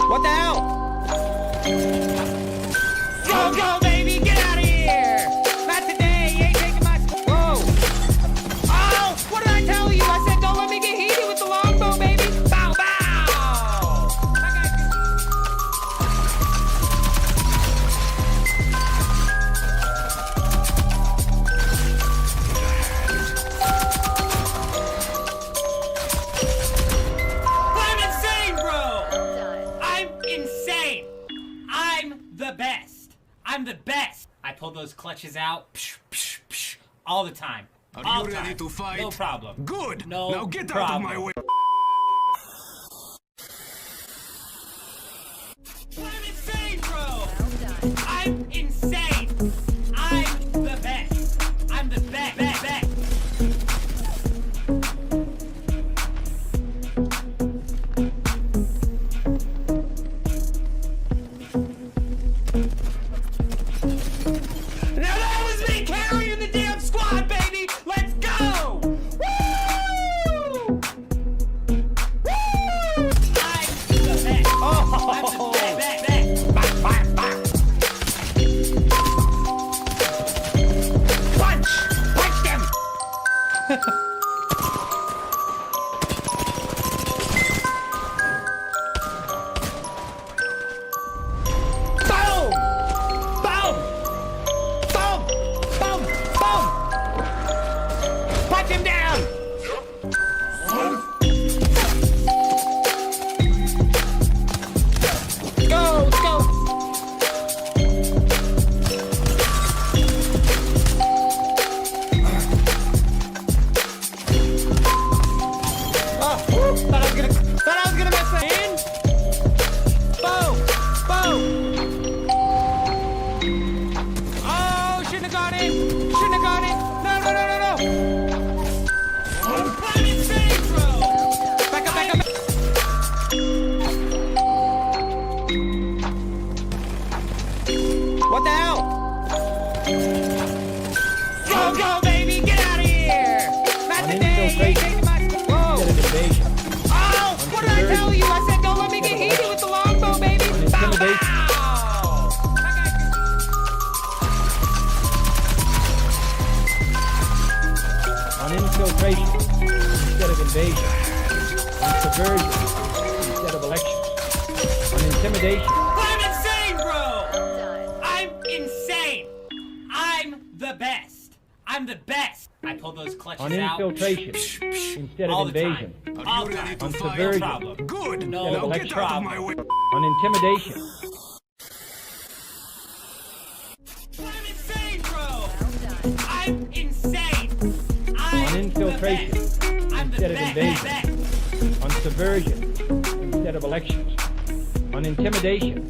What the hell? Go, go, baby, get out of here! Not today, you ain't taking my... Whoa! Oh, what did I tell you? I said don't let me get heated with the longbow, baby! Bow, bow! I'm insane, bro! I'm insane! I'm the best! I'm the best! I pull those clutches out psh, psh, psh, all the time. Are All you ready time. to fight? No problem. Good! No now get problem. out of my way! I'm insane, bro! I'm insane! I'm the best! I'm the best, best, best! Now that was me carrying the damn squad, baby! Let's go! Woo! Woo! I'm the best! I'm the best, best, best! Bang, bang, bang! Punch! Punch them! Boom! Boom! Boom! Boom! Boom! Punch him down! Go! Go! Oh, whew, thought I was gonna mess that in. Boom! Boom! Oh, shouldn't have gone in! Shouldn't have gone in! No, no, no, no, no! I'm insane, bro! Back up, back up! What the hell? Go, go, baby! Get out of here! Not today! You ain't taking my... Whoa! Oh! What did I tell you? I said don't let me get heated with the longbow, baby! Bow, bow! I got you. On infiltration instead of invasion, on subversion instead of elections, on intimidation. I'm insane, bro! I'm insane! I'm the best! I'm the best! I pull those clutches On out infiltration instead all of the invasion, time. Are All you the ready time. to on fight? subversion problem. Good! No now get out of problem. my way! on intimidation, I'm insane, bro! I'm insane! I'm on infiltration the best. I'm the instead of best, invasion, best. on subversion instead of elections, on intimidation.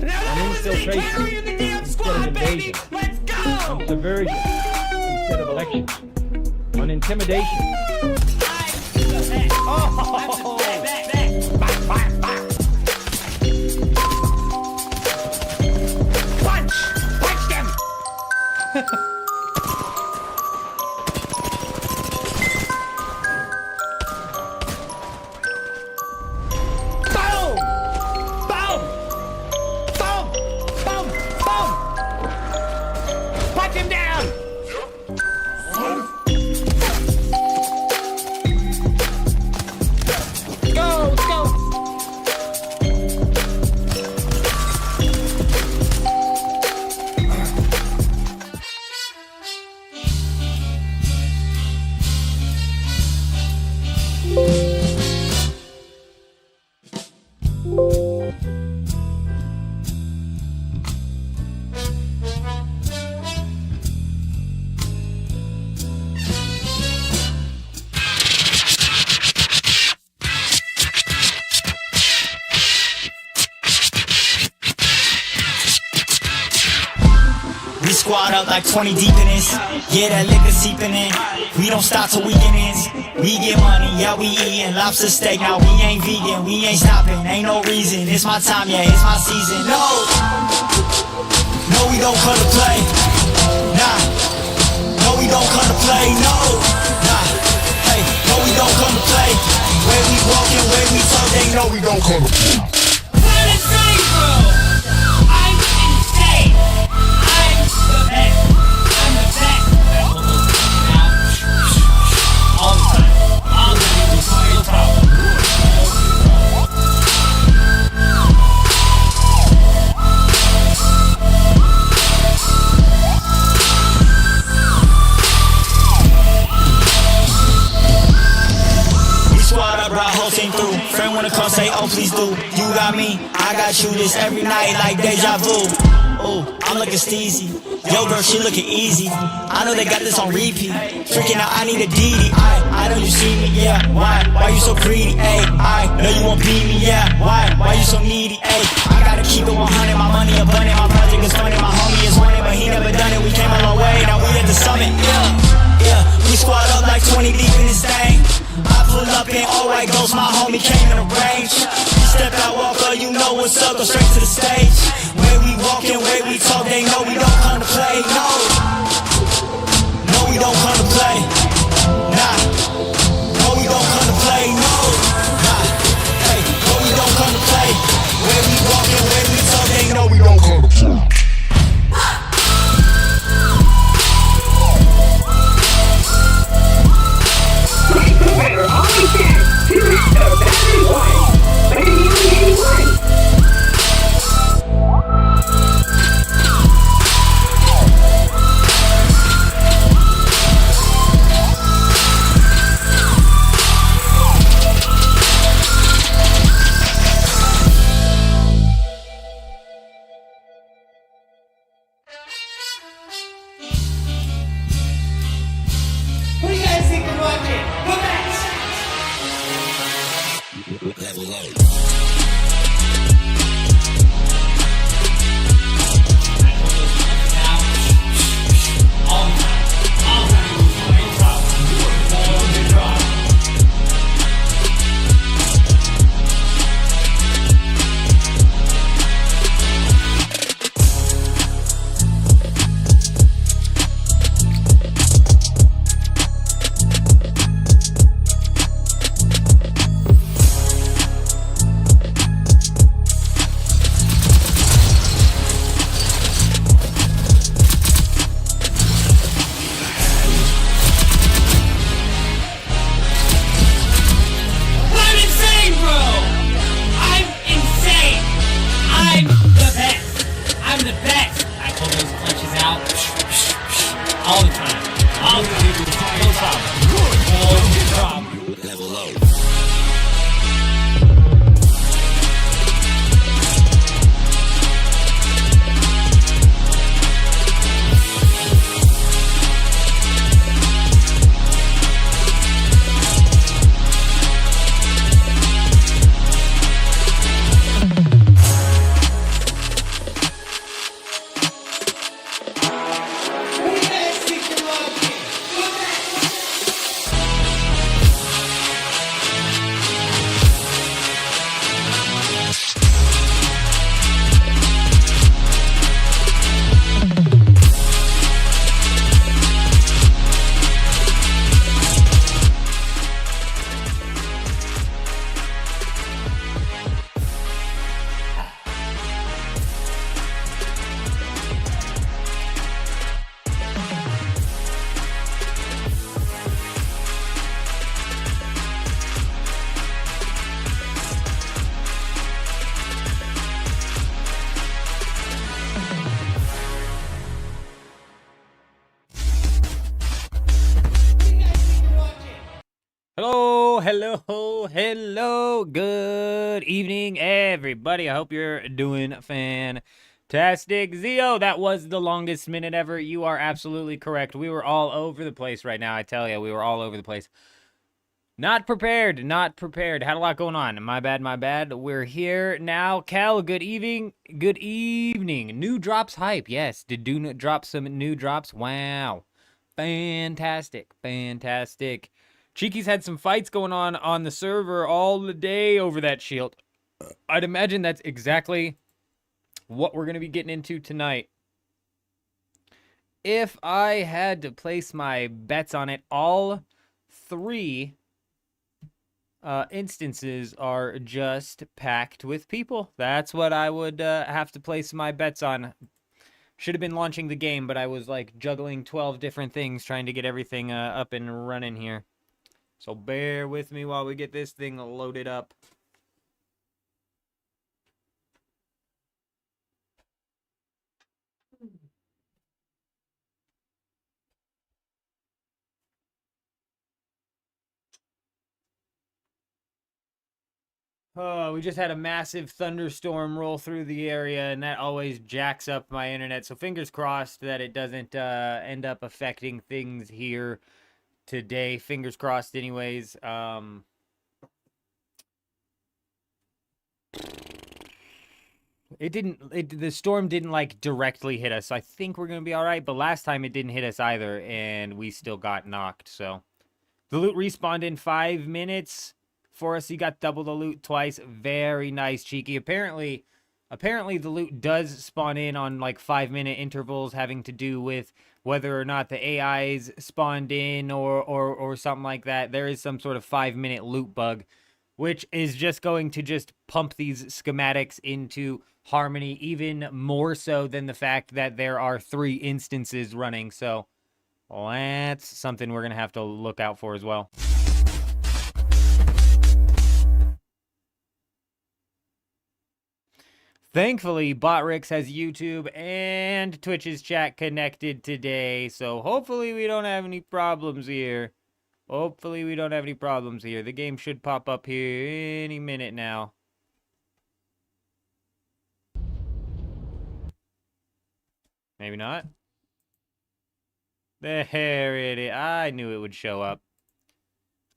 Now that was me infiltration carrying the damn instead squad, of baby! invasion. Let's On go! subversion instead of elections, on intimidation. I'm the best! I'm the best, best, best. Bang, bang, bang. Punch! Punch them! Boom! Boom! Boom! Boom! Boom! Punch him down! Go! Go! We squad up like 20 deep in this. Yeah, that liquor seeping in. We don't stop till weekend ends. We get money, yeah, we eatin' lobster steak. Now we ain't vegan, we ain't stopping. Ain't no reason. It's my time, yeah, it's my season. No, we don't come to play. Nah. know we don't come to play. I'm insane, bro. I'm insane. I'm the best. I'm the best. All the time. All the time. No problem. Squad up, brought whole team through. Friend wanna come say, oh please do. You got me, I got you. This every night like deja vu. Ooh, I'm looking steezy. Yo girl, she looking easy. I know they got this on repeat. Freaking out, I need a DD. I know you see me, yeah. Why you so greedy? Ayy, I know you won't beat me, yeah. Why you so needy? Ayy, I gotta keep it 100. My money abundant, my project is funny. My homie is wanted, but he never done it. We came a long way, now we at the summit. Yeah, we squad up like 20 deep in this thing. I pull up in all white ghosts, my homie came in the range. We step out, walker, you know what's up, go straight to the stage. Way we walk and way we talk, they know we don't come to play, no. No, we don't come to play, nah. No, we don't come to play, no. Nah, hey, no, we don't come to play. Way we walk and way we talk, they know we don't come to play. Who do you guys think are watching? Go back! Level up. All the time. All the time. No problem. No problem. Level up. Hello, good evening, everybody. I hope you're doing fantastic. Zio, that was the longest minute ever. You are absolutely correct. We were all over the place right now, I tell you. We were all over the place. Not prepared. Had a lot going on. My bad. We're here now. Cal, good evening. New drops hype. Yes, did Dune drop some new drops? Wow. Fantastic. Cheeky's had some fights going on the server all the day over that shield. I'd imagine that's exactly what we're going to be getting into tonight. If I had to place my bets on it, all three instances are just packed with people. That's what I would have to place my bets on. Should have been launching the game, but I was like juggling 12 different things trying to get everything up and running here. So bear with me while we get this thing loaded up. Oh, we just had a massive thunderstorm roll through the area, and that always jacks up my internet. So fingers crossed that it doesn't end up affecting things here today. Fingers crossed, anyways. The storm didn't like directly hit us, so I think we're gonna be all right. But last time it didn't hit us either, and we still got knocked. So the loot respawned in 5 minutes. For us, you got double the loot twice. Very nice, cheeky. Apparently the loot does spawn in on like 5-minute intervals, having to do with whether or not the AIs spawned in or something like that. There is some sort of 5-minute loot bug, which is just going to just pump these schematics into harmony even more so than the fact that there are 3 instances running. So that's something we're going to have to look out for as well. Thankfully, Botrix has YouTube and Twitch's chat connected today, so hopefully we don't have any problems here. The game should pop up here any minute now. Maybe not. There it is. I knew it would show up.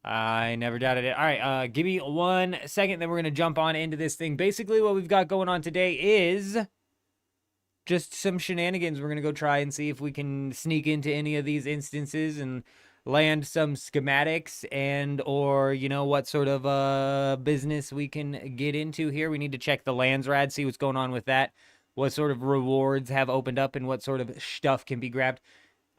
I never doubted it. All right, give me 1 second, then we're going to jump on into this thing. Basically, what we've got going on today is just some shenanigans. We're going to go try and see if we can sneak into any of these instances and land some schematics and or, you know, what sort of business we can get into here. We need to check the lands rad, see what's going on with that, what sort of rewards have opened up, and what sort of stuff can be grabbed.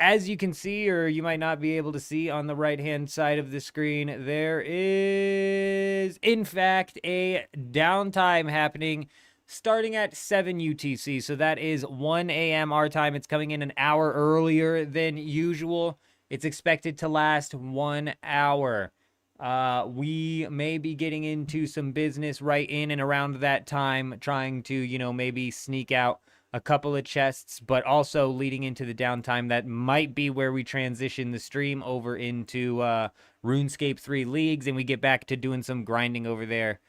As you can see, or you might not be able to see on the right-hand side of the screen, there is, in fact, a downtime happening starting at 7 UTC. So that is 1 a.m. our time. It's coming in an hour earlier than usual. It's expected to last 1 hour. We may be getting into some business right in and around that time, trying to, you know, maybe sneak out a couple of chests, but also leading into the downtime. That might be where we transition the stream over into RuneScape 3 Leagues, and we get back to doing some grinding over there,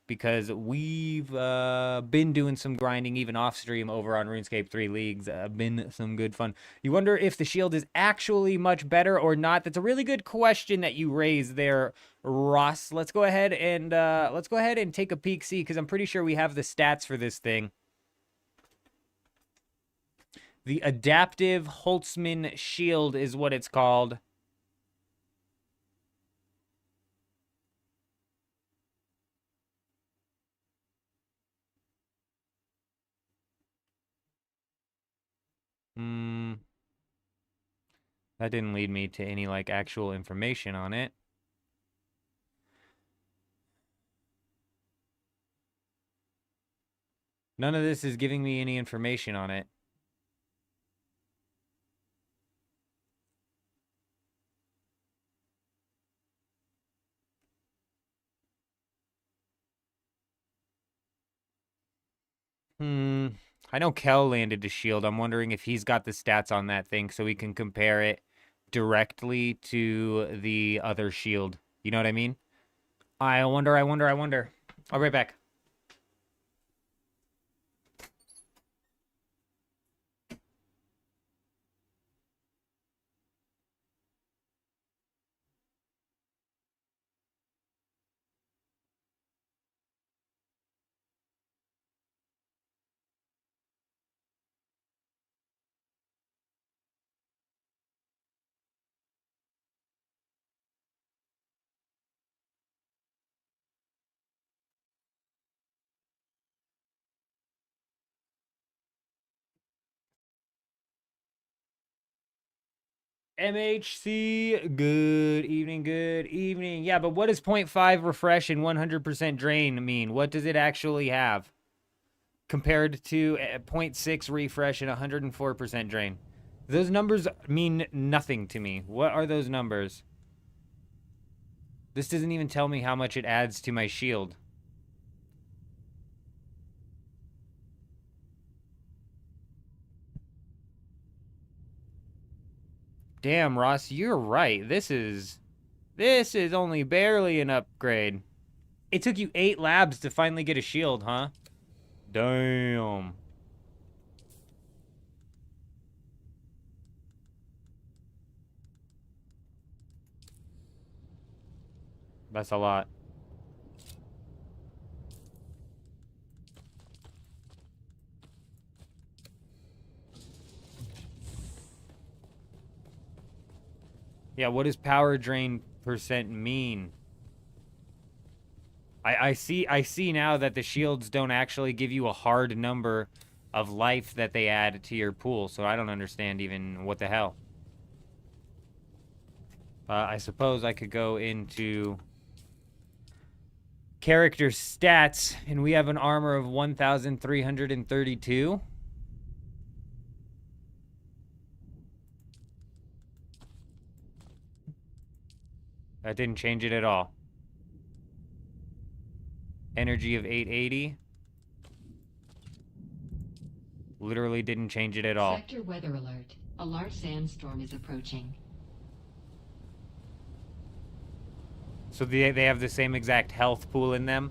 because we've been doing some grinding even off stream over on RuneScape 3 Leagues. Been some good fun. You wonder if the shield is actually much better or not. That's a really good question that you raised there, Ross. Let's go ahead and take a peek, see, because I'm pretty sure we have the stats for this thing. The Adaptive Holtzman Shield is what it's called. That didn't lead me to any, like, actual information on it. None of this is giving me any information on it. I know Kel landed a shield. I'm wondering if he's got the stats on that thing so we can compare it directly to the other shield. You know what I mean? I wonder. I'll be right back. MHC, good evening, good evening. Yeah, but what does 0.5 refresh and 100% drain mean? What does it actually have compared to 0.6 refresh and 104% drain? Those numbers mean nothing to me. What are those numbers? This doesn't even tell me how much it adds to my shield. Damn, Ross, you're right. This is only barely an upgrade. It took you 8 labs to finally get a shield, huh? Damn. That's a lot. Yeah, what does power drain percent mean? I see now that the shields don't actually give you a hard number of life that they add to your pool, so I don't understand even what the hell. I suppose I could go into character stats, and we have an armor of 1,332. That didn't change it at all. Energy of 880. Literally didn't change it at all. Sector weather alert. A large sandstorm is approaching. So they have the same exact health pool in them.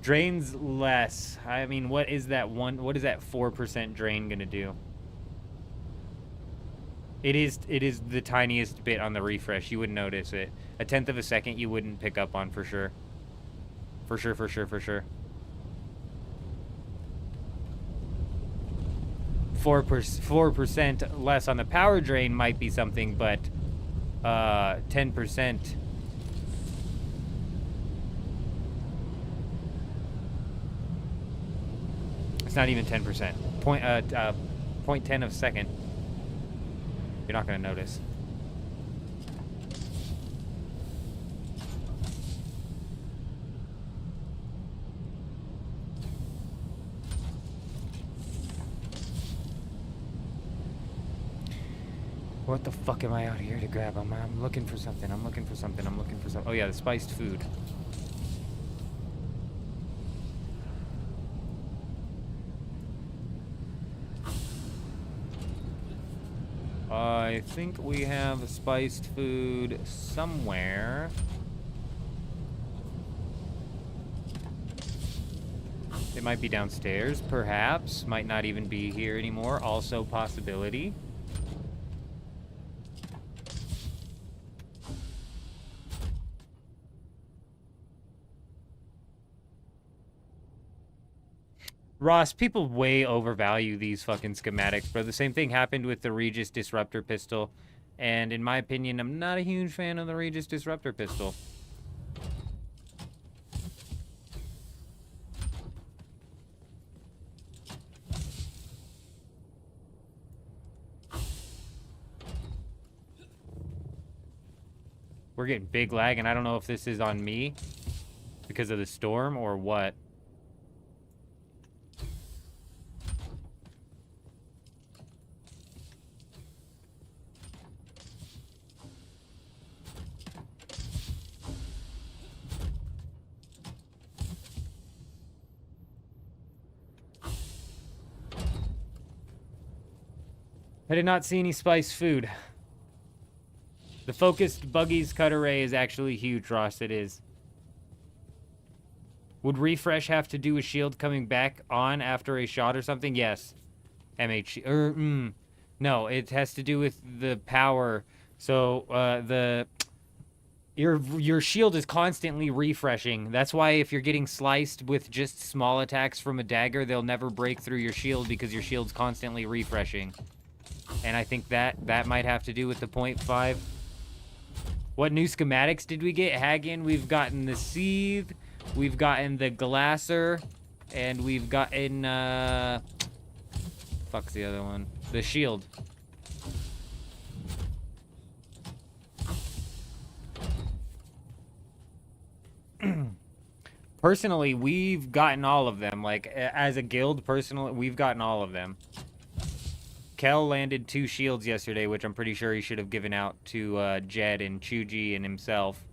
Drains less. I mean, what is that 4% drain gonna do? It is the tiniest bit on the refresh. You wouldn't notice it. 1/10 of a second you wouldn't pick up on for sure. For sure. 4% less on the power drain might be something, but 10%. It's not even 10%. 0.10 of a second. You're not gonna notice. What the fuck am I out here to grab? I'm looking for something. Oh yeah, the spiced food. I think we have spiced food somewhere. It might be downstairs, perhaps. Might not even be here anymore. Also possibility. Ross, people way overvalue these fucking schematics, bro. The same thing happened with the Regis Disruptor Pistol. And in my opinion, I'm not a huge fan of the Regis Disruptor Pistol. We're getting big lag, and I don't know if this is on me because of the storm or what. I did not see any spiced food. The focused buggies cut array is actually huge, Ross. It is. Would refresh have to do with shield coming back on after a shot or something? Yes. No, it has to do with the power. So your shield is constantly refreshing. That's why if you're getting sliced with just small attacks from a dagger, they'll never break through your shield because your shield's constantly refreshing. And I think that might have to do with the 0.5. What new schematics did we get? Hagen, we've gotten the Seethe, we've gotten the Glasser, and we've gotten, fuck's the other one? The Shield. Personally, we've gotten all of them. Like, as a guild, personally, we've gotten all of them. Kel landed 2 shields yesterday, which I'm pretty sure he should have given out to Jed and Chuji and himself.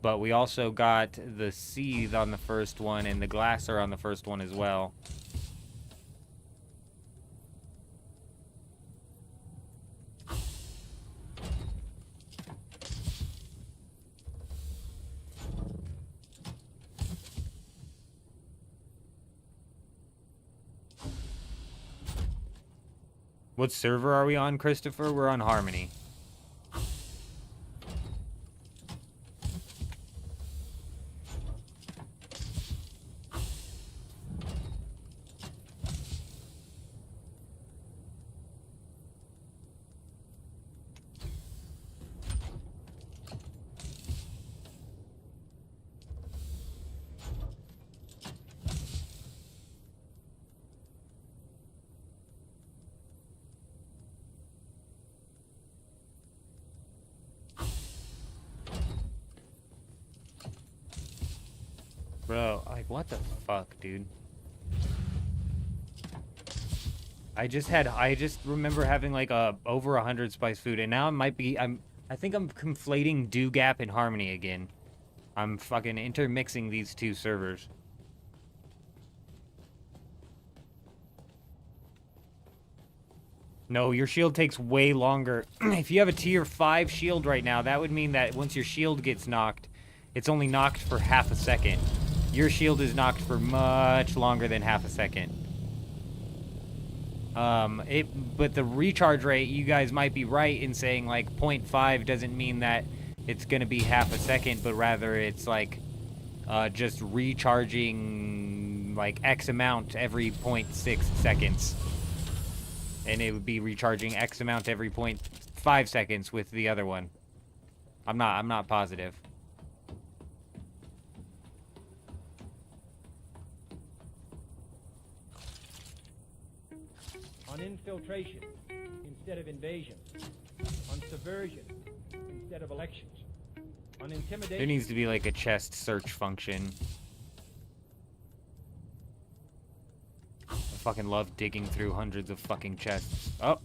But we also got the Seethe on the first one and the Glasser on the first one as well. What server are we on, Christopher? We're on Harmony. Bro, like, what the fuck, dude? I just remember having like over 100 spice food, and now I think I'm conflating Dew Gap and Harmony again. I'm fucking intermixing these two servers. No, your shield takes way longer. If you have a tier 5 shield right now, that would mean that once your shield gets knocked, it's only knocked for half a second. Your shield is knocked for much longer than half a second. But the recharge rate, you guys might be right in saying like 0.5 doesn't mean that it's gonna be half a second, but rather it's like just recharging like X amount every 0.6 seconds. And it would be recharging X amount every 0.5 seconds with the other one. I'm not positive. On infiltration instead of invasion. On subversion instead of elections. On intimidation. There needs to be like a chest search function. I fucking love digging through hundreds of fucking chests. Oh.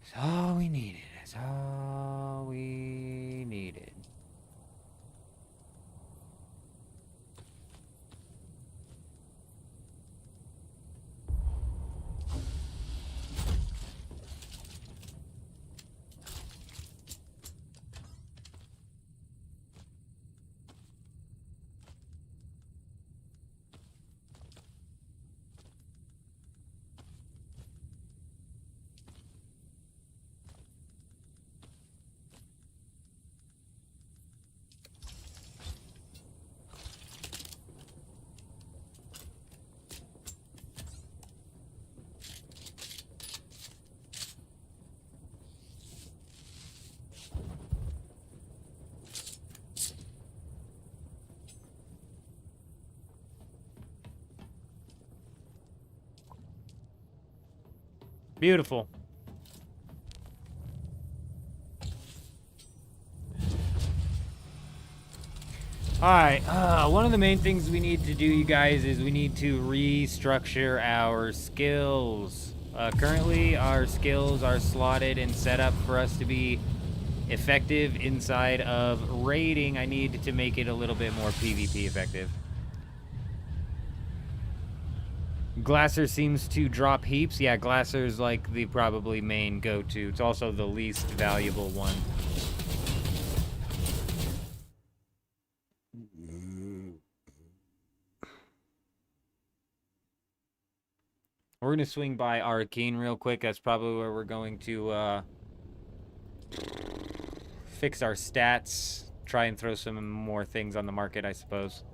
That's all we needed. That's all we needed. Beautiful. Alright, one of the main things we need to do, you guys, is we need to restructure our skills. Currently, our skills are slotted and set up for us to be effective inside of raiding. I need to make it a little bit more PvP effective. Glasser seems to drop heaps. Yeah, Glasser's like the probably main go-to. It's also the least valuable one. We're going to swing by Arcane real quick. That's probably where we're going to fix our stats. Try and throw some more things on the market, I suppose.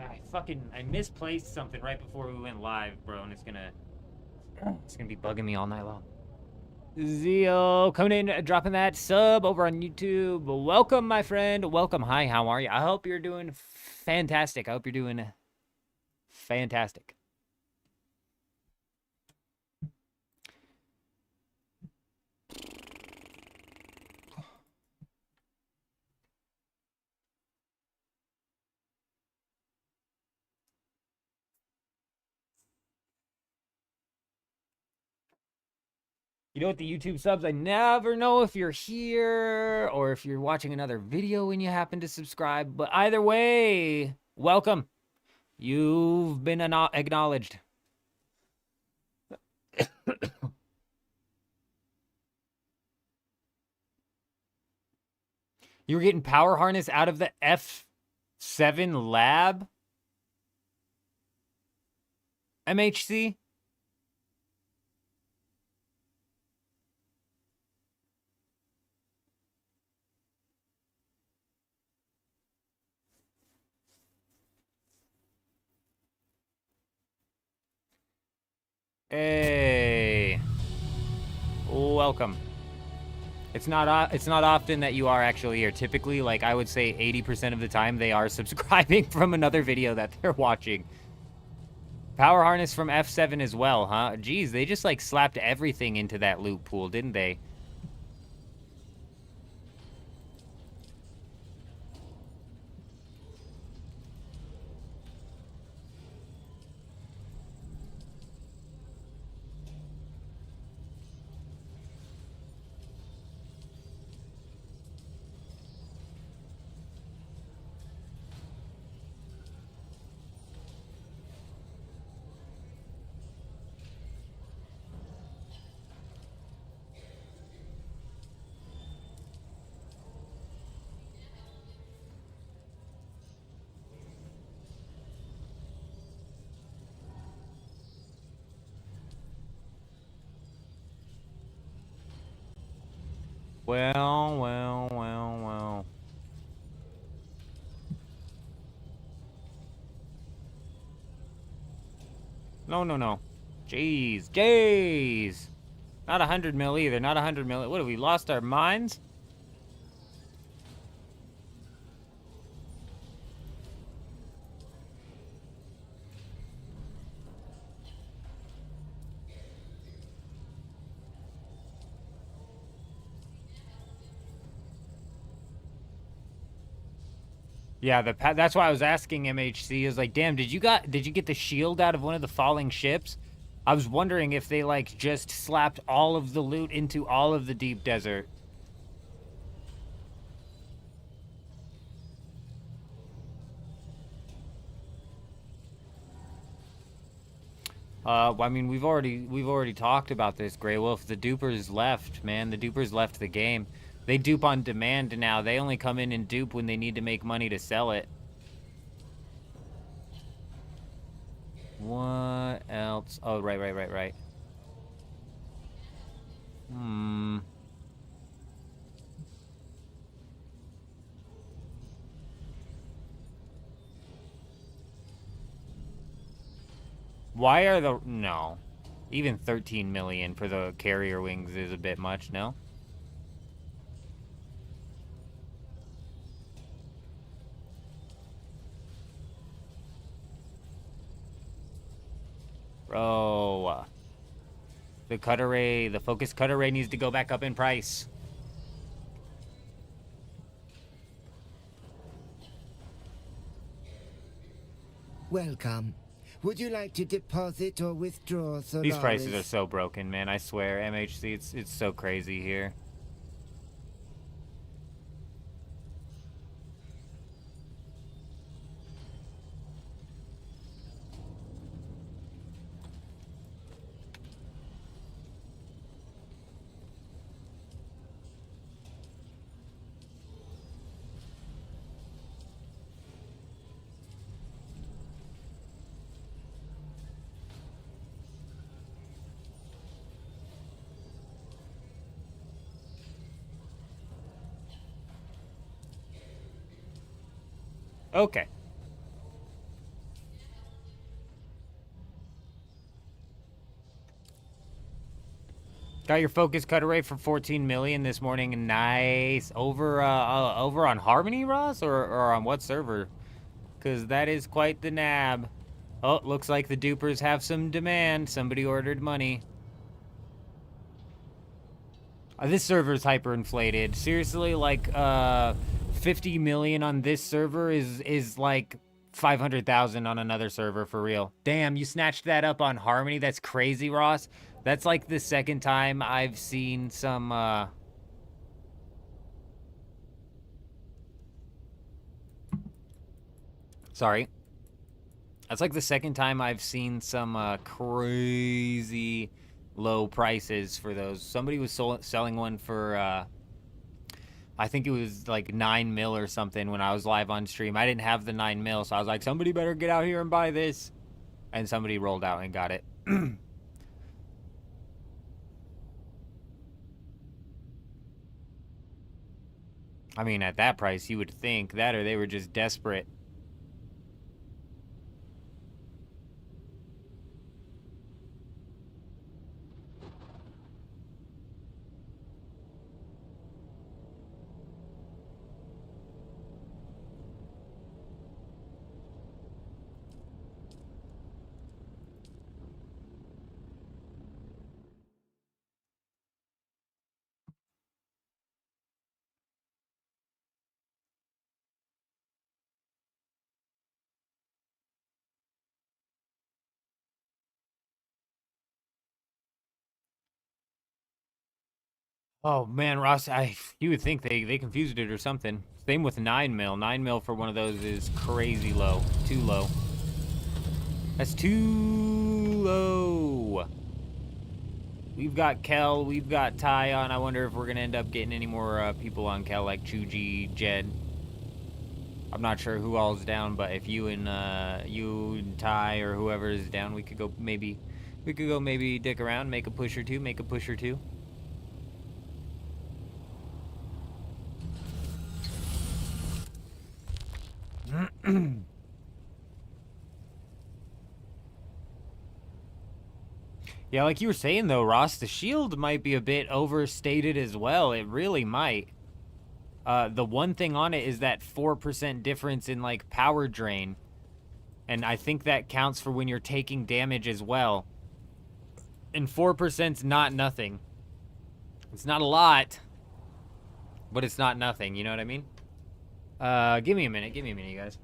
I misplaced something right before we went live, bro, and it's gonna be bugging me all night long. Zio coming in, dropping that sub over on YouTube. Welcome, my friend. Welcome. Hi, how are you? I hope you're doing fantastic. I hope you're doing fantastic. You know what, the YouTube subs, I never know if you're here or if you're watching another video when you happen to subscribe. But either way, welcome. You've been acknowledged. You were getting power harness out of the F7 lab? MHC? Hey, welcome. It's not often that you are actually here. Typically, like I would say 80% of the time they are subscribing from another video that they're watching. Power harness from F7 as well, huh? Geez, they just like slapped everything into that loot pool, didn't they? Well. No. Jeez. Not 100 mil either, not 100 mil. What, have we lost our minds? Yeah, that's why I was asking MHC. Is like, damn, did you get the shield out of one of the falling ships? I was wondering if they like just slapped all of the loot into all of the deep desert. I mean, we've already talked about this, Grey Wolf. The dupers left, man. The dupers left the game. They dupe on demand now. They only come in and dupe when they need to make money to sell it. What else? Oh, right. Why are the... No. Even 13 million for the carrier wings is a bit much, no? Bro. The cut array, the focus cut array needs to go back up in price. Welcome. Would you like to deposit or withdraw Solaris? These prices are so broken, man. I swear, MHC, it's so crazy here. Okay. Got your focus cutter rate for 14 million this morning. Nice. Over on Harmony, Ross, or on what server? Because that is quite the nab. Oh, looks like the dupers have some demand. Somebody ordered money. This server is hyperinflated. Seriously, like 50 million on this server is like 500,000 on another server, for real. Damn, you snatched that up on Harmony. That's crazy, Ross. That's like the second time I've seen some sorry. That's like the second time I've seen some crazy low prices for those. Somebody was selling one for I think it was like 9 mil or something when I was live on stream. I didn't have the 9 mil, so I was like, somebody better get out here and buy this. And somebody rolled out and got it. I mean, at that price, you would think that, or they were just desperate. Oh man, Ross, you would think they confused it or something. Same with 9 mil. 9 mil for one of those is crazy low. Too low. That's too low. We've got Kel, we've got Ty on. I wonder if we're gonna end up getting any more people on Kel, like Chuji, Jed. I'm not sure who all's down, but if you and Ty or whoever is down, we could go maybe dick around, make a push or two. Yeah, like you were saying though, Ross, the shield might be a bit overstated as well. It really might. The one thing on it is that 4% difference in like power drain. And I think that counts for when you're taking damage as well. And 4%'s not nothing. It's not a lot, but it's not nothing, you know what I mean? Give me a minute, you guys.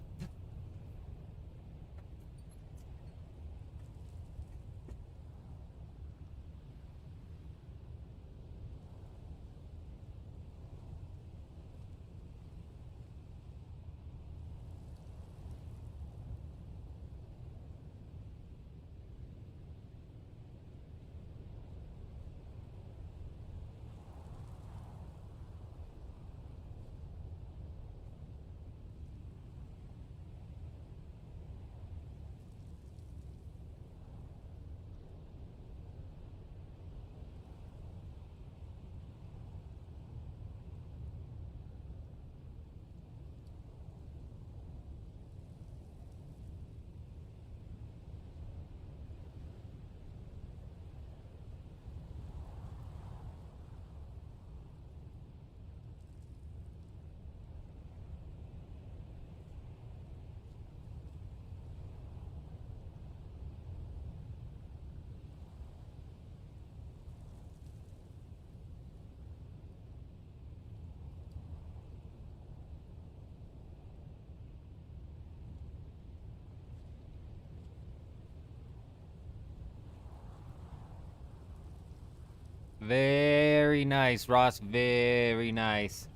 Very nice, Ross. Very nice.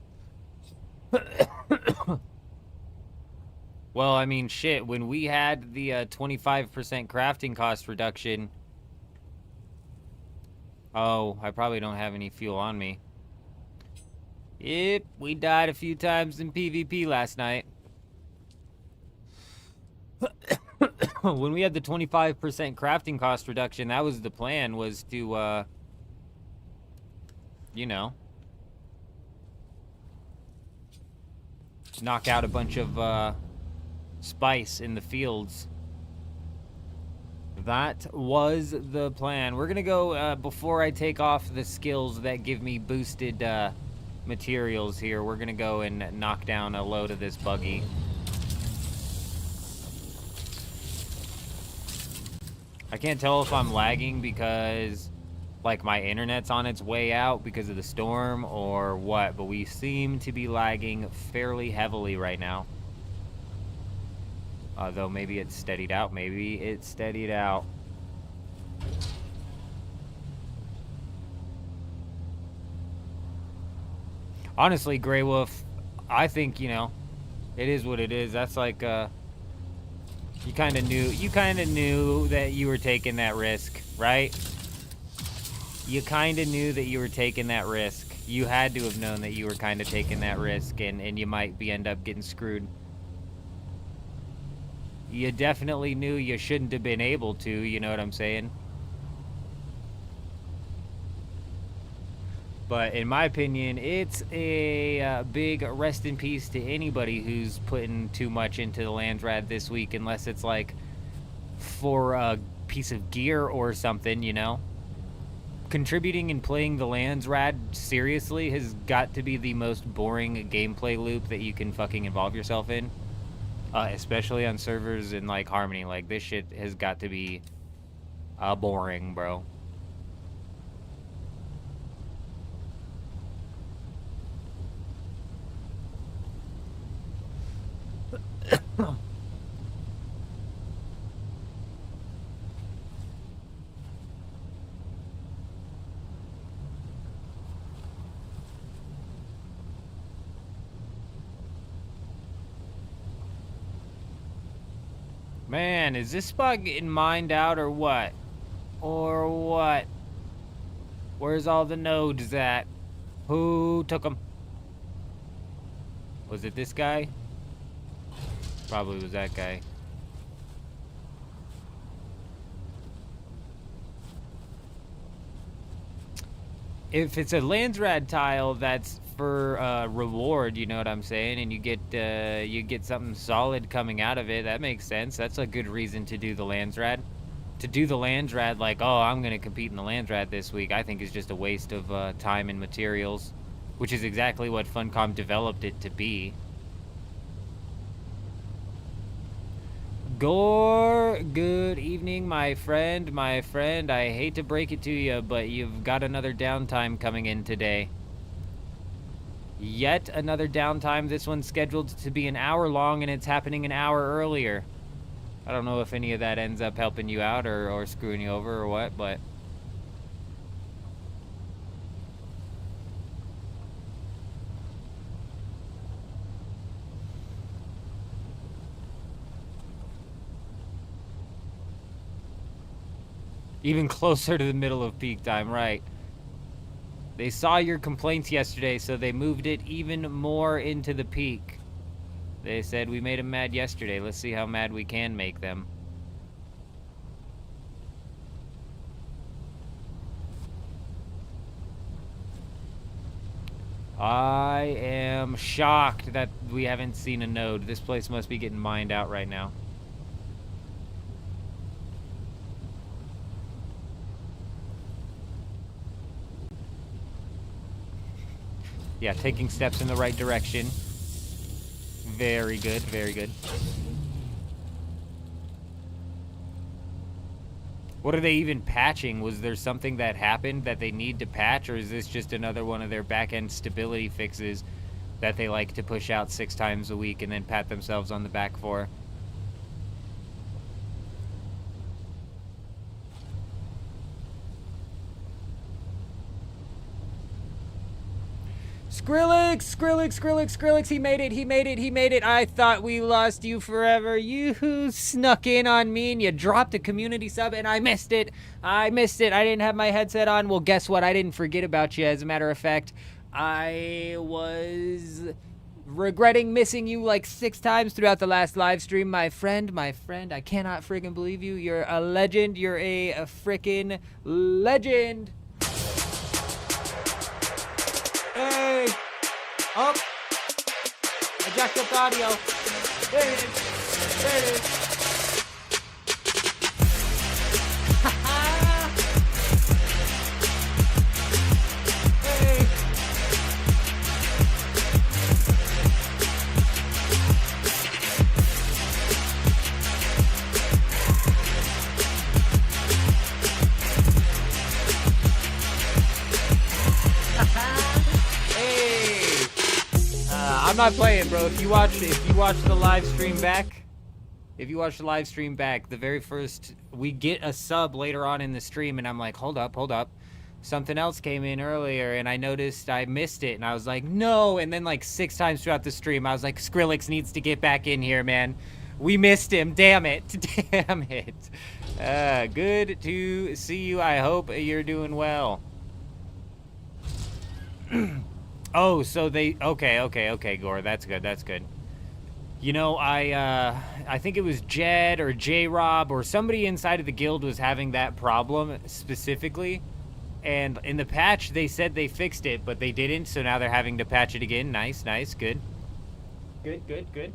Well, I mean, shit, when we had the 25% crafting cost reduction... Oh, I probably don't have any fuel on me. Yep, we died a few times in PvP last night. When we had the 25% crafting cost reduction, that was the plan, was to, you know, knock out a bunch of, spice in the fields. That was the plan. We're gonna go, before I take off the skills that give me boosted materials here, we're gonna go and knock down a load of this buggy. I can't tell if I'm lagging because, like, my internet's on its way out because of the storm or what, but we seem to be lagging fairly heavily right now. Though maybe it's steadied out. Maybe it's steadied out. Honestly, Grey Wolf, I think, you know, it is what it is. That's like, you kind of knew that you were taking that risk, right? You kind of knew that you were taking that risk. You had to have known that you were kind of taking that risk, and you might end up getting screwed. You definitely knew you shouldn't have been able to, you know what I'm saying? But in my opinion, it's a big rest in peace to anybody who's putting too much into the Landsrad this week, unless it's like for a piece of gear or something, you know? Contributing and playing the Landsrad seriously has got to be the most boring gameplay loop that you can fucking involve yourself in. Especially on servers in, like, Harmony. Like, this shit has got to be boring, bro. Man, is this spot getting mined out or what? Or what? Where's all the nodes at? Who took them? Was it this guy? Probably was that guy. If it's a Landsrad tile that's for reward, you know what I'm saying, and you get something solid coming out of it, that makes sense. That's a good reason to do the Landsrad. To do the Landsrad like, oh, I'm gonna compete in the Landsrad this week, I think is just a waste of time and materials, which is exactly what Funcom developed it to be. Gore, good evening, my friend. My friend, I hate to break it to you, but you've got another downtime coming in today. Yet another downtime. This one's scheduled to be an hour long, and it's happening an hour earlier. I don't know if any of that ends up helping you out or screwing you over or what, but... Even closer to the middle of peak time, right. They saw your complaints yesterday, so they moved it even more into the peak. They said, we made them mad yesterday. Let's see how mad we can make them. I am shocked that we haven't seen a node. This place must be getting mined out right now. Yeah, taking steps in the right direction. Very good, very good. What are they even patching? Was there something that happened that they need to patch, or is this just another one of their back-end stability fixes that they like to push out 6 times a week and then pat themselves on the back for? Skrillex, he made it. I thought we lost you forever. You snuck in on me and you dropped a community sub and I missed it. I didn't have my headset on. Well, guess what? I didn't forget about you. As a matter of fact, I was regretting missing you like 6 times throughout the last live stream. My friend, I cannot friggin' believe you. You're a legend. You're a frickin' legend. Hey! Up! I jacked up the audio. There it is. Hey. Hey. I'm not playing, bro. If you watch the live stream back, the very first, we get a sub later on in the stream, and I'm like, hold up. Something else came in earlier, and I noticed I missed it, and I was like, no. And then like 6 times throughout the stream, I was like, Skrillex needs to get back in here, man. We missed him. Damn it. Damn it. Good to see you. I hope you're doing well. Oh, so they... Okay, Gore. That's good. You know, I think it was Jed or J-Rob or somebody inside of the guild was having that problem specifically. And in the patch, they said they fixed it, but they didn't, so now they're having to patch it again. Nice, good. Good.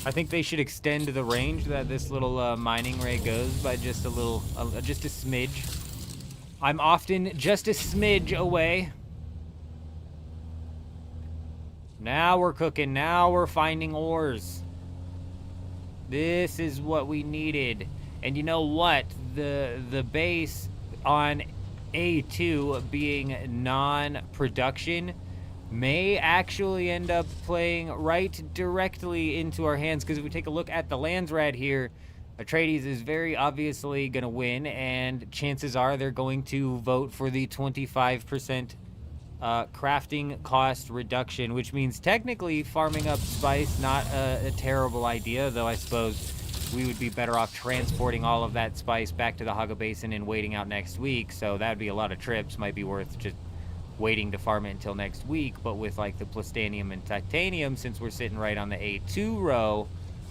I think they should extend the range that this little mining ray goes by just a little, just a smidge. I'm often just a smidge away. Now we're cooking. Now we're finding ores. This is what we needed. And you know what? The base on A2 being non-production may actually end up playing right directly into our hands, because if we take a look at the lands right here, Atreides is very obviously going to win, and chances are they're going to vote for the 25% crafting cost reduction, which means technically farming up spice, not a terrible idea, though I suppose we would be better off transporting all of that spice back to the Haga Basin and waiting out next week, so that would be a lot of trips. Might be worth just waiting to farm it until next week, but with like the plastanium and titanium, since we're sitting right on the A2 row,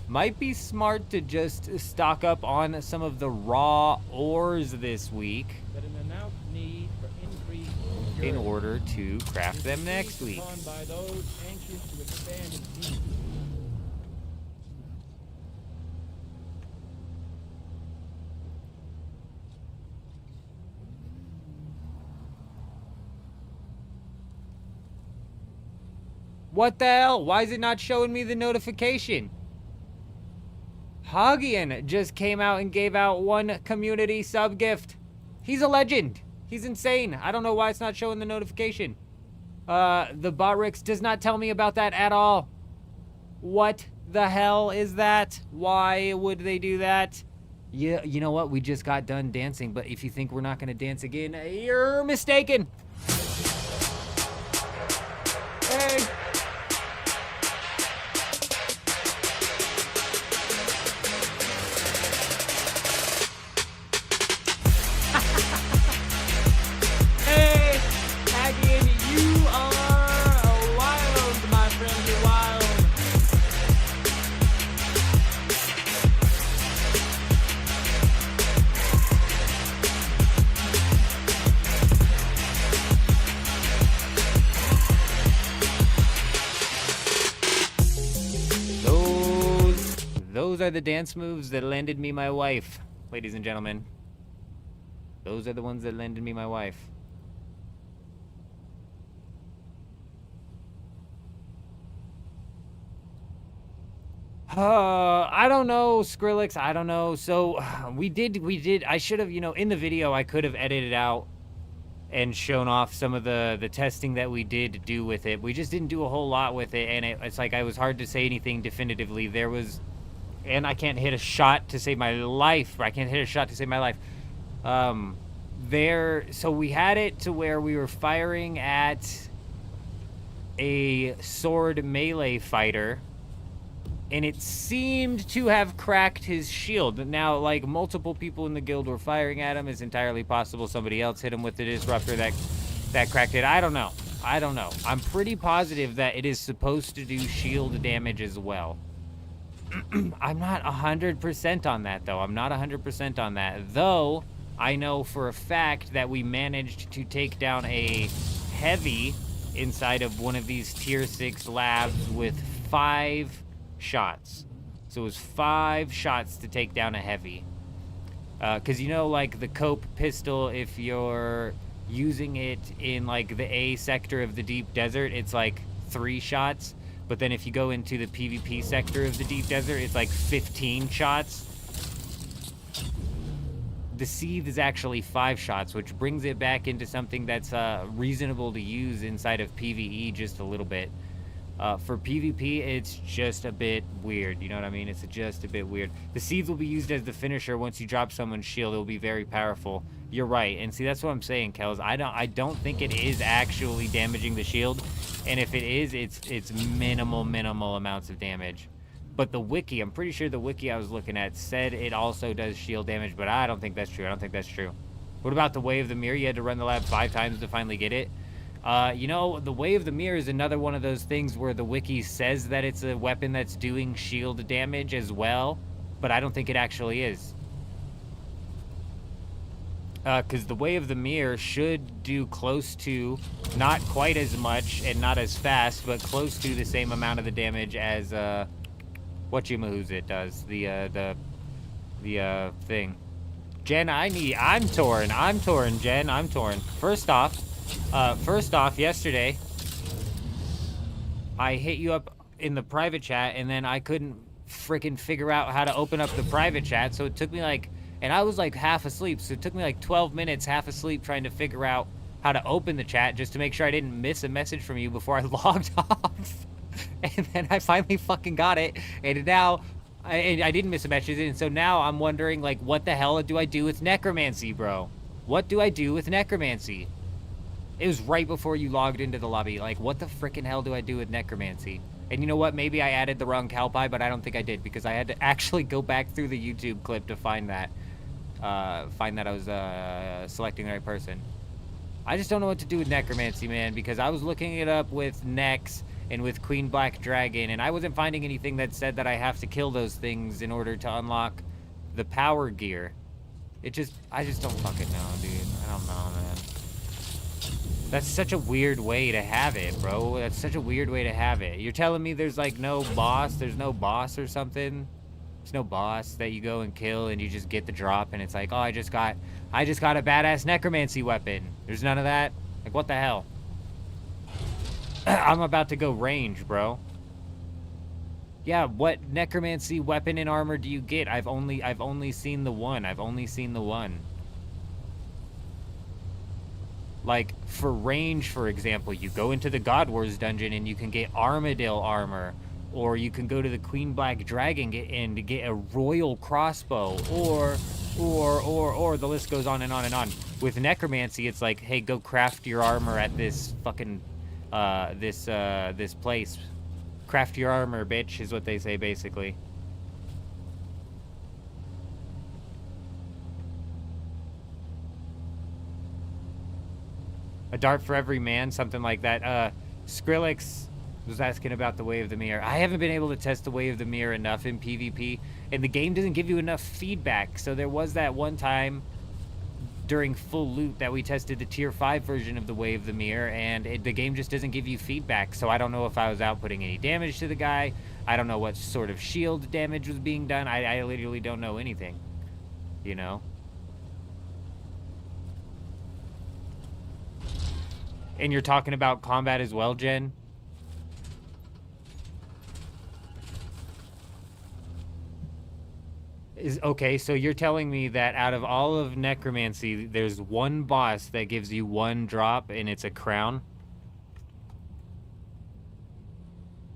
might be smart to just stock up on some of the raw ores this week in order to craft them next week. What the hell? Why is it not showing me the notification? Hagian just came out and gave out 1 community sub gift. He's a legend. He's insane. I don't know why it's not showing the notification. The Botrix does not tell me about that at all. What the hell is that? Why would they do that? Yeah, you know what? We just got done dancing, but if you think we're not going to dance again, you're mistaken. Hey. Those are the dance moves that landed me my wife, ladies and gentlemen. Those are the ones that landed me my wife. I don't know, Skrillex, I don't know. So we did, I should have, you know, in the video I could have edited out and shown off some of the testing that we did do with it. We just didn't do a whole lot with it, and it's like I was hard to say anything definitively. There was, and I can't hit a shot to save my life. So we had it to where we were firing at a sword melee fighter, and it seemed to have cracked his shield. Now, like, multiple people in the guild were firing at him. It's entirely possible somebody else hit him with the disruptor that cracked it. I don't know. I'm pretty positive that it is supposed to do shield damage as well. I'm not 100% on that, though. I'm not 100% on that. Though, I know for a fact that we managed to take down a heavy inside of one of these tier 6 labs with 5 shots. So it was 5 shots to take down a heavy. Because you know, like the Cope pistol, if you're using it in like the A sector of the deep desert, it's like 3 shots. But then if you go into the PvP sector of the deep desert, it's like 15 shots. The Seethe is actually 5 shots, which brings it back into something that's reasonable to use inside of PvE just a little bit. For PvP, it's just a bit weird. You know what I mean? It's just a bit weird. The Seethe will be used as the finisher. Once you drop someone's shield, it will be very powerful. You're right. And see, that's what I'm saying, Kels. I don't think it is actually damaging the shield. And if it is, it's minimal amounts of damage. But the wiki, I'm pretty sure the wiki I was looking at said it also does shield damage, but I don't think that's true. I don't think that's true. What about the Way of the Mirror? You had to run the lab 5 times to finally get it. You know, the Way of the Mirror is another one of those things where the wiki says that it's a weapon that's doing shield damage as well, but I don't think it actually is. Because the Way of the Mirror should do close to, not quite as much and not as fast, but close to the same amount of the damage as, whatchamahoo's does, the thing. Jen, I'm torn, Jen, I'm torn. First off, yesterday, I hit you up in the private chat, and then I couldn't freaking figure out how to open up the private chat, so it took me like, and I was like half asleep, so it took me like 12 minutes, half asleep, trying to figure out how to open the chat, just to make sure I didn't miss a message from you before I logged off. And then I finally fucking got it, and now I didn't miss a message, and so now I'm wondering, like, what the hell do I do with necromancy, bro? What do I do with necromancy? It was right before you logged into the lobby. Like, what the frickin' hell do I do with necromancy? And you know what? Maybe I added the wrong Calpi, but I don't think I did, because I had to actually go back through the YouTube clip to find that. I was selecting the right person. I just don't know what to do with necromancy, man, because I was looking it up with Nex and with Queen Black Dragon, and I wasn't finding anything that said that I have to kill those things in order to unlock the power gear. I just don't fucking know, dude. I don't know, man. That's such a weird way to have it, bro. That's such a weird way to have it. You're telling me there's like no boss? There's no boss or something? There's no boss that you go and kill and you just get the drop and it's like, oh, I just got a badass necromancy weapon. There's none of that? Like, what the hell? I'm about to go range, bro. Yeah, what necromancy weapon and armor do you get? I've only seen the one. I've only seen the one. Like, for range, for example, you go into the God Wars dungeon and you can get Armadale armor. Or you can go to the Queen Black Dragon and get a Royal Crossbow. Or the list goes on and on and on. With necromancy, it's like, hey, go craft your armor at this fucking, this place. Craft your armor, bitch, is what they say, basically. A dart for every man, something like that. Skrillex was asking about the Way of the Mirror. I haven't been able to test the Way of the Mirror enough in PvP, and the game doesn't give you enough feedback. So there was that one time during full loot that we tested the tier 5 version of the Way of the Mirror, and the game just doesn't give you feedback. So I don't know if I was outputting any damage to the guy. I don't know what sort of shield damage was being done. I literally don't know anything, you know? And you're talking about combat as well, Jen? Okay, so you're telling me that out of all of necromancy, there's one boss that gives you one drop, and it's a crown?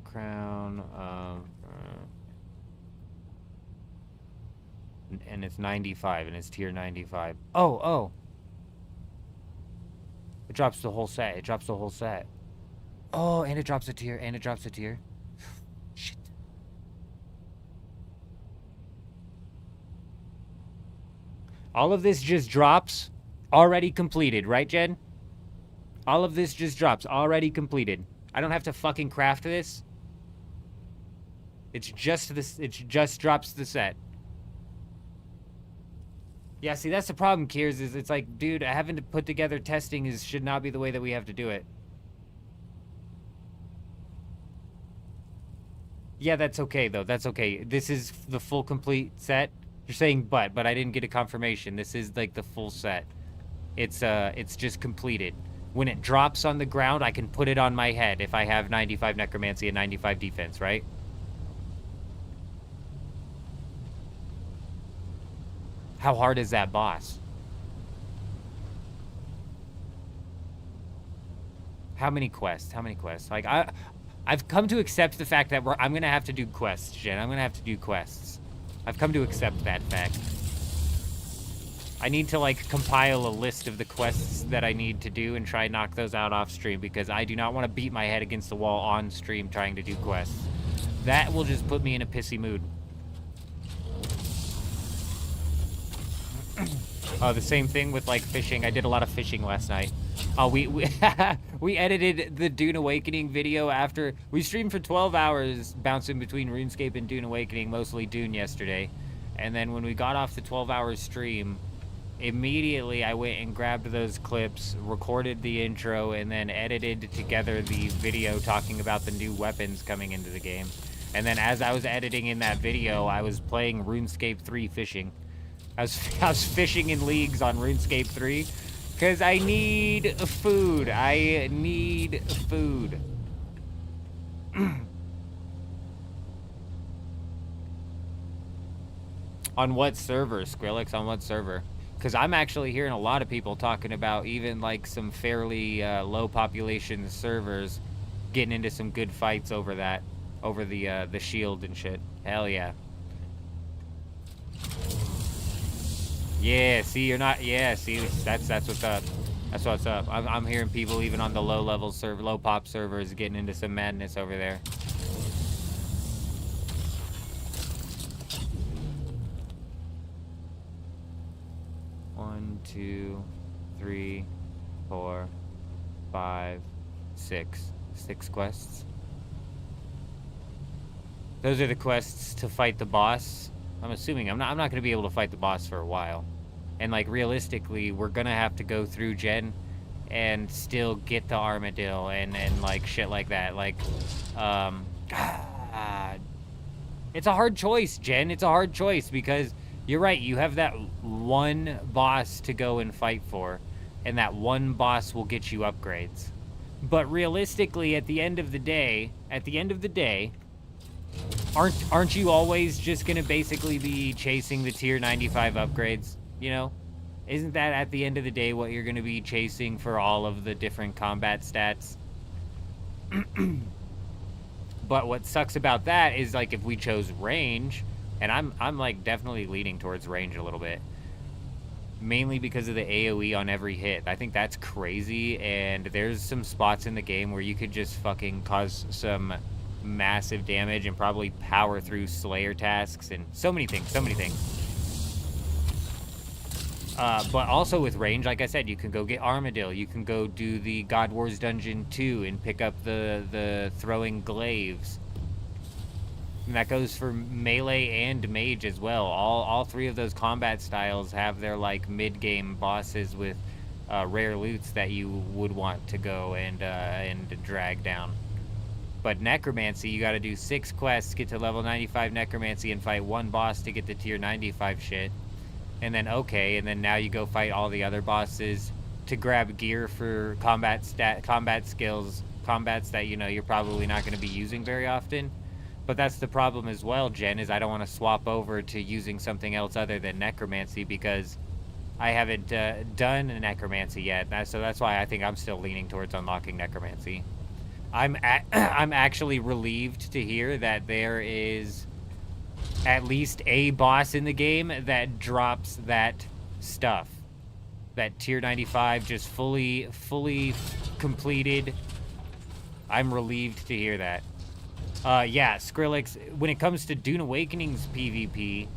Crown of... and it's 95, and it's tier 95. Oh! It drops the whole set. It drops the whole set. Oh, and it drops a tier. And it drops a tier. Shit. All of this just drops already completed, right, Jen? All of this just drops already completed. I don't have to fucking craft this. It's just this. It just drops the set. Yeah, see, that's the problem, Kiers, is it's like, dude, having to put together testing should not be the way that we have to do it. Yeah, that's okay, though. That's okay. This is the full complete set. You're saying but I didn't get a confirmation. This is, like, the full set. It's just completed. When it drops on the ground, I can put it on my head if I have 95 necromancy and 95 defense, right? How hard is that boss? How many quests? How many quests? Like, I've come to accept the fact that I'm gonna have to do quests, Jen. I'm gonna have to do quests. I've come to accept that fact. I need to, like, compile a list of the quests that I need to do and try and knock those out off stream, because I do not want to beat my head against the wall on stream trying to do quests. That will just put me in a pissy mood. The same thing with, like, fishing. I did a lot of fishing last night. We we edited the Dune Awakening video after we streamed for 12 hours, bouncing between RuneScape and Dune Awakening, mostly Dune yesterday. And then when we got off the 12-hour stream, immediately I went and grabbed those clips, recorded the intro, and then edited together the video talking about the new weapons coming into the game. And then as I was editing in that video, I was playing RuneScape 3 fishing. I was fishing in leagues on RuneScape 3 because I need food. I need food. On what server, Skrillex? On what server? Because I'm actually hearing a lot of people talking about even, like, some fairly low population servers getting into some good fights over that, over the shield and shit. Hell yeah. Yeah, see, you're not. Yeah, see, that's what's up. That's what's up. I'm hearing people even on the low-level server, low-pop servers getting into some madness over there. One, 2, 3, 4, 5, 6. 6 quests. Those are the quests to fight the boss. I'm assuming I'm not going to be able to fight the boss for a while. And, like, realistically, we're going to have to go through Gen and still get the Armadillo and like, shit like that. Like, God. It's a hard choice, Jen. It's a hard choice because you're right. You have that one boss to go and fight for, and that one boss will get you upgrades. But realistically, at the end of the day, aren't you always just going to basically be chasing the tier 95 upgrades, you know? Isn't that at the end of the day what you're going to be chasing for all of the different combat stats? But what sucks about that is, like, if we chose range, and I'm like definitely leaning towards range a little bit, mainly because of the AoE on every hit. I think that's crazy, and there's some spots in the game where you could just fucking cause some massive damage and probably power through Slayer tasks and so many things. But also with range, like I said, you can go get Armadillo. You can go do the God Wars Dungeon 2 and pick up the throwing glaives. And that goes for melee and mage as well. All three of those combat styles have their, like, mid-game bosses with rare loots that you would want to go and drag down. But Necromancy, you gotta do 6 quests, get to level 95 Necromancy, and fight one boss to get the tier 95 shit. And then, and then now you go fight all the other bosses to grab gear for combat skills, combats that, you know, you're probably not going to be using very often. But that's the problem as well, Jen, is I don't want to swap over to using something else other than Necromancy because I haven't done Necromancy yet. So that's why I think I'm still leaning towards unlocking Necromancy. I'm actually relieved to hear that there is at least a boss in the game that drops that stuff. That tier 95 just fully completed. I'm relieved to hear that. Yeah, Skrillex, when it comes to Dune Awakening's PvP,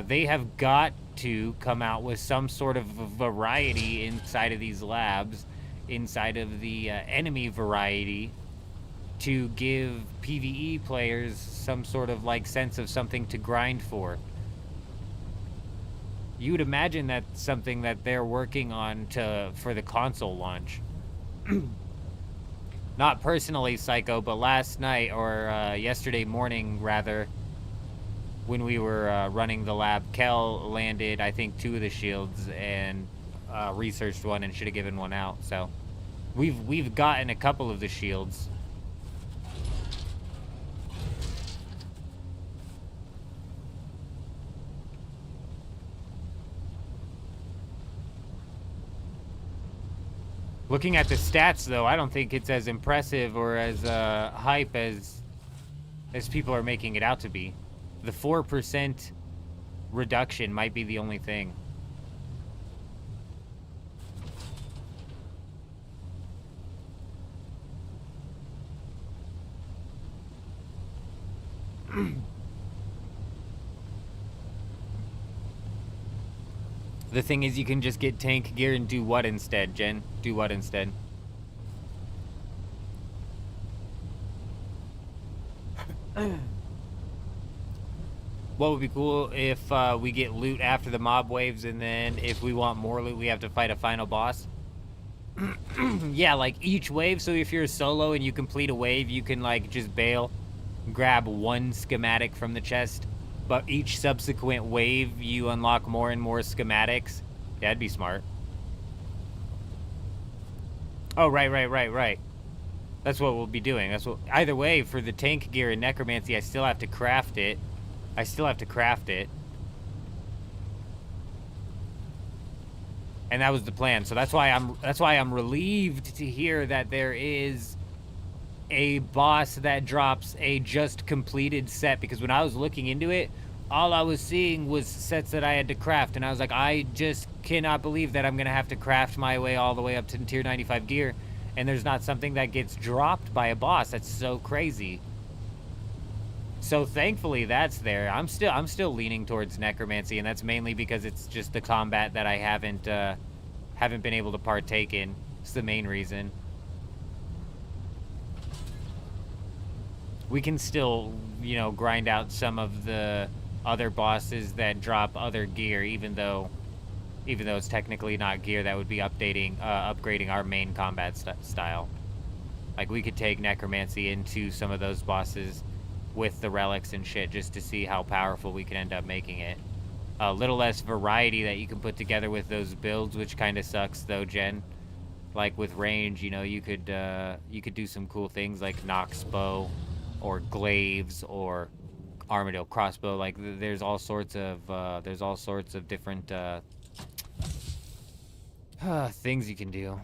they have got to come out with some sort of variety inside of these labs, inside of the enemy variety, to give PvE players some sort of, like, sense of something to grind for. You would imagine that's something that they're working on for the console launch. not personally psycho, but last night, or yesterday morning, rather, when we were running the lab, Kel landed, I think, 2 of the shields and researched one and should have given one out. So we've gotten a couple of the shields. Looking at the stats, though, I don't think it's as impressive or as hype as people are making it out to be. The 4% reduction might be the only thing. The thing is, you can just get tank gear and do what instead, Jen? Do what instead? What would be cool if we get loot after the mob waves, and then if we want more loot, we have to fight a final boss? Yeah, like each wave. So if you're a solo and you complete a wave, you can like just bail, grab one schematic from the chest. But each subsequent wave, you unlock more and more schematics. Yeah, that'd be smart. Oh, right. That's what we'll be doing. That's what. Either way, for the tank gear and necromancy, I still have to craft it. And that was the plan. So that's why I'm relieved to hear that there is a boss that drops a just completed set, because when I was looking into it, all I was seeing was sets that I had to craft, and I was like, I just cannot believe that I'm gonna have to craft my way all the way up to tier 95 gear, and there's not something that gets dropped by a boss. That's so crazy. So thankfully that's there. I'm still leaning towards necromancy, and that's mainly because it's just the combat that I haven't been able to partake in. It's the main reason. We can still, you know, grind out some of the other bosses that drop other gear, even though it's technically not gear that would be upgrading our main combat style. Like, we could take necromancy into some of those bosses with the relics and shit just to see how powerful we can end up making it. A little less variety that you can put together with those builds, which kind of sucks though, Jen. Like with range, you know, you could do some cool things like Nox bow, or glaives, or armadillo crossbow. Like there's all sorts of different things you can do.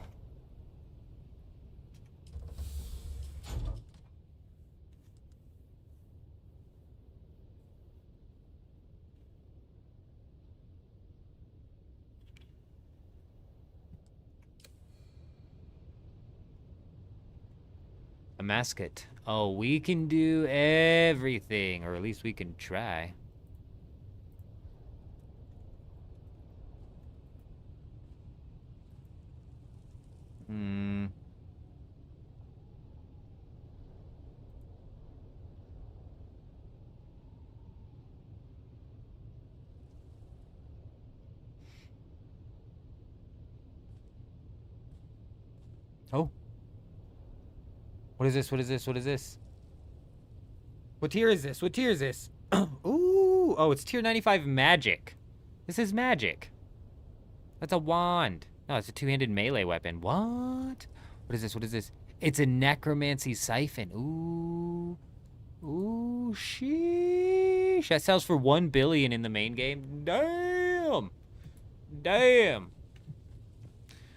A mascot. Oh, we can do everything, or at least we can try. Oh. What is this? What is this? What is this? What tier is this? What tier is this? Ooh. Oh, it's tier 95 magic. This is magic. That's a wand. No, it's a two-handed melee weapon. What? What is this? What is this? It's a necromancy siphon. Ooh. Ooh, sheesh. That sells for 1 billion in the main game. Damn. Damn.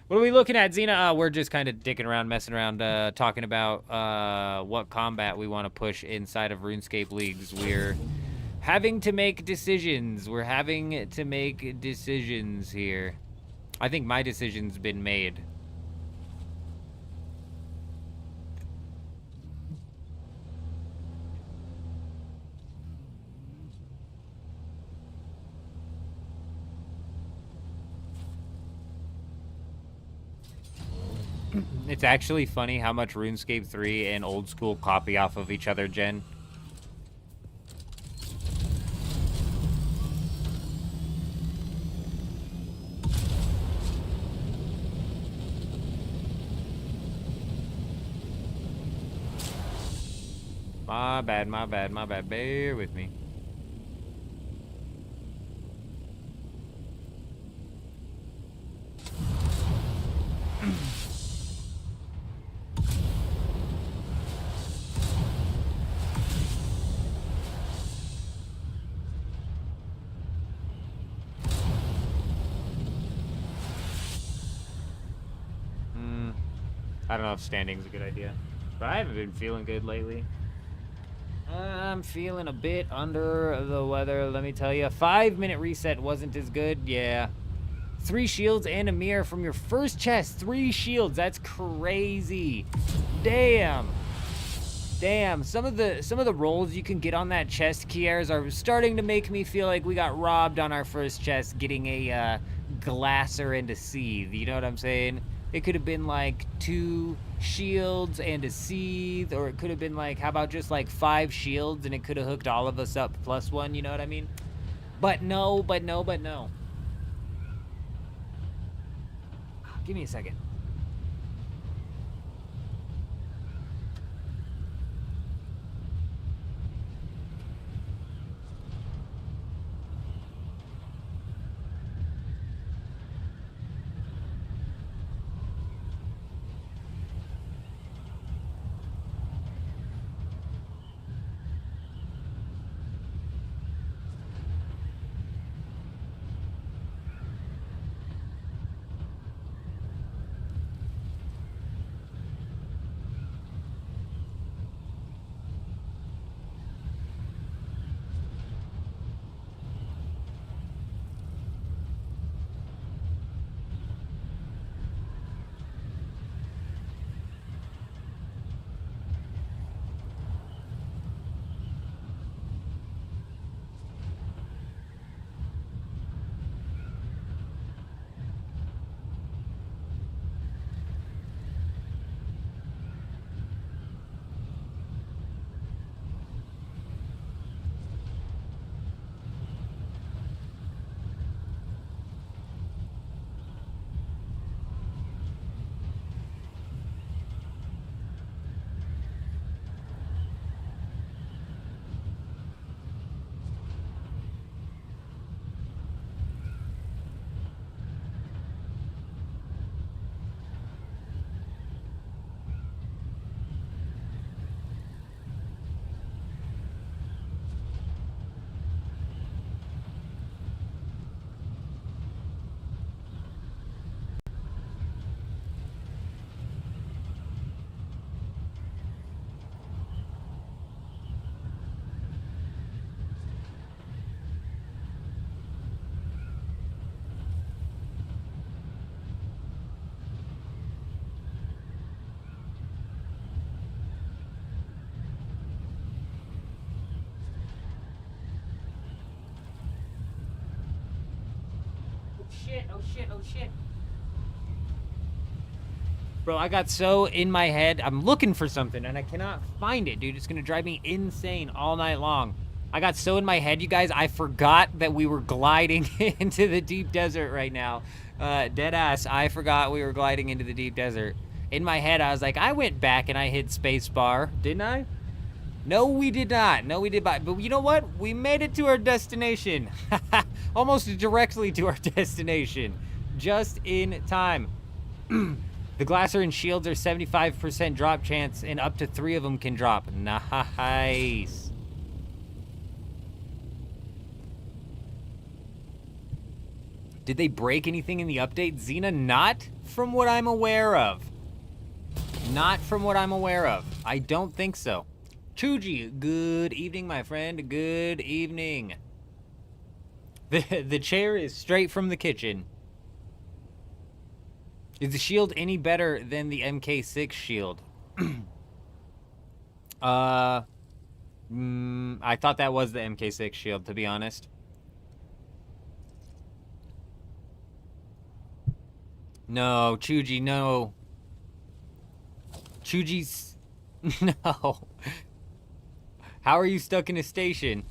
What are we looking at, Xena? We're just kind of dicking around, messing around, talking about what combat we want to push inside of RuneScape leagues. We're having to make decisions. We're having to make decisions here. I think my decision's been made. It's actually funny how much RuneScape 3 and old school copy off of each other, Jen. My bad, my bad, my bad. Bear with me. I don't know if standing's a good idea, but I haven't been feeling good lately. I'm feeling a bit under the weather, let me tell you. 5-minute reset wasn't as good, yeah. 3 shields and a mirror from your first chest. 3 shields, that's crazy. Damn. Damn, some of the rolls you can get on that chest, Kiers, are starting to make me feel like we got robbed on our first chest getting a glasser and a seethe, you know what I'm saying? It could have been like 2 shields and a seethe, or it could have been like, how about just like 5 shields and it could have hooked all of us up plus 1, you know what I mean? But no, but no, but no. Give me a second. Oh shit. Bro, I got so in my head, I'm looking for something and I cannot find it, dude. It's gonna drive me insane all night long. I got so in my head, you guys, I forgot that we were gliding into the deep desert right now. Dead ass, I forgot we were gliding into the deep desert. In my head, I was like, I went back and I hit spacebar, didn't I? No, we did not. No, we did not. But you know what? We made it to our destination. Almost directly to our destination. Just in time. The glasser and shields are 75% drop chance, and up to 3 of them can drop. Nice. Did they break anything in the update, Xena? Not from what I'm aware of. Not from what I'm aware of. I don't think so. Chuji, good evening, my friend. Good evening. The chair is straight from the kitchen. Is the shield any better than the MK6 shield? I thought that was the MK6 shield, to be honest. No, Chuji, no. Chuji's... No. How are you stuck in a station?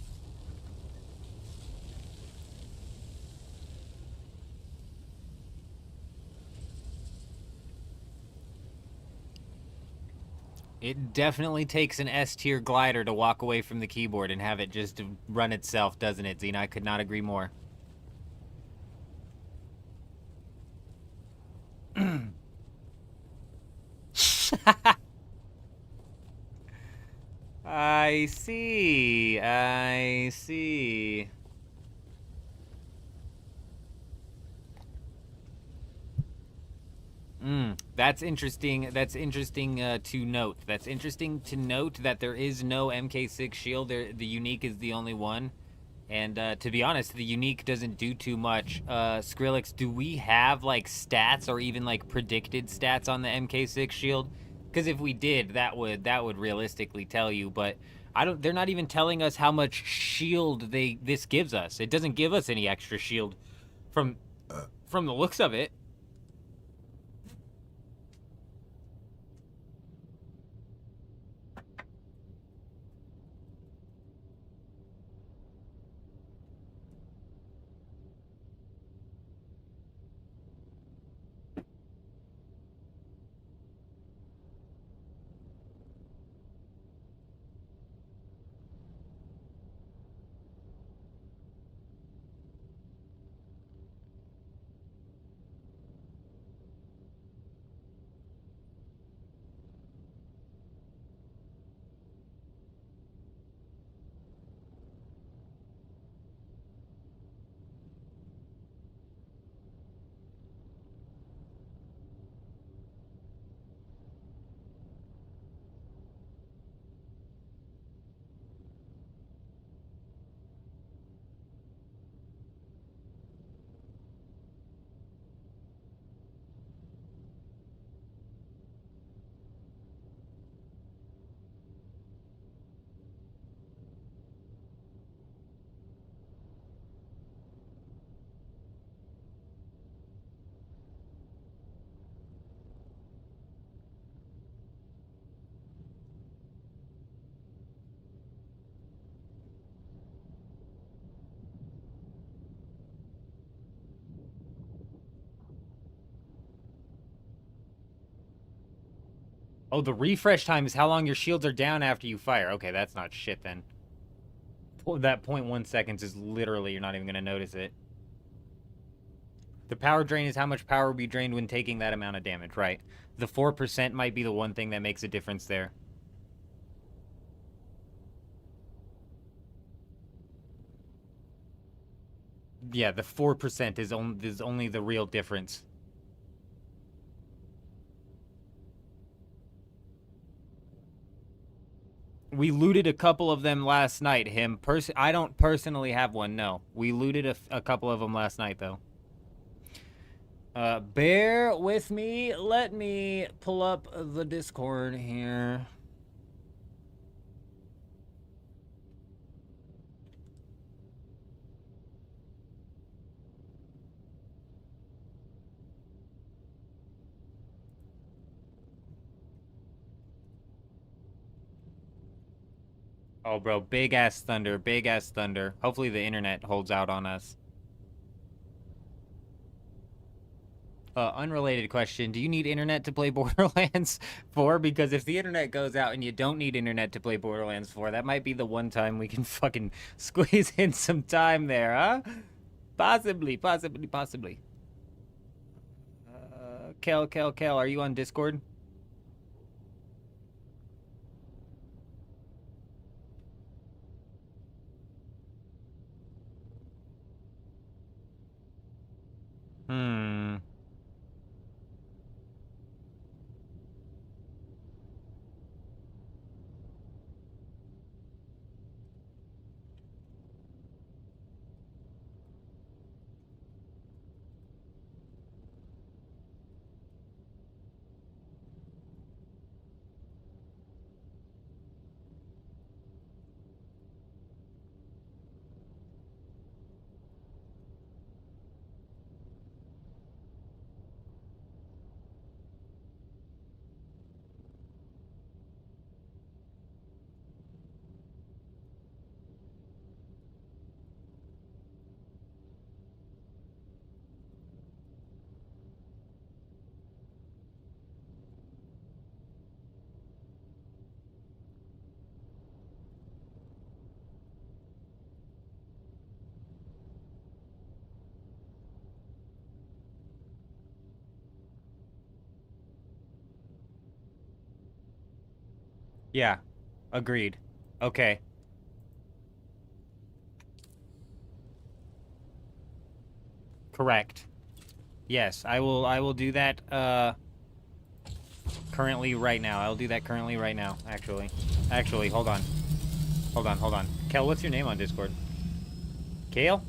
It definitely takes an S tier glider to walk away from the keyboard and have it just run itself, doesn't it, Zena? I could not agree more. I see. I see. That's interesting. That's interesting to note. That's interesting to note that there is no MK6 shield. The unique is the only one. And to be honest, the unique doesn't do too much. Skrillex, do we have like stats or even like predicted stats on the MK6 shield? Because if we did, that would realistically tell you. But I don't. They're not even telling us how much shield this gives us. It doesn't give us any extra shield from the looks of it. Oh, the refresh time is how long your shields are down after you fire. Okay, that's not shit then. That 0.1 seconds is literally, you're not even going to notice it. The power drain is how much power will be drained when taking that amount of damage, right? The 4% might be the one thing that makes a difference there. Yeah, the 4% is only the real difference. We looted a couple of them last night. I don't personally have one, no. We looted a couple of them last night, though. Bear with me. Let me pull up the Discord here. Oh, bro, big-ass thunder, big-ass thunder. Hopefully the internet holds out on us. Unrelated question. Do you need internet to play Borderlands 4? Because if the internet goes out and you don't need internet to play Borderlands 4, that might be the one time we can fucking squeeze in some time there, huh? Possibly. Kel, are you on Discord? Yeah. Agreed. Okay. Correct. Yes, I will do that currently right now. I'll do that currently right now, actually. Actually, hold on. Hold on, hold on. Kel, what's your name on Discord? Kale?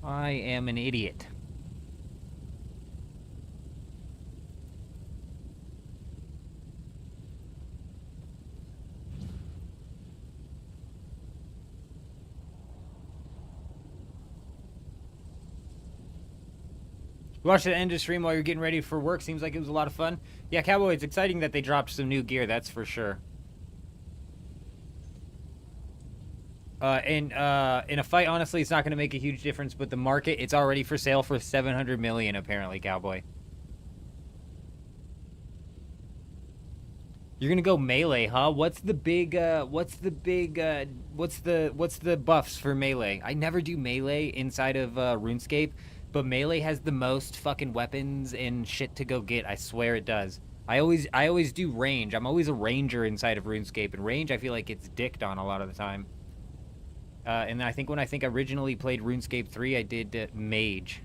I am an idiot. You watched the end of the stream while you're getting ready for work. Seems like it was a lot of fun. Yeah, Cowboy, it's exciting that they dropped some new gear, that's for sure. In a fight, honestly, it's not going to make a huge difference, but the market, it's already for sale for 700 million, apparently, Cowboy. You're gonna go melee, huh? What's the buffs for melee? I never do melee inside of RuneScape, but melee has the most fucking weapons and shit to go get. I swear it does. I always do range. I'm always a ranger inside of RuneScape, and range I feel like it's dicked on a lot of the time. And I think when I originally played RuneScape 3, I did mage.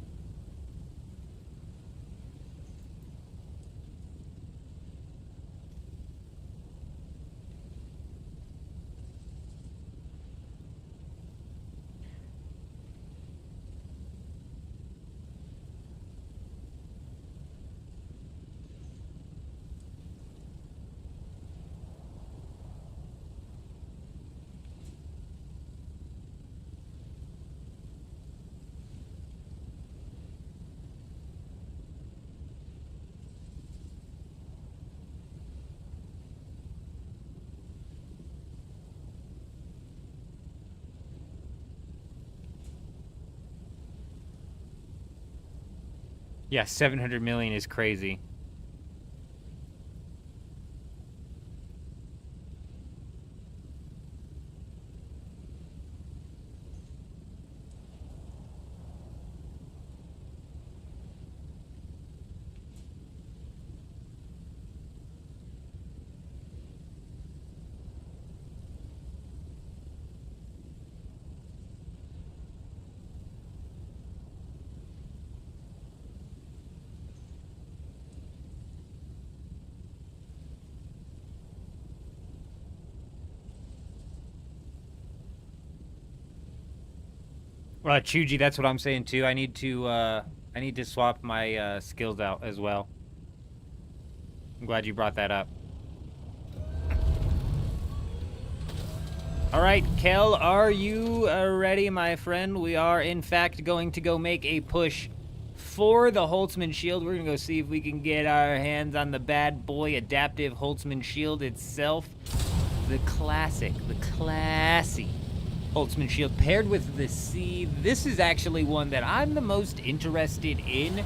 Yeah, 700 million is crazy. Chuji, that's what I'm saying too. I need to swap my skills out as well. I'm glad you brought that up. All right, Kel, are you ready, my friend? We are, in fact, going to go make a push for the Holtzman Shield. We're going to go see if we can get our hands on the bad boy adaptive Holtzman Shield itself. The classic, the classy Holtzman Shield paired with the C. This is actually one that I'm the most interested in,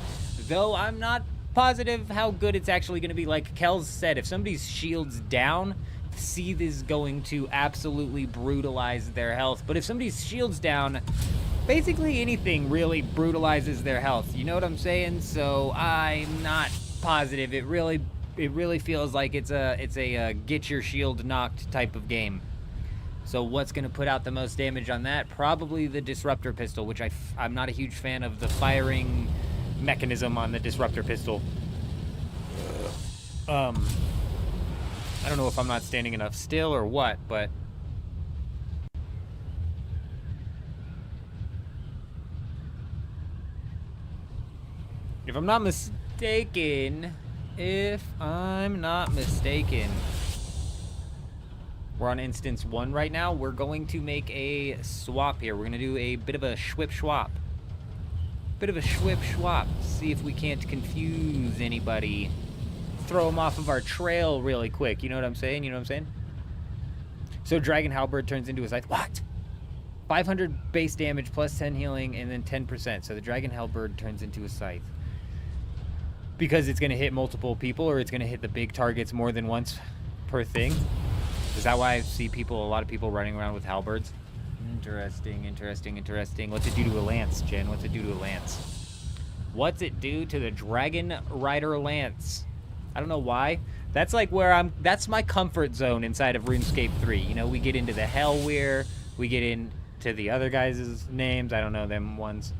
though I'm not positive how good it's actually going to be. Like Kel said, if somebody's shield's down, Seethe is going to absolutely brutalize their health. But if somebody's shield's down, basically anything really brutalizes their health. You know what I'm saying? So I'm not positive. It really feels like it's a get your shield knocked type of game. So what's going to put out the most damage on that? Probably the Disruptor Pistol, which I'm not a huge fan of the firing mechanism on the Disruptor Pistol. I don't know if I'm not standing enough still or what, but... If I'm not mistaken, we're on instance 1 right now. We're going to make a swap here. We're going to do a bit of a schwip swap. See if we can't confuse anybody. Throw them off of our trail really quick. You know what I'm saying? So Dragon Halberd turns into a scythe. What? 500 base damage plus 10 healing and then 10%. So the Dragon Halberd turns into a scythe. Because it's going to hit multiple people, or it's going to hit the big targets more than once per thing. Is that why I see a lot of people running around with halberds? Interesting. What's it do to a lance, Jen? What's it do to a lance? What's it do to the Dragon Rider lance? I don't know why. That's like where that's my comfort zone inside of RuneScape 3. You know, we get into the Hellweir, we get into the other guys' names. I don't know them ones.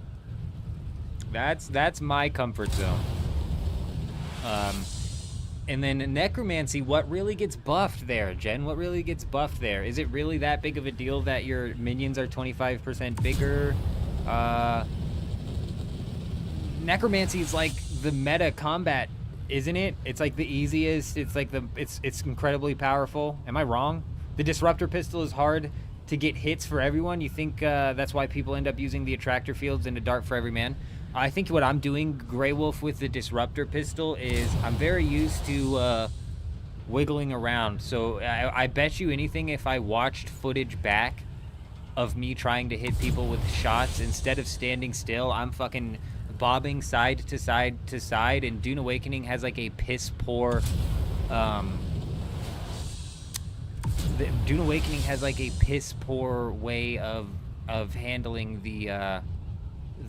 That's my comfort zone. And then Necromancy, what really gets buffed there, Jen? What really gets buffed there? Is it really that big of a deal that your minions are 25% bigger? Necromancy is like the meta combat, isn't it? It's like the easiest. It's like it's incredibly powerful. Am I wrong? The Disruptor Pistol is hard to get hits for everyone. You think that's why people end up using the Attractor Fields and a Dart for every man? I think what I'm doing, Grey Wolf, with the Disruptor Pistol is I'm very used to wiggling around. So I bet you anything, if I watched footage back of me trying to hit people with shots, instead of standing still, I'm fucking bobbing side to side to side. And Dune Awakening has like a piss poor Dune Awakening has like a piss poor way of handling the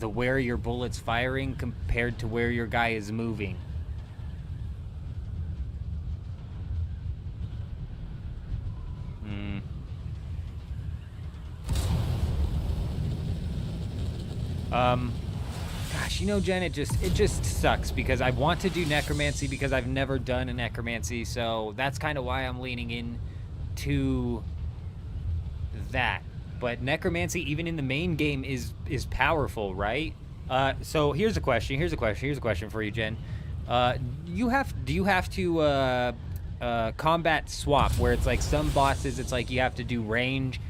where your bullet's firing compared to where your guy is moving. Gosh, you know, Jen, it just sucks because I want to do Necromancy because I've never done a Necromancy, so that's kind of why I'm leaning in to that. But Necromancy, even in the main game, is powerful, right? So here's a question for you, Jen. Do you have to combat swap, where it's like some bosses it's like you have to do range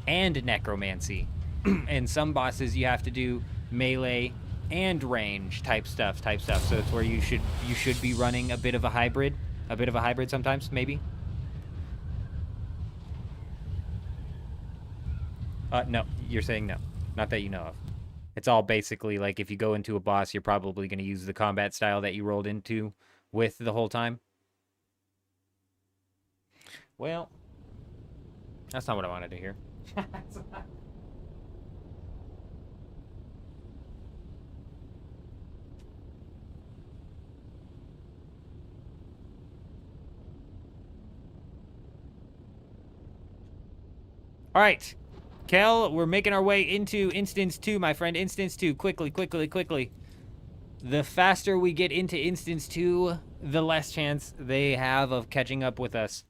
and Necromancy, and some bosses you have to do melee and range type stuff. So it's where you should be running a bit of a hybrid sometimes, maybe. No, you're saying no. Not that you know of. It's all basically like if you go into a boss, you're probably going to use the combat style that you rolled into with the whole time. Well, that's not what I wanted to hear. All right. Kel, we're making our way into Instance 2, my friend. Instance 2. Quickly. The faster we get into Instance 2, the less chance they have of catching up with us.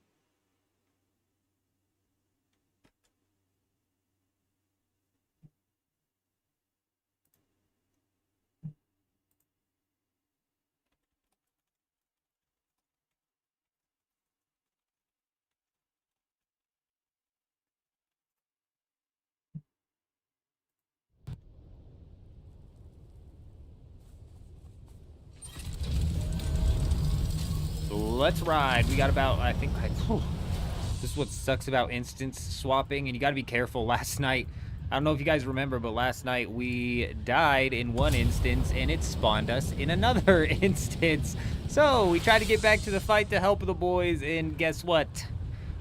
Let's ride. We got about, this is what sucks about instance swapping, and you got to be careful. Last night, I don't know if you guys remember, but last night we died in one instance, and it spawned us in another instance. So we tried to get back to the fight to help the boys, and guess what?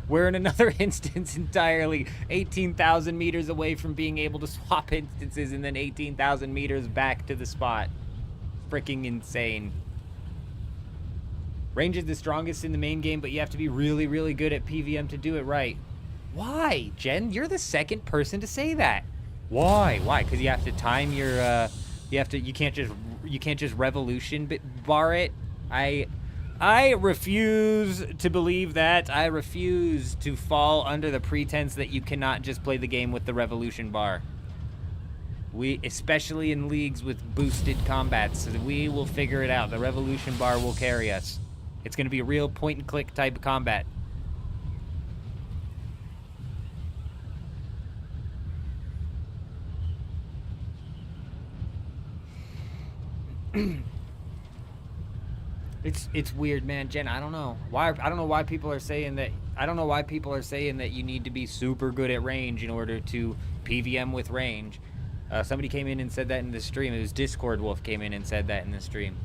We're in another instance entirely, 18,000 meters away from being able to swap instances, and then 18,000 meters back to the spot. Freaking insane. Range is the strongest in the main game, but you have to be really, really good at PVM to do it right. Why, Jen? You're the second person to say that. Why? Because you have to time your, you can't just revolution bar it. I refuse to believe that. I refuse to fall under the pretense that you cannot just play the game with the revolution bar. Especially in leagues with boosted combats, we will figure it out. The revolution bar will carry us. It's going to be a real point-and-click type of combat. It's weird, man. Jen, I don't know why people are saying that. I don't know why people are saying that you need to be super good at range in order to PVM with range. Somebody came in and said that in the stream. It was Discord Wolf came in and said that in the stream.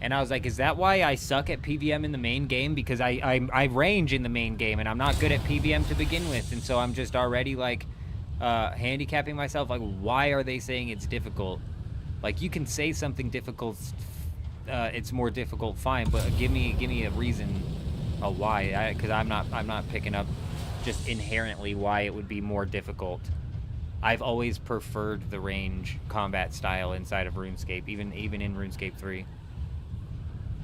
And I was like, is that why I suck at PVM in the main game? Because I range in the main game, and I'm not good at PVM to begin with. And so I'm just already, like, handicapping myself. Like, why are they saying it's difficult? Like, you can say something difficult, it's more difficult, fine, but give me a reason, a why, because I'm not picking up just inherently why it would be more difficult. I've always preferred the range combat style inside of RuneScape, even in RuneScape 3.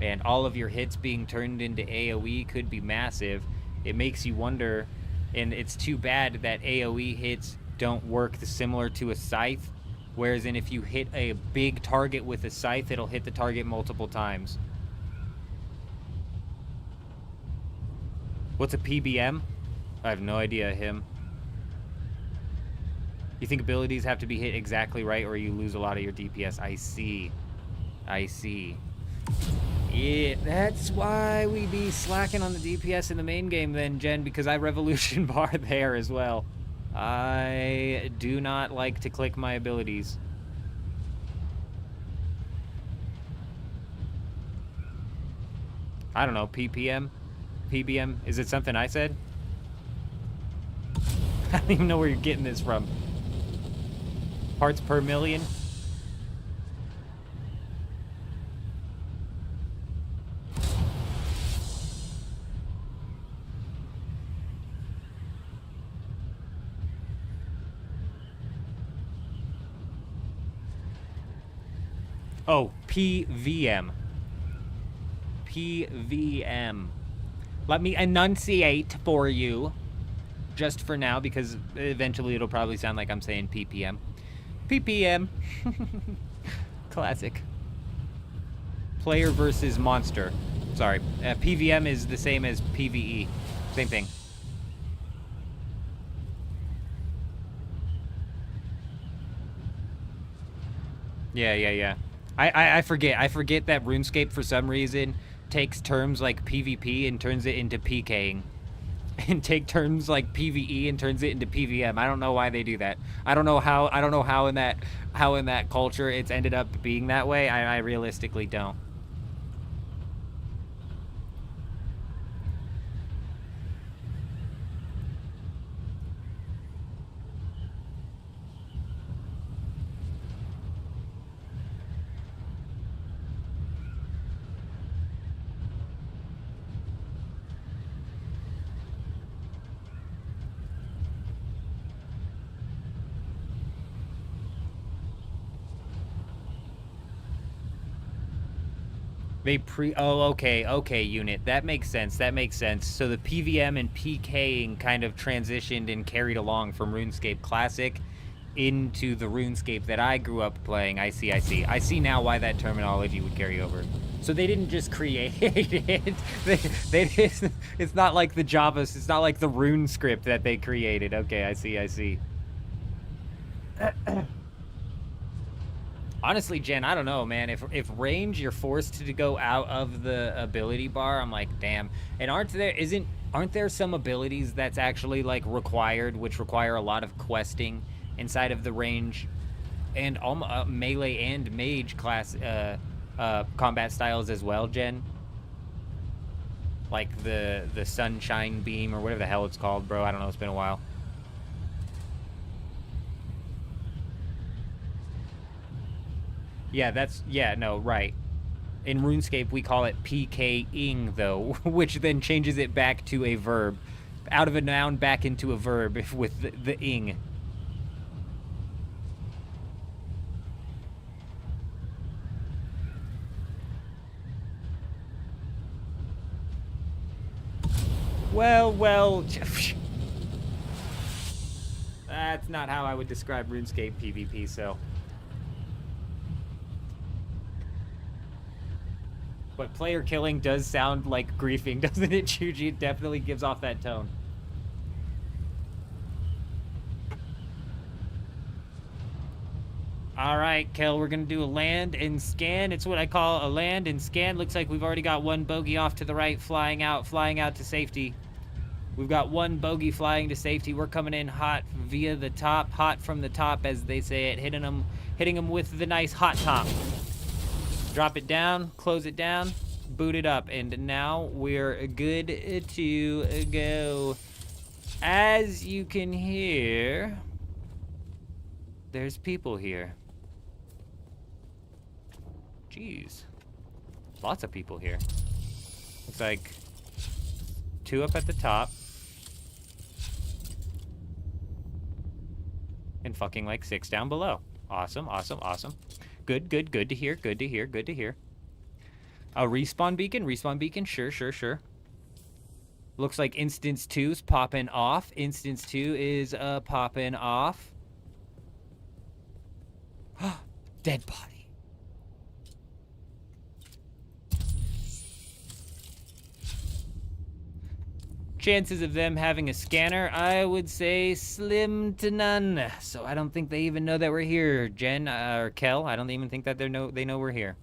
And all of your hits being turned into AoE could be massive. It makes you wonder, and it's too bad that AoE hits don't work similar to a scythe, whereas if you hit a big target with a scythe, it'll hit the target multiple times. What's a PBM? I have no idea, him. You think abilities have to be hit exactly right or you lose a lot of your DPS? I see. I see. Yeah, that's why we be slacking on the DPS in the main game then, Jen, because I revolution bar there as well. I do not like to click my abilities. I don't know, PPM? PBM? Is it something I said? I don't even know where you're getting this from. Parts per million? Oh, PVM. PVM. Let me enunciate for you. Just for now, because eventually it'll probably sound like I'm saying PPM. PPM. Classic. Player versus monster. Sorry. PVM is the same as PVE. Same thing. Yeah. I forget. I forget that RuneScape, for some reason, takes terms like PvP and turns it into PKing. And take terms like PvE and turns it into PVM. I don't know why they do that. I don't know how in that culture it's ended up being that way. I realistically don't. Okay, unit. That makes sense. So the PVM and PKing kind of transitioned and carried along from RuneScape Classic into the RuneScape that I grew up playing. I see. I see now why that terminology would carry over. So they didn't just create it. They just, it's not like the Java, it's not like the Rune script that they created. Okay, I see. Honestly, Jen, I don't know, man. If range, you're forced to go out of the ability bar, I'm like, damn. And aren't there some abilities that's actually like required, which require a lot of questing inside of the range and melee and mage class combat styles as well, Jen? Like the sunshine beam or whatever the hell it's called, bro. I don't know. It's been a while. Yeah, no, right. In RuneScape, we call it PKing, though, which then changes it back to a verb. Out of a noun, back into a verb with the ing. Well, that's not how I would describe RuneScape PvP, so... But player killing does sound like griefing, doesn't it, Chuji? It definitely gives off that tone. Alright, Kel, we're gonna do a land and scan. It's what I call a land and scan. Looks like we've already got one bogey off to the right, flying out to safety. We've got one bogey flying to safety. We're coming in hot via the top, hot from the top, as they say it, hitting them with the nice hot top. Drop it down, close it down, boot it up, and now we're good to go. As you can hear, there's people here. Jeez. Lots of people here. Looks like 2 up at the top. And fucking like 6 down below. Awesome, awesome, awesome. Good, good, good to hear, good to hear, good to hear. A respawn beacon, sure, sure, sure. Looks like instance 2's popping off. Instance 2 is popping off. Dead body. Chances of them having a scanner, I would say slim to none. So I don't think they even know that we're here, Jen or Kel. I don't even think that they know we're here.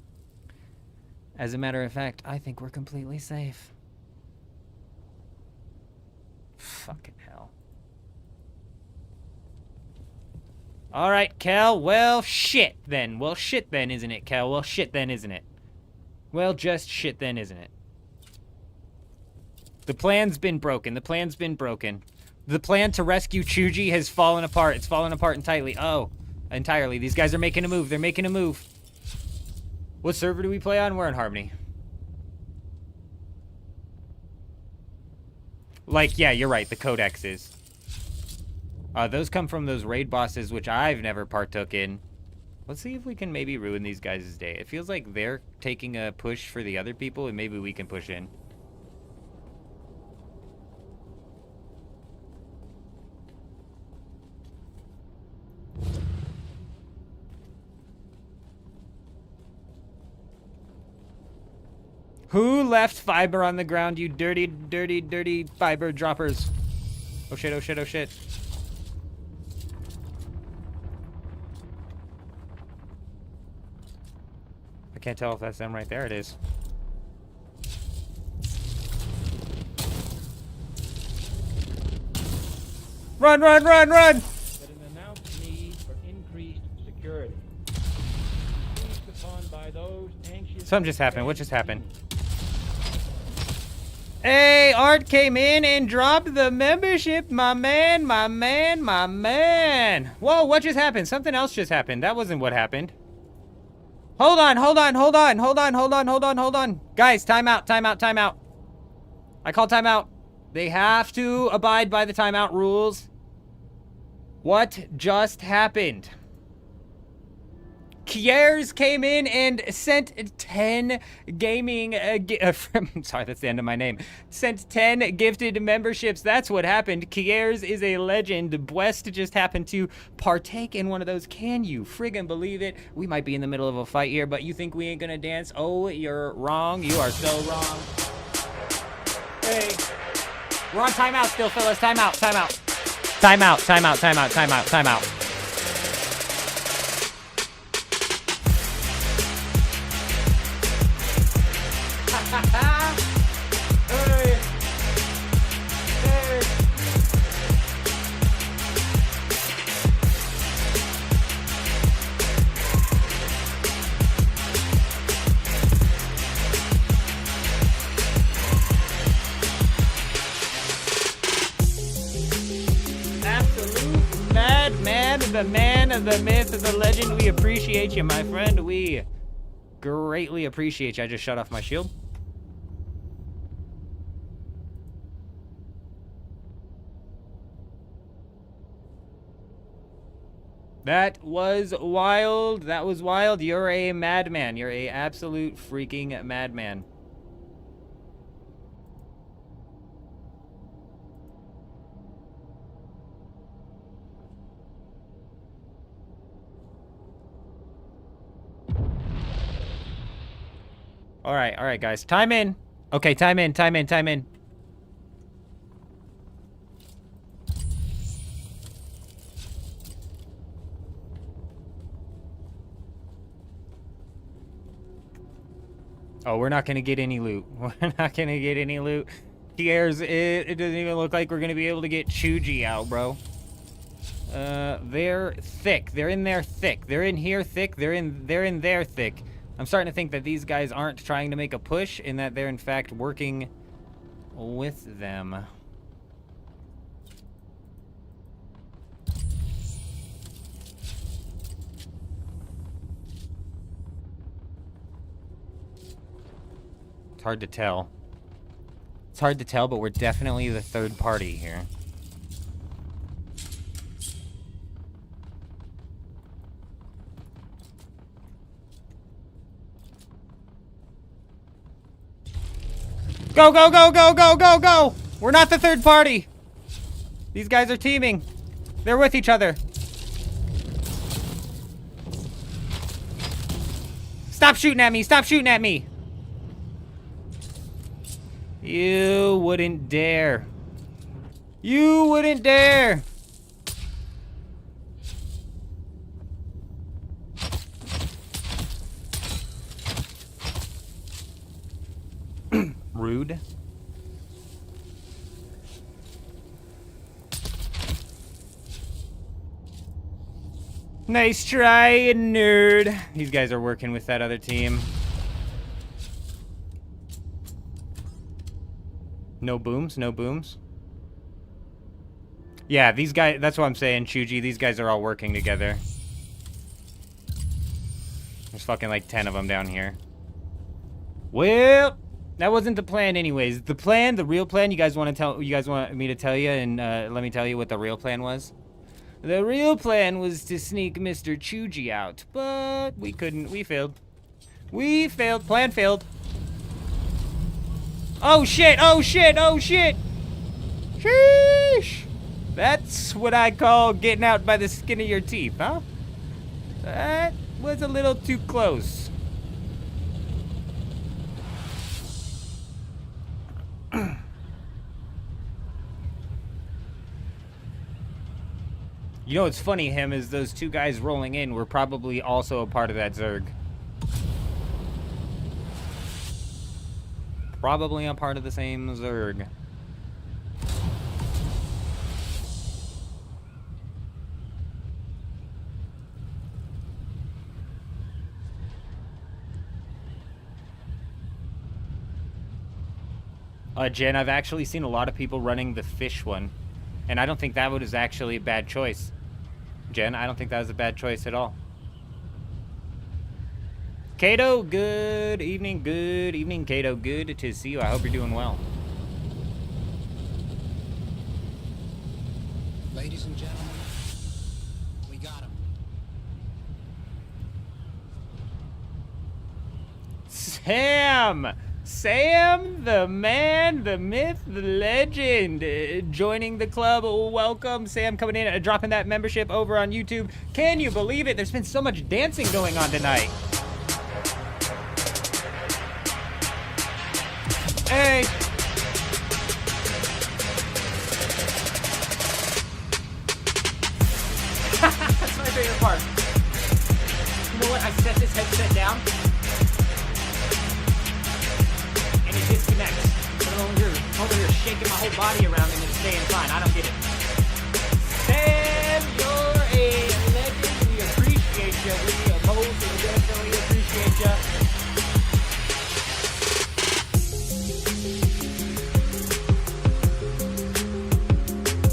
As a matter of fact, I think we're completely safe. Fucking hell. All right, Kel. Well, shit then. Well, shit then, isn't it, Kel? Well, shit then, isn't it? Well, just shit then, isn't it? The plan's been broken. The plan's been broken. The plan to rescue Chuji has fallen apart. It's fallen apart entirely. Oh, entirely. These guys are making a move. They're making a move. What server do we play on? We're in Harmony. Like, yeah, you're right. The Codex is. Those come from those raid bosses, which I've never partook in. Let's see if we can maybe ruin these guys' day. It feels like they're taking a push for the other people, and maybe we can push in. Who left fiber on the ground, you dirty, dirty, dirty fiber droppers? Oh shit, oh shit, oh shit. I can't tell if that's them right there. It is. Run, run, run, run! That an announced need for increased security. Seized upon by those anxious... Something just happened. What just happened? Hey, Art came in and dropped the membership. My man, my man, my man. Whoa, what just happened? Something else just happened. That wasn't what happened. Hold on, hold on, hold on, hold on, hold on, hold on, hold on. Guys, timeout, timeout, timeout. I call timeout. They have to abide by the timeout rules. What just happened? Kiers came in and sent 10 gaming, sorry, that's the end of my name. Sent 10 gifted memberships. That's what happened. Kiers is a legend. Bwest just happened to partake in one of those. Can you friggin' believe it? We might be in the middle of a fight here, but you think we ain't gonna dance? Oh, you're wrong. You are so wrong. Hey, we're on timeout still, fellas. Timeout, timeout. Timeout, timeout, timeout, timeout, timeout. Hey. Hey. Absolute madman, the man, the myth, the legend. We appreciate you, my friend. We greatly appreciate you. I just shut off my shield. That was wild. That was wild. You're a madman. You're a absolute freaking madman. All right, guys. Time in. Okay, time in, time in, time in. Oh, we're not gonna get any loot. We're not gonna get any loot. It doesn't even look like we're gonna be able to get Chuji out, bro. They're thick. They're in there thick. They're in here thick. They're in there thick. I'm starting to think that these guys aren't trying to make a push, and that they're in fact working with them. It's hard to tell. It's hard to tell, but we're definitely the third party here. Go, go, go, go, go, go, go! We're not the third party! These guys are teaming. They're with each other. Stop shooting at me! Stop shooting at me! You wouldn't dare. You wouldn't dare! Rude. Nice try, nerd. These guys are working with that other team. No booms, no booms. Yeah, these guys, that's what I'm saying, Chuji. These guys are all working together. There's fucking like 10 of them down here. Well, that wasn't the plan anyways. The plan, the real plan, you guys want me to tell you, and let me tell you what the real plan was? The real plan was to sneak Mr. Chuji out, but we couldn't. We failed. We failed. Plan failed. Oh shit, oh shit, oh shit! Sheesh! That's what I call getting out by the skin of your teeth, huh? That was a little too close. You know what's funny, him, is those two guys rolling in were probably also a part of that Zerg. Probably a part of the same Zerg. Jen, I've actually seen a lot of people running the fish one, and I don't think that was actually a bad choice. Jen, I don't think that was a bad choice at all. Kato, good evening, Kato. Good to see you. I hope you're doing well. Ladies and gentlemen, we got him. Sam! Sam, the man, the myth, the legend, joining the club. Welcome, Sam, coming in, dropping that membership over on YouTube. Can you believe it? There's been so much dancing going on tonight. Hey. That's my favorite part. You know what? I set this headset down, and it disconnects. But I'm over here shaking my whole body around and it's staying fine. I don't get it. Sam, you're a legend. We appreciate you. We definitely appreciate you.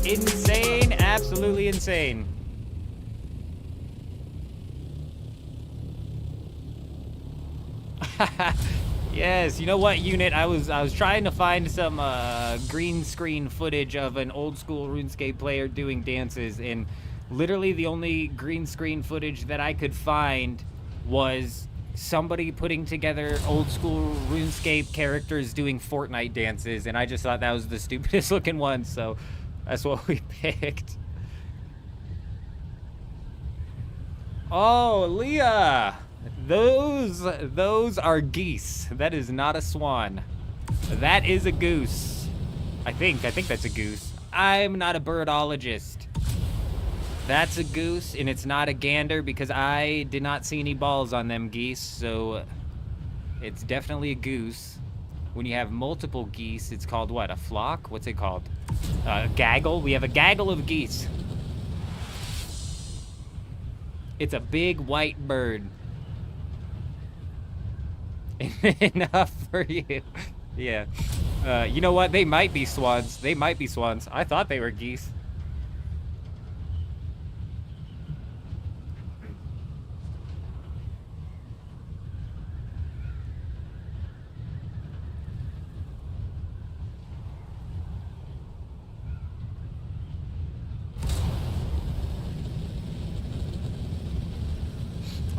Insane, absolutely insane. Yes, you know what, unit? I was trying to find some green screen footage of an old school RuneScape player doing dances, and literally the only green screen footage that I could find was somebody putting together old school RuneScape characters doing Fortnite dances, and I just thought that was the stupidest looking one, so that's what we picked. Oh, Leah! Those are geese. That is not a swan. That is a goose. I think that's a goose. I'm not a birdologist. That's a goose, and it's not a gander because I did not see any balls on them geese, so it's definitely a goose. When you have multiple geese, it's called what? A flock? What's it called? A gaggle? We have a gaggle of geese. It's a big white bird. Enough for you. Yeah. You know what? They might be swans. They might be swans. I thought they were geese.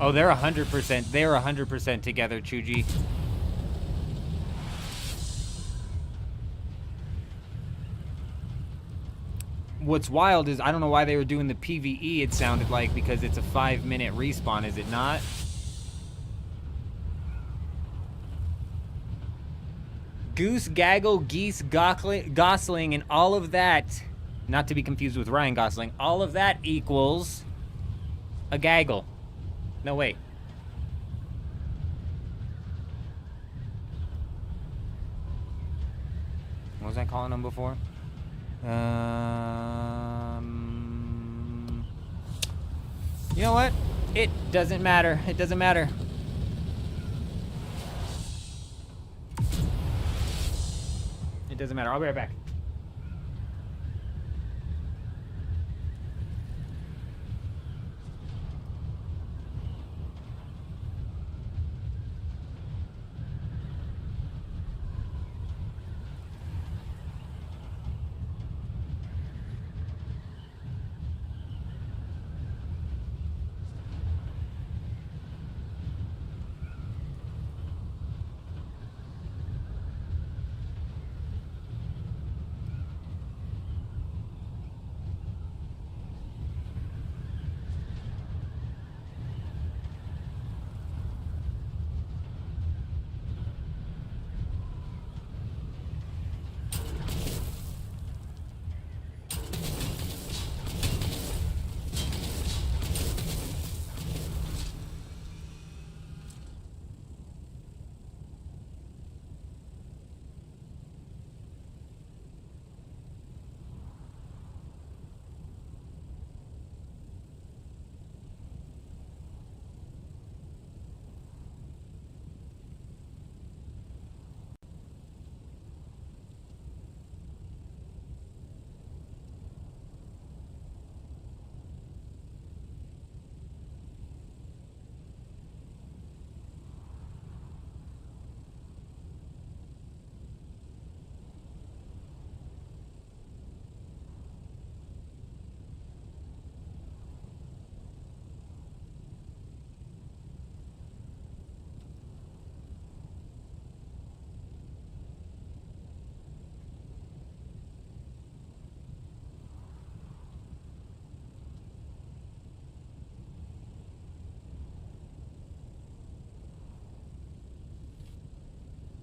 Oh, they're 100%. They're 100% together, Chuji. What's wild is I don't know why they were doing the PvE, it sounded like, because it's a 5-minute respawn, is it not? Goose, Gaggle, Geese, Gosling, and all of that, not to be confused with Ryan Gosling, all of that equals a gaggle. No, wait. What was I calling them before? You know what? It doesn't matter. It doesn't matter. It doesn't matter. I'll be right back.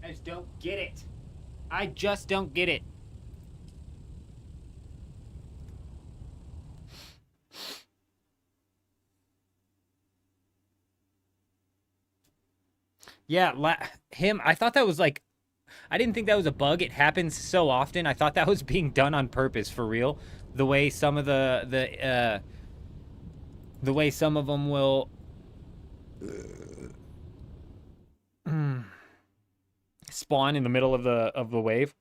I just don't get it. I just don't get it. Yeah, I thought that was like, I didn't think that was a bug. It happens so often. I thought that was being done on purpose, for real. The way some of the way some of them will spawn in the middle of the wave.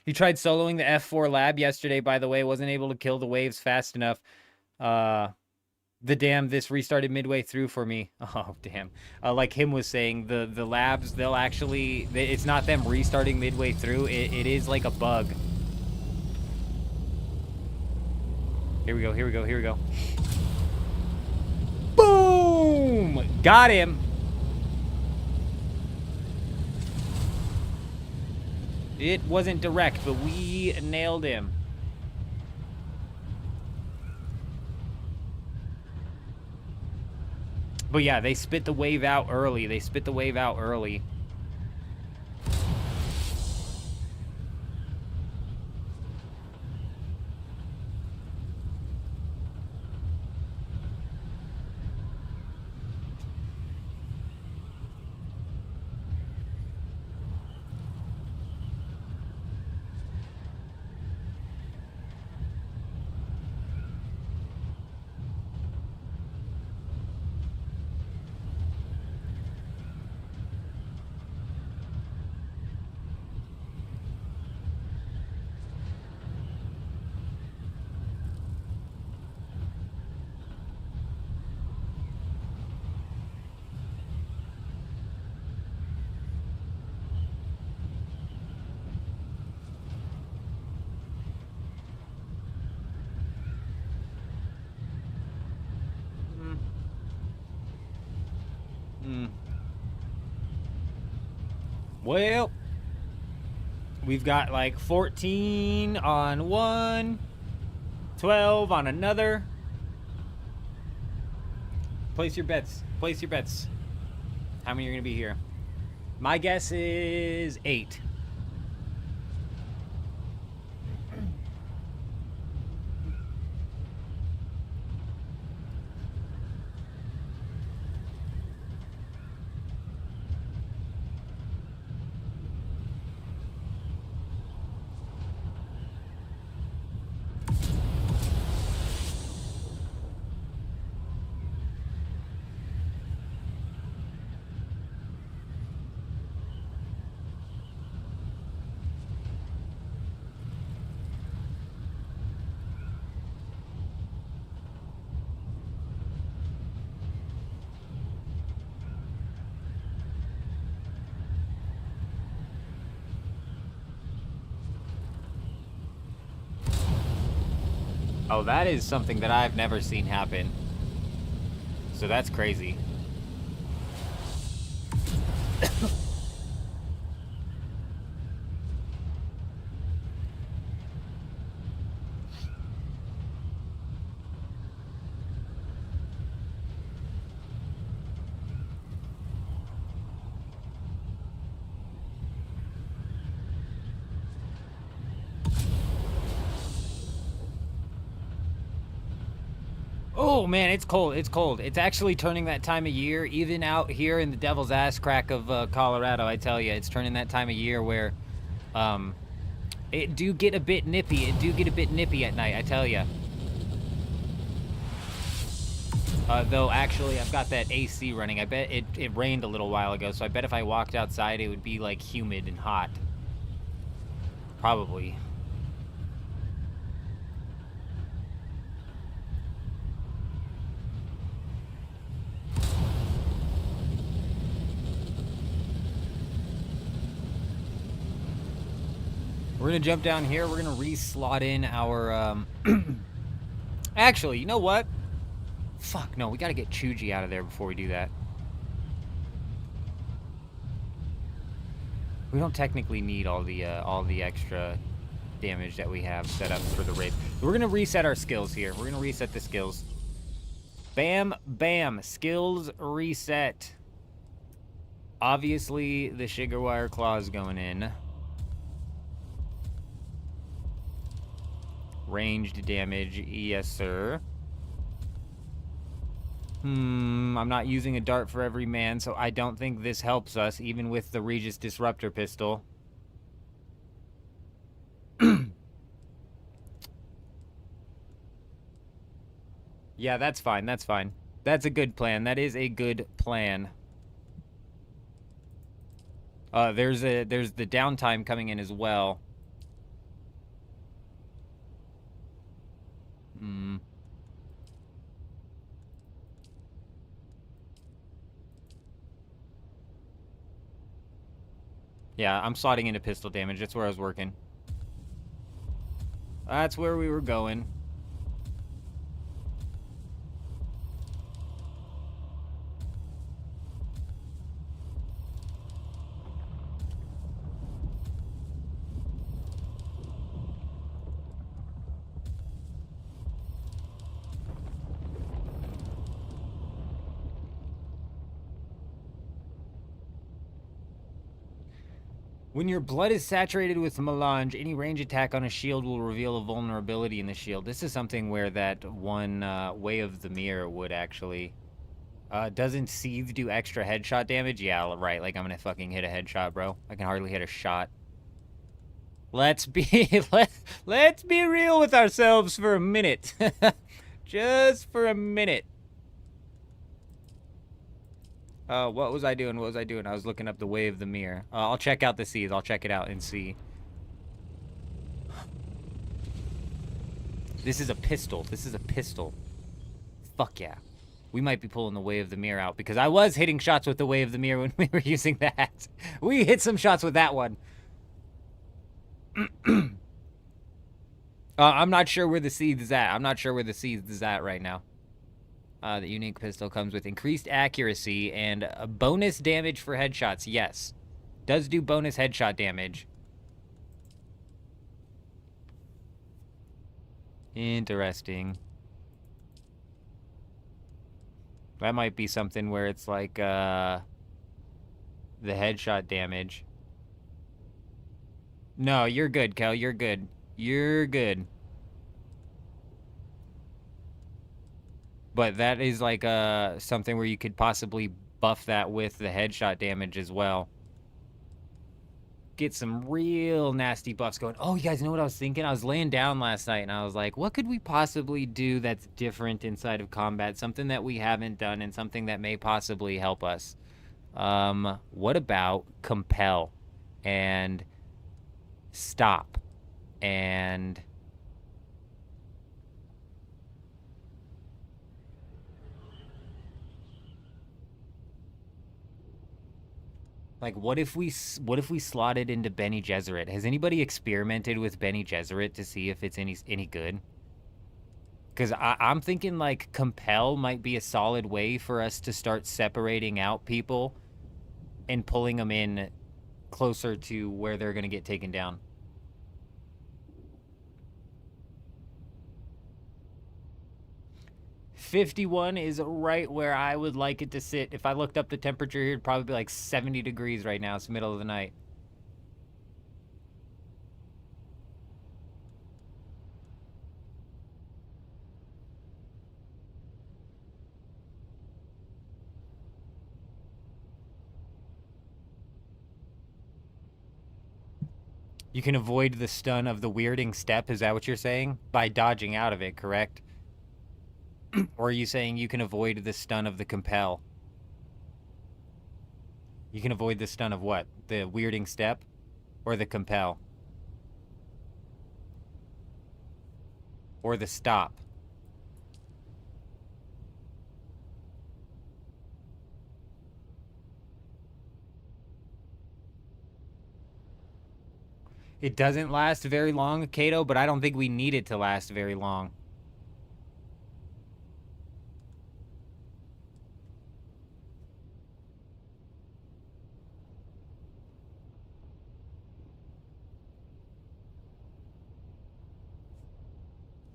He tried soloing the F4 lab yesterday, by the way, wasn't able to kill the waves fast enough. This restarted midway through for me. Oh, damn. Like him was saying, the labs, they'll actually, it's not them restarting midway through. It is like a bug. Here we go, here we go, here we go. Boom! Got him! It wasn't direct, but we nailed him. But yeah, they spit the wave out early. They spit the wave out early. Well, we've got like 14 on one, 12 on another. Place your bets. Place your bets. How many are going to be here? My guess is 8. Oh, that is something that I've never seen happen. So that's crazy. Oh man, it's cold. It's cold. It's actually turning that time of year, even out here in the devil's ass crack of Colorado. I tell you, it's turning that time of year where, it do get a bit nippy. It do get a bit nippy at night. I tell you. Though actually, I've got that AC running. I bet it rained a little while ago, so I bet if I walked outside, it would be like humid and hot. Probably. We're gonna jump down here. We're gonna re-slot in our, Actually, you know what? Fuck, no, we gotta get Chuji out of there before we do that. We don't technically need all the extra damage that we have set up for the raid. We're gonna reset our skills here. We're gonna reset the skills. Bam, bam, skills reset. Obviously, the Shigarwire Claw's going in. Ranged damage, yes sir. I'm not using a dart for every man, so I don't think this helps us, even with the Regis Disruptor pistol. Yeah, that's fine, that's fine. That's a good plan. That is a good plan. There's the downtime coming in as well. Yeah, I'm slotting into pistol damage. That's where I was working. That's where we were going. When your blood is saturated with melange, any range attack on a shield will reveal a vulnerability in the shield. This is something where that one Way of the Mirror would actually... doesn't Seethe do extra headshot damage? Yeah, right. Like, I'm gonna fucking hit a headshot, bro. I can hardly hit a shot. Let's be... let's be real with ourselves for a minute. Just for a minute. What was I doing? What was I doing? I was looking up the Way of the Mirror. I'll check out the Seethe. I'll check it out and see. This is a pistol. This is a pistol. Fuck yeah. We might be pulling the Way of the Mirror out, because I was hitting shots with the Way of the Mirror when we were using that. We hit some shots with that one. I'm not sure where the Seethe is at. I'm not sure where the Seethe is at right now. The unique pistol comes with increased accuracy and a bonus damage for headshots. Yes. Does do bonus headshot damage. Interesting. That might be something where it's like, the headshot damage. No, you're good, Kel. You're good. You're good. But that is like, something where you could possibly buff that with the headshot damage as well. Get some real nasty buffs going. Oh, you guys know what I was thinking? I was laying down last night and I was like, what could we possibly do that's different inside of combat? Something that we haven't done and something that may possibly help us. What about compel and stop and like what if we slotted into Bene Gesserit? Has anybody experimented with Bene Gesserit to see if it's any good? Because I'm thinking like compel might be a solid way for us to start separating out people and pulling them in closer to where they're going to get taken down. $51 is right where I would like it to sit. If I looked up the temperature here, it'd probably be like 70 degrees right now. It's the middle of the night. You can avoid the stun of the weirding step, is that what you're saying? By dodging out of it, correct? Or are you saying you can avoid the stun of the compel? You can avoid the stun of what? The weirding step? Or the compel? Or the stop? It doesn't last very long, Kato, but I don't think we need it to last very long.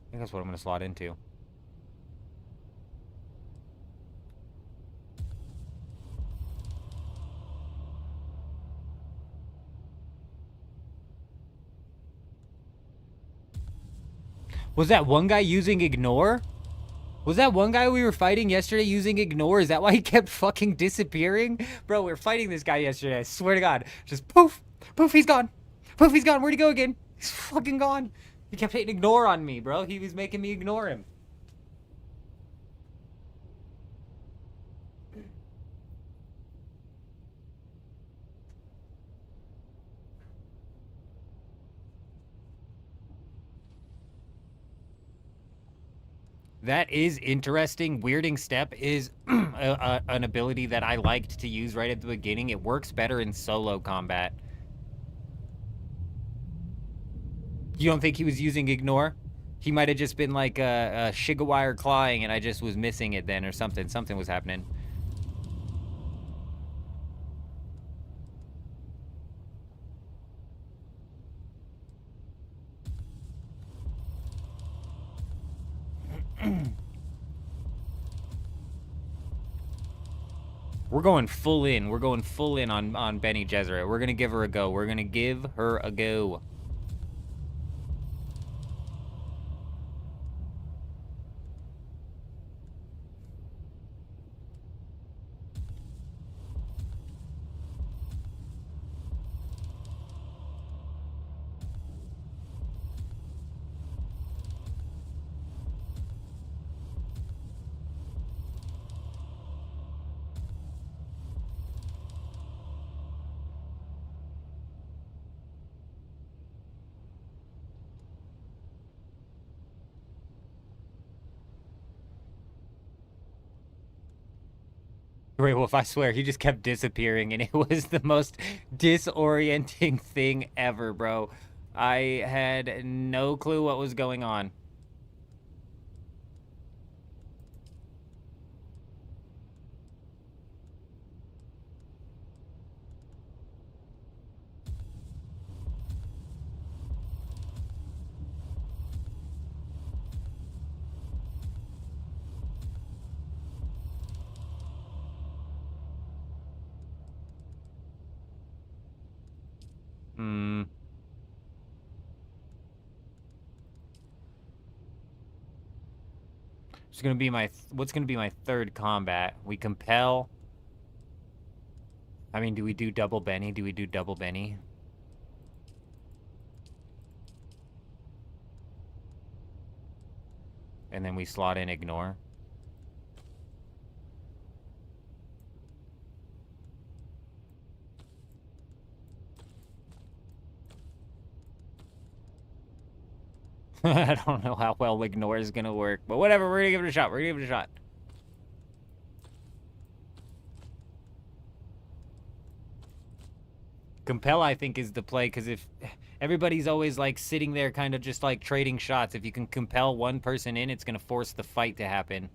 I think that's what I'm going to slot into. Was that one guy using ignore? Was that one guy we were fighting yesterday using ignore? Is that why he kept fucking disappearing? Bro, we were fighting this guy yesterday. I swear to God. Just poof. Poof, he's gone. Poof, he's gone. Where'd he go again? He's fucking gone. He kept hitting ignore on me, bro. He was making me ignore him. That is interesting. Weirding step is an ability that I liked to use right at the beginning. It works better in solo combat. You don't think he was using ignore? He might have just been like a Shigawire clawing and I just was missing it then or something. Something was happening. We're going full in. We're going full in on Bene Gesserit. We're going to give her a go. We're going to give her a go. Grey Wolf, I swear, he just kept disappearing, and it was the most disorienting thing ever, bro. I had no clue what was going on. Hmm. It's gonna be my what's gonna be my third combat? We compel. I mean, do we do double Benny? Do we do double Benny? And then we slot in ignore. I don't know how well ignore is gonna work, but whatever, we're gonna give it a shot. We're gonna give it a shot. Compel, I think, is the play, because if everybody's always like sitting there kind of just like trading shots, if you can compel one person in, it's gonna force the fight to happen.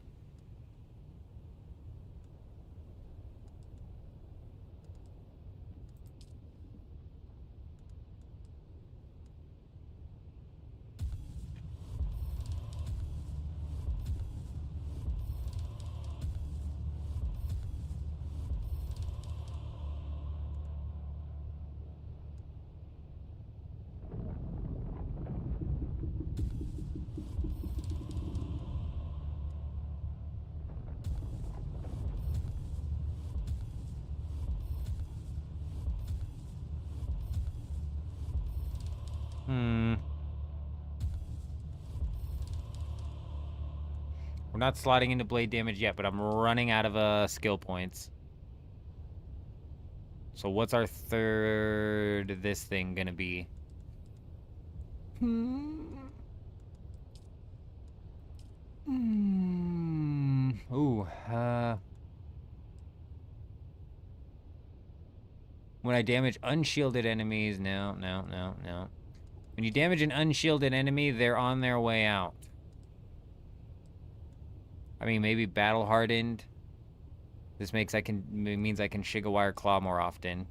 We're not slotting into blade damage yet, but I'm running out of skill points. So what's our third this thing gonna be? Ooh, when I damage unshielded enemies, no. When you damage an unshielded enemy, they're on their way out. I mean, maybe battle hardened. This means I can Shigawire Claw more often.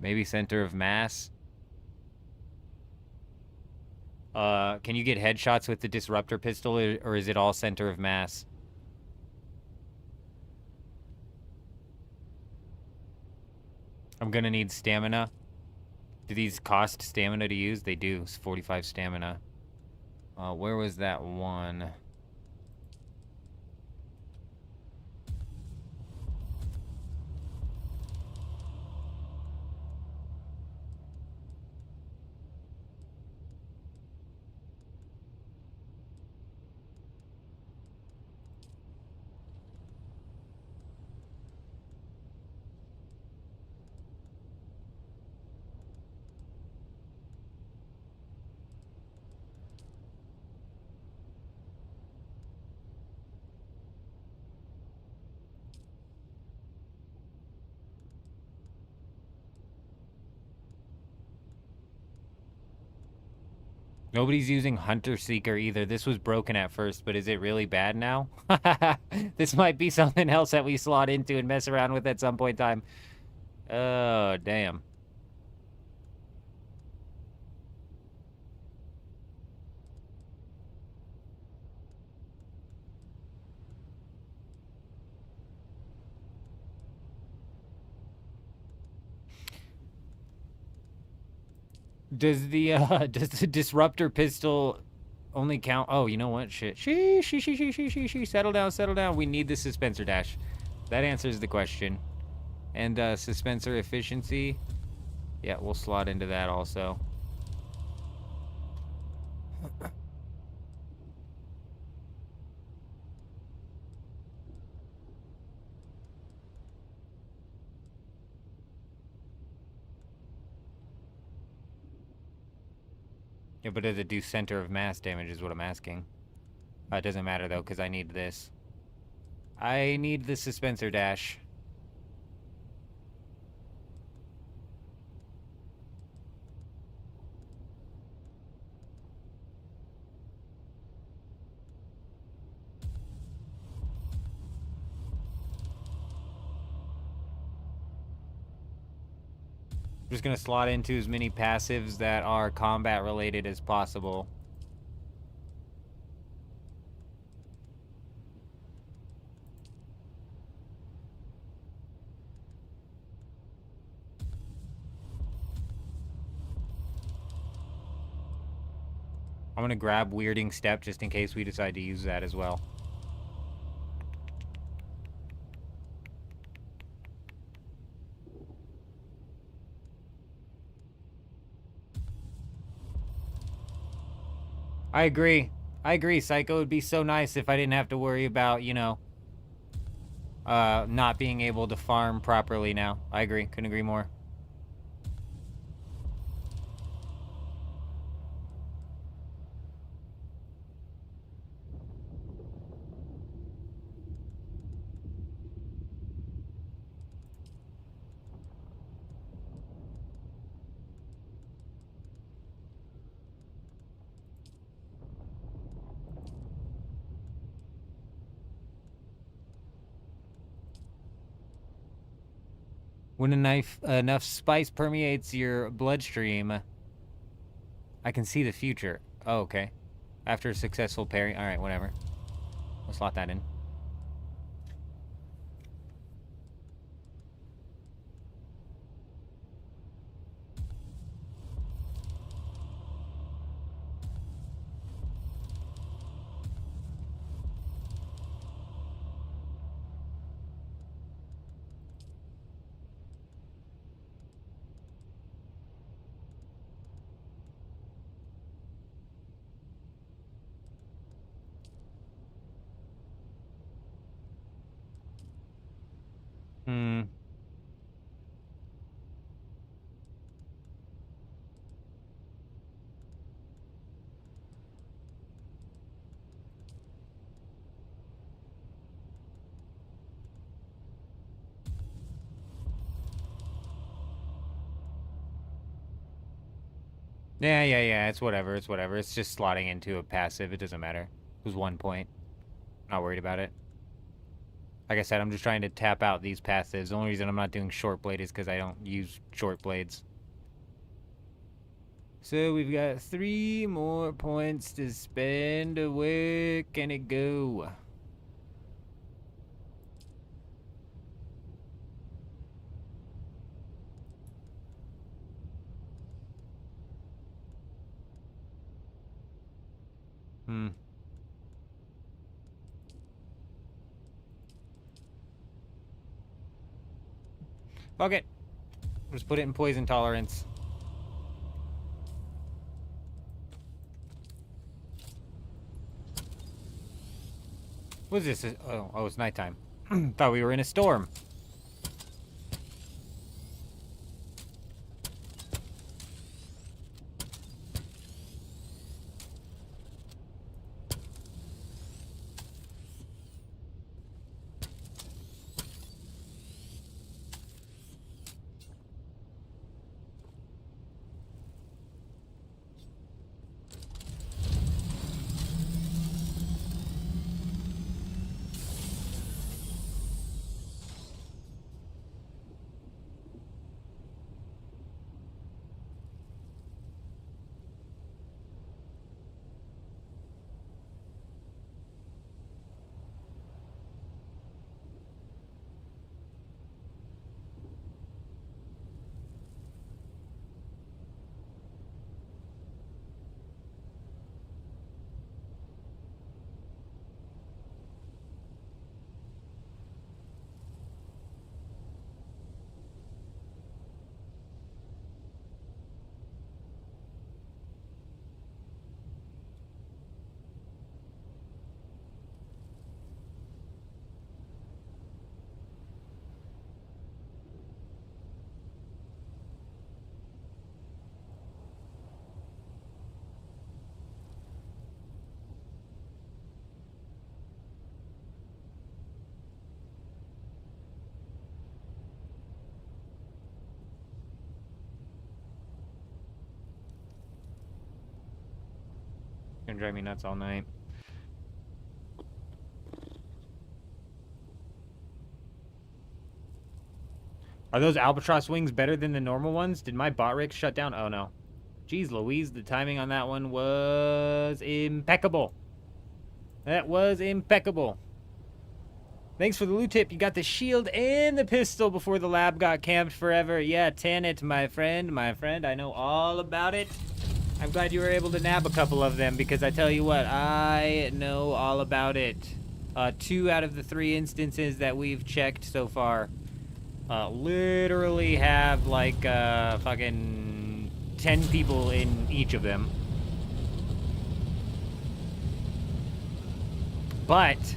Maybe center of mass. Can you get headshots with the disruptor pistol, or is it all center of mass? I'm gonna need stamina. Do these cost stamina to use? They do. It's 45 stamina. Where was that one? Nobody's using Hunter Seeker either. This was broken at first, but is it really bad now? This might be something else that we slot into and mess around with at some point in time. Oh, damn. Does the disruptor pistol only count? Oh, you know what? Shit. She. Settle down. We need the suspensor dash. That answers the question. And suspensor efficiency. Yeah, we'll slot into that also. Yeah, but does it do center of mass damage is what I'm asking. It doesn't matter, though, because I need this. I need the suspensor dash. I'm just going to slot into as many passives that are combat related as possible. I'm gonna grab Weirding Step just in case we decide to use that as well. I agree. I agree, Psycho. It would be so nice if I didn't have to worry about, you know, not being able to farm properly now. I agree. Couldn't agree more. When enough spice permeates your bloodstream, I can see the future. Oh, okay. After a successful parry. Alright, whatever. We'll slot that in. Hmm. Yeah, it's whatever, it's whatever. It's just slotting into a passive, it doesn't matter. It was 1 point. Not worried about it. Like I said, I'm just trying to tap out these passives. The only reason I'm not doing short blade is because I don't use short blades. So we've got 3 more points to spend. Where can it go? Fuck it. Just put it in poison tolerance. What is this? Oh, it's nighttime. Thought we were in a storm. Gonna drive me nuts all night. Are those albatross wings better than the normal ones? Did my bot rig shut down? Oh no. Jeez Louise, the timing on that one was impeccable. That was impeccable. Thanks for the loot tip. You got the shield and the pistol before the lab got camped forever. Yeah, Tanit, my friend. I know all about it. I'm glad you were able to nab a couple of them, because I tell you what, I know all about it. 2 out of the 3 instances that we've checked so far literally have like fucking 10 people in each of them. But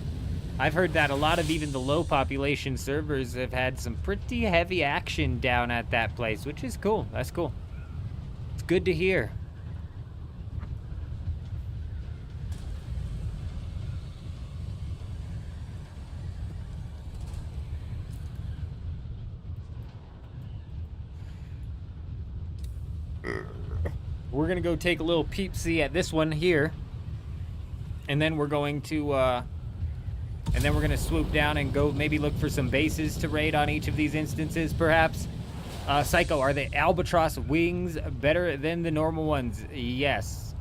I've heard that a lot of even the low population servers have had some pretty heavy action down at that place, which is cool. That's cool. It's good to hear. We're gonna go take a little peep-see at this one here, and then we're going to swoop down and go maybe look for some bases to raid on each of these instances, perhaps. Psycho, are the Albatross wings better than the normal ones? Yes.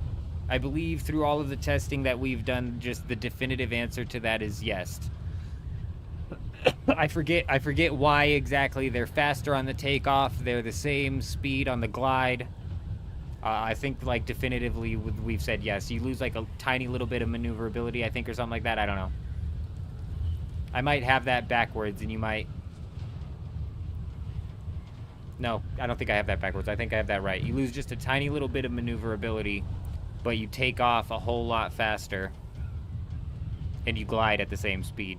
I believe through all of the testing that we've done, just the definitive answer to that is yes. I forget why exactly. They're faster on the takeoff. They're the same speed on the glide. I think, like, definitively, we've said yes. You lose, like, a tiny little bit of maneuverability, I think, or something like that. I don't know. I might have that backwards, and you might... No, I don't think I have that backwards. I think I have that right. You lose just a tiny little bit of maneuverability, but you take off a whole lot faster, and you glide at the same speed.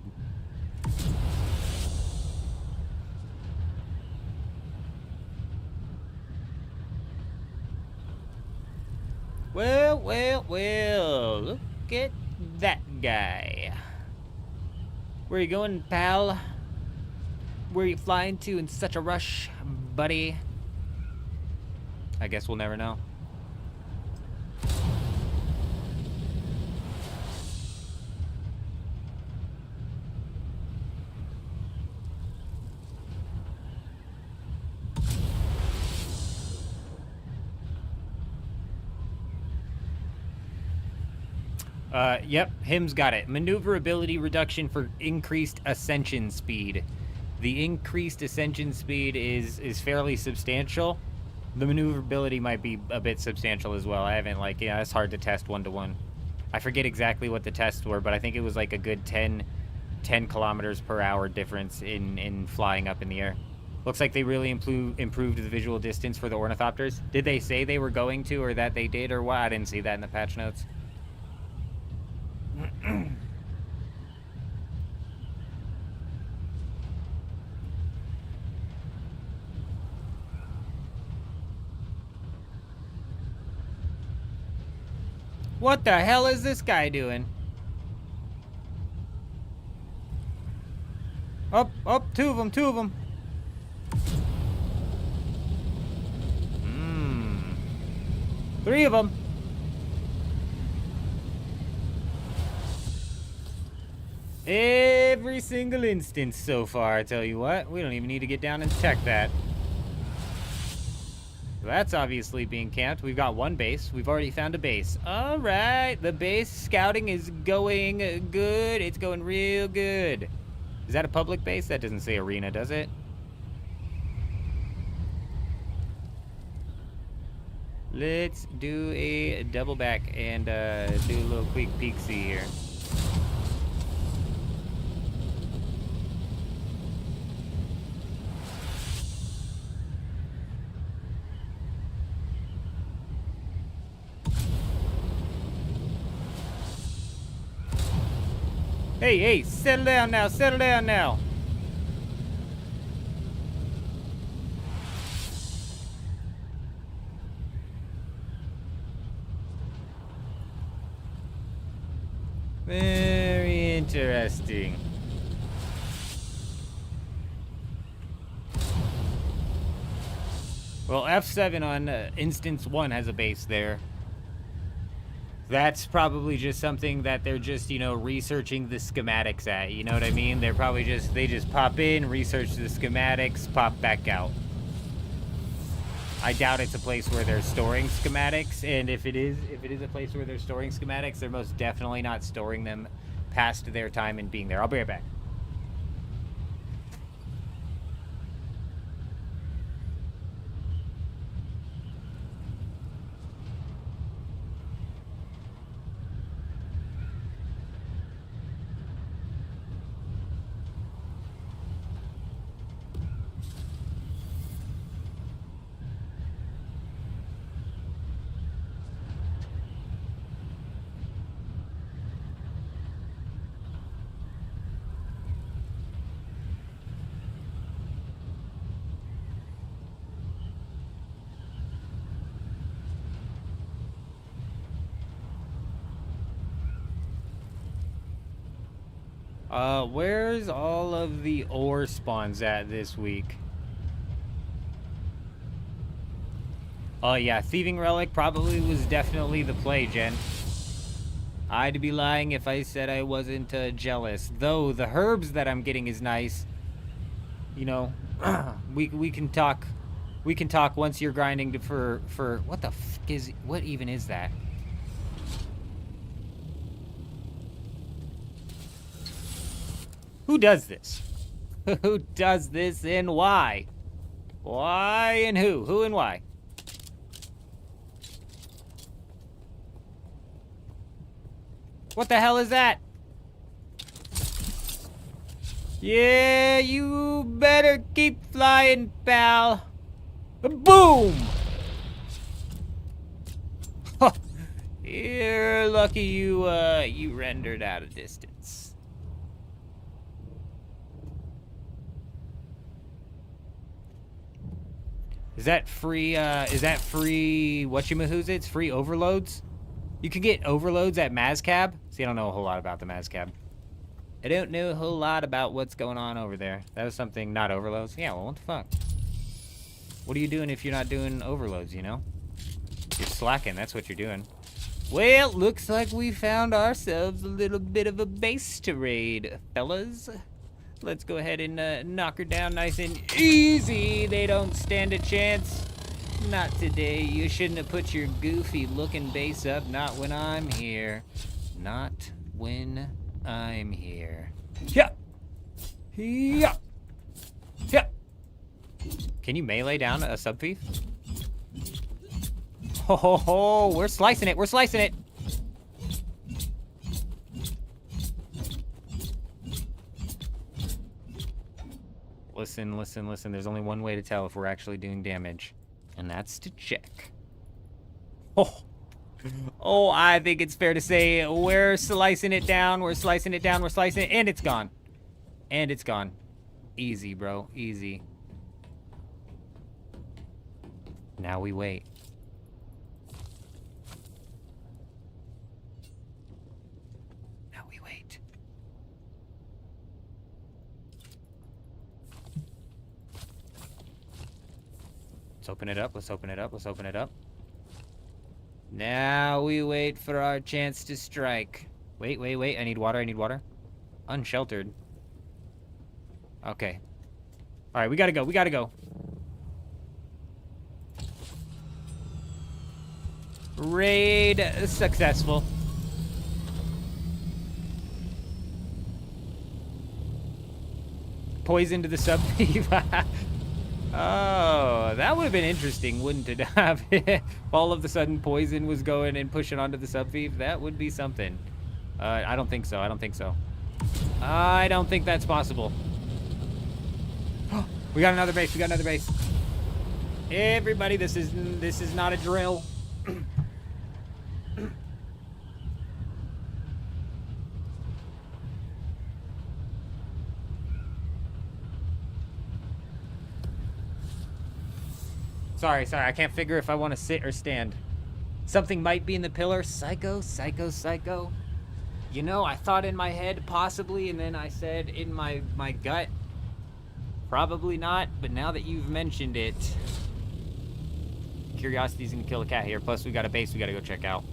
Well, look at that guy. Where are you going, pal? Where are you flying to in such a rush, buddy? I guess we'll never know. Yep, him's got it. Maneuverability reduction for increased ascension speed. The increased ascension speed is fairly substantial. The maneuverability might be a bit substantial as well. I haven't, like, yeah, it's hard to test one-to-one. I forget exactly what the tests were, but I think it was like a good 10 kilometers per hour difference in flying up in the air. Looks like they really improved the visual distance for the ornithopters. Did they say they were going to, or that they did, or what? I didn't see that in the patch notes. What the hell is this guy doing? Up, two of them. 3 of them. Every single instance so far, I tell you what. We don't even need to get down and check that. That's obviously being camped. We've got 1 base. We've already found a base. All right, the base scouting is going good. It's going real good. Is that a public base? That doesn't say arena, does it? Let's do a double back and do a little quick peek-see here. Hey, settle down now. Very interesting. Well, F7 on instance 1 has a base there. That's probably just something that they're just, you know, researching the schematics at, you know what I mean? They're probably they just pop in, research the schematics, pop back out. I doubt it's a place where they're storing schematics, and if it is a place where they're storing schematics, they're most definitely not storing them past their time in being there. I'll be right back. Where's all of the ore spawns at this week? Oh yeah, Thieving Relic probably was definitely the play, Jen. I'd be lying if I said I wasn't jealous. Though the herbs that I'm getting is nice. You know, we can talk. We can talk once you're grinding for what the f is, what even is that? Who does this? Who does this and why? Why and who? Who and why? What the hell is that? Yeah, you better keep flying, pal. Boom! You're lucky you rendered out of distance. Is that free, whatchamahoo's it's free overloads? You can get overloads at Mazcab? See, I don't know a whole lot about the Mazcab. I don't know a whole lot about what's going on over there. That was something, not overloads. Yeah, well, what the fuck? What are you doing if you're not doing overloads, you know? You're slacking, that's what you're doing. Well, looks like we found ourselves a little bit of a base to raid, fellas. Let's go ahead and knock her down nice and easy. They don't stand a chance. Not today. You shouldn't have put your goofy looking base up. Not when I'm here. Not when I'm here. Yeah. Yeah. Yeah. Can you melee down a sub thief? Ho ho ho, we're slicing it, we're slicing it. Listen, listen, listen, there's only one way to tell if we're actually doing damage, and that's to check. Oh, oh, I think it's fair to say we're slicing it down, we're slicing it down, we're slicing it, and it's gone. And it's gone. Easy, bro, easy. Now we wait. Now we wait. Let's open it up, let's open it up, let's open it up. Now we wait for our chance to strike. Wait, wait, wait, I need water, I need water. Unsheltered. Okay. Alright, we gotta go, we gotta go. Raid successful. Poison to the sub thief. Oh, that would have been interesting, wouldn't it? Have all of a sudden poison was going and pushing onto the sub thief. That would be something. I don't think so. I don't think so. I don't think that's possible. We got another base. We got another base. Everybody, this is not a drill. Sorry, I can't figure if I want to sit or stand. Something might be in the pillar. Psycho, psycho, psycho. You know, I thought in my head, possibly, and then I said in my gut, probably not, but now that you've mentioned it, curiosity's gonna kill a cat here. Plus, we got a base we gotta go check out.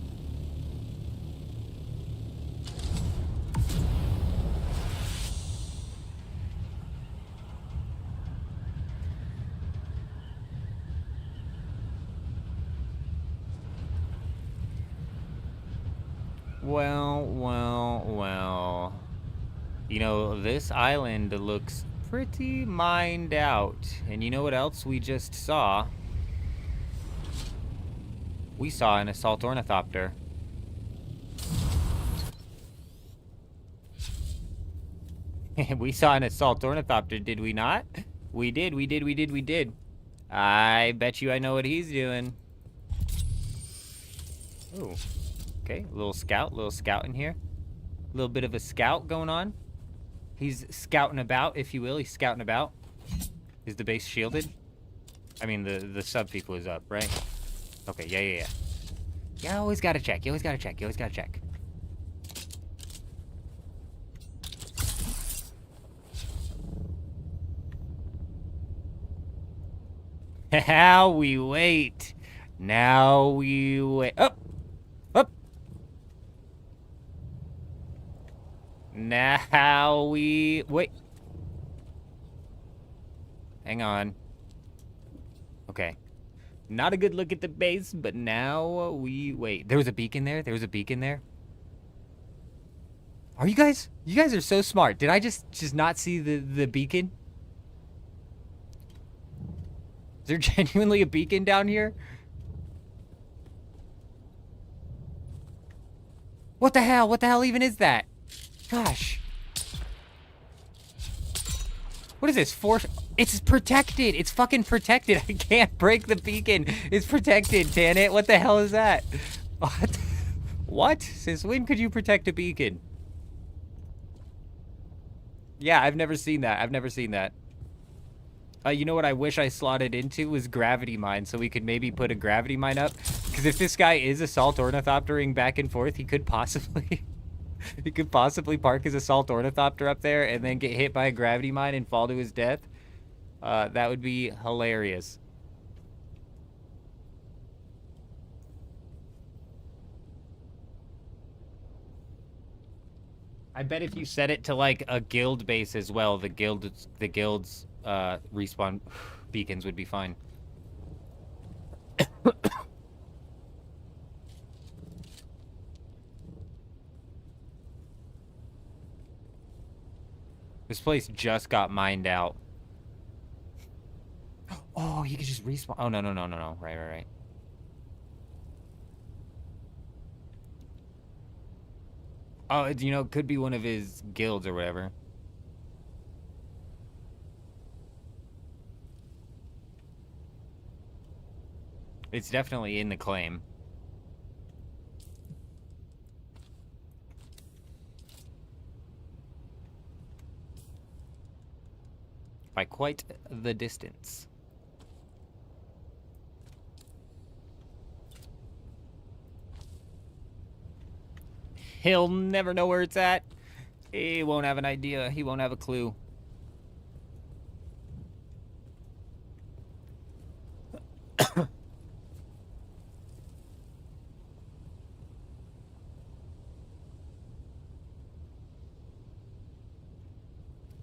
Well, well, well. You know, this island looks pretty mined out. And you know what else we just saw? We saw an assault ornithopter. We saw an assault ornithopter, did we not? We did, we did, we did, we did. I bet you I know what he's doing. Ooh. Okay, a little scout in here. A little bit of a scout going on. He's scouting about, if you will. He's scouting about. Is the base shielded? I mean, the sub people is up, right? Okay, yeah. You always gotta check. You always gotta check. You always gotta check. Now we wait. Now we wait. Up. Up. Now we wait. Hang on. Okay. Not a good look at the base, but now we wait. There was a beacon there? There was a beacon there? Are you guys are so smart. Did I just not see the beacon? Is there genuinely a beacon down here? What the hell? What the hell even is that? Gosh. What is this? It's protected. It's fucking protected. I can't break the beacon. It's protected, damn it. What the hell is that? What? What? Since when could you protect a beacon? Yeah, I've never seen that. I've never seen that. You know what I wish I slotted into was gravity mine, so we could maybe put a gravity mine up. Because if this guy is assault ornithoptering back and forth, he could possibly... he could possibly park his assault ornithopter up there and then get hit by a gravity mine and fall to his death. That would be hilarious. I bet if you set it to like a guild base as well, the guild's respawn beacons would be fine. This place just got mined out. Oh, he could just respawn. Oh, no. Right. Oh, you know, it could be one of his guilds or whatever. It's definitely in the claim. By quite the distance. He'll never know where it's at. He won't have an idea. He won't have a clue.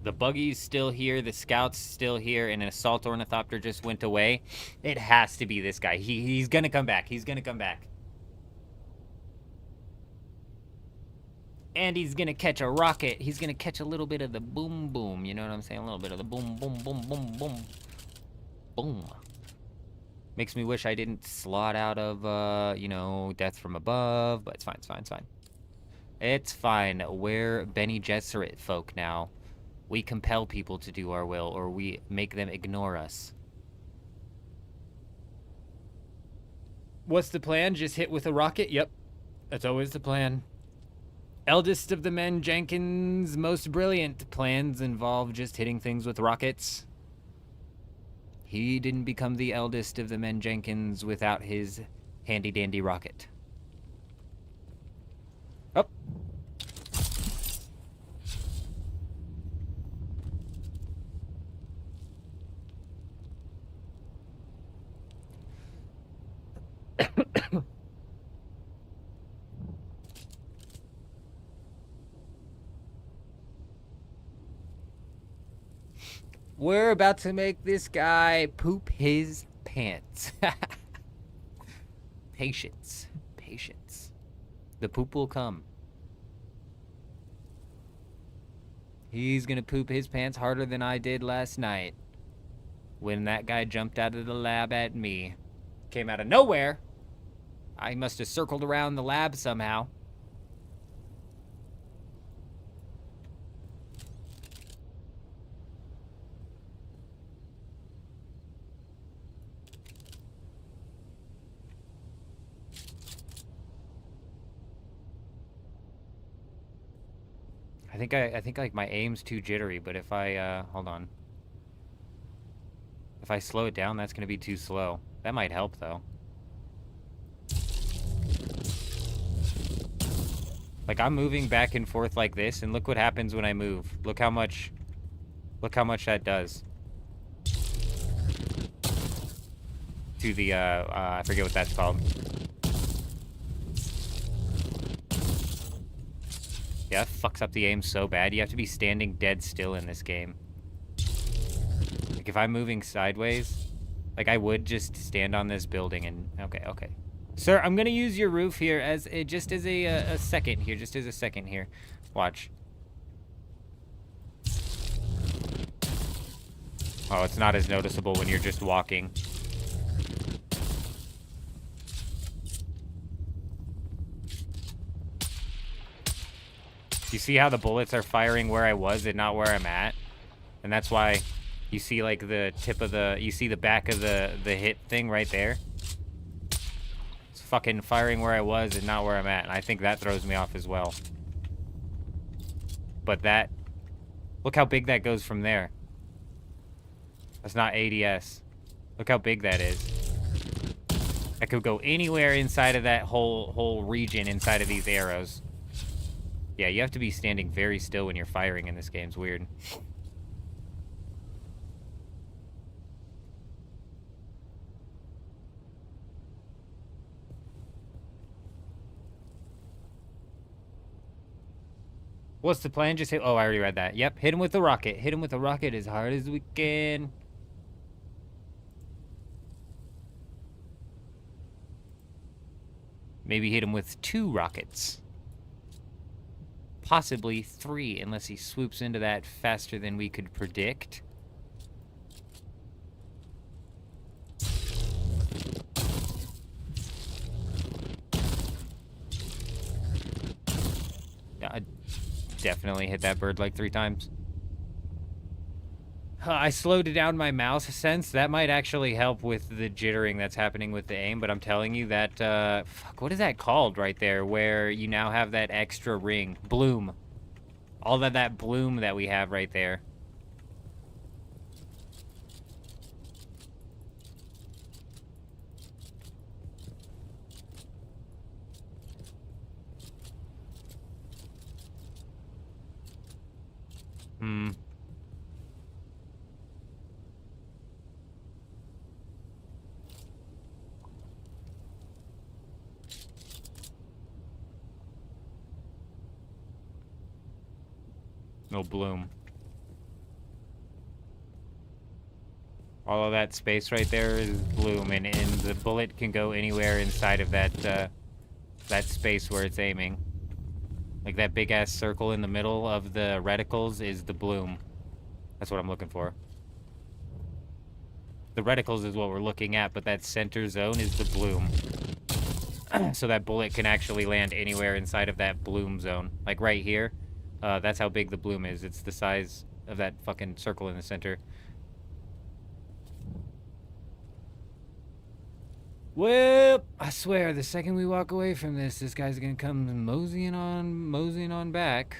The buggy's still here, the scout's still here, and an assault ornithopter just went away. It has to be this guy. He's gonna come back. He's gonna come back. And he's gonna catch a rocket. He's gonna catch a little bit of the boom boom. You know what I'm saying? A little bit of the boom boom boom boom boom. Boom. Makes me wish I didn't slot out of, you know, death from above. But it's fine, it's fine, it's fine. It's fine. We're Bene Gesserit folk now. We compel people to do our will, or we make them ignore us. What's the plan? Just hit with a rocket? Yep. That's always the plan. Eldest of the men, Jenkins, most brilliant. Plans involve just hitting things with rockets. He didn't become the eldest of the men, Jenkins, without his handy-dandy rocket. Oh. We're about to make this guy poop his pants. Patience. Patience. The poop will come. He's gonna poop his pants harder than I did last night. When that guy jumped out of the lab at me. Came out of nowhere. I must have circled around the lab somehow. I think like my aim's too jittery, but if I hold on. If I slow it down, that's gonna be too slow. That might help though. Like I'm moving back and forth like this, and look what happens when I move. Look how much that does. to the, I forget what that's called. Yeah, that fucks up the aim so bad. You have to be standing dead still in this game. Like, if I'm moving sideways, like, I would just stand on this building and... Okay. Sir, I'm gonna use your roof here as a, just as a second here. Just as a second here. Watch. Oh, it's not as noticeable when you're just walking. You see how the bullets are firing where I was and not where I'm at? And that's why you see, like, the tip of the... You see the back of the hit thing right there? It's fucking firing where I was and not where I'm at. And I think that throws me off as well. But that... Look how big that goes from there. That's not ADS. Look how big that is. I could go anywhere inside of that whole region inside of these arrows. Yeah, you have to be standing very still when you're firing in this game. It's weird. What's the plan? Just hit... Oh, I already read that. Yep, hit him with the rocket. Hit him with the rocket as hard as we can. Maybe hit him with 2 rockets. Possibly 3, unless he swoops into that faster than we could predict. Yeah, I definitely hit that bird like 3 times. I slowed down my mouse sense. That might actually help with the jittering that's happening with the aim, but I'm telling you that, fuck, what is that called right there, where you now have that extra ring? Bloom. All of that bloom that we have right there. No bloom. All of that space right there is bloom, and the bullet can go anywhere inside of that that space where it's aiming. Like that big ass circle in the middle of the reticles is the bloom. That's what I'm looking for. The reticles is what we're looking at, but that center zone is the bloom. So that bullet can actually land anywhere inside of that bloom zone. Like right here. That's how big the bloom is. It's the size of that fucking circle in the center. Well, I swear, the second we walk away from this guy's gonna come moseying on back.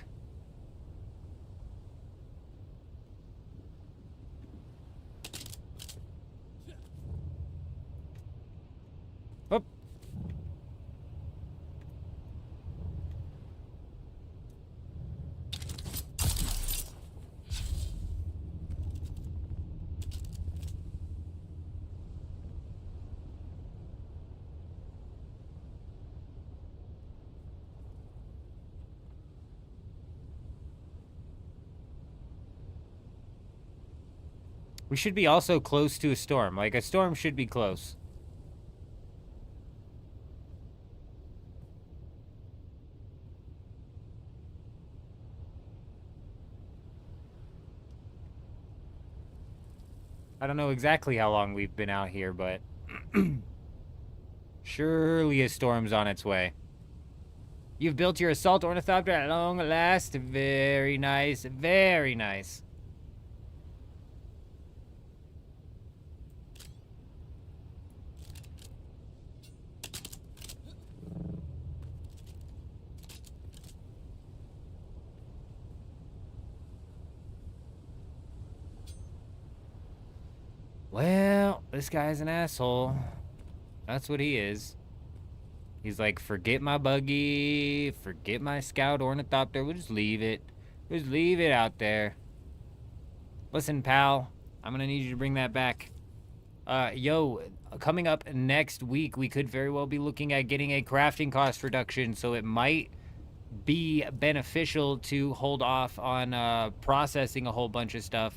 Up. We should be also close to a storm. Like, a storm should be close. I don't know exactly how long we've been out here, but... surely a storm's on its way. You've built your assault ornithopter at long last. Very nice. Very nice. Well, this guy's an asshole. That's what he is. He's like, forget my buggy, forget my scout ornithopter, we'll just leave it. We'll just leave it out there. Listen, pal, I'm gonna need you to bring that back. Yo, coming up next week, we could very well be looking at getting a crafting cost reduction, so it might be beneficial to hold off on processing a whole bunch of stuff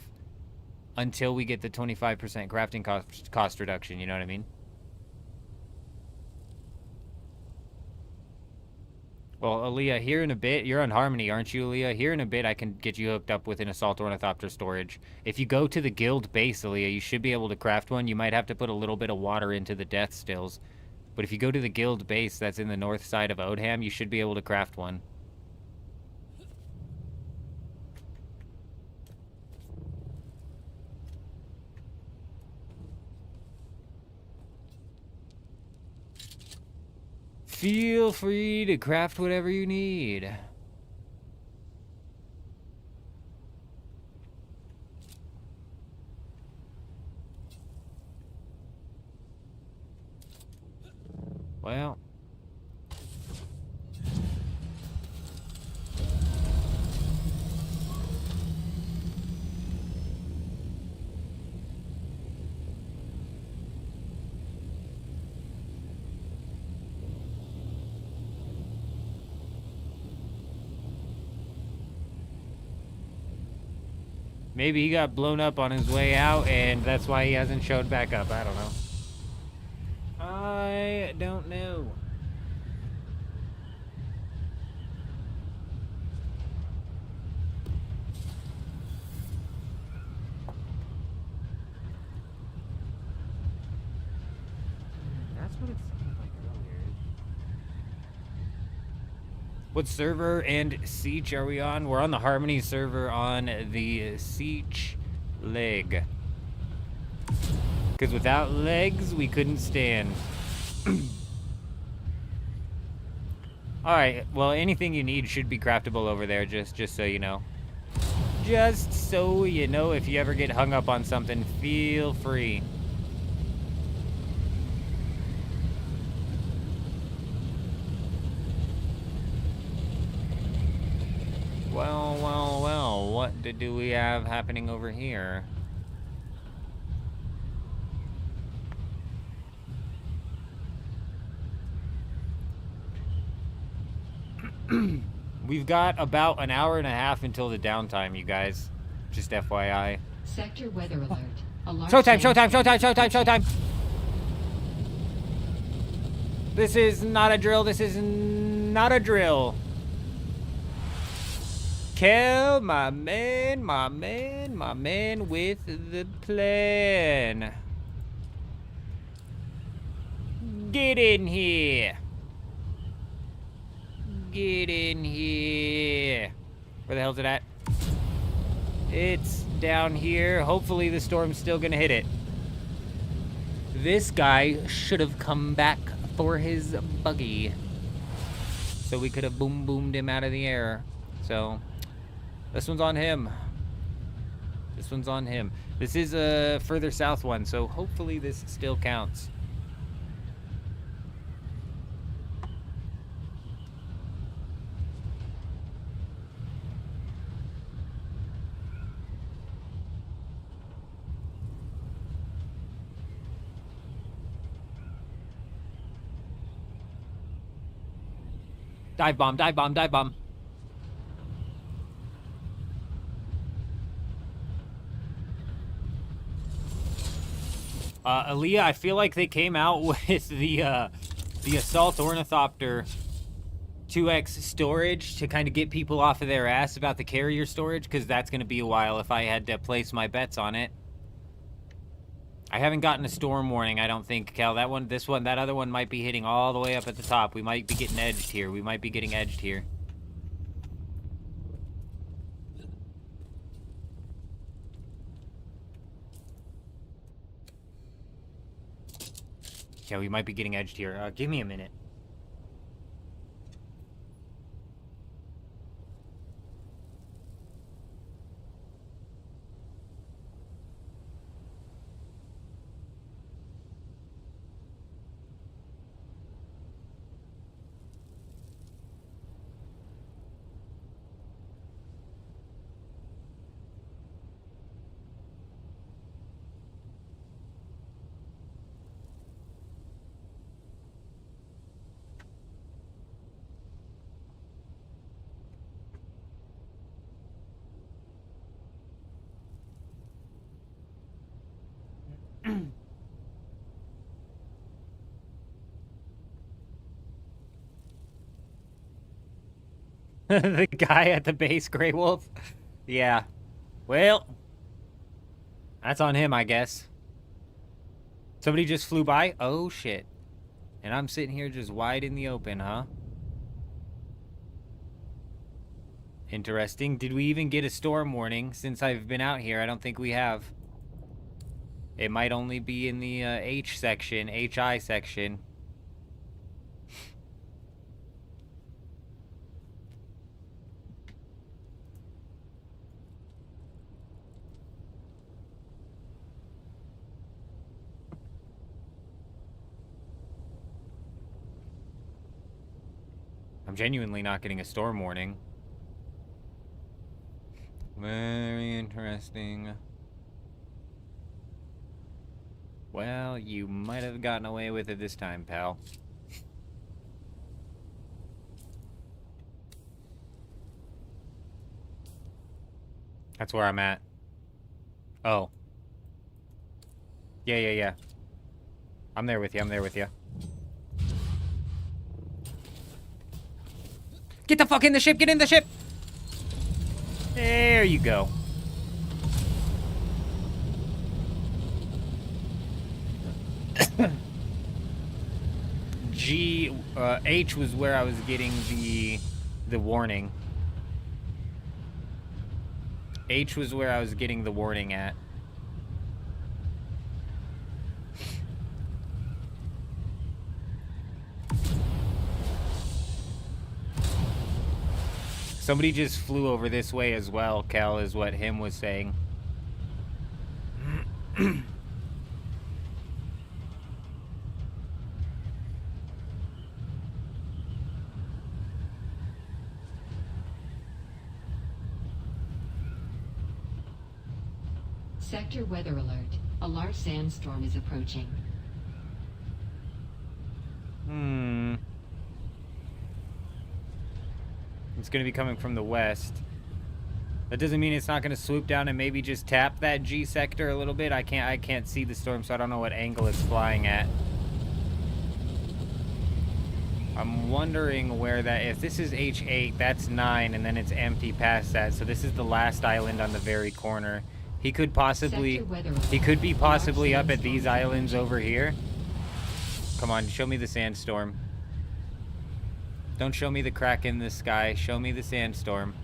until we get the 25% crafting cost reduction, you know what I mean? Well, Aaliyah, here in a bit, you're on Harmony, aren't you, Aaliyah? Here in a bit, I can get you hooked up with an Assault Ornithopter storage. If you go to the guild base, Aaliyah, you should be able to craft one. You might have to put a little bit of water into the death stills. But if you go to the guild base that's in the north side of Odham, you should be able to craft one. Feel free to craft whatever you need. Well. Maybe he got blown up on his way out, and that's why he hasn't showed back up. I don't know. I don't know. That's what it seemed like earlier. What server and Siege are we on? We're on the Harmony server on the Siege leg. Because without legs, we couldn't stand. Alright, well, anything you need should be craftable over there, just so you know. Just so you know, if you ever get hung up on something, feel free. Well, what do we have happening over here? We've got about an hour and a half until the downtime, you guys. Just FYI. Sector weather alert. Showtime! This is not a drill. Kel, my man with the plan. Get in here. Where the hell's it at? It's down here. Hopefully the storm's still gonna hit it. This guy should have come back for his buggy, so we could have boomed him out of the air. So this one's on him. This is a further south one, so hopefully this still counts. Dive bomb. Aaliyah, I feel like they came out with the Assault Ornithopter 2X storage to kind of get people off of their ass about the carrier storage, because that's going to be a while if I had to place my bets on it. I haven't gotten a storm warning, I don't think, Cal. That other one might be hitting all the way up at the top. We might be getting edged here. Yeah, we might be getting edged here. Give me a minute. The guy at the base, Grey Wolf? Yeah. Well, that's on him, I guess. Somebody just flew by? Oh, shit. And I'm sitting here just wide in the open, huh? Interesting. Did we even get a storm warning since I've been out here? I don't think we have. It might only be in the H section, HI section. I'm genuinely not getting a storm warning. Very interesting. Well, you might have gotten away with it this time, pal. That's where I'm at. Oh. Yeah. I'm there with you. Get the fuck in the ship! Get in the ship! There you go. H was where I was getting the warning. H was where I was getting the warning at. Somebody just flew over this way as well, Cal, is what him was saying. Sector weather alert. A large sandstorm is approaching. It's going to be coming from the west. That doesn't mean it's not going to swoop down and maybe just tap that G sector a little bit. I can't see the storm, so I don't know what angle it's flying at. I'm wondering where that, if this is H8, that's 9, and then it's empty past that. So this is the last island on the very corner. He could possibly, be possibly up at these islands over here. Come on, show me the sandstorm. Don't show me the crack in the sky. Show me the sandstorm.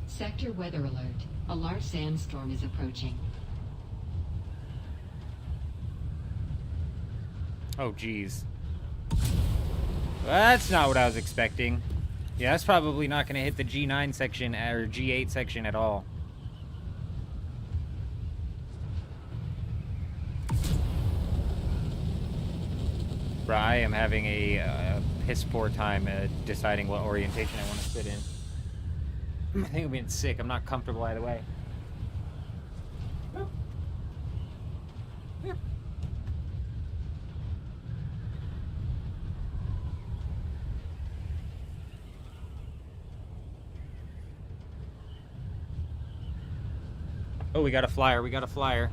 Sector weather alert. A large sandstorm is approaching. Oh, geez. That's not what I was expecting. Yeah, that's probably not going to hit the G9 section or G8 section at all. Bruh, I am having a piss poor time deciding what orientation I want to sit in. I think I'm being sick. I'm not comfortable either way. Oh, we got a flyer.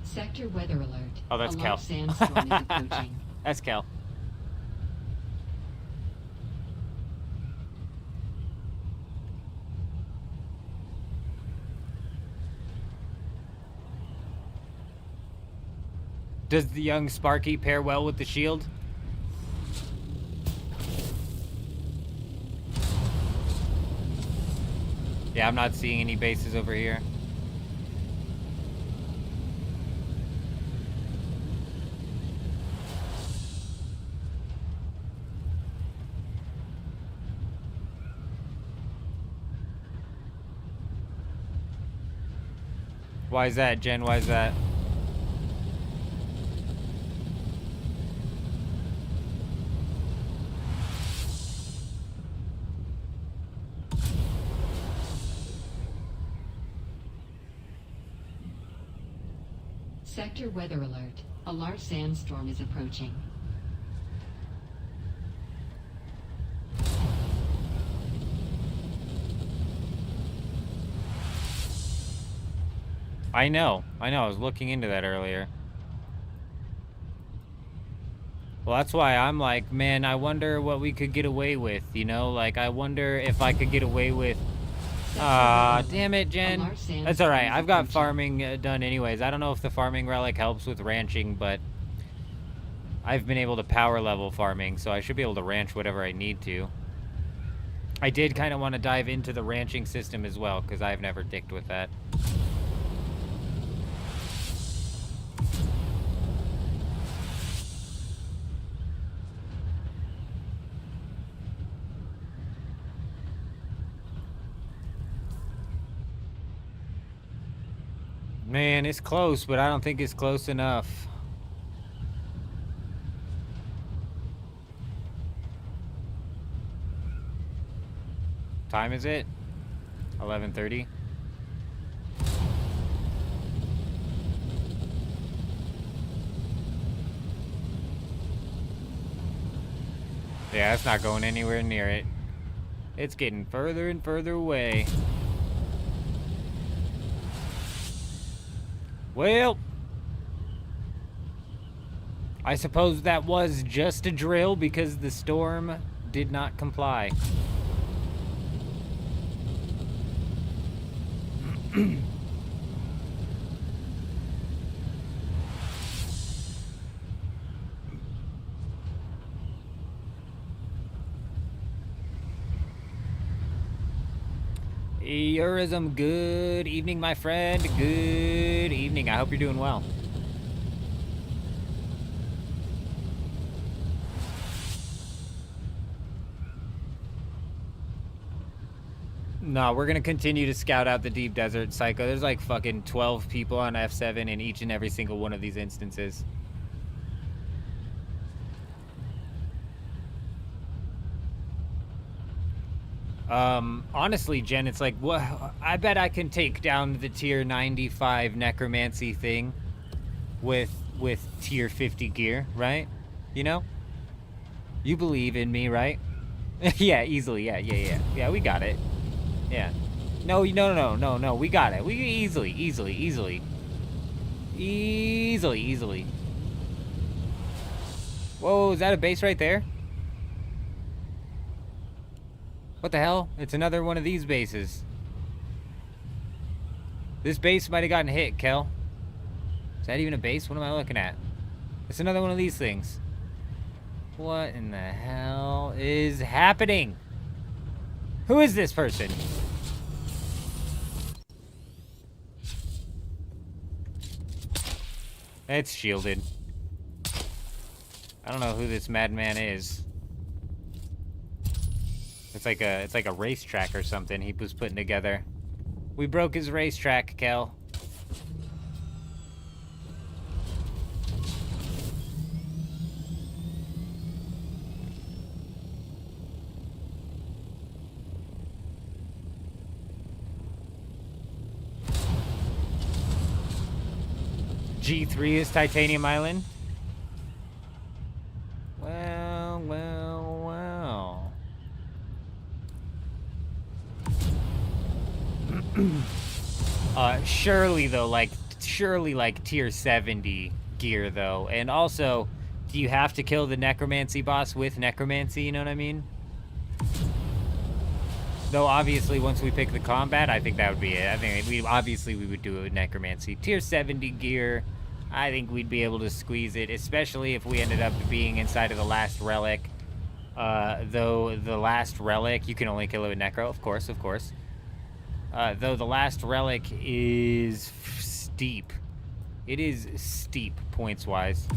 Sector weather alert. Oh, that's a Cal. large sandstorm is approaching. That's Cal. Does the young Sparky pair well with the shield? Yeah, I'm not seeing any bases over here. Why is that, Jen? Why is that? Sector weather alert. A large sandstorm is approaching. I know. I was looking into that earlier. Well, that's why I'm like, man, I wonder what we could get away with, you know? Like, I wonder if I could get away with... damn it, Jen. That's alright. I've got farming done anyways. I don't know if the farming relic helps with ranching, but I've been able to power level farming, so I should be able to ranch whatever I need to. I did kind of want to dive into the ranching system as well, because I've never dicked with that. Man, it's close, but I don't think it's close enough. Time is it? 11:30. Yeah, it's not going anywhere near it. It's getting further and further away. Well, I suppose that was just a drill because the storm did not comply. Eurism, good evening, my friend. Good evening. I hope you're doing well. No, we're gonna continue to scout out the deep desert, Psycho. There's like fucking 12 people on F7 in each and every single one of these instances. Honestly, Jen, it's like, what? I bet I can take down the tier 95 necromancy thing with tier 50 gear, right? You know? You believe in me, right? Yeah, easily. Yeah, we got it. Yeah. No, we got it. We easily. Whoa, is that a base right there? What the hell? It's another one of these bases. This base might have gotten hit, Kel. Is that even a base? What am I looking at? It's another one of these things. What in the hell is happening? Who is this person? It's shielded. I don't know who this madman is. It's like a racetrack or something he was putting together. We broke his racetrack, Kel. G3 is Titanium Island. Well. Surely like tier 70 gear though. And also, do you have to kill the necromancy boss with necromancy, you know what I mean? Though obviously once we pick the combat, I think that would be it. I think we would do a necromancy. Tier 70 gear, I think we'd be able to squeeze it, especially if we ended up being inside of the last relic. Though the last relic, you can only kill it with necro, of course. Though the last relic is steep. It is steep, points-wise.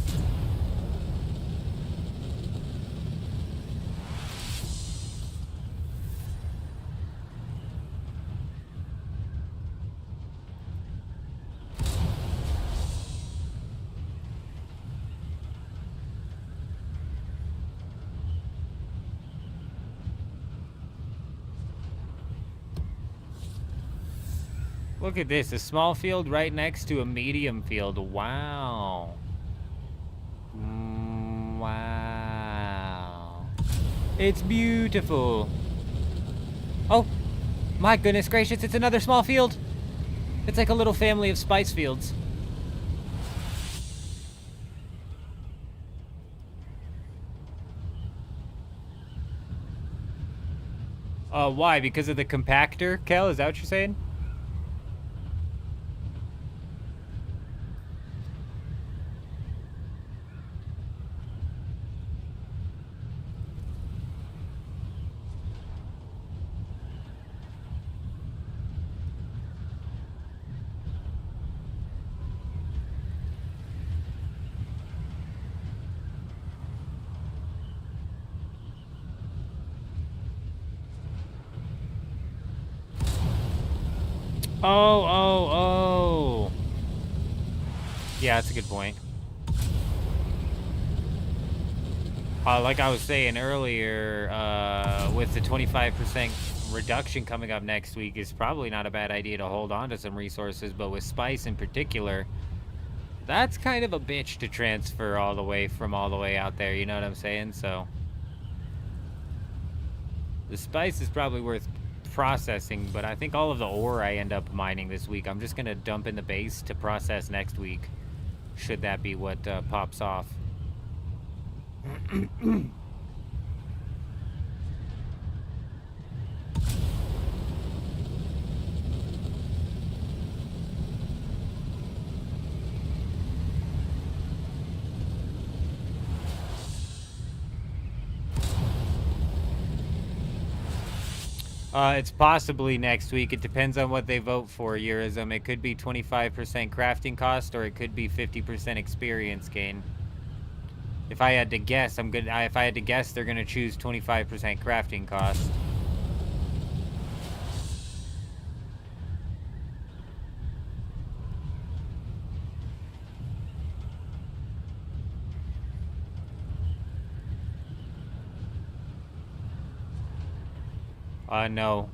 Look at this, a small field right next to a medium field. Wow. Wow. It's beautiful. Oh, my goodness gracious, it's another small field. It's like a little family of spice fields. Why? Because of the compactor, Kel? Is that what you're saying? Oh. Yeah, that's a good point. Like I was saying earlier, with the 25% reduction coming up next week, it's probably not a bad idea to hold on to some resources, but with spice in particular, that's kind of a bitch to transfer all the way out there, you know what I'm saying? So the spice is probably worth processing, but I think all of the ore I end up mining this week, I'm just gonna dump in the base to process next week, should that be what pops off. It's possibly next week. It depends on what they vote for, Eurism. It could be 25% crafting cost, or it could be 50% experience gain. If I had to guess, if I had to guess, they're gonna choose 25% crafting cost. No,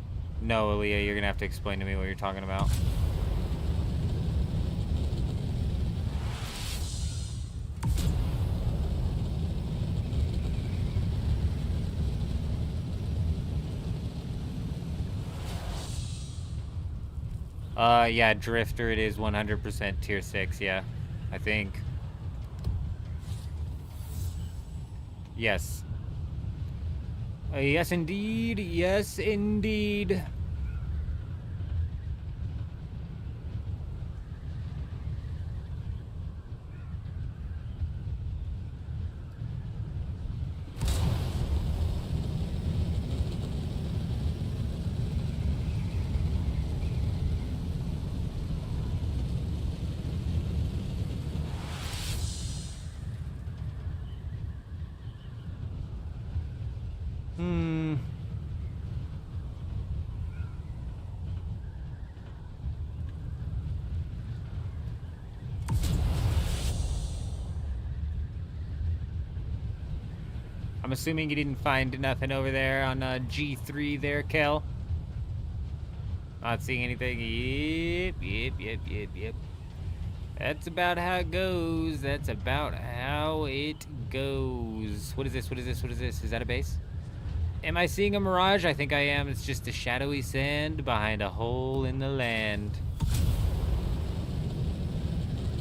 Aaliyah, you're gonna have to explain to me what you're talking about. Yeah, Drifter, it is 100% tier 6, yeah, I think. Yes. Yes, indeed. Yes, indeed. I'm assuming you didn't find nothing over there on G3 there, Kel? Not seeing anything. Yep. That's about how it goes. That's about how it goes. What is this? Is that a base? Am I seeing a mirage? I think I am. It's just a shadowy sand behind a hole in the land.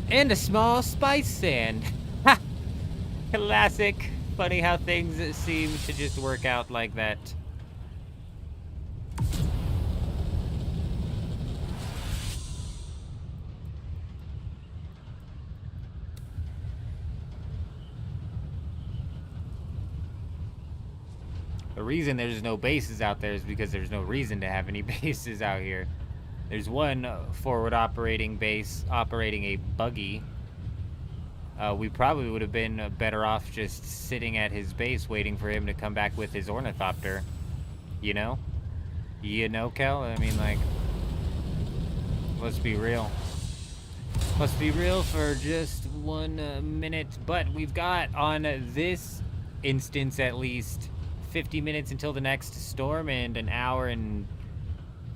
And a small spice sand. Ha! Classic. Funny how things seem to just work out like that. The reason there's no bases out there is because there's no reason to have any bases out here. There's one forward operating base operating a buggy. We probably would have been better off just sitting at his base waiting for him to come back with his ornithopter. You know? You know, Kel? I mean, like, let's be real. Let's be real for just 1 minute. But we've got, on this instance at least, 50 minutes until the next storm and an hour and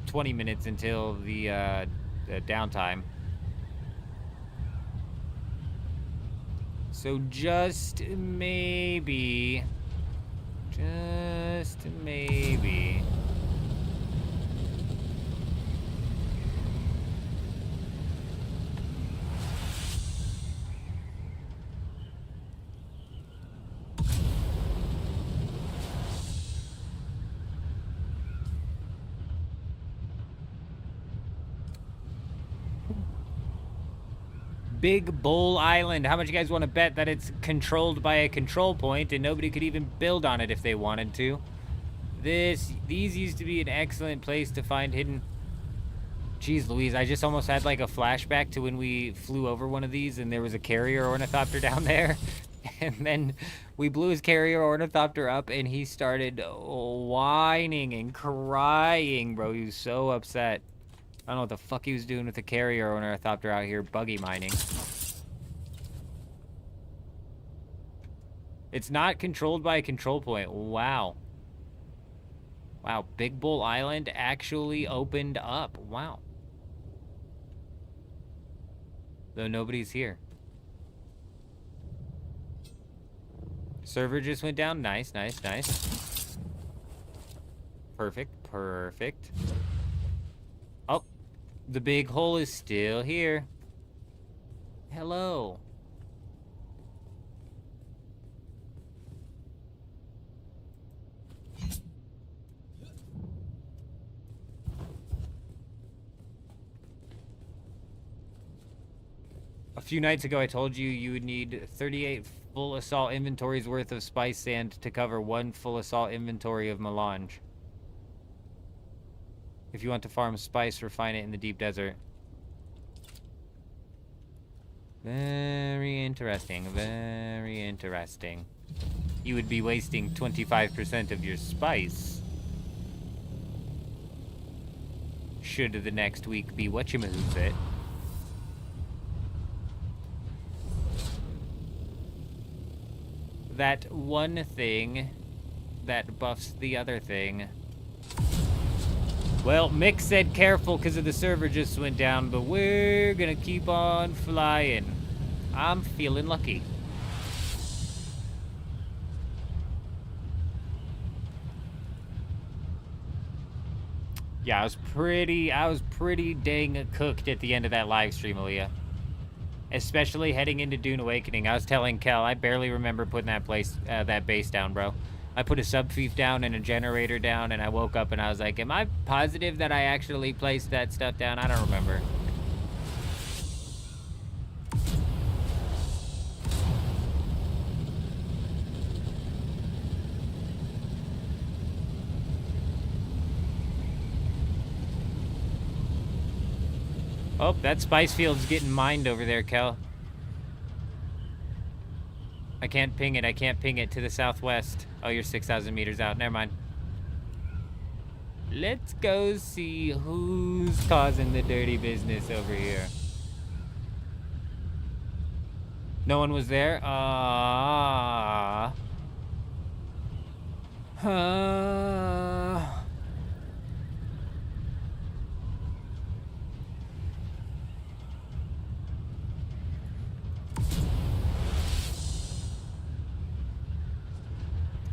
20 minutes until the downtime. So just maybe, Big Bull Island. How much you guys want to bet that it's controlled by a control point and nobody could even build on it if they wanted to? These used to be an excellent place to find hidden... Jeez Louise, I just almost had like a flashback to when we flew over one of these and there was a carrier ornithopter down there. And then we blew his carrier ornithopter up and he started whining and crying, bro. He was so upset. I don't know what the fuck he was doing with the carrier ornithopter out here buggy mining. It's not controlled by a control point. Wow. Wow, Big Bull Island actually opened up. Wow. Though nobody's here. Server just went down. Nice, nice, nice. Perfect, perfect. Oh, the big hole is still here. Hello. A few nights ago, I told you you would need 38 full assault inventories worth of spice sand to cover one full assault inventory of melange. If you want to farm spice, refine it in the deep desert. Very interesting, very interesting. You would be wasting 25% of your spice. Should the next week be whatchamahoosit. That one thing that buffs the other thing. Well, Mick said careful because of the server just went down, but we're gonna keep on flying. I'm feeling lucky. Yeah, I was pretty dang cooked at the end of that live stream, Aaliyah. Especially heading into Dune Awakening. I was telling Kel, I barely remember putting that base down, bro. I put a subfief down and a generator down, and I woke up and I was like, am I positive that I actually placed that stuff down? I don't remember. Oh, that spice field's getting mined over there, Kel. I can't ping it. I can't ping it to the southwest. Oh, you're 6,000 meters out. Never mind. Let's go see who's causing the dirty business over here. No one was there?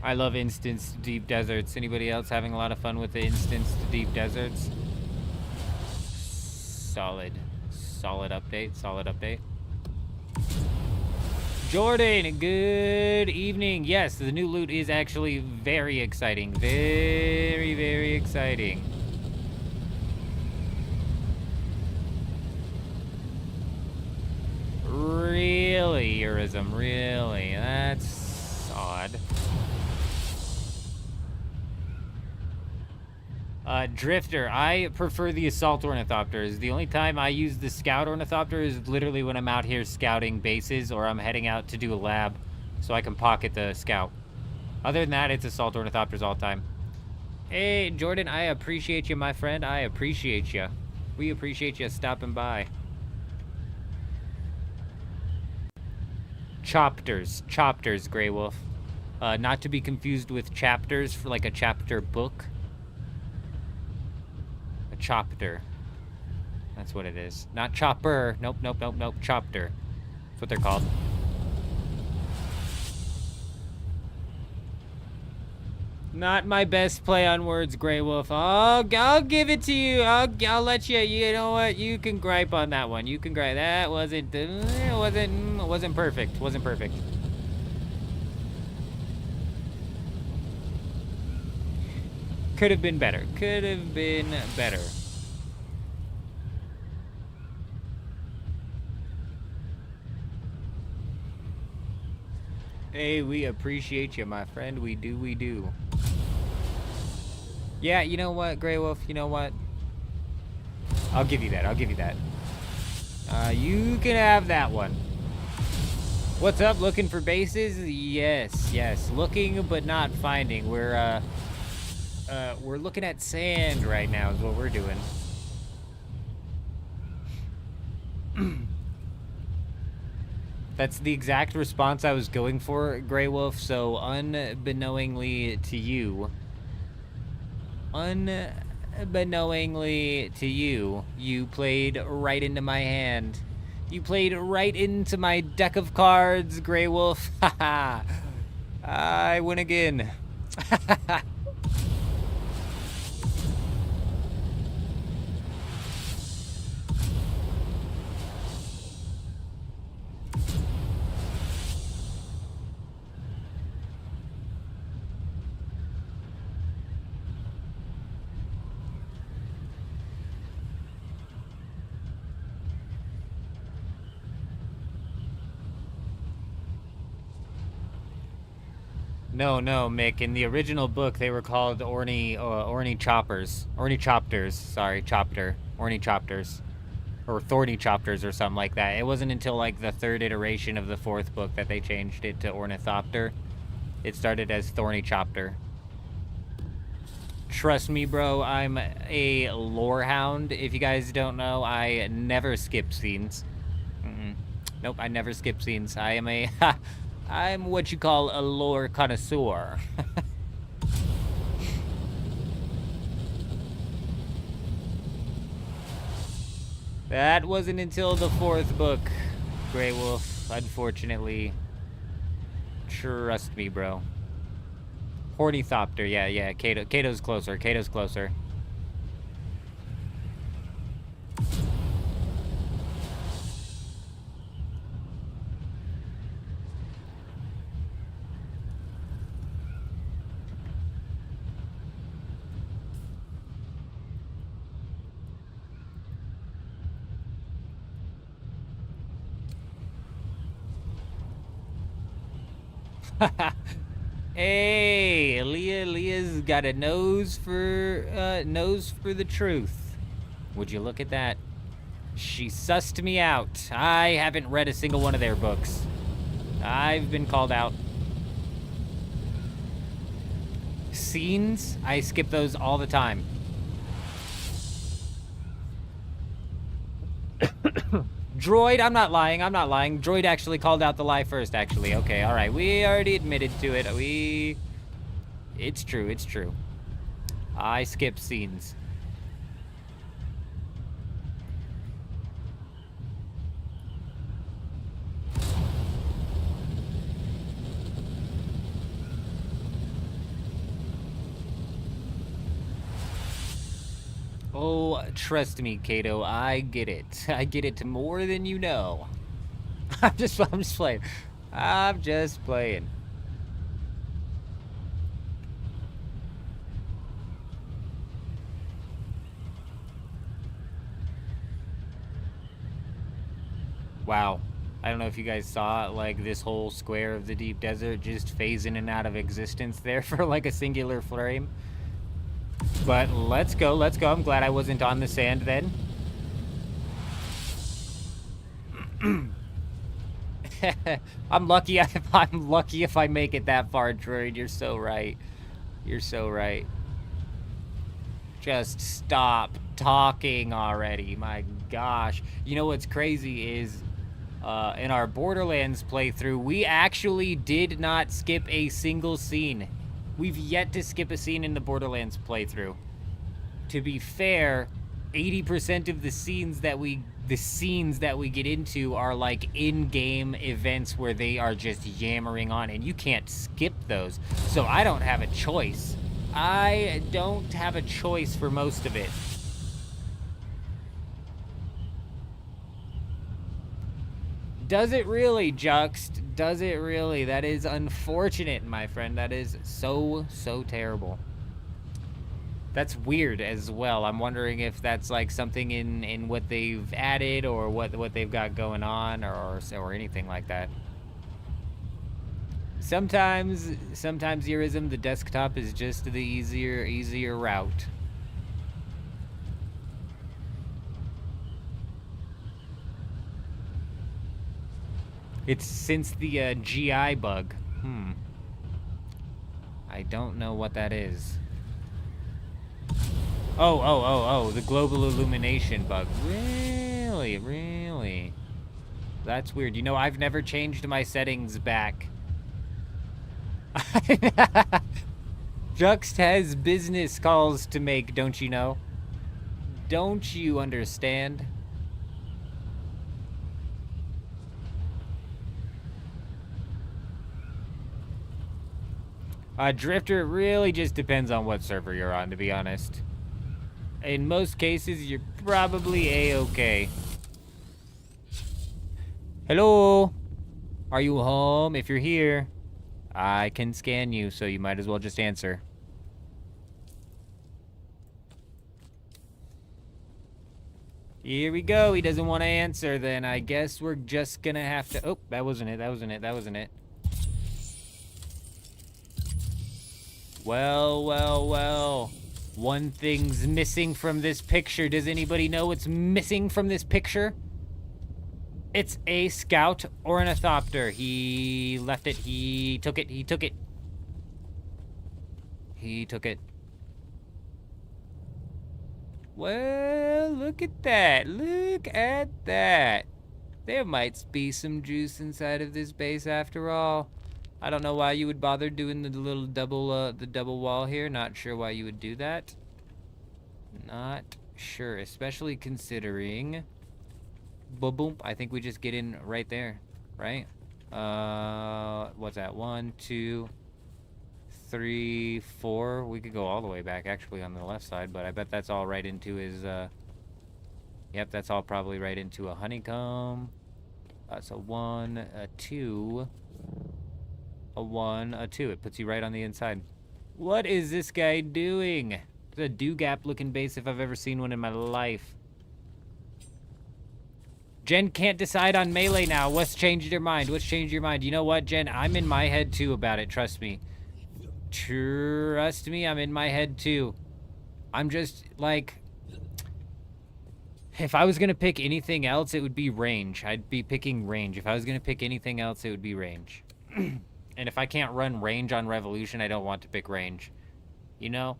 I love instanced deep deserts. Anybody else having a lot of fun with the instanced deep deserts? Solid. Solid update. Solid update. Jordan, good evening. Yes, the new loot is actually very exciting. Very, very exciting. Really, Eurism, really. That's odd. Drifter, I prefer the assault ornithopters. The only time I use the scout ornithopter is literally when I'm out here scouting bases or I'm heading out to do a lab so I can pocket the scout. Other than that, it's assault ornithopters all the time. Hey, Jordan, I appreciate you, my friend. I appreciate you. We appreciate you stopping by. Chopters, Grey Wolf. Not to be confused with chapters for like a chapter book. Chopter. That's what it is. Not chopper. Nope, nope, nope, nope. Chopter. That's what they're called. Not my best play on words, Grey Wolf. I'll give it to you. I'll let you. You know what? You can gripe on that one. You can gripe. That wasn't perfect. Wasn't perfect. Could have been better. Could have been better. Hey, we appreciate you, my friend. We do, we do. Yeah, you know what, Grey Wolf? You know what? I'll give you that. I'll give you that. You can have that one. What's up? Looking for bases? Yes, yes. Looking but not finding. We're looking at sand right now is what we're doing. That's the exact response I was going for, Grey Wolf, so unbeknowingly to you, you played right into my hand. You played right into my deck of cards, Grey Wolf. Haha. I win again. No, Mick. In the original book, they were called ornithopters. Sorry, chopter. Ornithopters. Or thornychopters or something like that. It wasn't until, like, the third iteration of the fourth book that they changed it to ornithopter. It started as thornychopter. Trust me, bro, I'm a lore hound. If you guys don't know, I never skip scenes. Nope, I never skip scenes. I am a... I'm what you call a lore connoisseur. That wasn't until the fourth book, Grey Wolf, unfortunately. Trust me, bro. Ornithopter, yeah. Kato's closer. Hey, Leah's got a nose for the truth. Would you look at that? She sussed me out. I haven't read a single one of their books. I've been called out. Scenes, I skip those all the time. Droid, I'm not lying. Droid actually called out the lie first, actually. Okay, alright. We already admitted to it. It's true. I skip scenes. Oh, trust me, Kato, I get it. I get it more than you know. I'm just playing. I'm just playing. Wow. I don't know if you guys saw, like, this whole square of the deep desert just phase in and out of existence there for, like, a singular frame. But let's go. I'm glad I wasn't on the sand then. I'm lucky if I make it that far, Droid. You're so right. Just stop talking already. My gosh. You know what's crazy is in our Borderlands playthrough, we actually did not skip a single scene. We've yet to skip a scene in the Borderlands playthrough. To be fair, 80% of the scenes that we get into are like in-game events where they are just yammering on, and you can't skip those. So I don't have a choice. I don't have a choice for most of it. Does it really, Juxt? Does it really? That is unfortunate, my friend. That is so terrible. That's weird as well. I'm wondering if that's like something in what they've added or what they've got going on or anything like that. Sometimes Eurism, the desktop is just the easier route. It's since the GI bug. I don't know what that is. Oh, the global illumination bug. Really? That's weird. You know, I've never changed my settings back. Juxt has business calls to make, don't you know? Don't you understand? Drifter, it really just depends on what server you're on, to be honest. In most cases, you're probably A-okay. Hello? Are you home? If you're here, I can scan you, so you might as well just answer. Here we go. He doesn't want to answer, then I guess we're just gonna have to... Oh, that wasn't it. Well. One thing's missing from this picture. Does anybody know what's missing from this picture? It's a scout ornithopter. He left it. He took it. Well, look at that. There might be some juice inside of this base after all. I don't know why you would bother doing the little double wall here. Not sure why you would do that. Not sure, especially considering... Boom, I think we just get in right there, right? What's that? 1, 2, 3, 4. We could go all the way back, actually, on the left side, but I bet that's all right into his, Yep, that's all probably right into a honeycomb. So 1, a 2... A 1, a 2. It puts you right on the inside. What is this guy doing? It's a do-gap looking base if I've ever seen one in my life. Jen can't decide on melee now. What's changed your mind? You know what, Jen? I'm in my head too about it. Trust me. I'm in my head too. I'm just like... If I was going to pick anything else, it would be range. I'd be picking range. If I was going to pick anything else, it would be range. And if I can't run range on Revolution, I don't want to pick range. You know?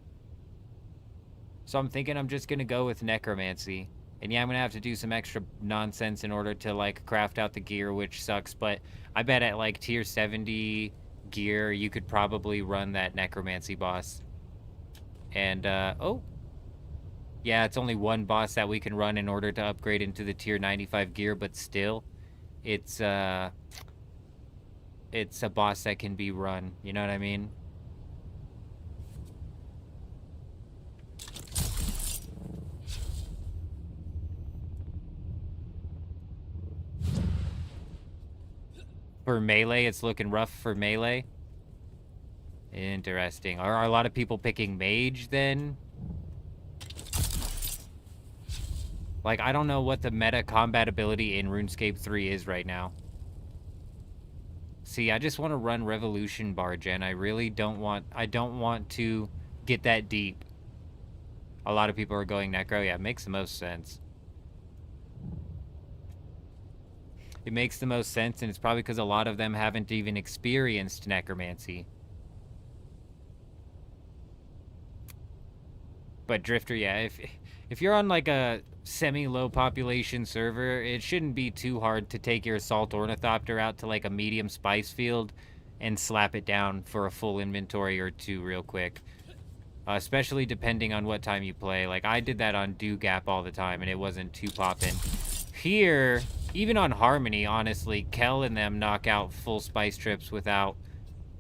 So I'm thinking I'm just going to go with Necromancy. And yeah, I'm going to have to do some extra nonsense in order to, like, craft out the gear, which sucks. But I bet at, like, tier 70 gear, you could probably run that Necromancy boss. And, oh. Yeah, it's only one boss that we can run in order to upgrade into the tier 95 gear, but still, it's a boss that can be run, you know what I mean? For melee, it's looking rough for melee. Interesting. Are a lot of people picking mage then? Like, I don't know what the meta combat ability in RuneScape 3 is right now. See, I just want to run Revolution Bar, Jen. I really don't want... I don't want to get that deep. A lot of people are going Necro. Yeah, it makes the most sense. It makes the most sense, and it's probably because a lot of them haven't even experienced Necromancy. But Drifter, yeah, if you're on like a semi-low population server, it shouldn't be too hard to take your Assault Ornithopter out to like a medium spice field and slap it down for a full inventory or two real quick. especially depending on what time you play. Like, I did that on Dew Gap all the time, and it wasn't too poppin'. Here, even on Harmony, honestly, Kel and them knock out full spice trips without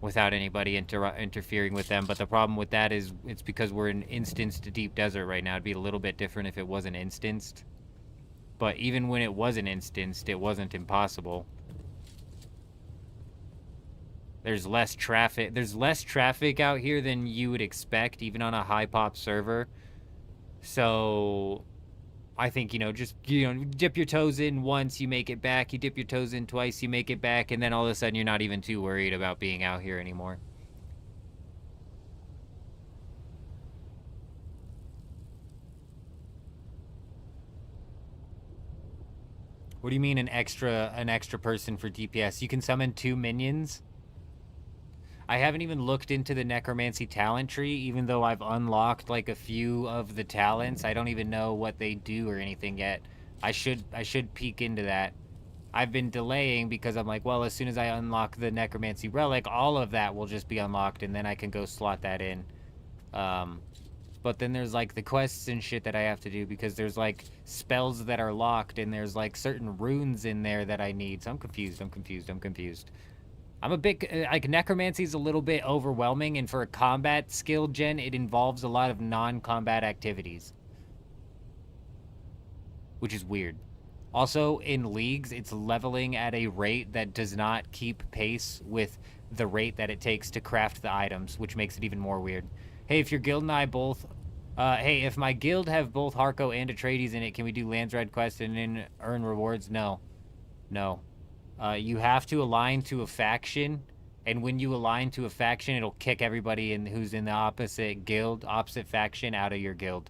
anybody interfering with them. But the problem with that is it's because we're in instanced deep desert right now. It'd be a little bit different if it wasn't instanced. But even when it wasn't instanced, it wasn't impossible. There's less traffic. There's less traffic out here than you would expect, even on a high pop server. So I think, just, dip your toes in once, you make it back. You dip your toes in twice, you make it back. And then all of a sudden, you're not even too worried about being out here anymore. What do you mean an extra person for DPS? You can summon 2 minions? I haven't even looked into the necromancy talent tree, even though I've unlocked like a few of the talents. I don't even know what they do or anything yet. I should peek into that. I've been delaying because I'm like, well, as soon as I unlock the necromancy relic, all of that will just be unlocked, and then I can go slot that in. But then there's like the quests and shit that I have to do because there's like spells that are locked, and there's like certain runes in there that I need. So I'm confused. I'm a bit, like, necromancy is a little bit overwhelming, and for a combat skill gen, it involves a lot of non-combat activities. Which is weird. Also, in leagues, it's leveling at a rate that does not keep pace with the rate that it takes to craft the items, which makes it even more weird. Hey, if your guild and I both... hey, if my guild have both Harco and Atreides in it, can we do Lands Red Quest and then earn rewards? No. No. You have to align to a faction, and when you align to a faction, it'll kick everybody who's in the opposite guild, opposite faction, out of your guild.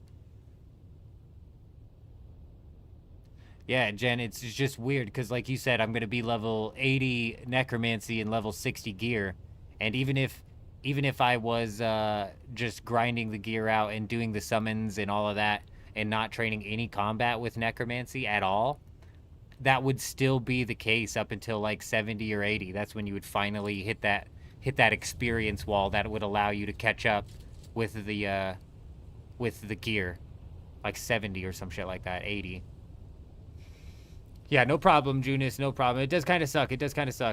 Yeah, Jen, it's just weird, because like you said, I'm going to be level 80 necromancy and level 60 gear, and even if I was just grinding the gear out and doing the summons and all of that, and not training any combat with necromancy at all, that would still be the case up until like 70 or 80. That's when you would finally hit that experience wall that would allow you to catch up with the gear. Like 70 or some shit like that, 80. Yeah, no problem, Junus, no problem. It does kind of suck.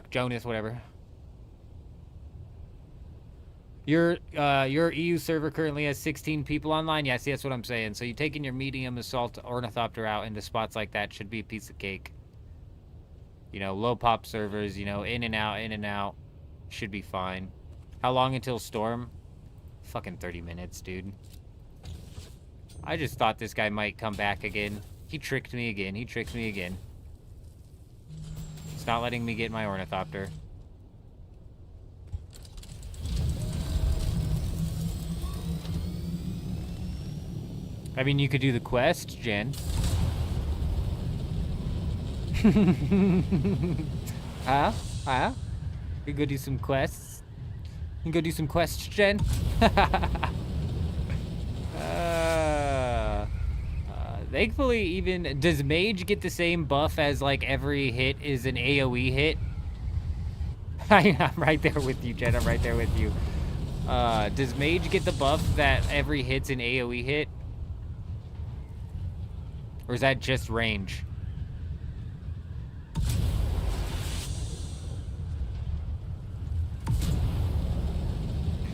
Jonas, whatever. Your EU server currently has 16 people online? Yeah, see, that's what I'm saying. So you taking your medium assault ornithopter out into spots like that should be a piece of cake. Low pop servers, in and out. Should be fine. How long until storm? Fucking 30 minutes, dude. I just thought this guy might come back again. He tricked me again. It's not letting me get my ornithopter. I mean, you could do the quest, Jen. Huh? You go do some quests? Jen? Thankfully, even... Does Mage get the same buff as, like, every hit is an AoE hit? I'm right there with you, Jen. Does Mage get the buff that every hit's an AoE hit? Or is that just range?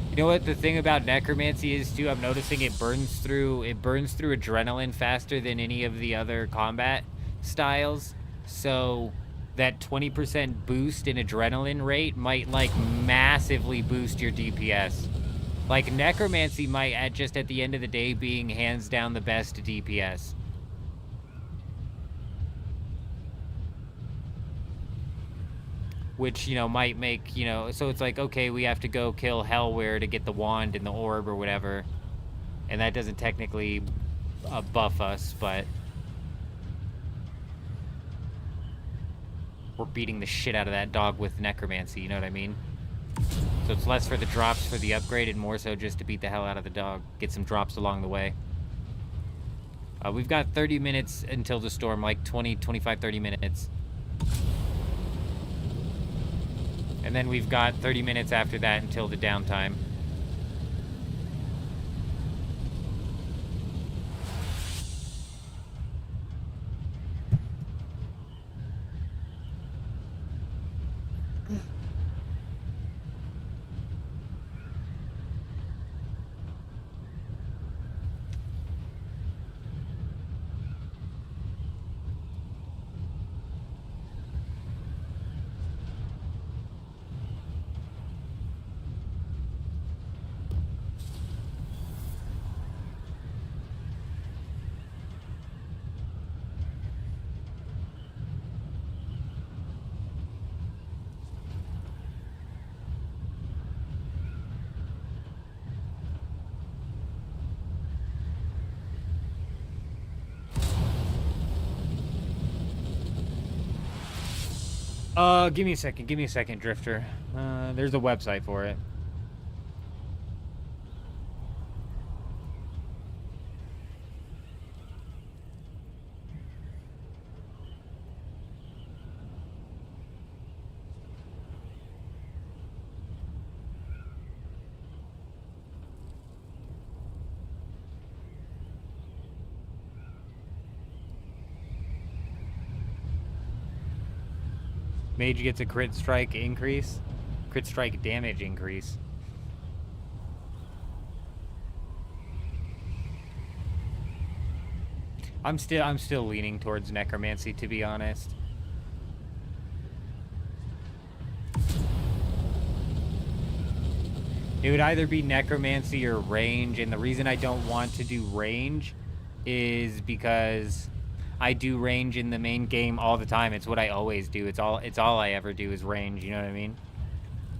You know what the thing about necromancy is too? I'm noticing it burns through adrenaline faster than any of the other combat styles. So that 20% boost in adrenaline rate might like massively boost your DPS. Like necromancy might at the end of the day being hands down the best DPS. Which, might make, so it's like, okay, we have to go kill Hellware to get the wand and the orb or whatever. And that doesn't technically buff us, but we're beating the shit out of that dog with necromancy, you know what I mean? So it's less for the drops for the upgrade and more so just to beat the hell out of the dog. Get some drops along the way. We've got 30 minutes until the storm, like 20, 25, 30 minutes. And then we've got 30 minutes after that until the downtime. Give me a second, Drifter. There's a website for it. Mage gets a crit strike increase. Crit strike damage increase. I'm still leaning towards necromancy, to be honest. It would either be necromancy or range, and the reason I don't want to do range is because I do range in the main game all the time. It's what I always do. It's all I ever do is range, you know what I mean?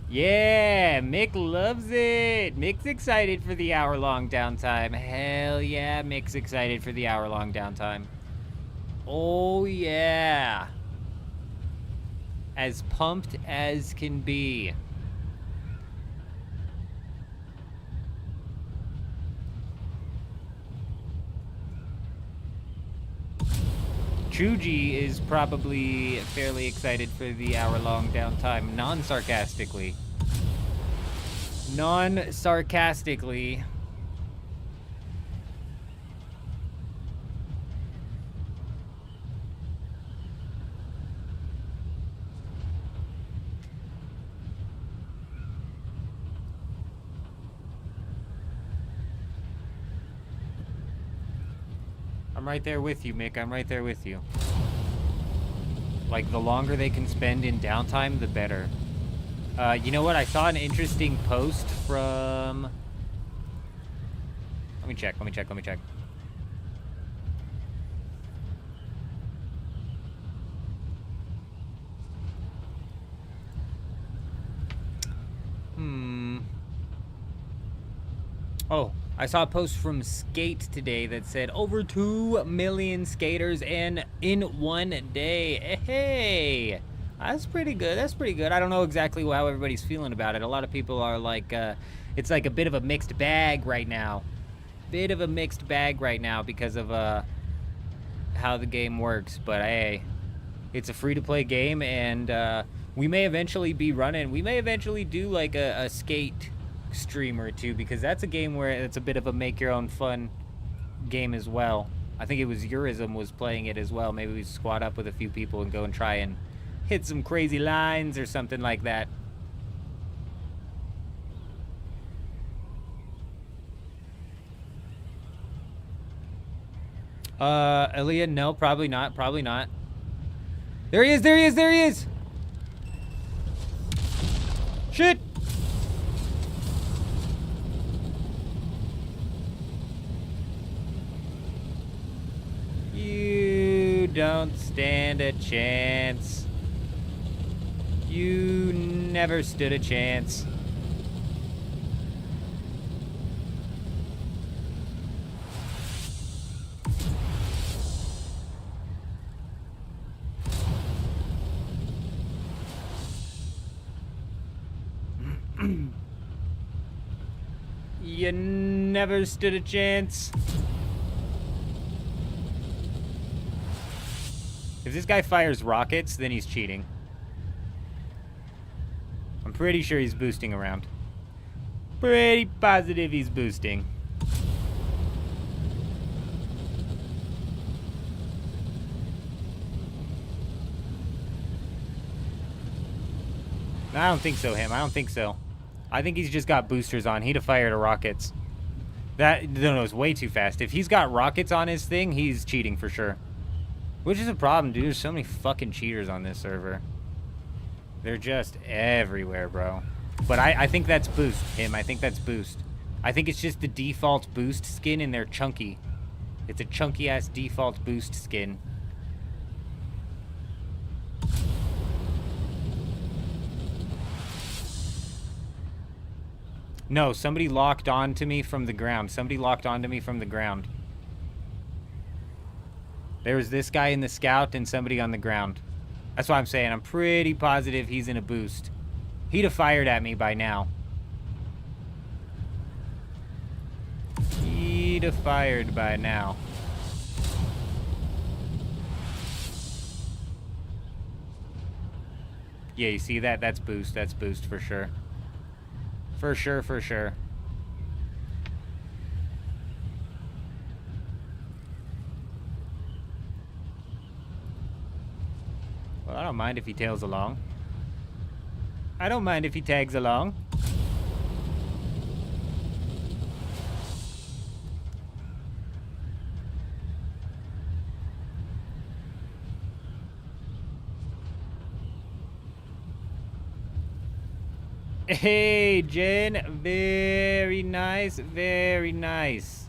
Yeah, Mick loves it. Mick's excited for the hour-long downtime. Hell yeah, Mick's excited for the hour-long downtime. Oh yeah. As pumped as can be. Chuji is probably fairly excited for the hour-long downtime, non-sarcastically. Non-sarcastically. I'm right there with you, Mick. I'm right there with you. Like, the longer they can spend in downtime, the better. You know what? I saw an interesting post from... Let me check. Oh, I saw a post from Skate today that said over 2 million skaters in one day. Hey, that's pretty good. That's pretty good. I don't know exactly how everybody's feeling about it. A lot of people are like, it's like a bit of a mixed bag right now. Because of how the game works. But hey, it's a free-to-play game, and we may eventually be running. We may eventually do like a skate stream or two, because that's a game where it's a bit of a make your own fun game as well. I think it was Eurism was playing it as well. Maybe we squad up with a few people and go and try and hit some crazy lines or something like that. Aaliyah, no, probably not. There he is! Shit! You don't stand a chance. You never stood a chance. You never stood a chance. If this guy fires rockets, then he's cheating. I'm pretty sure he's boosting around. Pretty positive he's boosting. I don't think so, him. I don't think so. I think he's just got boosters on. He'd have fired a rockets. That, no, it's way too fast. If he's got rockets on his thing, he's cheating for sure. Which is a problem, dude. There's so many fucking cheaters on this server. They're just everywhere, bro. But I think that's boost, him. I think that's boost. I think it's just the default boost skin and they're chunky. It's a chunky-ass default boost skin. No, somebody locked on to me from the ground. Somebody locked onto me from the ground. There was this guy in the scout and somebody on the ground. That's what I'm saying. I'm pretty positive he's in a boost. He'd have fired at me by now. He'd have fired by now. Yeah, you see that? That's boost. That's boost for sure. For sure, for sure. Well, I don't mind if he tails along. I don't mind if he tags along. Hey, Jen. Very nice. Very nice.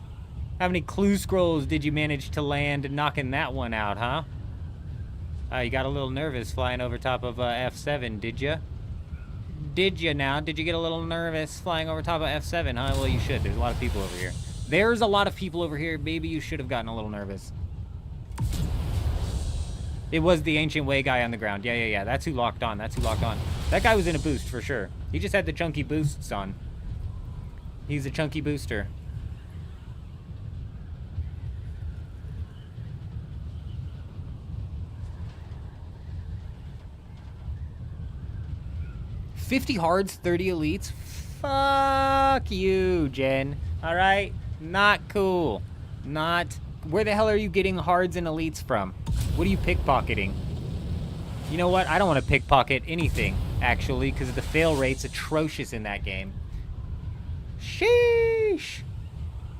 How many clue scrolls did you manage to land knocking that one out, huh? You got a little nervous flying over top of F7, did you? Did you now? Did you get a little nervous flying over top of F7, huh? Well, you should. There's a lot of people over here. There's a lot of people over here. Maybe you should have gotten a little nervous. It was the Ancient Way guy on the ground. Yeah. That's who locked on. That's who locked on. That guy was in a boost for sure. He just had the chunky boosts on. He's a chunky booster. $50 hards, 30 elites. Fuck you, Jen. All right? Not cool. Not. Where the hell are you getting hards and elites from? What are you pickpocketing? You know what? I don't want to pickpocket anything, actually, because the fail rate's atrocious in that game. Sheesh.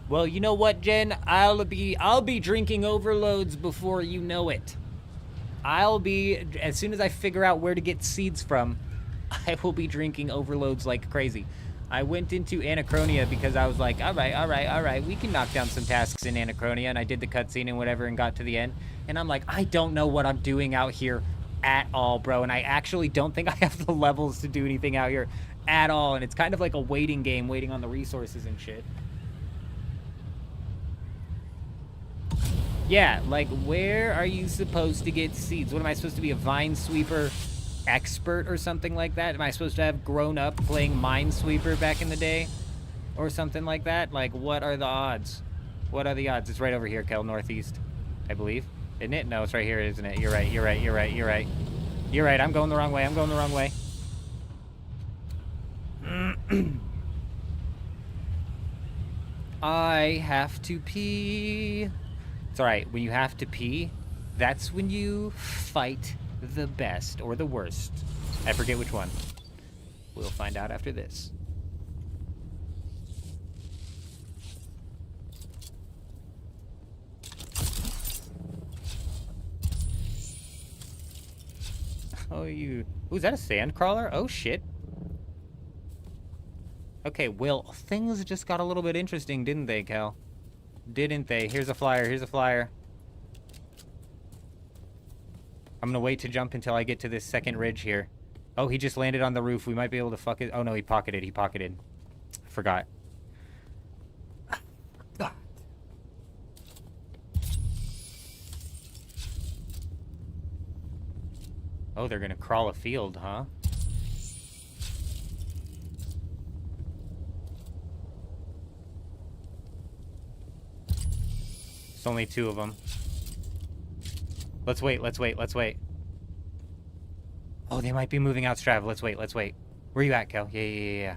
Well, you know what, Jen? I'll be drinking overloads before you know it. As soon as I figure out where to get seeds from, I will be drinking overloads like crazy. I went into Anachronia because I was like, all right, we can knock down some tasks in Anachronia, and I did the cutscene and whatever and got to the end, and I'm like, I don't know what I'm doing out here at all, bro, and I actually don't think I have the levels to do anything out here at all, and it's kind of like a waiting game, waiting on the resources and shit. Yeah, like, where are you supposed to get seeds? What am I supposed to be, a vine sweeper expert or something like that? Am I supposed to have grown up playing Minesweeper back in the day or something like that? Like, what are the odds? What are the odds? It's right over here, Kel, northeast, I believe. Isn't it? No, it's right here, isn't it? You're right. I'm going the wrong way. I have to pee. It's all right. When you have to pee, that's when you fight the best or the worst. I forget which one. We'll find out after this. Oh, Ooh, is that a sand crawler? Oh, shit. Okay, well, things just got a little bit interesting, didn't they, Cal? Didn't they? Here's a flyer. I'm gonna wait to jump until I get to this second ridge here. Oh, he just landed on the roof. We might be able to fuck it. Oh, no, he pocketed. Forgot. Oh, they're gonna crawl a field, huh? It's only 2 of them. Let's wait. Oh, they might be moving out Strav. Let's wait. Where you at, Kel? Yeah.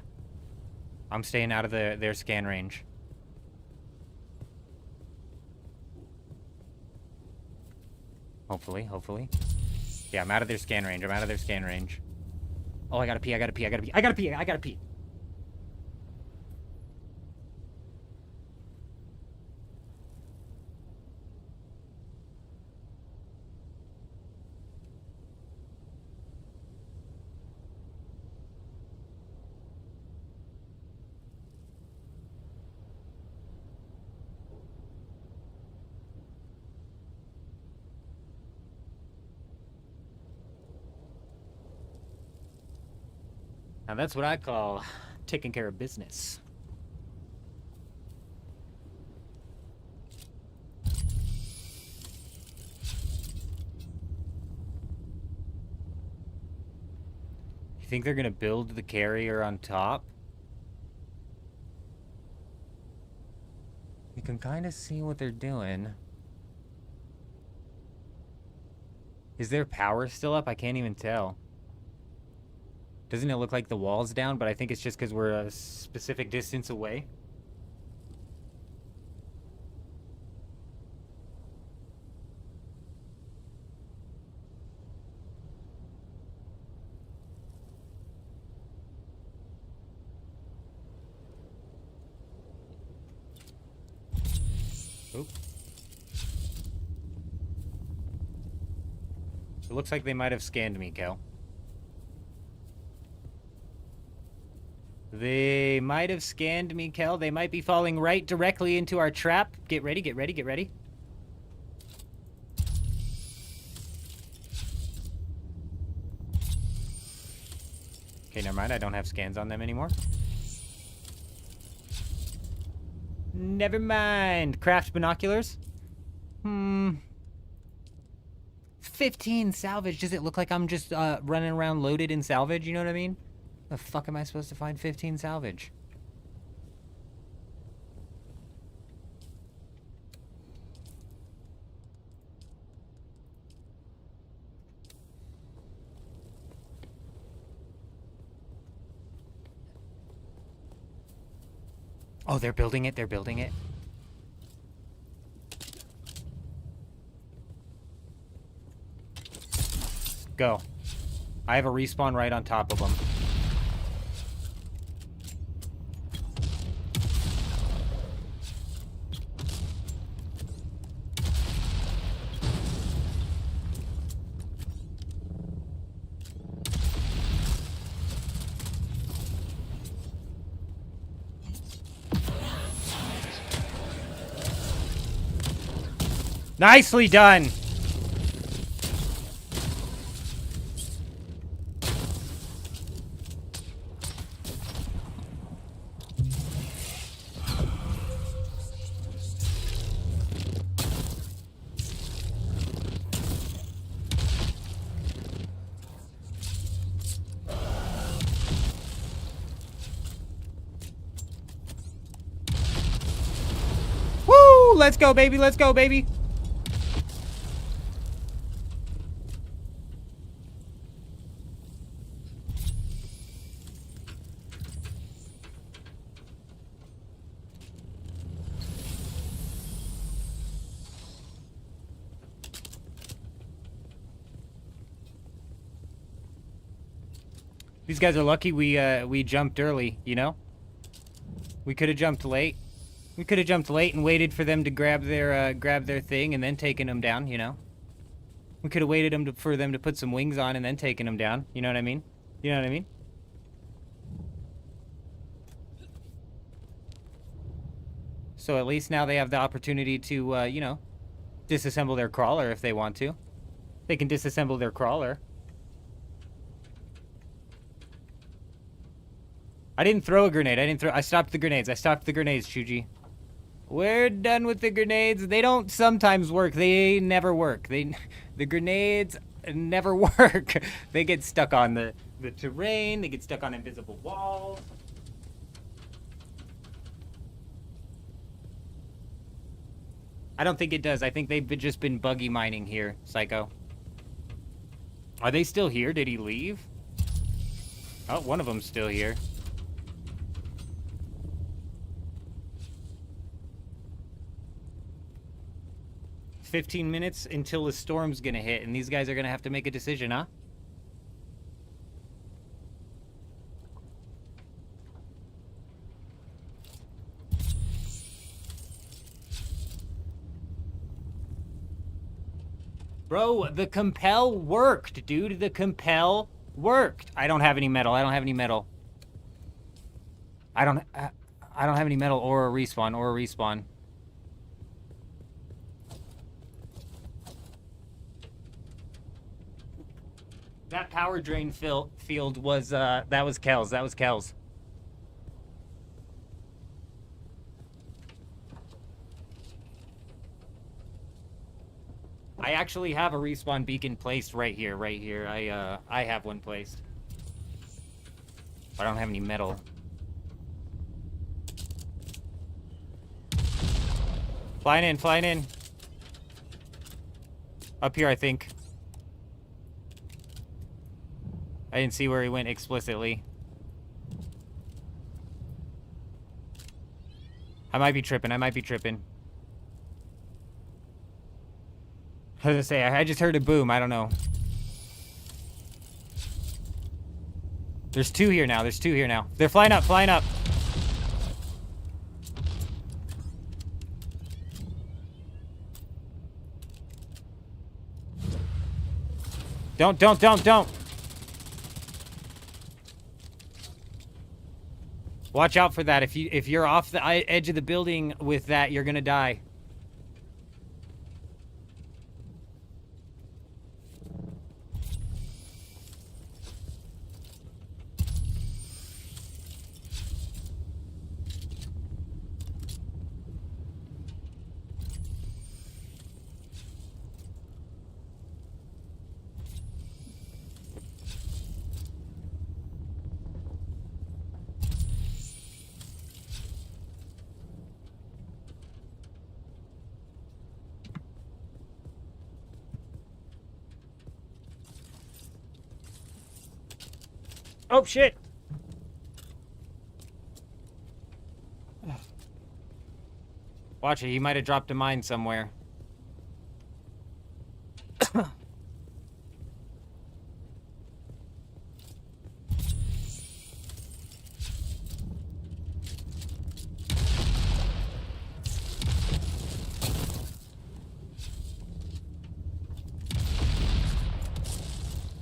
I'm staying out of their scan range. Hopefully. Yeah, I'm out of their scan range. Oh, I gotta pee, I gotta pee, I gotta pee, I gotta pee, I gotta pee. Now that's what I call taking care of business. You think they're gonna build the carrier on top? You can kind of see what they're doing. Is their power still up? I can't even tell. Doesn't it look like the wall's down? But I think it's just because we're a specific distance away. Oop. It looks like they might have scanned me, Kel. They might have scanned me, Kel. They might be falling right directly into our trap. Get ready, get ready, get ready. Okay, never mind. I don't have scans on them anymore. Never mind. Craft binoculars. 15 salvage. Does it look like I'm just running around loaded in salvage? You know what I mean? The fuck am I supposed to find 15 salvage? Oh, they're building it. They're building it. Go. I have a respawn right on top of them. Nicely done! Woo! Let's go, baby! Let's go, baby! These guys are lucky we jumped early, you know? We could have jumped late. We could have jumped late and waited for them to grab their thing and then taken them down, you know? We could have waited for them to put some wings on and then taken them down. You know what I mean? You know what I mean? So at least now they have the opportunity to, you know, disassemble their crawler if they want to. They can disassemble their crawler. I didn't throw a grenade. I stopped the grenades. I stopped the grenades, Chuji. We're done with the grenades. They don't sometimes work. They never work. The grenades never work. They get stuck on the terrain. They get stuck on invisible walls. I don't think it does. I think they've just been buggy mining here, Psycho. Are they still here? Did he leave? Oh, one of them's still here. 15 minutes until the storm's gonna hit, and these guys are gonna have to make a decision, huh? Bro, the compel worked, dude. The compel worked. I don't have any metal. I don't have any metal. I don't have any metal or a respawn. That power drain field was that was Kel's. That was Kel's. I actually have a respawn beacon placed right here. I have one placed. But I don't have any metal. Flying in. Up here, I think. I didn't see where he went explicitly. I might be tripping. I was gonna say, I just heard a boom. I don't know. There's two here now. They're flying up. Don't. Watch out for that. If you're off the edge of the building with that, you're gonna die. Oh, shit! Watch it, he might have dropped a mine somewhere.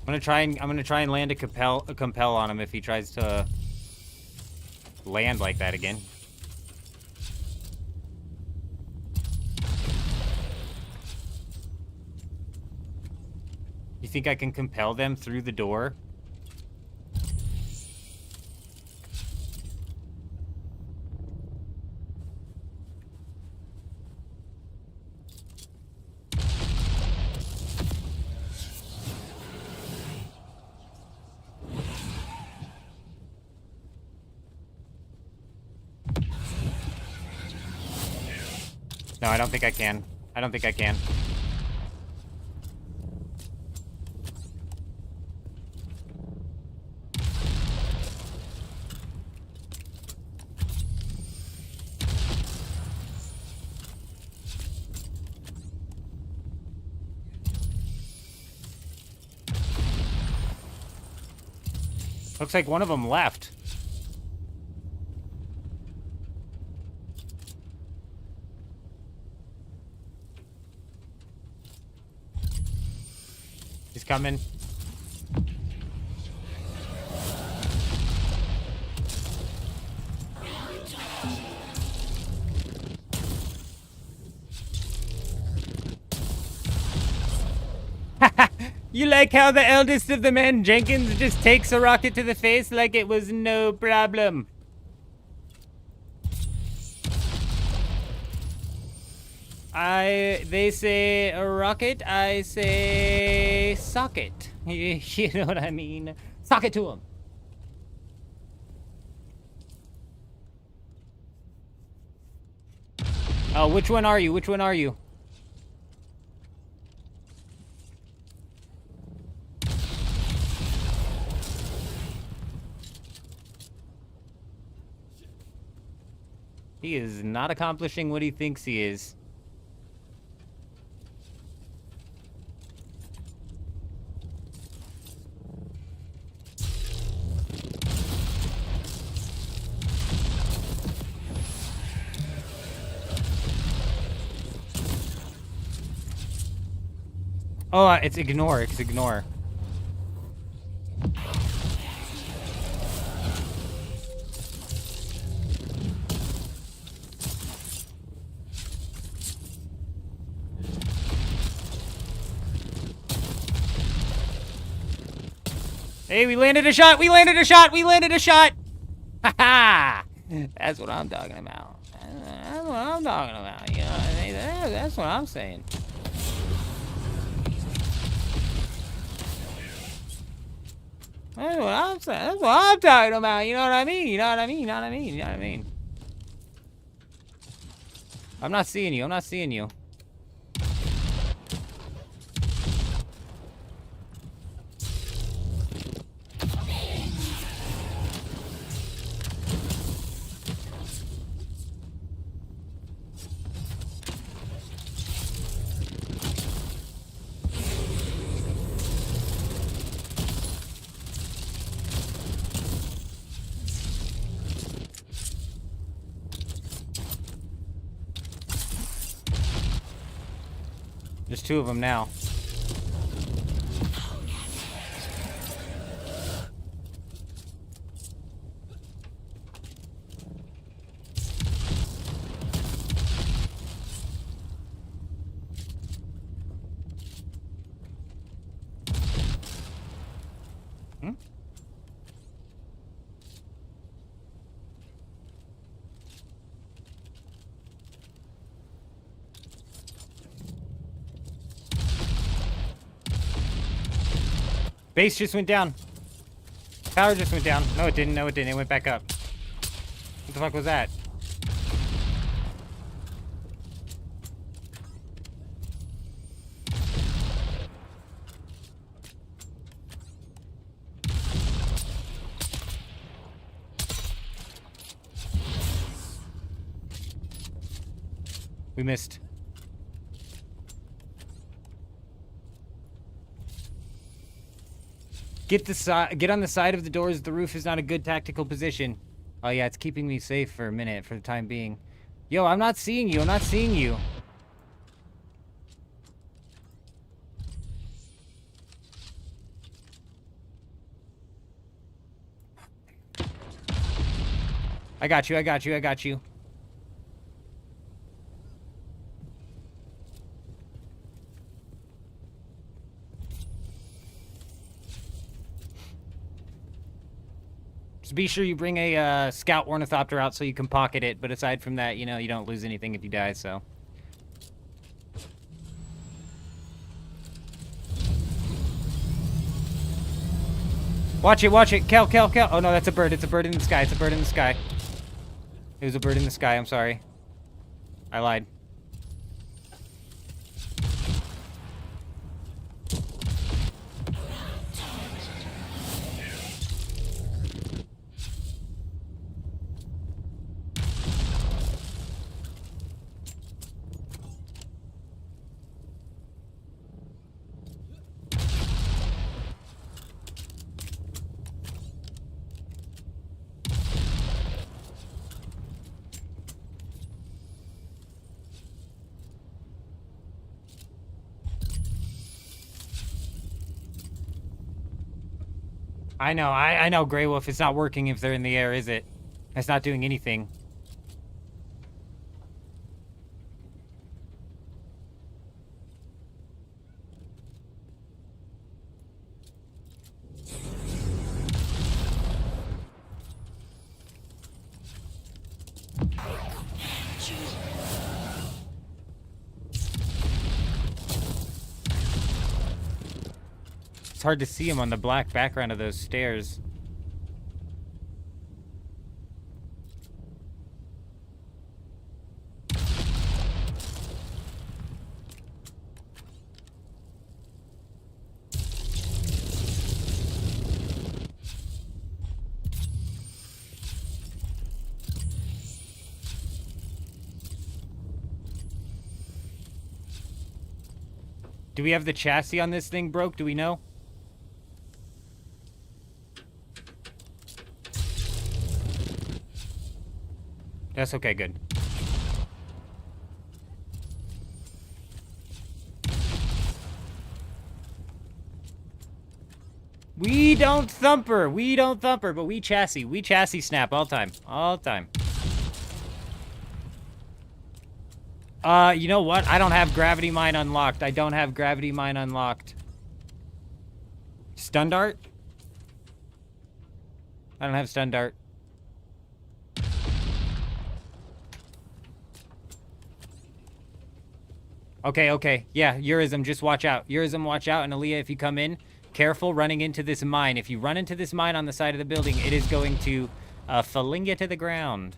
I'm gonna try and land a compel on him if he tries to land like that again. You think I can compel them through the door? No, I don't think I can. Looks like one of them left. He's coming. You like how the eldest of the men, Jenkins, just takes a rocket to the face like it was no problem. They say a rocket, I say socket. You know what I mean? Sock it to him. Oh, which one are you? He is not accomplishing what he thinks he is. Oh, it's ignore. It's ignore. Hey, we landed a shot! We landed a shot! We landed a shot! Ha ha! That's what I'm talking about. That's what I'm talking about. You know what I mean? That's what I'm saying. That's what I'm saying. That's what I'm talking about. You know what I mean? You know what I mean? You know what I mean? You know what I mean? I'm not seeing you. I'm not seeing you. There's two of them now. Hmm? Base just went down. Power just went down. No, it didn't. No, it didn't. It went back up. What the fuck was that? We missed. Get on the side of the doors. The roof is not a good tactical position. Oh yeah, it's keeping me safe for a minute, for the time being. Yo, I'm not seeing you. I'm not seeing you. I got you. I got you. I got you. Just be sure you bring a scout ornithopter out so you can pocket it, but aside from that, you know, you don't lose anything if you die, so. Watch it, watch it. Kel, Kel, Kel. Oh no, that's a bird. It's a bird in the sky. It's a bird in the sky. It was a bird in the sky. I'm sorry. I lied. I know, I know, Grey Wolf. It's not working if they're in the air, is it? It's not doing anything. It's hard to see him on the black background of those stairs. Do we have the chassis on this thing broke? Do we know? That's okay, good. don't thumper. We don't thumper, but we chassis. We chassis snap all time. All time. You know what? I don't have gravity mine unlocked. I don't have gravity mine unlocked. Stun dart? I don't have stun dart. Okay, okay. Yeah, Urism, just watch out. Urism, watch out. And Aaliyah, if you come in, careful running into this mine. If you run into this mine on the side of the building, it is going to fling you to the ground.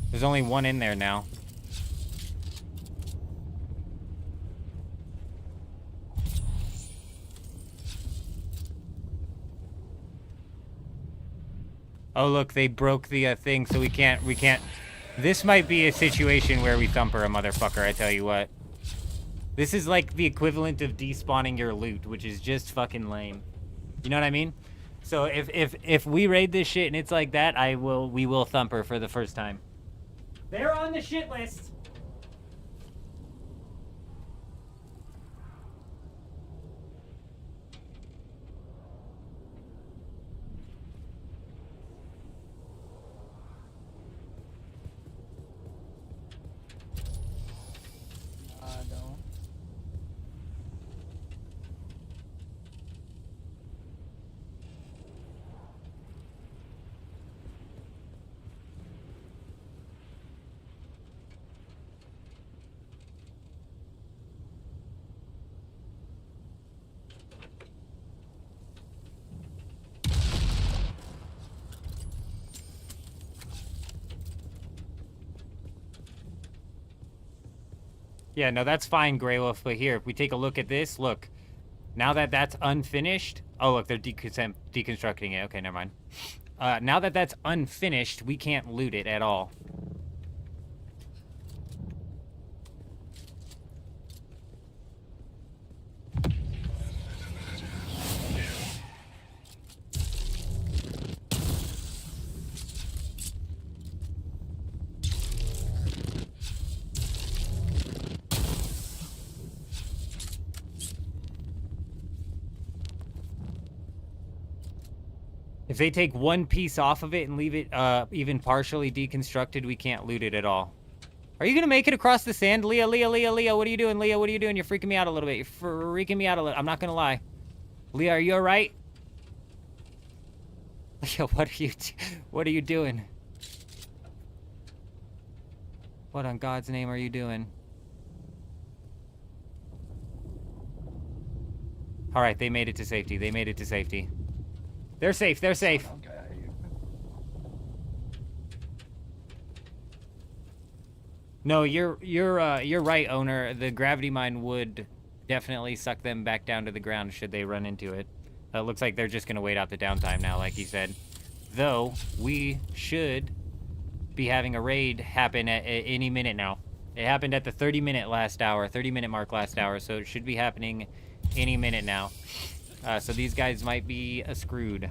There's only one in there now. Oh, look, they broke the thing, so we can't... This might be a situation where we thumper a motherfucker, I tell you what. This is like the equivalent of despawning your loot, which is just fucking lame. You know what I mean? So if we raid this shit and it's like that, we will thumper for the first time. They're on the shit list. Yeah, no, that's fine, Grey Wolf, but here, if we take a look at this, look. Now that that's unfinished... Oh, look, they're deconstructing it. Okay, never mind. Now that that's unfinished, we can't loot it at all. If they take one piece off of it and leave it even partially deconstructed, we can't loot it at all. Are you gonna make it across the sand? Leah, what are you doing? Leah, what are you doing? You're freaking me out a little bit. You're freaking me out a little. I'm not gonna lie. Leah, are you alright? Leah, what are you doing? What on God's name are you doing? Alright, they made it to safety. They made it to safety. They're safe. They're safe. No, you're right, owner. The gravity mine would definitely suck them back down to the ground should they run into it. It looks like they're just gonna wait out the downtime now, like he said. Though we should be having a raid happen at any minute now. It happened at the 30-minute mark last hour, so it should be happening any minute now. So these guys might be screwed.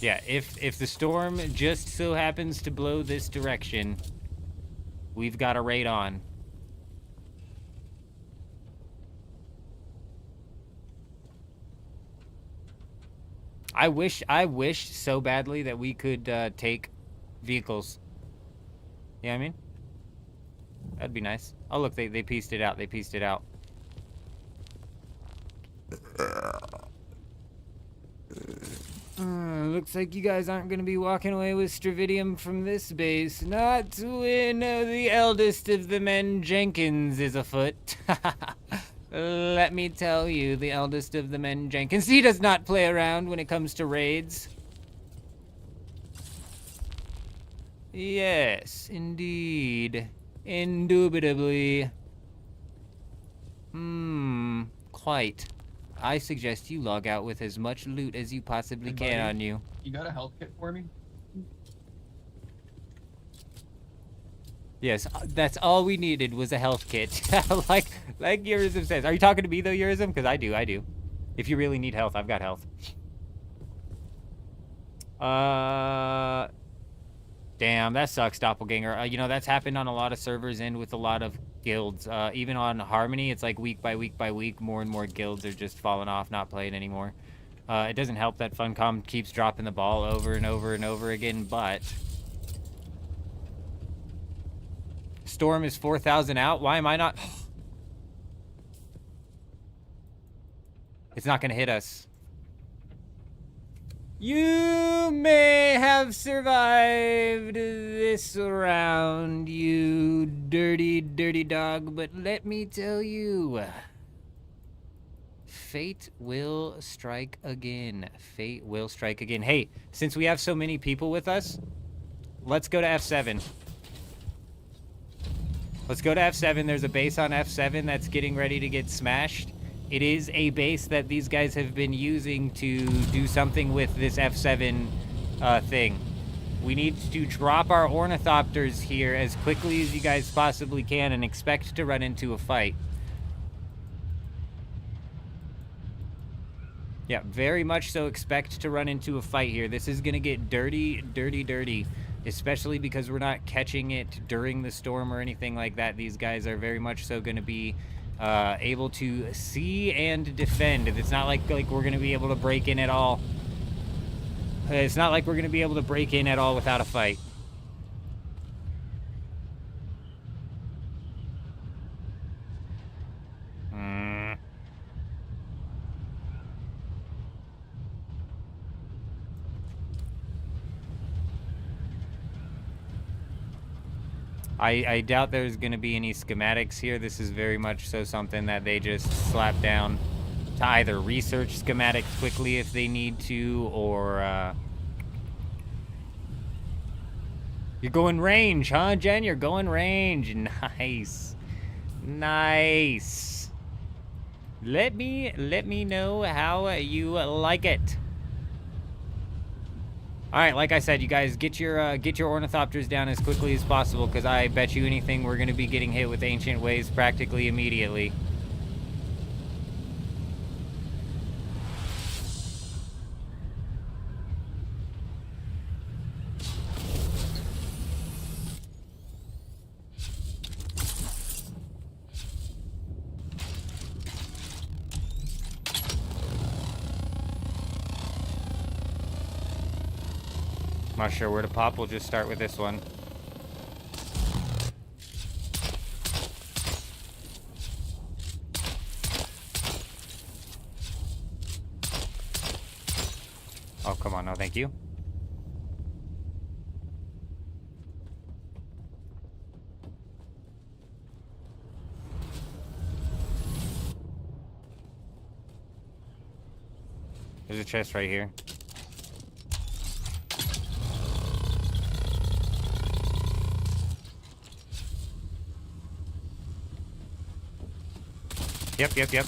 Yeah, if the storm just so happens to blow this direction, we've got a raid on. I wish so badly that we could take vehicles. You know what I mean? That'd be nice. Oh, look, they pieced it out. They pieced it out. Looks like you guys aren't going to be walking away with Stravidium from this base. Not when the eldest of the men, Jenkins, is afoot. Let me tell you, the eldest of the men, Jenkins, he does not play around when it comes to raids. Yes, indeed. Indubitably. Quite. I suggest you log out with as much loot as you possibly can on you. You got a health kit for me? Yes, that's all we needed was a health kit. like Yurizm says. Are you talking to me though, Yurizm? Because I do. If you really need health, I've got health. Damn, that sucks, Doppelganger. You know, that's happened on a lot of servers and with a lot of guilds. Even on Harmony, it's like week by week, more and more guilds are just falling off, not playing anymore. It doesn't help that Funcom keeps dropping the ball over and over and over again, but... Storm is 4,000 out. Why am I not... It's not going to hit us. You may have survived this round, you dirty, dirty dog, but let me tell you, fate will strike again. Fate will strike again. Hey, since we have so many people with us, let's go to F7. Let's go to F7. There's a base on F7 that's getting ready to get smashed. It is a base that these guys have been using to do something with this F7 thing. We need to drop our ornithopters here as quickly as you guys possibly can and expect to run into a fight. Yeah, very much so expect to run into a fight here. This is going to get dirty, dirty, dirty. Especially because we're not catching it during the storm or anything like that. These guys are very much so going to be able to see and defend. It's not like we're going to be able to break in at all. It's not like we're going to be able to break in at all without a fight. I doubt there's going to be any schematics here. This is very much so something that they just slap down to either research schematics quickly if they need to, or... You're going range, huh, Jen? You're going range. Nice. Nice. Let me know how you like it. All right, like I said, you guys get your ornithopters down as quickly as possible, because I bet you anything we're going to be getting hit with ancient waves practically immediately. Not sure where to pop. We'll just start with this one. Oh, come on. No, thank you. There's a chest right here. Yep.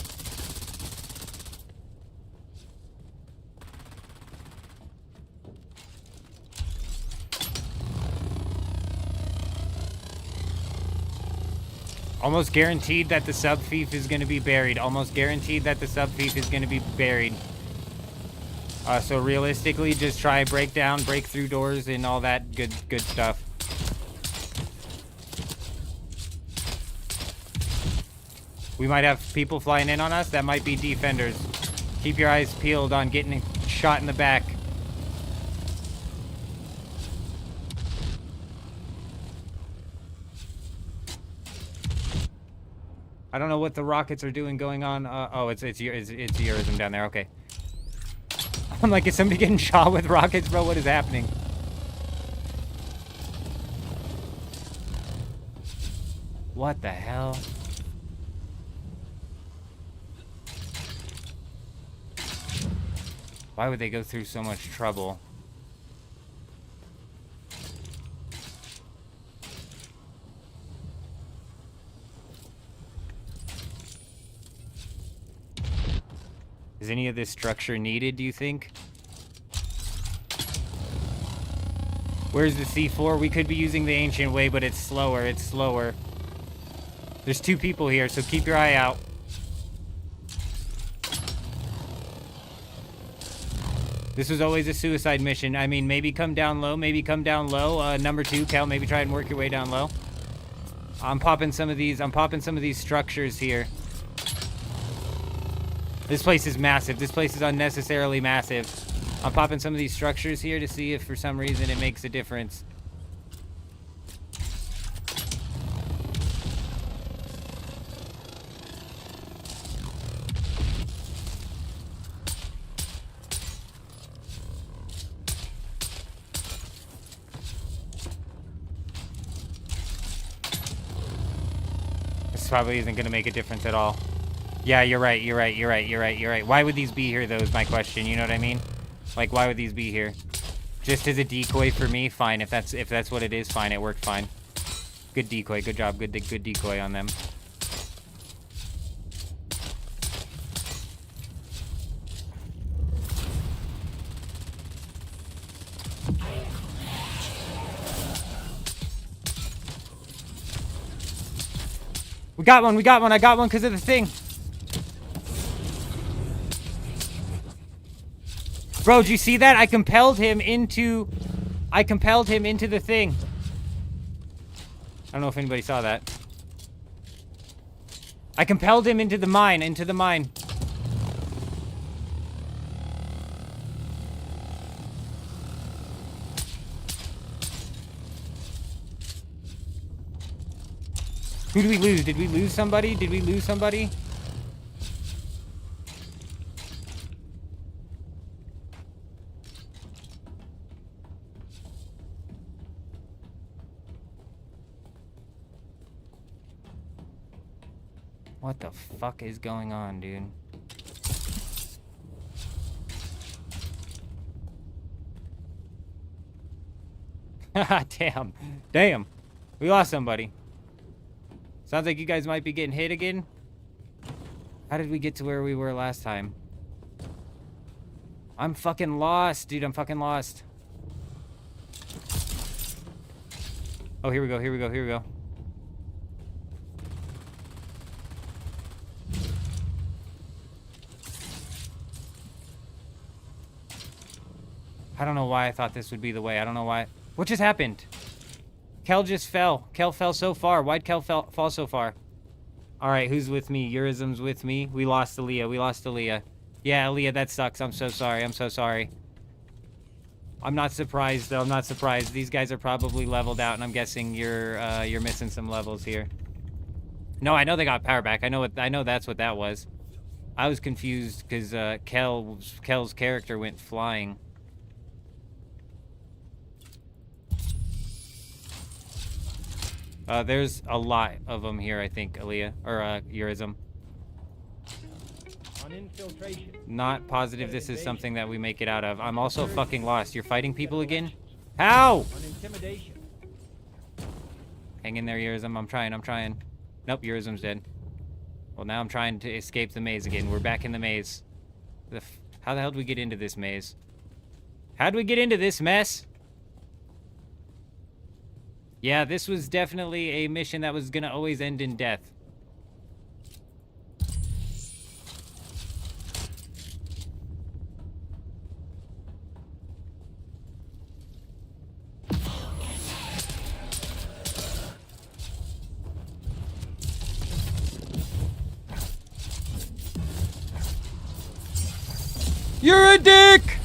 Almost guaranteed that the sub-thief is going to be buried. Almost guaranteed that the sub-thief is going to be buried. So realistically, just try break through doors and all that good stuff. We might have people flying in on us. That might be defenders. Keep your eyes peeled on getting shot in the back. I don't know what the rockets are doing going on. Oh, it's Eurism down there. Okay. I'm like, is somebody getting shot with rockets, bro? What is happening? What the hell? Why would they go through so much trouble? Is any of this structure needed, do you think? Where's the C4? We could be using the ancient way, but it's slower. It's slower. There's 2 people here, so keep your eye out. This was always a suicide mission. I mean, maybe come down low. Maybe come down low. Number 2, Cal, maybe try and work your way down low. I'm popping some of these. I'm popping some of these structures here. This place is massive. This place is unnecessarily massive. I'm popping some of these structures here to see if for some reason it makes a difference. This probably isn't going to make a difference at all. Yeah, you're right. You're right. Why would these be here, though, is my question. You know what I mean? Like, why would these be here? Just as a decoy for me? Fine. If that's what it is, fine. It worked fine. Good decoy. Good job. Good decoy on them. We got one. I got one because of the thing. Bro, did you see that? I compelled him into the thing. I don't know if anybody saw that. I compelled him into the mine, Who did we lose? Did we lose somebody? What the fuck is going on, dude? Haha, damn. We lost somebody. Sounds like you guys might be getting hit again. How did we get to where we were last time? I'm fucking lost, dude. I'm fucking lost. Oh, here we go. I don't know why I thought this would be the way. I don't know why. What just happened? Kel just fell. Kel fell so far. Why'd Kel fall so far? Alright, who's with me? Eurism's with me. We lost Aaliyah. Yeah, Aaliyah, that sucks. I'm so sorry. I'm not surprised, though. I'm not surprised. These guys are probably leveled out, and I'm guessing you're missing some levels here. No, I know they got power back. I know that's what that was. I was confused because Kel's character went flying. There's a lot of them here, I think, Aaliyah. Or, Eurism. On infiltration. Not positive this is something that we make it out of. I'm also fucking lost. You're fighting people again? How? On intimidation. Hang in there, Eurism. I'm trying. Nope, Eurism's dead. Well, now I'm trying to escape the maze again. We're back in the maze. How the hell did we get into this maze? How'd we get into this mess? Yeah, this was definitely a mission that was gonna always end in death. You're a dick!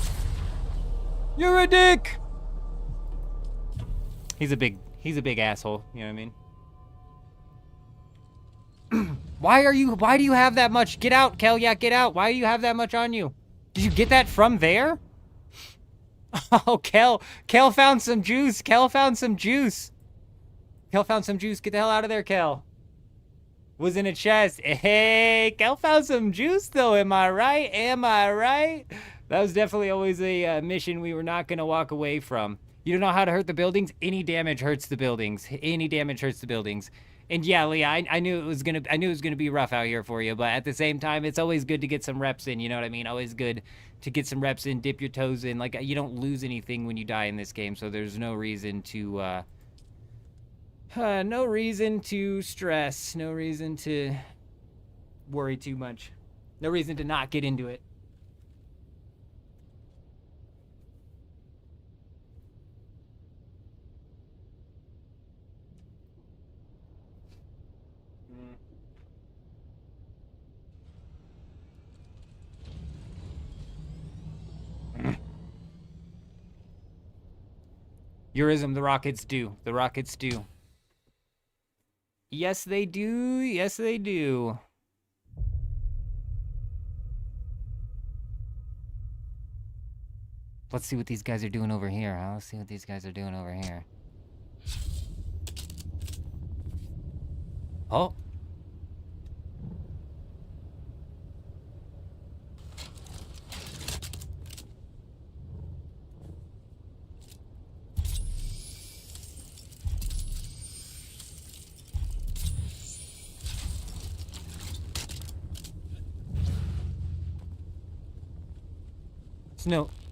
You're a dick! He's a big asshole, you know what I mean? Why do you have that much? Get out, Kel, yeah, get out. Why do you have that much on you? Did you get that from there? Oh, Kel found some juice. Kel found some juice. Get the hell out of there, Kel. Was in a chest. Hey, Kel found some juice, though. Am I right? That was definitely always a mission we were not going to walk away from. You don't know how to hurt the buildings? Any damage hurts the buildings. And yeah, Leah, I knew it was gonna be rough out here for you, but at the same time, it's always good to get some reps in. You know what I mean? Always good to get some reps in, dip your toes in. Like you don't lose anything when you die in this game, so there's no reason to no reason to stress, no reason to worry too much, no reason to not get into it. Eurism, the Rockets do. The Rockets do. Yes, they do. Yes, they do. Let's see what these guys are doing over here, huh? Let's see what these guys are doing over here. Oh.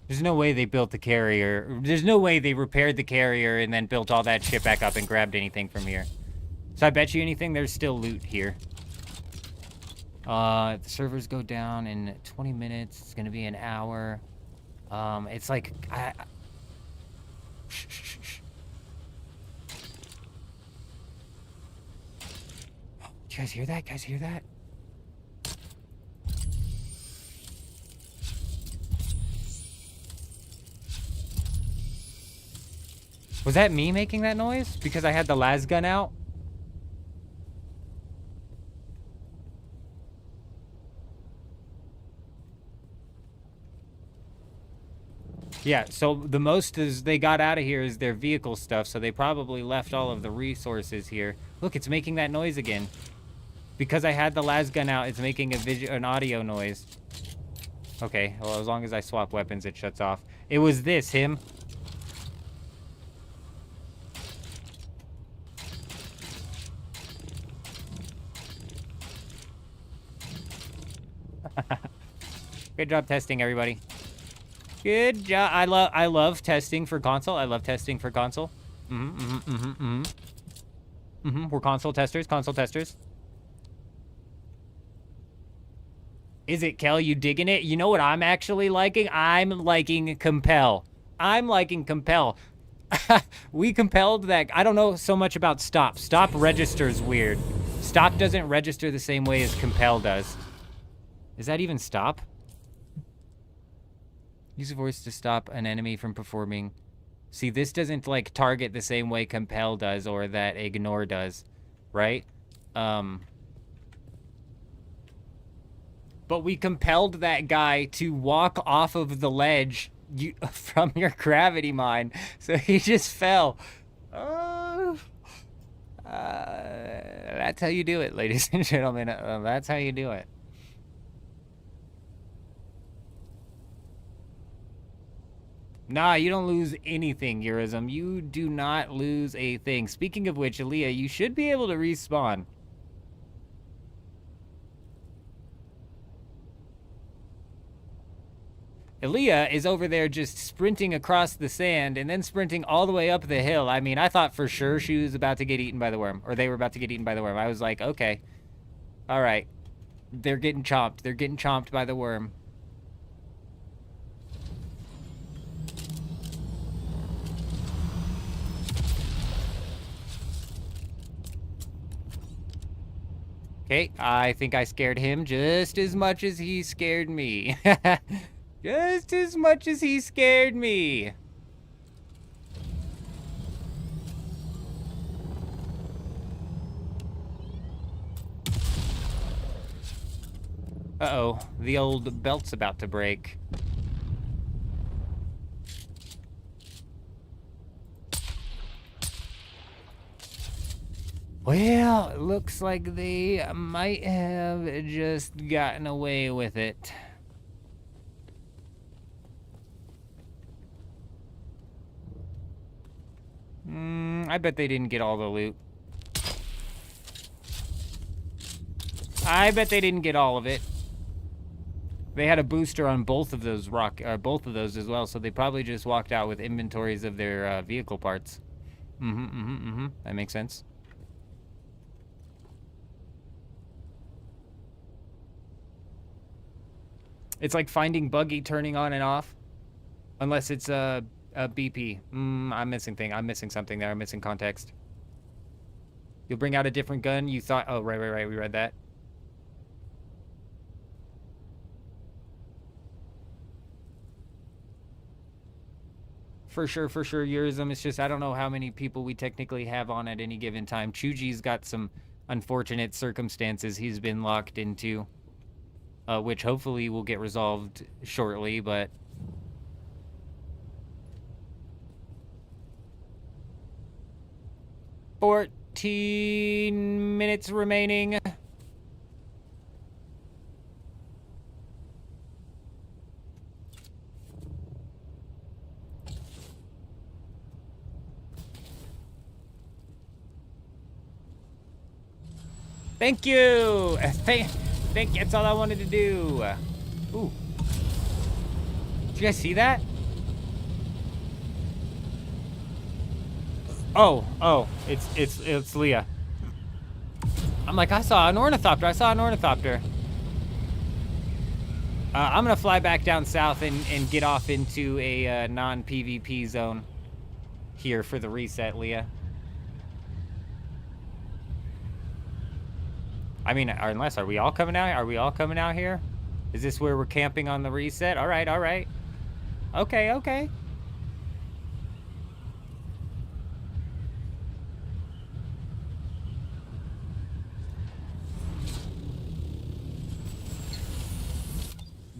There's no way they built the carrier. There's no way they repaired the carrier and then built all that shit back up and grabbed anything from here. So I bet you anything, there's still loot here. The servers go down in 20 minutes. It's gonna be an hour. It's like shh. You guys hear that? Guys hear that? Was that me making that noise? Because I had the las gun out? Yeah, so the most is they got out of here is their vehicle stuff, so they probably left all of the resources here. Look, it's making that noise again. Because I had the las gun out, it's making an audio noise. Okay, well, as long as I swap weapons, it shuts off. It was this, him. Good job testing, everybody. Good job. I love testing for console. I love testing for console. We're console testers. Console testers. Is it, Kel? You digging it? You know what I'm actually liking? I'm liking compel. I'm liking compel. We compelled that. I don't know so much about stop. Stop registers weird. Stop doesn't register the same way as compel does. Is that even stop? Use a voice to stop an enemy from performing. See, this doesn't, like, target the same way compel does or that ignore does, right? But we compelled that guy to walk off of the ledge from your gravity mine, so he just fell. That's how you do it, ladies and gentlemen. That's how you do it. Nah, you don't lose anything, Eurism. You do not lose a thing. Speaking of which, Aaliyah, you should be able to respawn. Aaliyah is over there just sprinting across the sand and then sprinting all the way up the hill. I mean, I thought for sure she was about to get eaten by the worm, or they were about to get eaten by the worm. I was like, okay, all right. They're getting chomped. They're getting chomped by the worm. Okay, I think I scared him just as much as he scared me. Just as much as he scared me. Uh-oh, the old belt's about to break. Well, it looks like they might have just gotten away with it. I bet they didn't get all the loot. I bet they didn't get all of it. They had a booster on both of those both of those as well, so they probably just walked out with inventories of their vehicle parts. That makes sense. It's like finding buggy turning on and off, unless it's a BP. I'm missing something there. I'm missing context. You'll bring out a different gun. You thought? Oh, right. We read that. For sure, Yurism. It's just I don't know how many people we technically have on at any given time. Chuji's got some unfortunate circumstances he's been locked into, which hopefully will get resolved shortly, but... 14 minutes remaining. Thank you! Thank you, that's all I wanted to do. Ooh. Did you guys see that? Oh, it's Leah. I'm like, I saw an ornithopter. I'm gonna fly back down south and get off into a non-PvP zone here for the reset, Leah. I mean, unless, are we all coming out? Are we all coming out here? Is this where we're camping on the reset? All right. Okay.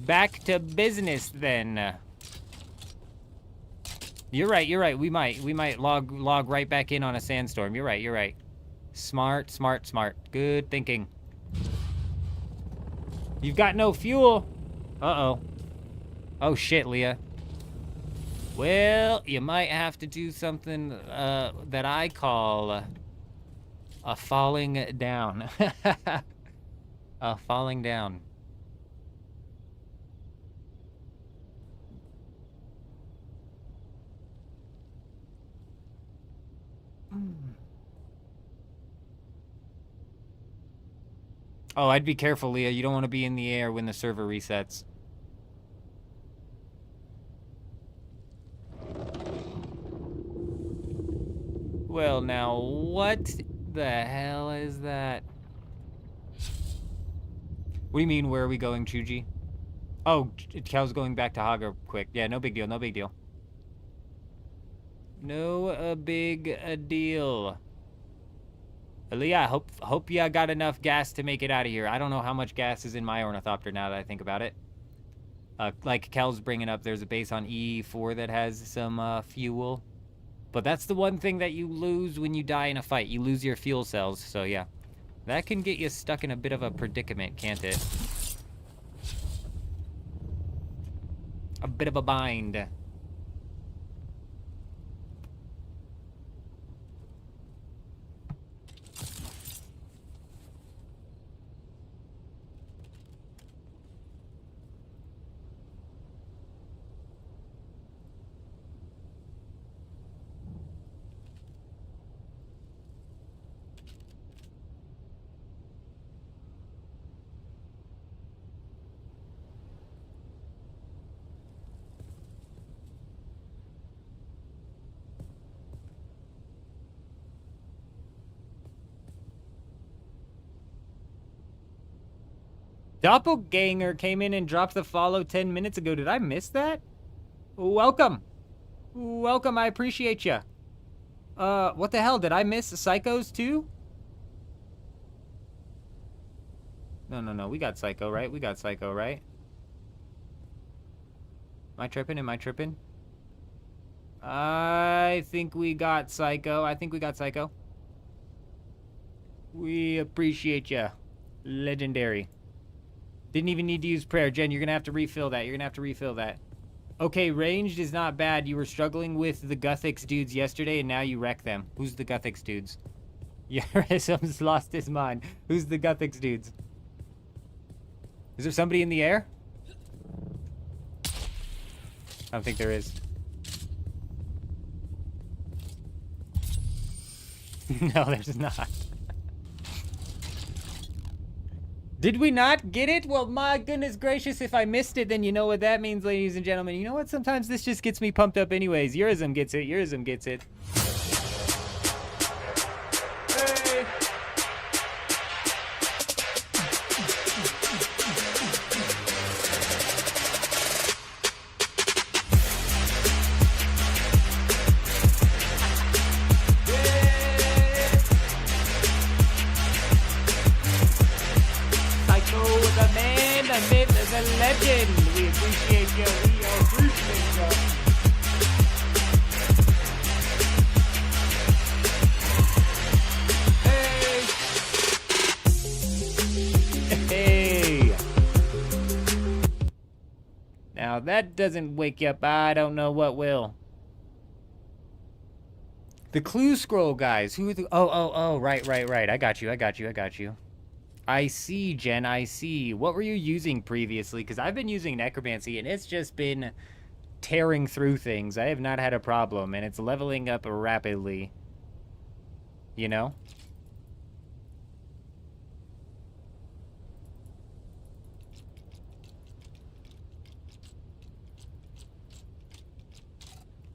Back to business then. You're right. We might log right back in on a sandstorm. You're right. Smart. Good thinking. You've got no fuel. Uh-oh. Oh shit, Leah. Well, you might have to do something that I call a falling down. A falling down. Oh, I'd be careful, Leah. You don't want to be in the air when the server resets. Well, now, what the hell is that? What do you mean, where are we going, Chuji? Oh, Cal's going back to Haga quick. Yeah, no big deal. No big deal. Leah, hope ya got enough gas to make it out of here. I don't know how much gas is in my ornithopter now that I think about it. Like Kel's bringing up, there's a base on E4 that has some fuel. But that's the one thing that you lose when you die in a fight. You lose your fuel cells, so yeah. That can get you stuck in a bit of a predicament, can't it? A bit of a bind. Doppelganger came in and dropped the follow 10 minutes ago. Did I miss that? Welcome. I appreciate you. What the hell? Did I miss Psychos too? No. We got Psycho, right? Am I tripping? I think we got Psycho. We appreciate you. Legendary. Didn't even need to use prayer. Jen, you're going to have to refill that. Okay, ranged is not bad. You were struggling with the Guthix dudes yesterday, and now you wreck them. Who's the Guthix dudes? Yarism's lost his mind. Who's the Guthix dudes? Is there somebody in the air? I don't think there is. No, there's not. Did we not get it? Well, my goodness gracious, if I missed it, then you know what that means, ladies and gentlemen. You know what? Sometimes this just gets me pumped up anyways. Yurizm gets it. Yurizm gets it. Hey. Psycho, the man, the myth, the legend. We appreciate you. We appreciate you. Hey. Hey. Now that doesn't wake you up. I don't know what will. The clue scroll guys. Who are the... Oh, right. I got you. I see, Jen, I see. What were you using previously? Because I've been using necromancy, and it's just been tearing through things. I have not had a problem, and it's leveling up rapidly. You know?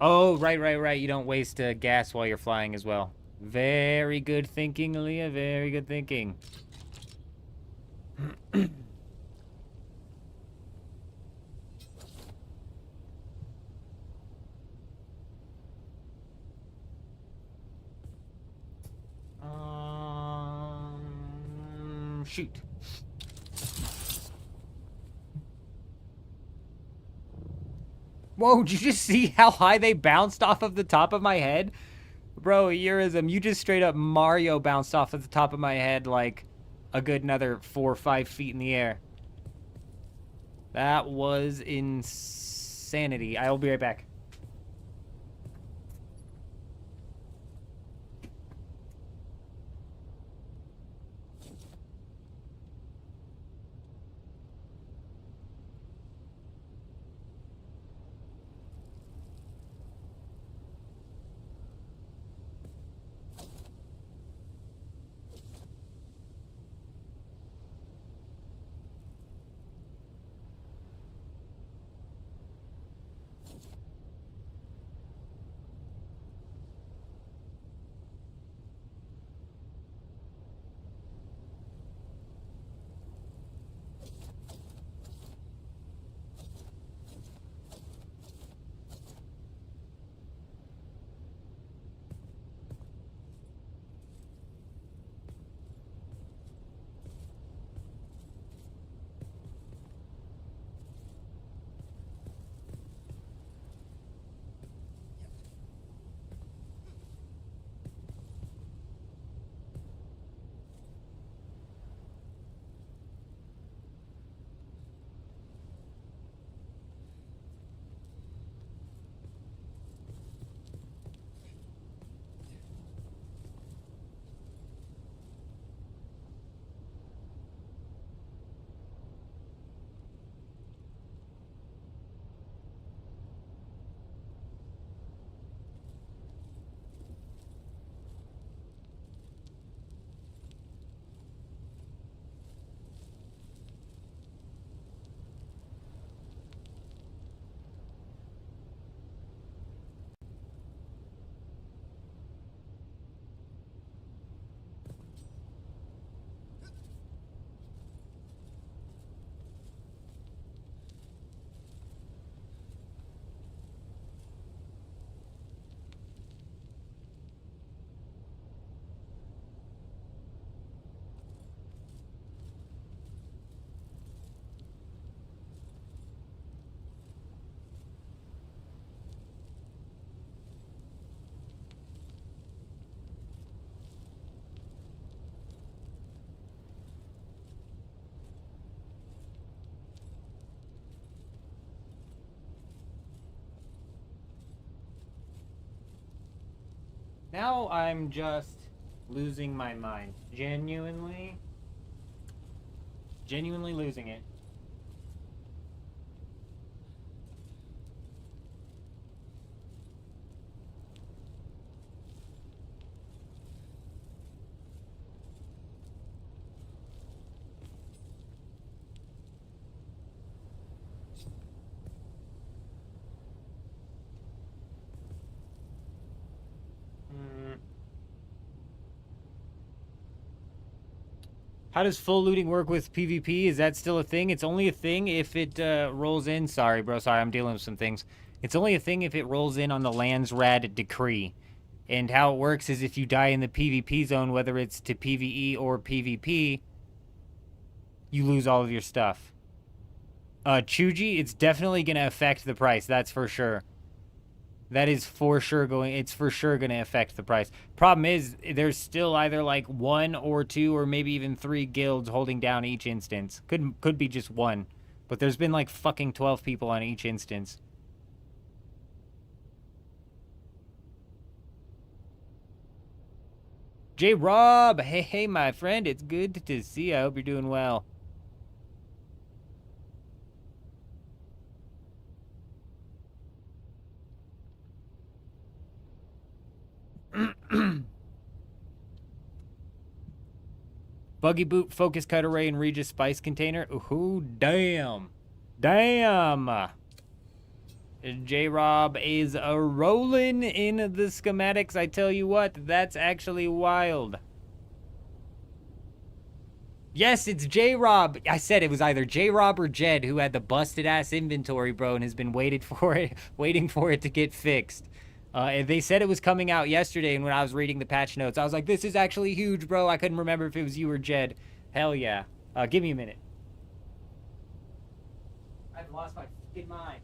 Oh, right. You don't waste gas while you're flying as well. Very good thinking, Leah. Very good thinking. Shoot. Whoa, did you just see how high they bounced off of the top of my head? Bro, Yurizm, you just straight up Mario bounced off of the top of my head like a good another 4 or 5 feet in the air. That was insanity. I will be right back. Now I'm just losing my mind. Genuinely losing it. How does full looting work with PvP? Is that still a thing? It's only a thing if it rolls in. Sorry, bro. Sorry, I'm dealing with some things. It's only a thing if it rolls in on the Lands Rad decree. And how it works is if you die in the PvP zone, whether it's to PvE or PvP, you lose all of your stuff. Chuji, it's definitely going to affect the price. That's for sure. That is for sure it's for sure going to affect the price. Problem is, there's still either like 1 or 2 or maybe even 3 guilds holding down each instance. Could be just 1. But there's been like fucking 12 people on each instance. J Rob, hey my friend, it's good to see you. I hope you're doing well. Buggy boot, focus cut array, and Regis spice container. Ooh, damn. Damn. J-Rob is a rolling in the schematics. I tell you what, that's actually wild. Yes, it's J-Rob. I said it was either J-Rob or Jed who had the busted ass inventory, bro, and has been waiting for it to get fixed. They said it was coming out yesterday, and when I was reading the patch notes, I was like, this is actually huge, bro. I couldn't remember if it was you or Jed. Hell yeah. Give me a minute. I've lost my fucking mind.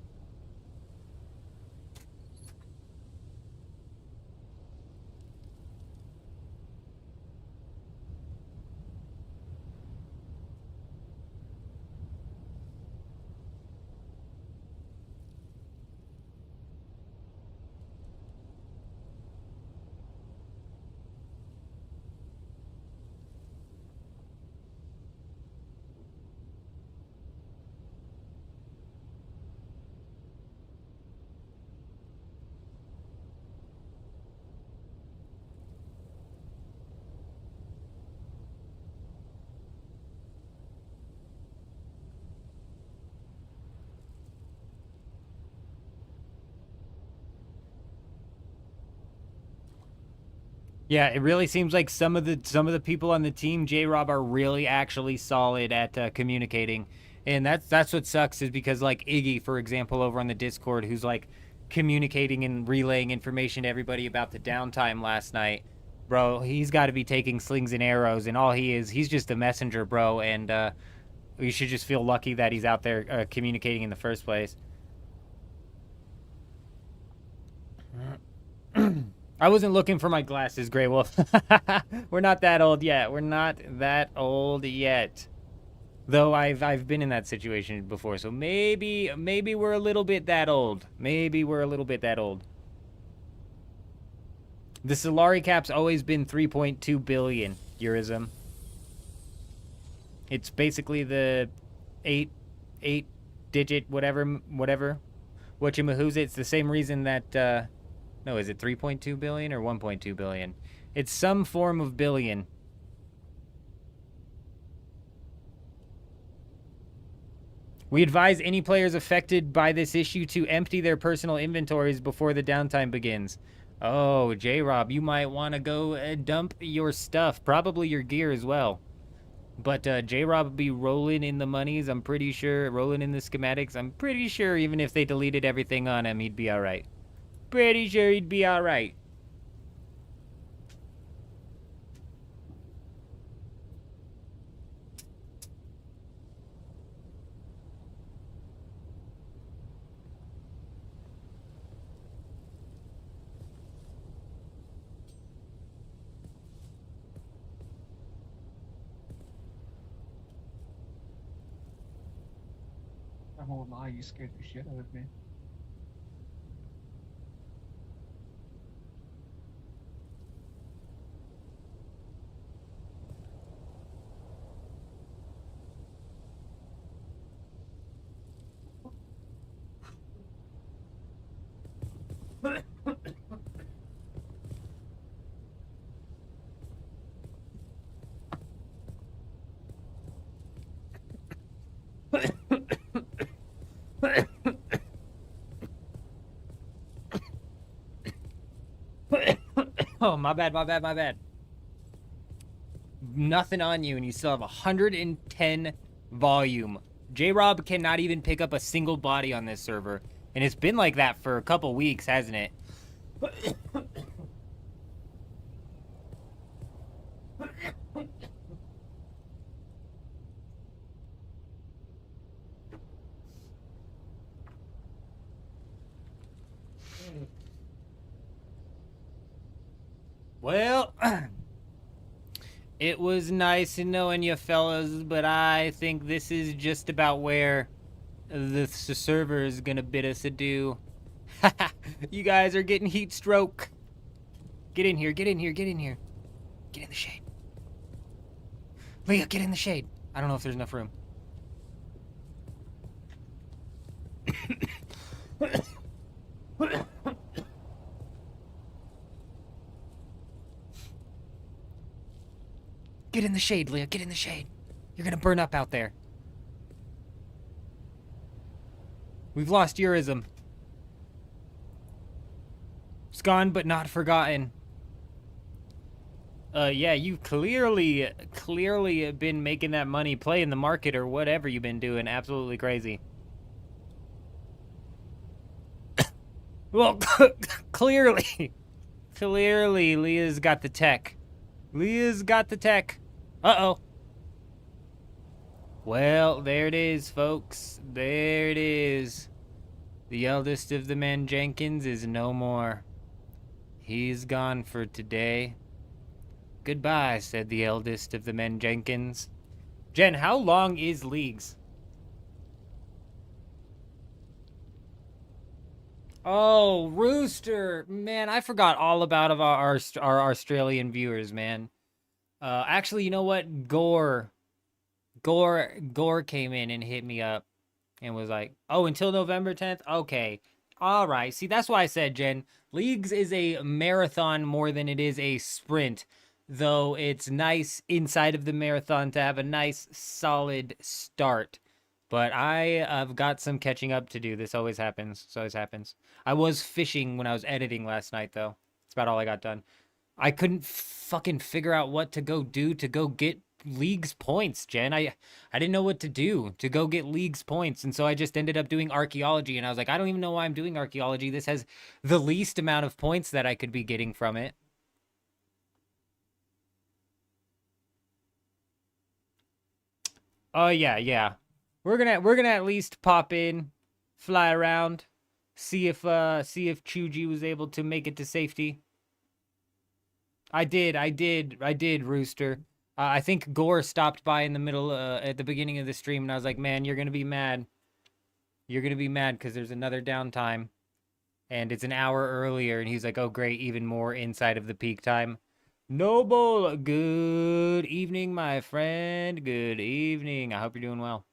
Yeah, it really seems like some of the people on the team, J-Rob, are really actually solid at communicating. And that's what sucks, is because like Iggy, for example, over on the Discord, who's like communicating and relaying information to everybody about the downtime last night, bro, he's got to be taking slings and arrows, and all he's just a messenger, bro. And you should just feel lucky that he's out there communicating in the first place. I wasn't looking for my glasses, Grey Wolf. We're not that old yet. We're not that old yet. Though I've been in that situation before, so maybe we're a little bit that old. Maybe we're a little bit that old. The Solari cap's always been 3.2 billion, Eurism. It's basically the 8 digit whatever whatchamahoo's. It's the same reason that no, is it 3.2 billion or 1.2 billion? It's some form of billion. We advise any players affected by this issue to empty their personal inventories before the downtime begins. Oh, J-Rob, you might want to go dump your stuff. Probably your gear as well. But J-Rob would be rolling in the monies, I'm pretty sure. Rolling in the schematics. I'm pretty sure even if they deleted everything on him, he'd be alright. Pretty sure he'd be alright. I won't lie, you scared the shit out of me. Oh, my bad. nothing on you and you still have 110 volume. J-Rob cannot even pick up a single body on this server. And it's been like that for a couple weeks, hasn't it? Well, it was nice knowing you fellas, but I think this is just about where the server is gonna bid us adieu. You guys are getting heat stroke. Get in here, get in here, get in here. Get in the shade. Leah, get in the shade. I don't know if there's enough room. Get in the shade, Leah, get in the shade. You're gonna burn up out there. We've lost Eurism. It's gone but not forgotten. Yeah, you clearly been making that money playing the market or whatever you've been doing. Absolutely crazy. Well, clearly, Leah's got the tech. Leah's got the tech. Uh-oh. Well, there it is, folks. There it is. The eldest of the men Jenkins is no more. He's gone for today. Goodbye, said the eldest of the men Jenkins. Jen, how long is Leagues? Oh, Rooster. Man, I forgot all about our Australian viewers, man. Actually, you know what? Gore came in and hit me up and was like, oh, until November 10th? Okay. All right. See, that's why I said, Jen, Leagues is a marathon more than it is a sprint, though it's nice inside of the marathon to have a nice, solid start. But I've got some catching up to do. This always happens. This always happens. I was fishing when I was editing last night, though. That's about all I got done. I couldn't fucking figure out what to go do to go get League's points, Jen. I didn't know what to do to go get League's points, and so I just ended up doing archaeology, and I was like, I don't even know why I'm doing archaeology. This has the least amount of points that I could be getting from it. Oh, yeah. We're gonna at least pop in, fly around, see if Chuji was able to make it to safety. I did, Rooster. I think Gore stopped by in the middle, at the beginning of the stream, and I was like, man, you're gonna be mad. You're gonna be mad because there's another downtime, and it's an hour earlier, and he's like, oh, great, even more inside of the peak time. Noble, good evening, my friend. Good evening. I hope you're doing well.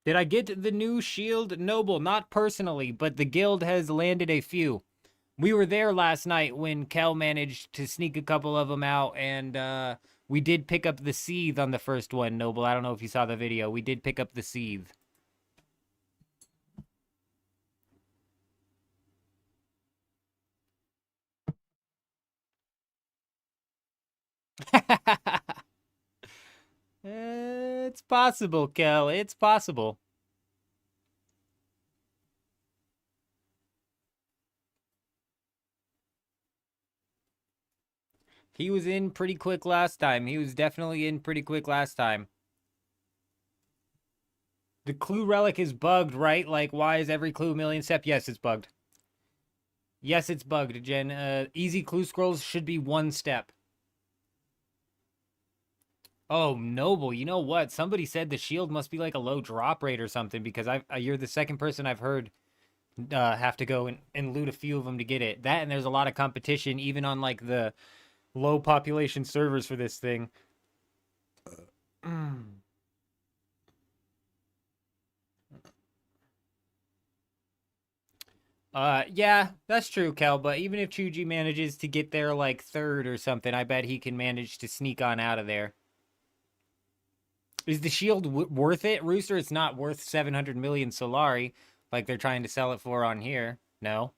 Did I get the new shield? Noble, not personally, but the guild has landed a few. We were there last night when Kel managed to sneak a couple of them out, and we did pick up the Seethe on the first one, Noble. I don't know if you saw the video. We did pick up the Seethe. It's possible, Kel. It's possible. He was in pretty quick last time. He was definitely in pretty quick last time. The clue relic is bugged, right? Like, why is every clue a million step? Yes, it's bugged. Yes, it's bugged, Jen. Easy clue scrolls should be 1 step. Oh, Noble, you know what? Somebody said the shield must be like a low drop rate or something, because you're the second person I've heard have to go and loot a few of them to get it. That, and there's a lot of competition, even on like the low population servers for this thing. Yeah, that's true, Kel, but even if Chuji manages to get there like third or something, I bet he can manage to sneak on out of there. Is the shield worth it, Rooster? It's not worth 700 million Solari like they're trying to sell it for on here. No.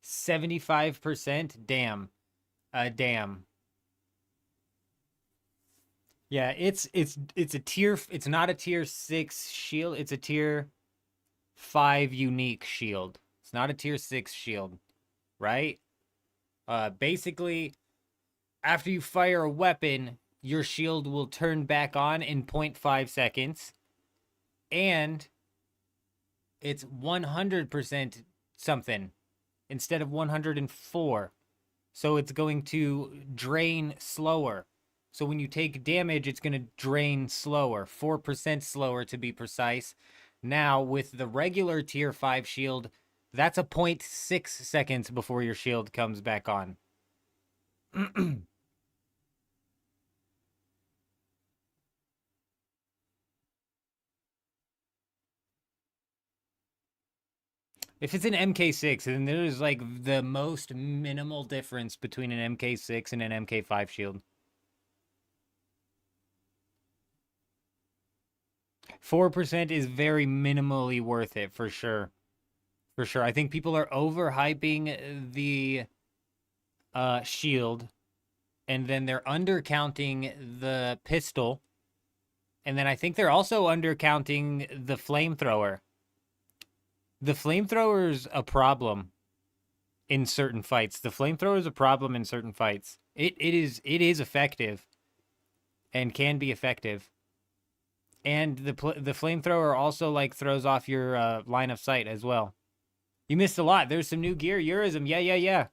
$75%? Damn. Damn. Yeah, it's a tier, it's not a tier 6 shield, it's a tier 5 unique shield. It's not a tier 6 shield, right? Basically, after you fire a weapon, your shield will turn back on in 0.5 seconds. And it's 100% something instead of 104. So it's going to drain slower. So when you take damage, it's going to drain slower, 4% slower to be precise. Now, with the regular tier 5 shield, that's a 0.6 seconds before your shield comes back on. If it's an MK6, then there's like the most minimal difference between an MK6 and an MK5 shield. 4% is very minimally worth it for sure. For sure. I think people are overhyping the shield, and then they're undercounting the pistol, and then I think they're also undercounting the flamethrower. The flamethrower's a problem in certain fights. The flamethrower is a problem in certain fights. It is effective and can be effective. And the flamethrower also like throws off your line of sight as well. You missed a lot. There's some new gear. Eurism. Yeah.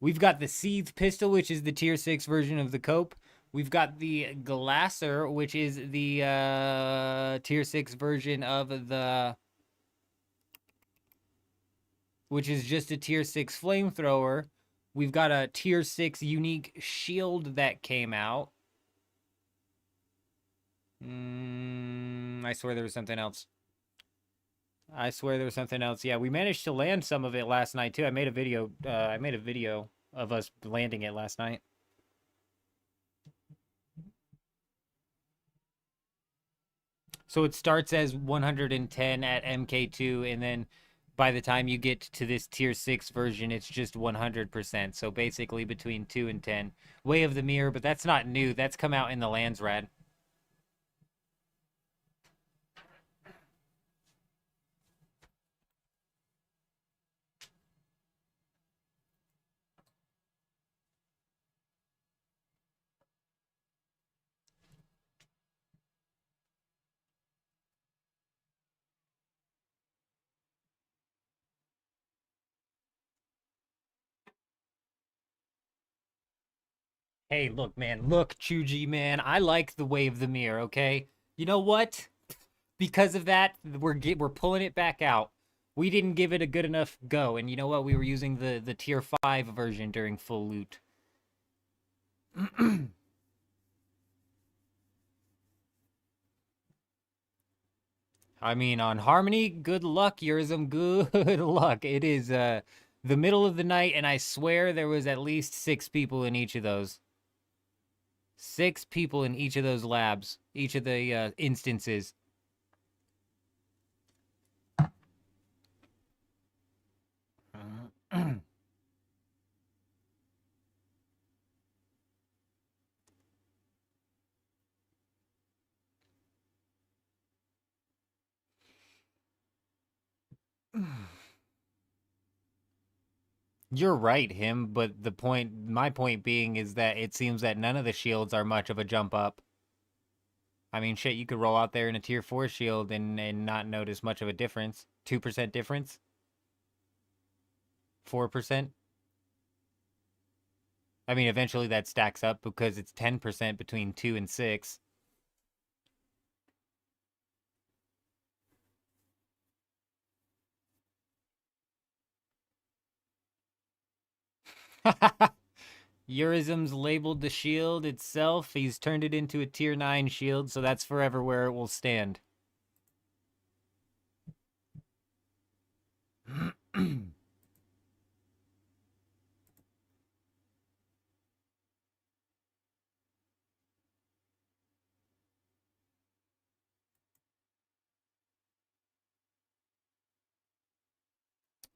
We've got the Seethe pistol, which is the tier 6 version of the Cope. We've got the Glasser, which is the tier 6 version of the... which is just a tier 6 flamethrower. We've got a tier 6 unique shield that came out. I swear there was something else. Yeah, we managed to land some of it last night too. I made a video of us landing it last night. So it starts as 110 at MK2, and then by the time you get to this tier 6 version, it's just 100%. So basically between 2 and 10. Way of the Mirror, but that's not new. That's come out in the Landsrad. Hey, look, man. Look, Chuji, man. I like the Way of the Mirror, okay? You know what? Because of that, we're pulling it back out. We didn't give it a good enough go, and you know what? We were using the tier 5 version during full loot. I mean, on Harmony, good luck, Yurzum. Good luck. It is the middle of the night, and I swear there was at least 6 people in each of those. 6 people in each of those labs, each of the instances. You're right, him, but my point being is that it seems that none of the shields are much of a jump up. I mean, shit, you could roll out there in a tier 4 shield and not notice much of a difference. 2% difference? 4%? I mean, eventually that stacks up because it's 10% between 2 and 6. Eurism's labeled the shield itself. He's turned it into a tier 9 shield, so that's forever where it will stand.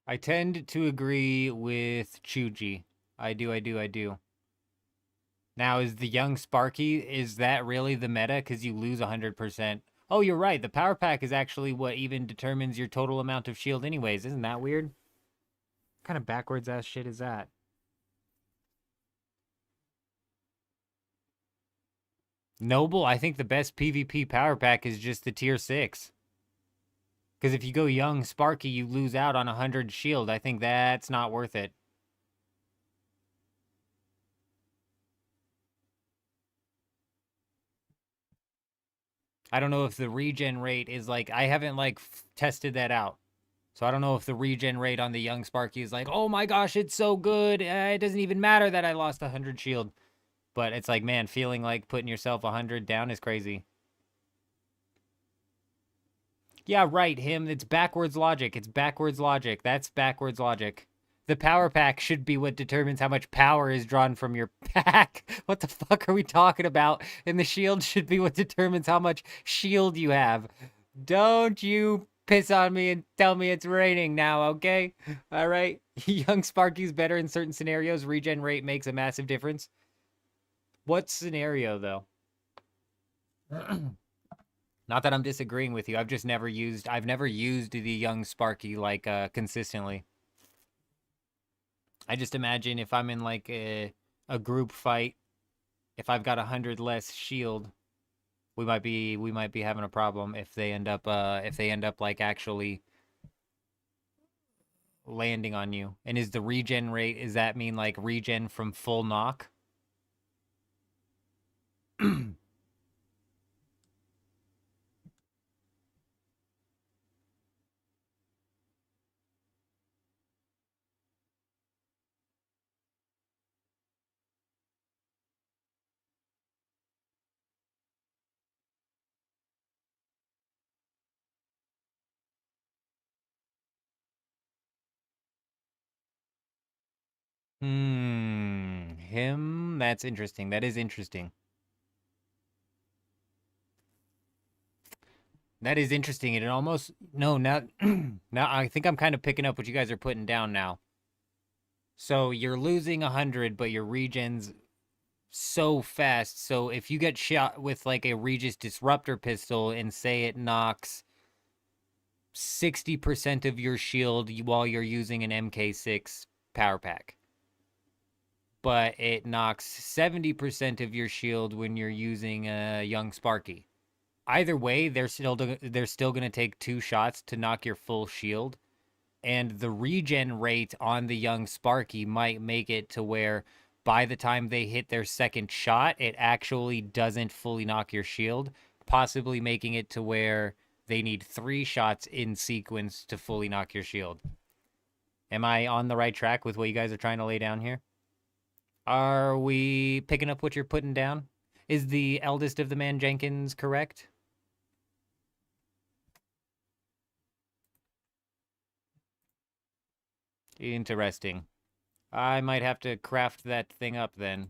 I tend to agree with Chuji. I do. Now, is the young Sparky, is that really the meta? Because you lose 100%. Oh, you're right. The power pack is actually what even determines your total amount of shield anyways. Isn't that weird? What kind of backwards ass shit is that? Noble, I think the best PvP power pack is just the tier 6. Because if you go young Sparky, you lose out on 100 shield. I think that's not worth it. I don't know if the regen rate is like, I haven't like tested that out. So I don't know if the regen rate on the young Sparky is like, oh my gosh, it's so good. It doesn't even matter that I lost 100 shield. But it's like, man, feeling like putting yourself 100 down is crazy. Yeah, right, him. It's backwards logic. It's backwards logic. That's backwards logic. The power pack should be what determines how much power is drawn from your pack. What the fuck are we talking about? And the shield should be what determines how much shield you have. Don't you piss on me and tell me it's raining now, okay? All right? Young Sparky's better in certain scenarios. Regen rate makes a massive difference. What scenario, though? Not that I'm disagreeing with you. I've never used the young Sparky, like, consistently. I just imagine if I'm in, like, a group fight, if I've got 100 less shield, we might be having a problem if they end up like actually landing on you. And is the regen rate, does that mean like regen from full knock? Him? That's interesting. That is interesting. That is interesting. And it almost... No, now I think I'm kind of picking up what you guys are putting down now. So you're losing 100, but your regen's so fast. So if you get shot with like a Regis Disruptor pistol and say it knocks 60% of your shield while you're using an MK6 power pack, but it knocks 70% of your shield when you're using a young Sparky. Either way, they're still going to take 2 shots to knock your full shield, and the regen rate on the young Sparky might make it to where by the time they hit their second shot, it actually doesn't fully knock your shield, possibly making it to where they need 3 shots in sequence to fully knock your shield. Am I on the right track with what you guys are trying to lay down here? Are we picking up what you're putting down? Is the eldest of the man Jenkins correct? Interesting. I might have to craft that thing up then.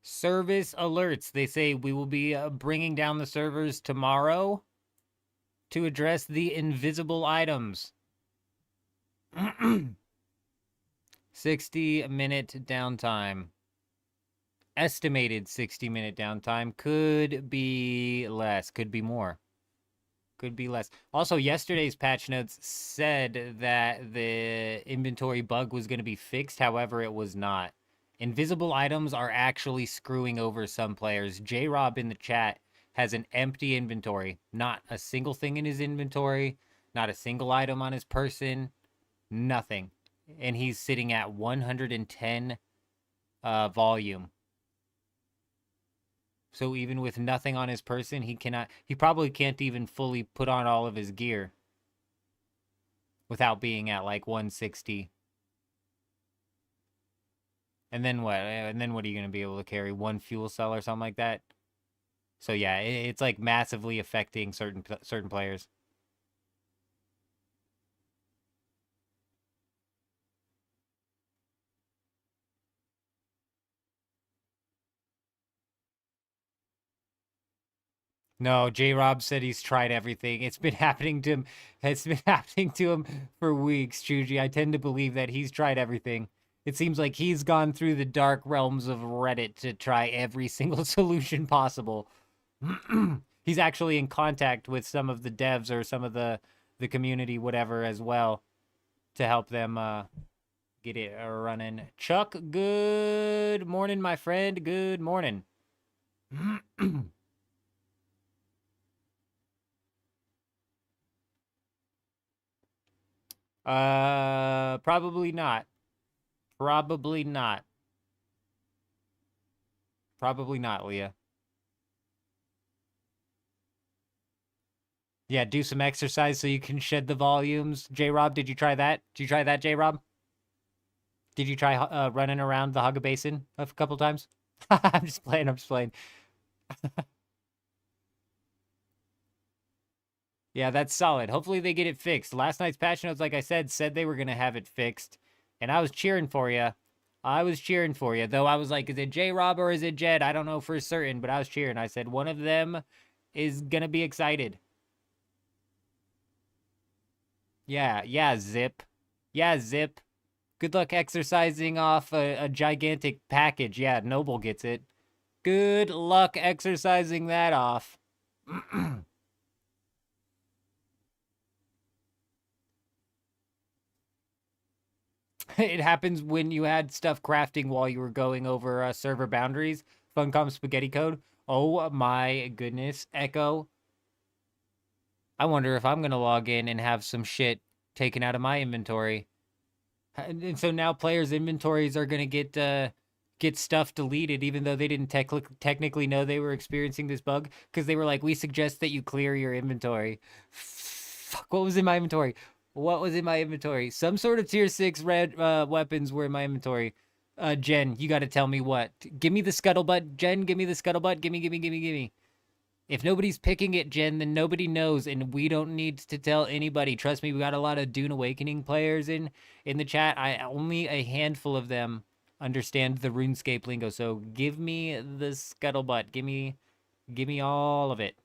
Service alerts. They say we will be bringing down the servers tomorrow to address the invisible items. 60-minute downtime. Estimated 60-minute downtime. Could be less. Could be more. Could be less. Also, yesterday's patch notes said that the inventory bug was going to be fixed. However, it was not. Invisible items are actually screwing over some players. J-Rob in the chat has an empty inventory. Not a single thing in his inventory. Not a single item on his person. Nothing. And he's sitting at 110 volume. So even with nothing on his person, he probably can't even fully put on all of his gear without being at like 160. And then what? And then what are you going to be able to carry? One fuel cell or something like that? So yeah, it's like massively affecting certain players. No, J Rob said he's tried everything. It's been happening to him. It's been happening to him for weeks, Chuji. I tend to believe that he's tried everything. It seems like he's gone through the dark realms of Reddit to try every single solution possible. He's actually in contact with some of the devs or some of the community, whatever, as well, to help them get it running. Chuck, good morning, my friend. Good morning. Probably not. Probably not. Probably not, Leah. Yeah, do some exercise so you can shed the volumes. J-Rob, did you try that? Did you try that, J-Rob? Did you try running around the Hugga Basin a couple times? I'm just playing, I'm just playing. Yeah, that's solid. Hopefully they get it fixed. Last night's patch notes, like I said they were going to have it fixed. And I was cheering for you. I was cheering for you. Though I was like, is it J-Rob or is it Jed? I don't know for certain, but I was cheering. I said one of them is going to be excited. Yeah, Zip. Yeah, Zip. Good luck exercising off a gigantic package. Yeah, Noble gets it. Good luck exercising that off. It happens when you had stuff crafting while you were going over server boundaries. Funcom spaghetti code. Oh my goodness. Echo. I wonder if I'm going to log in and have some shit taken out of my inventory. And so now players' inventories are going to get stuff deleted, even though they didn't technically know they were experiencing this bug, because they were like, we suggest that you clear your inventory. Fuck, what was in my inventory? What was in my inventory? Some sort of tier 6 red weapons were in my inventory. Jen, you got to tell me what. Give me the scuttlebutt. Jen, give me the scuttlebutt. Gimme. If nobody's picking it, Jen, then nobody knows, and we don't need to tell anybody. Trust me, we got a lot of Dune Awakening players in the chat. Only a handful of them understand the RuneScape lingo, so give me the scuttlebutt. Give me all of it.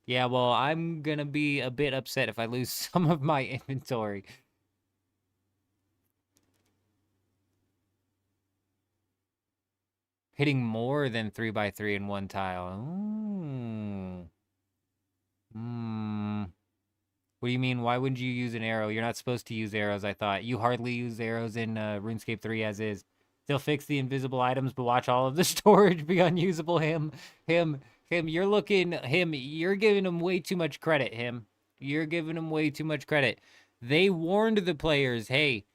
Yeah, well, I'm gonna be a bit upset if I lose some of my inventory. Hitting more than 3x3 in one tile. Ooh. What do you mean? Why wouldn't you use an arrow? You're not supposed to use arrows, I thought. You hardly use arrows in RuneScape 3 as is. They'll fix the invisible items, but watch all of the storage be unusable. Him, you're giving him way too much credit, him. You're giving him way too much credit. They warned the players, hey,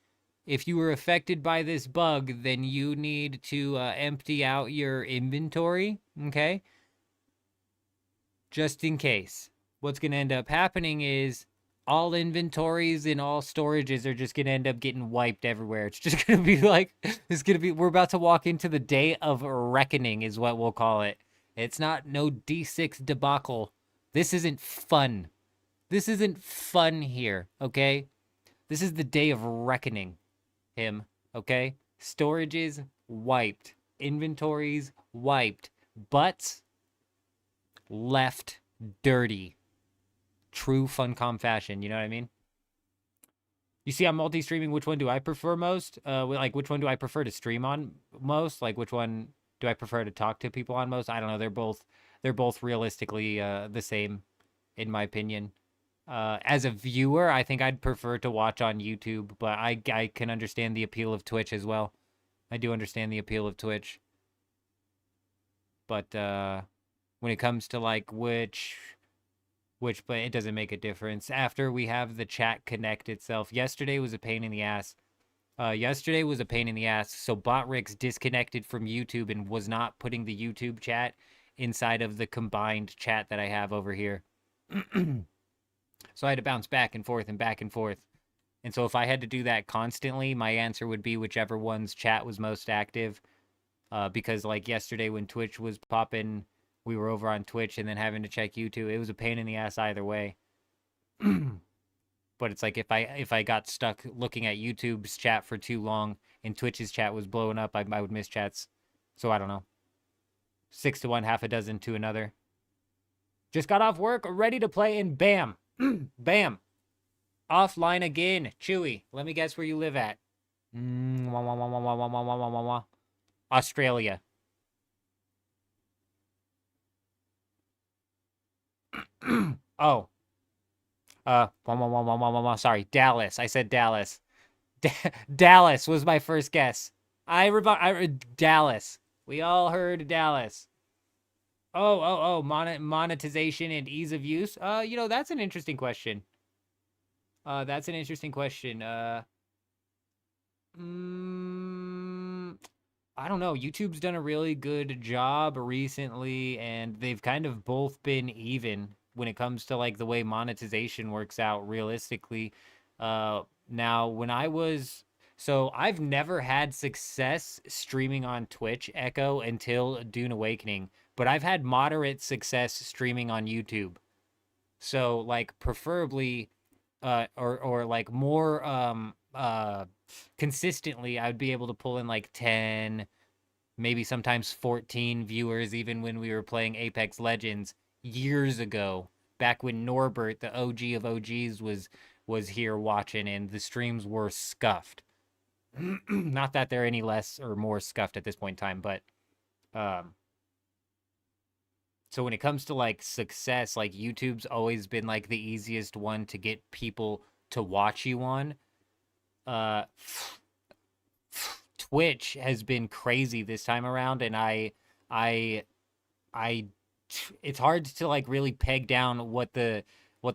if you were affected by this bug, then you need to empty out your inventory, okay? Just in case. What's going to end up happening is all inventories and all storages are just going to end up getting wiped everywhere. It's just going to be like, we're about to walk into the day of reckoning is what we'll call it. It's not no D6 debacle. This isn't fun. This isn't fun here, okay? This is the day of reckoning. Him, okay? Storages wiped. Inventories wiped. Butts left dirty. True Funcom fashion, you know what I mean? You see, I'm multi-streaming. Which one do I prefer most? Like, which one do I prefer to stream on most? Like, which one do I prefer to talk to people on most? I don't know. They're both realistically the same, in my opinion. As a viewer, I think I'd prefer to watch on YouTube, but I can understand the appeal of Twitch as well. I do understand the appeal of Twitch. But when it comes to like which, but it doesn't make a difference. After we have the chat connect itself. Yesterday was a pain in the ass. Yesterday was a pain in the ass. So Botrix disconnected from YouTube and was not putting the YouTube chat inside of the combined chat that I have over here. So I had to bounce back and forth and back and forth. And so if I had to do that constantly, my answer would be whichever one's chat was most active. Because like yesterday when Twitch was popping, we were over on Twitch and then having to check YouTube. It was a pain in the ass either way. But it's like if I got stuck looking at YouTube's chat for too long and Twitch's chat was blowing up, I would miss chats. So I don't know. 6 to 1, half a dozen to another. Just got off work, ready to play, and bam. Bam. Offline again. Chewy, let me guess where you live at. Australia. Oh. Sorry, Dallas. I said Dallas. Dallas was my first guess. Dallas. We all heard Dallas. Monetization and ease of use. That's an interesting question. I don't know. YouTube's done a really good job recently, and they've kind of both been even when it comes to like the way monetization works out realistically. Now when I've never had success streaming on Twitch Echo until Dune Awakening, but I've had moderate success streaming on YouTube. So like preferably or like more consistently, I would be able to pull in like 10, maybe sometimes 14 viewers even when we were playing Apex Legends years ago, back when Norbert, the OG of OGs, was here watching and the streams were scuffed. Not that they're any less or more scuffed at this point in time, but so when it comes to like success, like YouTube's always been like the easiest one to get people to watch you on. Twitch has been crazy this time around, and it's hard to like really peg down what the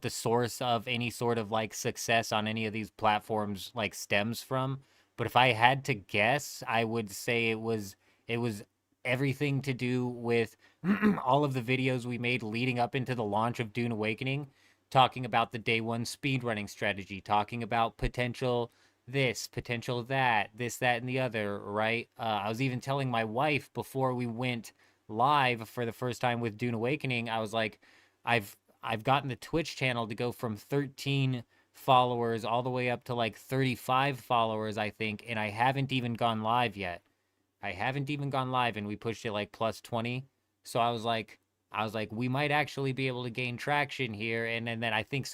source of any sort of like success on any of these platforms like stems from. But if I had to guess, I would say it was everything to do with all of the videos we made leading up into the launch of Dune Awakening, talking about the day one speedrunning strategy, talking about potential this, potential that, this, that, and the other, right? I was even telling my wife before we went live for the first time with Dune Awakening, I was like, I've gotten the Twitch channel to go from 13 followers all the way up to like 35 followers, I think, and I haven't even gone live yet. And we pushed it like plus 20. So I was like, we might actually be able to gain traction here. And then I think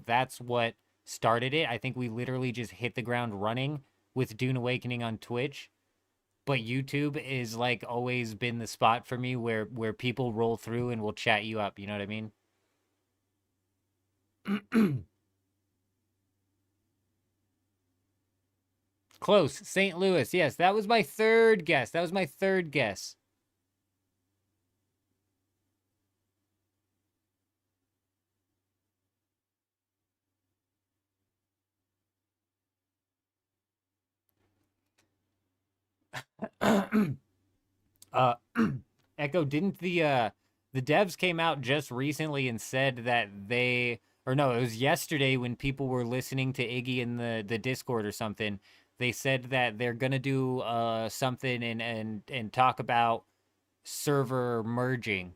that's what started it. I think we literally just hit the ground running with Dune Awakening on Twitch. But YouTube is like always been the spot for me where people roll through and will chat you up. You know what I mean? Close. St. Louis. Yes, that was my third guess. Echo, didn't the devs came out just recently and said that it was yesterday when people were listening to Iggy in the Discord or something. They said that they're gonna do something and talk about server merging.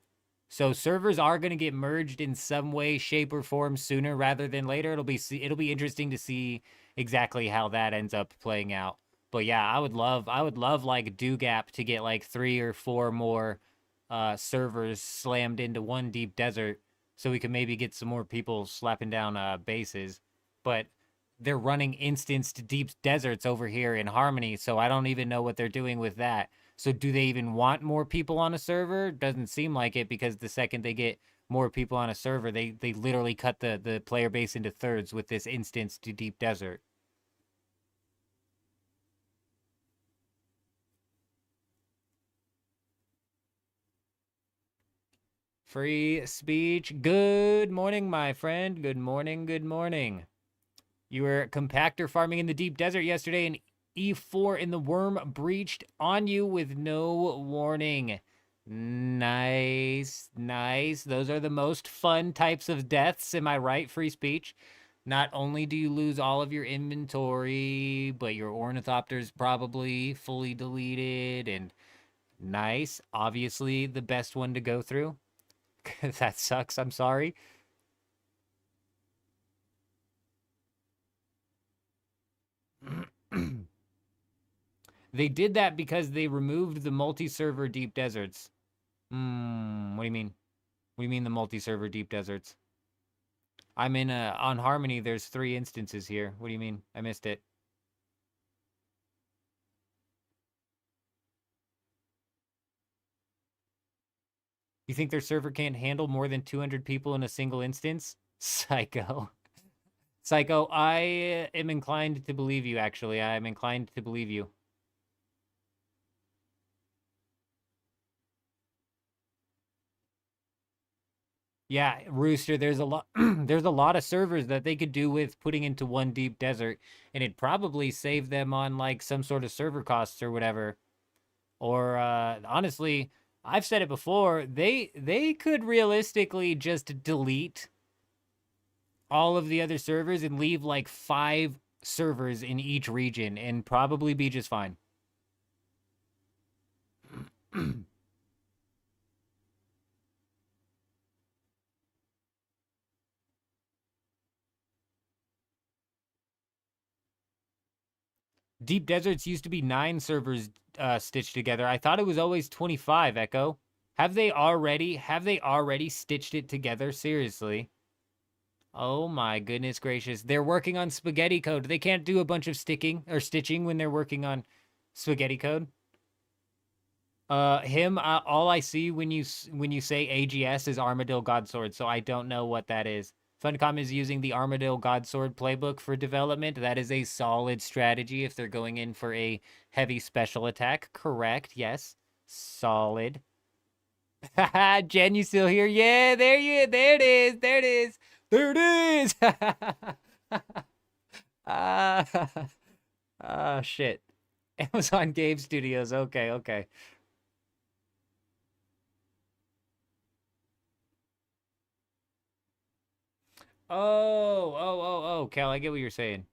So servers are gonna get merged in some way, shape, or form sooner rather than later. It'll be interesting to see exactly how that ends up playing out. But yeah, I would love like DoGap to get like 3 or 4 more servers slammed into one deep desert so we can maybe get some more people slapping down bases. But they're running instanced deep deserts over here in Harmony, so I don't even know what they're doing with that. So do they even want more people on a server? Doesn't seem like it, because the second they get more people on a server, they literally cut the player base into thirds with this instanced deep desert. Free speech. Good morning, my friend. Good morning. You were compactor farming in the deep desert yesterday, and E4 and the worm breached on you with no warning. Nice, nice. Those are the most fun types of deaths. Am I right? Free speech. Not only do you lose all of your inventory, but your ornithopter's probably fully deleted. And nice. Obviously, the best one to go through. That sucks. I'm sorry. They did that because they removed the multi-server deep deserts. What do you mean? What do you mean the multi-server deep deserts? I'm in on Harmony, there's 3 instances here. What do you mean? I missed it. You think their server can't handle more than 200 people in a single instance? Psycho. Psycho, I am inclined to believe you, actually. I'm inclined to believe you. Yeah, Rooster, there's a lot there's a lot of servers that they could do with putting into one deep desert, and it'd probably save them on like some sort of server costs or whatever. Or honestly, I've said it before, they could realistically just delete all of the other servers and leave like 5 servers in each region and probably be just fine. Deep Deserts used to be 9 servers stitched together. I thought it was always 25, Echo. Have they already stitched it together? Seriously. Oh my goodness gracious. They're working on spaghetti code. They can't do a bunch of stitching when they're working on spaghetti code. All I see when you say AGS is Armadillo Godsword, so I don't know what that is. Funcom is using the Armadillo Godsword playbook for development. That is a solid strategy if they're going in for a heavy special attack. Correct, yes. Solid. Haha, Jen, you still here? Yeah, there it is. There it is. There it is. Shit. Amazon Game Studios. Okay, okay. Oh, Cal, I get what you're saying.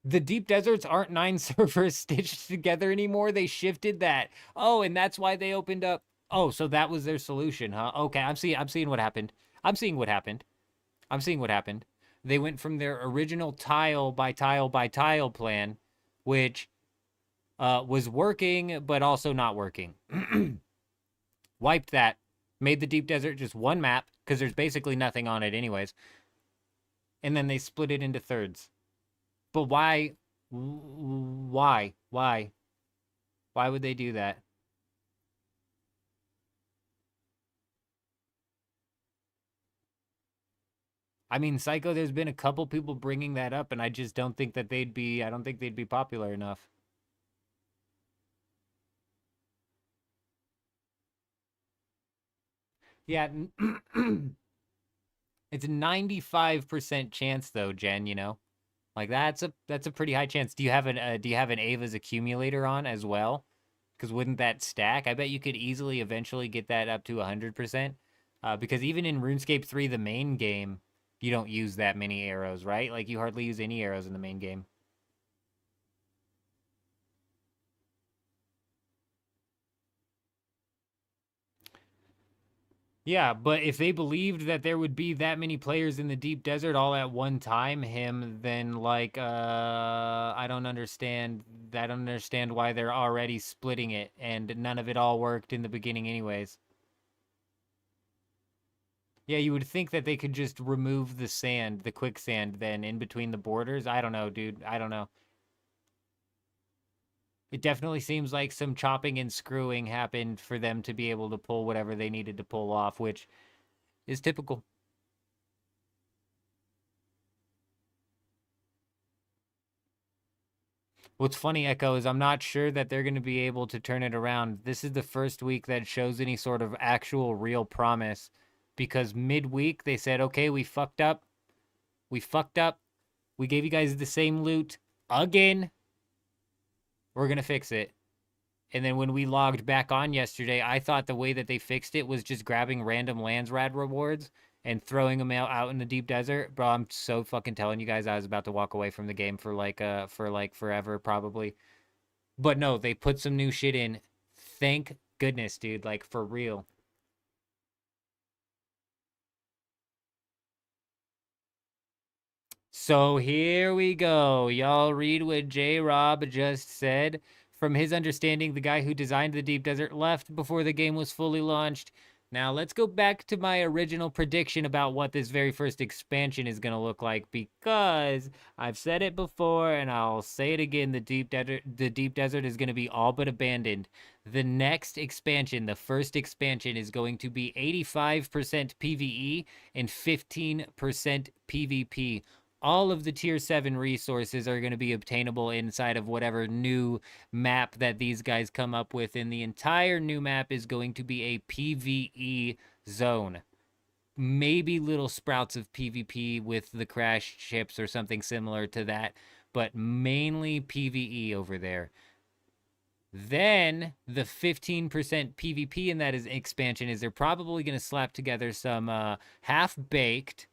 The deep deserts aren't 9 servers stitched together anymore. They shifted that. Oh, and that's why they opened up. Oh, so that was their solution, huh? Okay, I'm seeing what happened. I'm seeing what happened. They went from their original tile by tile by tile plan, which was working, but also not working. Wiped that. Made the deep desert just one map, because there's basically nothing on it anyways. And then they split it into thirds. But why? Why? Why would they do that? I mean, Psycho, there's been a couple people bringing that up, and I just don't think that I don't think they'd be popular enough. Yeah, it's a 95% chance though, Jen, you know? Like that's a pretty high chance. Do you have an Ava's accumulator on as well? Because wouldn't that stack? I bet you could easily eventually get that up to 100%. Because even in RuneScape 3, the main game, you don't use that many arrows, right? Like you hardly use any arrows in the main game. Yeah, but if they believed that there would be that many players in the deep desert all at one time, then like I don't understand why they're already splitting it and none of it all worked in the beginning anyways. Yeah, you would think that they could just remove the sand, the quicksand then in between the borders. I don't know, dude. I don't know. It definitely seems like some chopping and screwing happened for them to be able to pull whatever they needed to pull off, which is typical. What's funny, Echo, is I'm not sure that they're going to be able to turn it around. This is the first week that shows any sort of actual real promise, because midweek they said, okay, we fucked up. We fucked up. We gave you guys the same loot. again. We're going to fix it. And then when we logged back on yesterday, I thought the way that they fixed it was just grabbing random lands rad rewards and throwing them out in the deep desert. Bro, I'm so fucking telling you guys, I was about to walk away from the game for like forever probably. But no, they put some new shit in. Thank goodness, dude, like for real. So here we go. Y'all read what J. Rob just said. From his understanding, the guy who designed the Deep Desert left before the game was fully launched. Now let's go back to my original prediction about what this very first expansion is going to look like, because I've said it before and I'll say it again. The Deep Desert is going to be all but abandoned. The next expansion, the first expansion, is going to be 85% PvE and 15% PvP. All of the tier 7 resources are going to be obtainable inside of whatever new map that these guys come up with, and the entire new map is going to be a PvE zone. Maybe little sprouts of PvP with the crash ships or something similar to that, but mainly PvE over there. Then the 15% PvP in that expansion is they're probably going to slap together some half-baked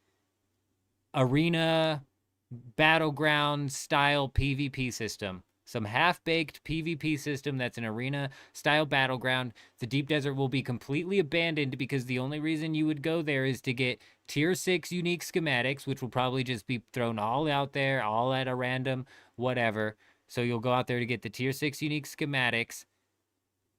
arena battleground style PvP system. Some half-baked PvP system that's an arena style battleground. The Deep Desert will be completely abandoned because the only reason you would go there is to get tier 6 unique schematics, which will probably just be thrown all out there, all at a random whatever. So you'll go out there to get the tier 6 unique schematics,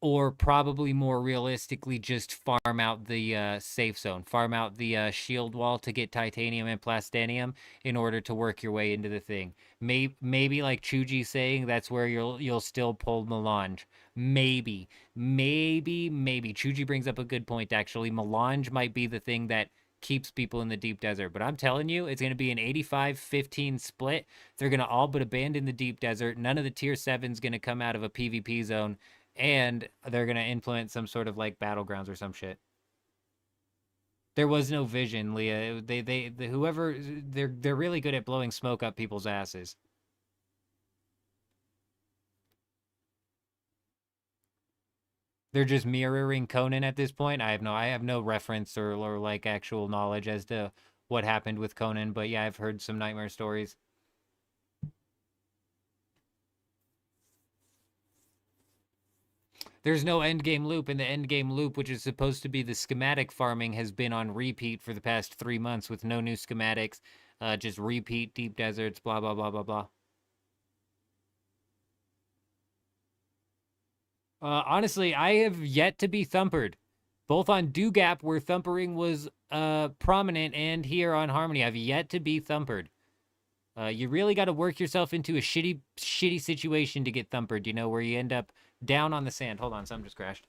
or probably more realistically just farm out the safe zone, farm out the shield wall to get titanium and plastanium in order to work your way into the thing. Maybe like Chuji saying, that's where you'll still pull melange. Maybe. Chuji brings up a good point, actually. Melange might be the thing that keeps people in the deep desert, but I'm telling you, it's going to be an 85-15 split. They're going to all but abandon the deep desert. None of the tier 7's going to come out of a PvP zone, and they're going to implement some sort of like battlegrounds or some shit. There was no vision, Leah. They're really good at blowing smoke up people's asses. They're just mirroring Conan at this point. I have no reference or like actual knowledge as to what happened with Conan, but yeah, I've heard some nightmare stories. There's no endgame loop, and the endgame loop, which is supposed to be the schematic farming, has been on repeat for the past 3 months with no new schematics. Just repeat deep deserts, blah, blah, blah, blah, blah. Honestly, I have yet to be thumpered. Both on Dugap, where thumpering was prominent, and here on Harmony, I've yet to be thumpered. You really got to work yourself into a shitty situation to get thumpered, you know, where you end up down on the sand. Hold on, something just crashed.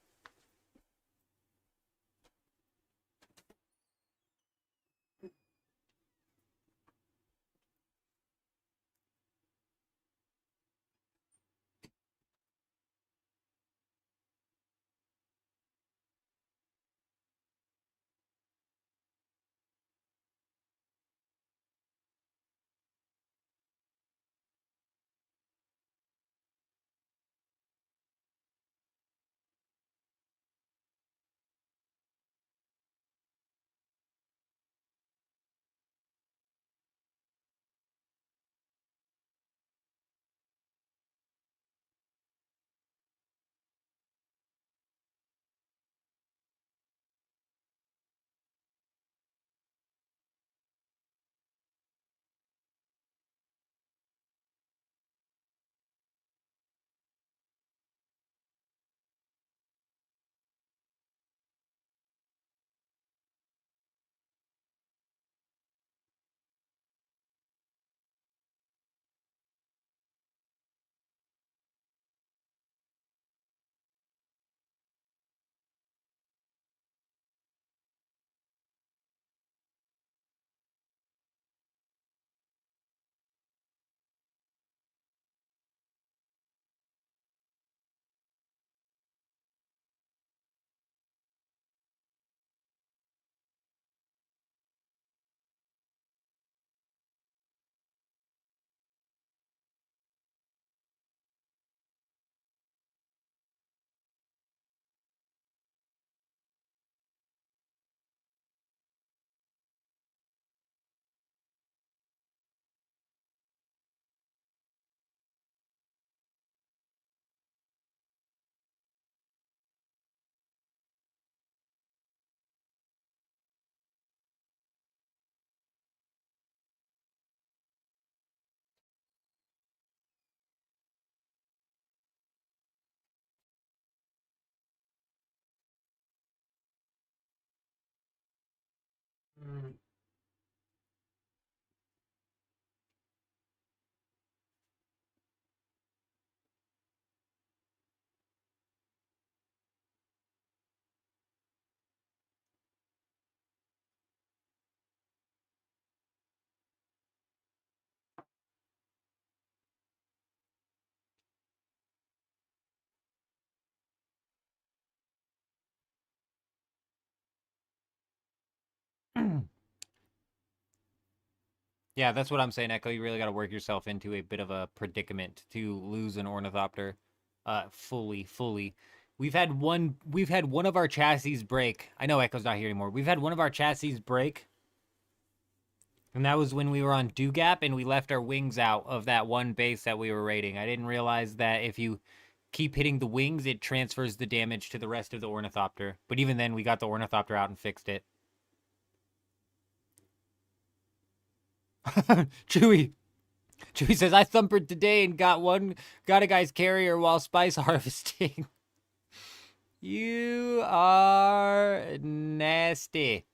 Yeah, that's what I'm saying, Echo. You really got to work yourself into a bit of a predicament to lose an ornithopter, fully. We've had one of our chassis break. I know Echo's not here anymore. We've had one of our chassis break, and that was when we were on Dugap and we left our wings out of that one base that we were raiding. I didn't realize that if you keep hitting the wings, it transfers the damage to the rest of the ornithopter. But even then, we got the ornithopter out and fixed it. Chewy. Chewy says, I thumpered today and got a guy's carrier while spice harvesting. You are nasty.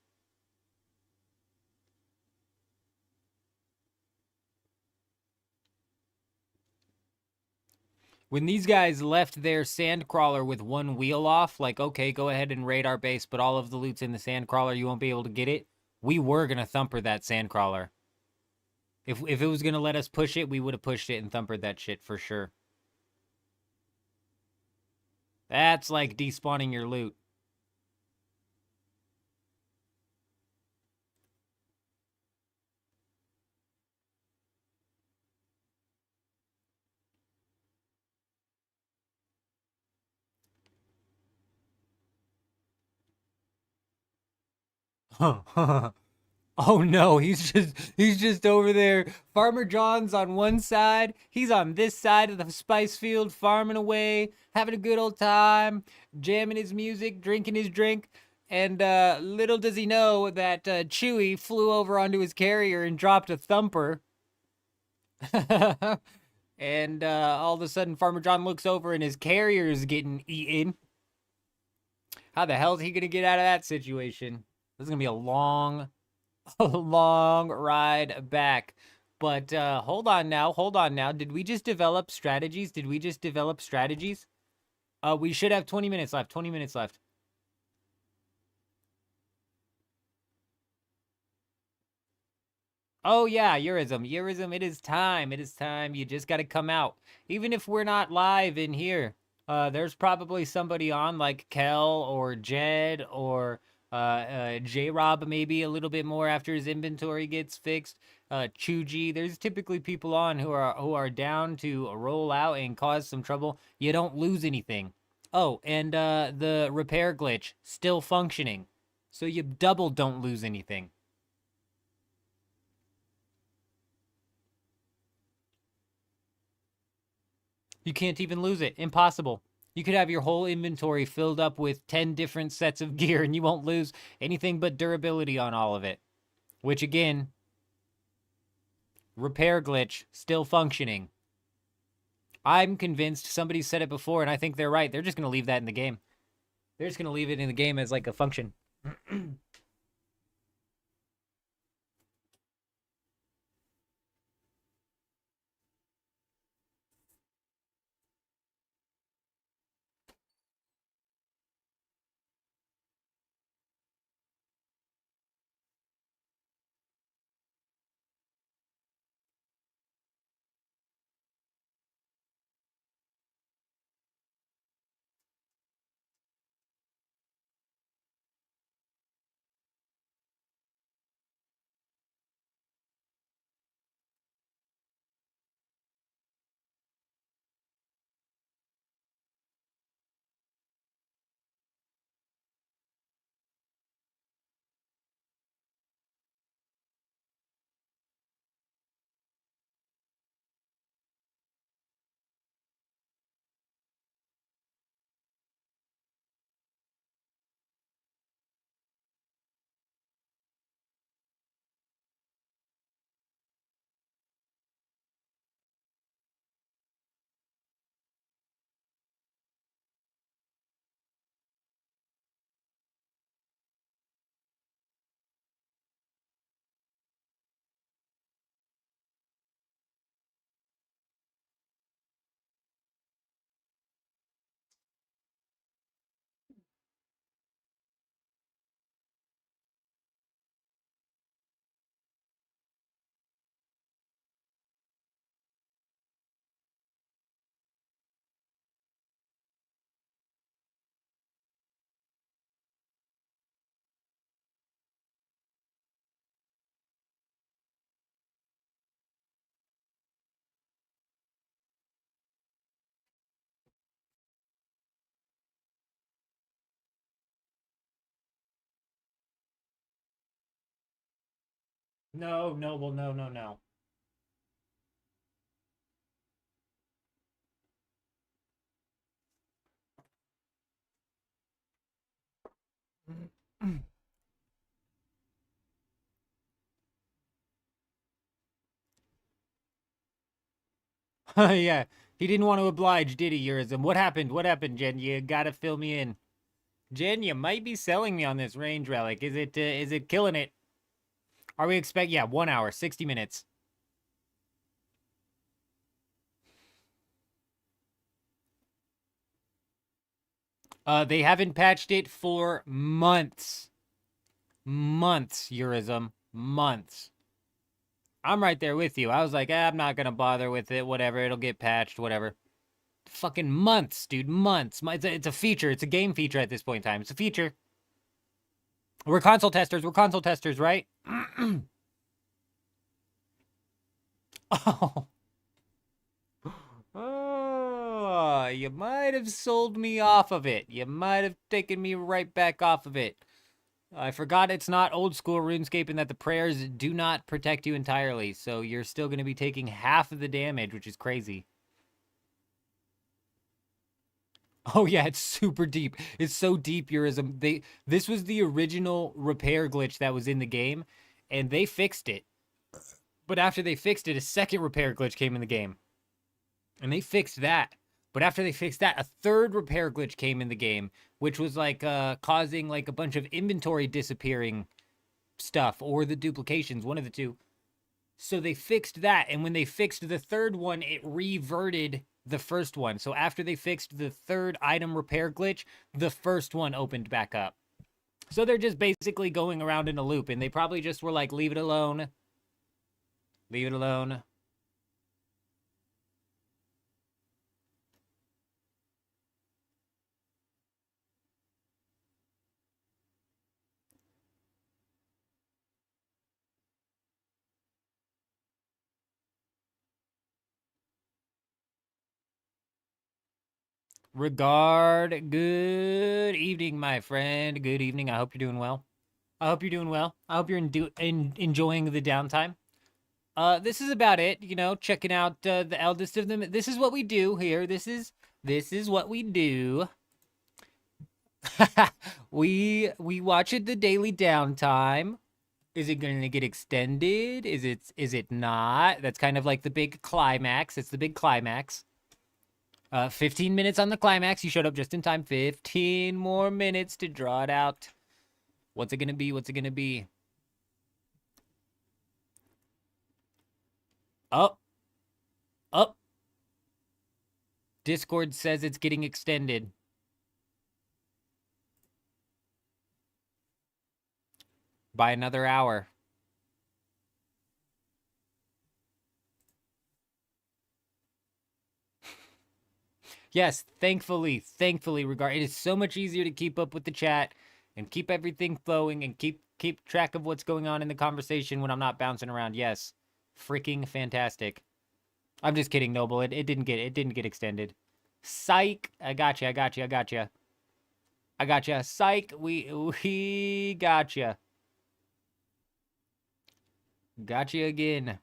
When these guys left their sandcrawler with one wheel off, like, okay, go ahead and raid our base, but all of the loot's in the sandcrawler, you won't be able to get it. We were going to thumper that sandcrawler. If it was going to let us push it, we would have pushed it and thumpered that shit for sure. That's like despawning your loot. Oh no, he's just over there. Farmer John's on one side, he's on this side of the spice field farming away, having a good old time, jamming his music, drinking his drink, and little does he know that Chewy flew over onto his carrier and dropped a thumper. And all of a sudden Farmer John looks over and his carrier is getting eaten. How the hell is he going to get out of that situation? This is going to be a long ride back. But hold on now. Did we just develop strategies? We should have 20 minutes left. Oh yeah, Eurism, it is time. You just got to come out. Even if we're not live in here, there's probably somebody on like Kel or Jed or J-Rob maybe a little bit more after his inventory gets fixed. Chuji, there's typically people on who are down to roll out and cause some trouble. You don't lose anything. Oh, and the repair glitch still functioning. So you double don't lose anything. You can't even lose it. Impossible. You could have your whole inventory filled up with 10 different sets of gear and you won't lose anything but durability on all of it. Which again, repair glitch, still functioning. I'm convinced somebody said it before and I think they're right. They're just going to leave that in the game. They're just going to leave it in the game as like a function. No, Noble, no, no, no. Yeah, he didn't want to oblige, did he, Yurizim? What happened? What happened, Jen? You gotta fill me in. Jen, you might be selling me on this range relic. Is it killing it? Are we yeah, 1 hour, 60 minutes. They haven't patched it for months. Months, Yurizim. Months. I'm right there with you. I was like, I'm not gonna bother with it. Whatever, it'll get patched. Whatever. Fucking months, dude. Months. It's a feature. It's a game feature at this point in time. It's a feature. We're console testers. We're console testers, right? Oh. Oh, you might have sold me off of it. You might have taken me right back off of it. I forgot it's not old school RuneScape and that the prayers do not protect you entirely. So you're still going to be taking half of the damage, which is crazy. Oh yeah, it's super deep. It's so deep, Yurizim. This was the original repair glitch that was in the game, and they fixed it. But after they fixed it, a second repair glitch came in the game. And they fixed that. But after they fixed that, a third repair glitch came in the game, which was like causing like a bunch of inventory disappearing stuff, or the duplications, one of the two. So they fixed that, and when they fixed the third one, it reverted the first one. So after they fixed the third item repair glitch, the first one opened back up. So they're just basically going around in a loop, and they probably just were like, leave it alone. Leave it alone. Regard, good evening, my friend. Good evening. I hope you're doing well. I hope you're doing well. I hope you're enjoying the downtime. This is about it. You know, checking out the eldest of them. This is what we do here. This is what we do. we watch it the daily downtime. Is it going to get extended? Is it not? That's kind of like the big climax. It's the big climax. 15 minutes on the climax. You showed up just in time. 15 more minutes to draw it out. What's it gonna be? What's it gonna be? Up. Up. Discord says it's getting extended. By another hour. Yes, thankfully, regard. It is so much easier to keep up with the chat and keep everything flowing and keep track of what's going on in the conversation when I'm not bouncing around. Yes, freaking fantastic. I'm just kidding, Noble. It didn't get extended. Psych. I gotcha. Psych. We gotcha. Gotcha again.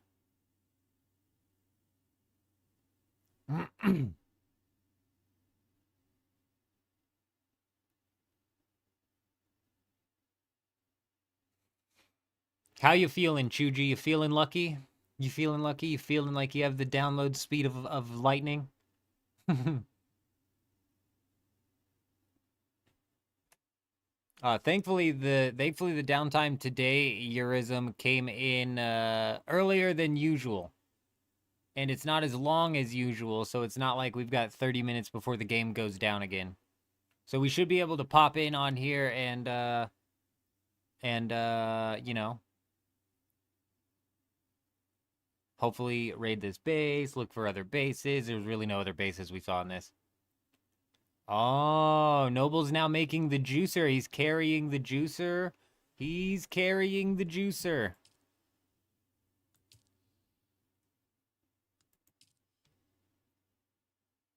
How you feeling, Chuji? You feeling lucky? You feeling lucky? You feeling like you have the download speed of lightning? Thankfully the downtime today, Eurism, came in earlier than usual. And it's not as long as usual, so it's not like we've got 30 minutes before the game goes down again. So we should be able to pop in on here and you know, hopefully raid this base, look for other bases. There's really no other bases we saw in this. Oh, Noble's now making the juicer. He's carrying the juicer. He's carrying the juicer.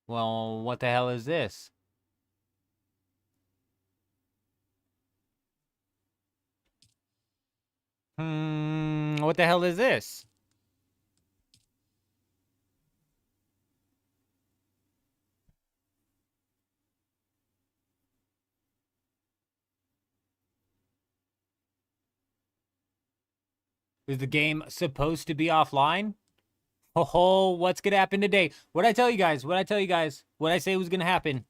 Well, what the hell is this? What the hell is this? Is the game supposed to be offline? Oh, what's gonna happen today? What'd I tell you guys? What'd I tell you guys? What'd I say was gonna happen?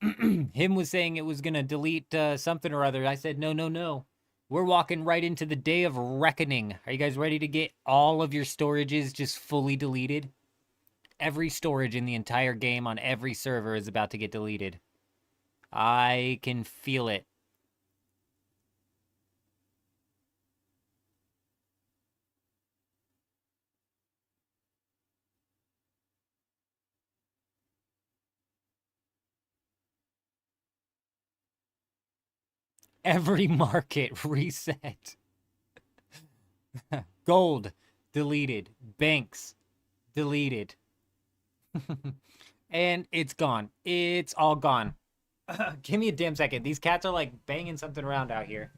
Him was saying it was gonna delete something or other. I said, no, no, no. We're walking right into the day of reckoning. Are you guys ready to get all of your storages just fully deleted? Every storage in the entire game on every server is about to get deleted. I can feel it. Every market reset. Gold, deleted. Banks, deleted. And it's gone. It's all gone. Give me a damn second. These cats are like banging something around out here.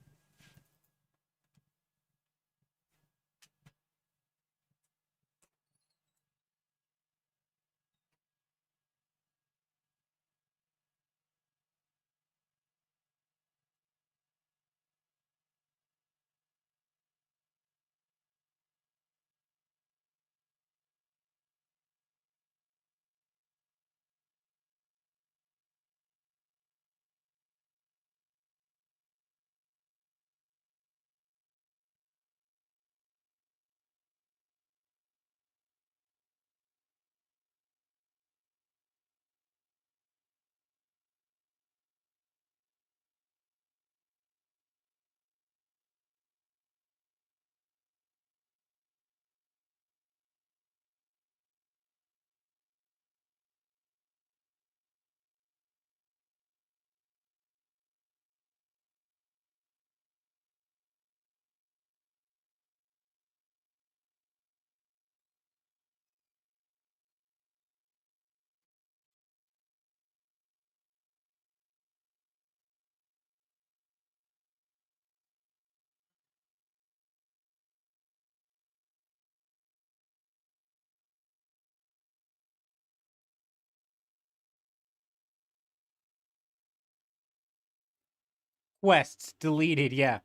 Quests, deleted, yeah.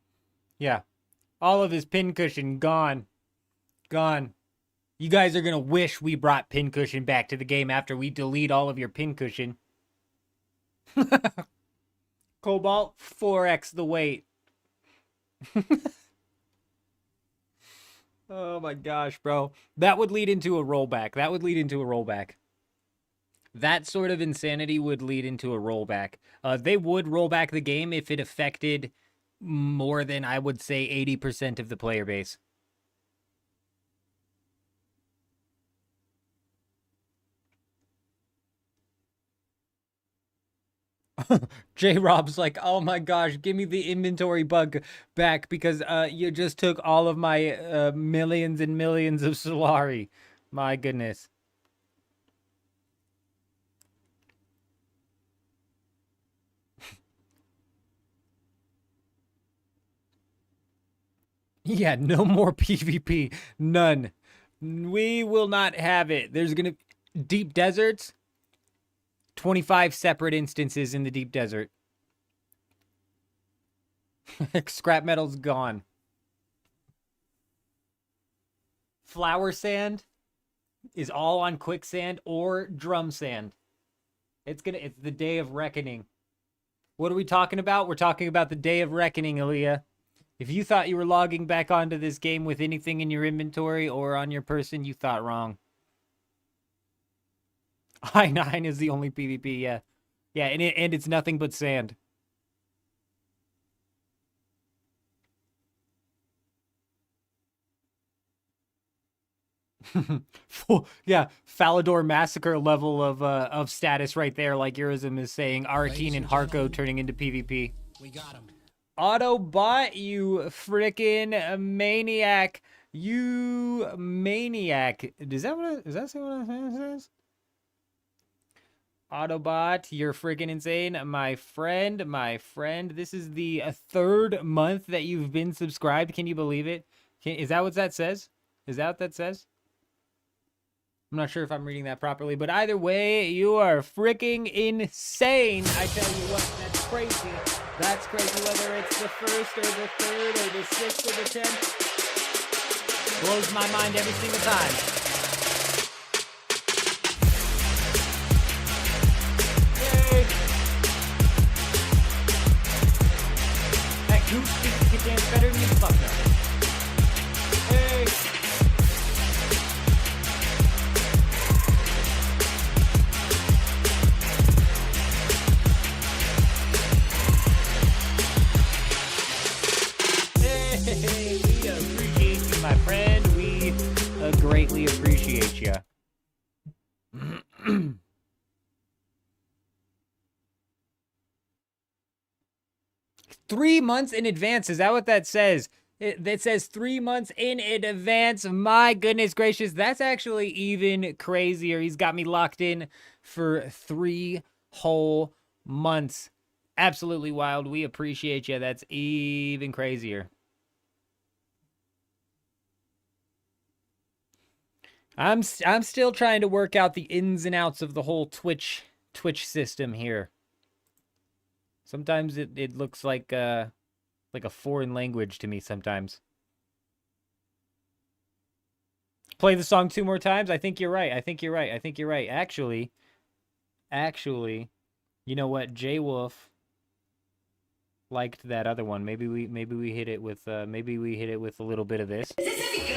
Yeah. All of his pincushion, gone. Gone. You guys are gonna wish we brought pincushion back to the game after we delete all of your pincushion. Cobalt, 4x the weight. Oh my gosh, bro. That would lead into a rollback. That would lead into a rollback. That sort of insanity would lead into a rollback. They would roll back the game if it affected more than, I would say, 80% of the player base. J-Rob's like, oh my gosh, give me the inventory bug back because you just took all of my millions and millions of Solari. My goodness. Yeah, no more PvP. None. We will not have it. There's gonna... Deep deserts? 25 separate instances in the deep desert. Scrap metal's gone. Flower sand is all on quicksand or drum sand. It's the day of reckoning. What are we talking about? We're talking about the day of reckoning, Aaliyah. If you thought you were logging back onto this game with anything in your inventory or on your person, you thought wrong. I9 is the only PvP, yeah. Yeah, and it's nothing but sand. Yeah, Falador Massacre level of status right there, like Eurism is saying. Arakeen and Harko turning into PvP. We got him. Autobot, you frickin' maniac. You maniac. Does that say what it says? Autobot, you're freaking insane. My friend, this is the third month that you've been subscribed. Can you believe it? Is that what that says? Is that what that says? I'm not sure if I'm reading that properly, but either way, you are freaking insane. I tell you what, that's crazy. That's crazy, whether it's the first or the third or the sixth or the 10th. Blows my mind every single time. Yay! That goose thinks he can dance better than you, fuck no. Hey! Hey, we appreciate you, my friend. We greatly appreciate you. 3 months in advance. Is that what that says? It says 3 months in advance. My goodness gracious. That's actually even crazier. He's got me locked in for 3 whole months. Absolutely wild. We appreciate you. That's even crazier. I'm still trying to work out the ins and outs of the whole Twitch system here. Sometimes it looks like a foreign language to me sometimes. Play the song 2 more times? I think you're right. I think you're right. I think you're right. Actually, you know what? J-Wolf liked that other one. Maybe we hit it with a little bit of this. Is this any good?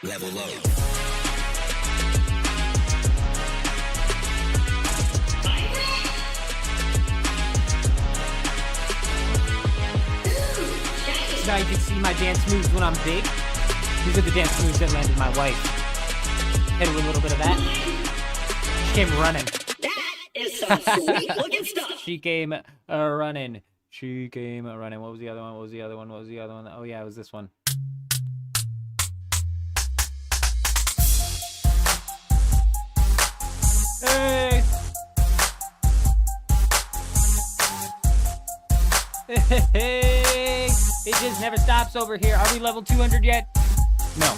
Level up. Now you can see my dance moves when I'm big. These are the dance moves that landed my wife. Hit her with a little bit of that. She came running. That is some sweet looking stuff. She came running. She came running. What was the other one? What was the other one? What was the other one? Oh yeah, it was this one. Hey! Hey! It just never stops over here. Are we level 200 yet? No.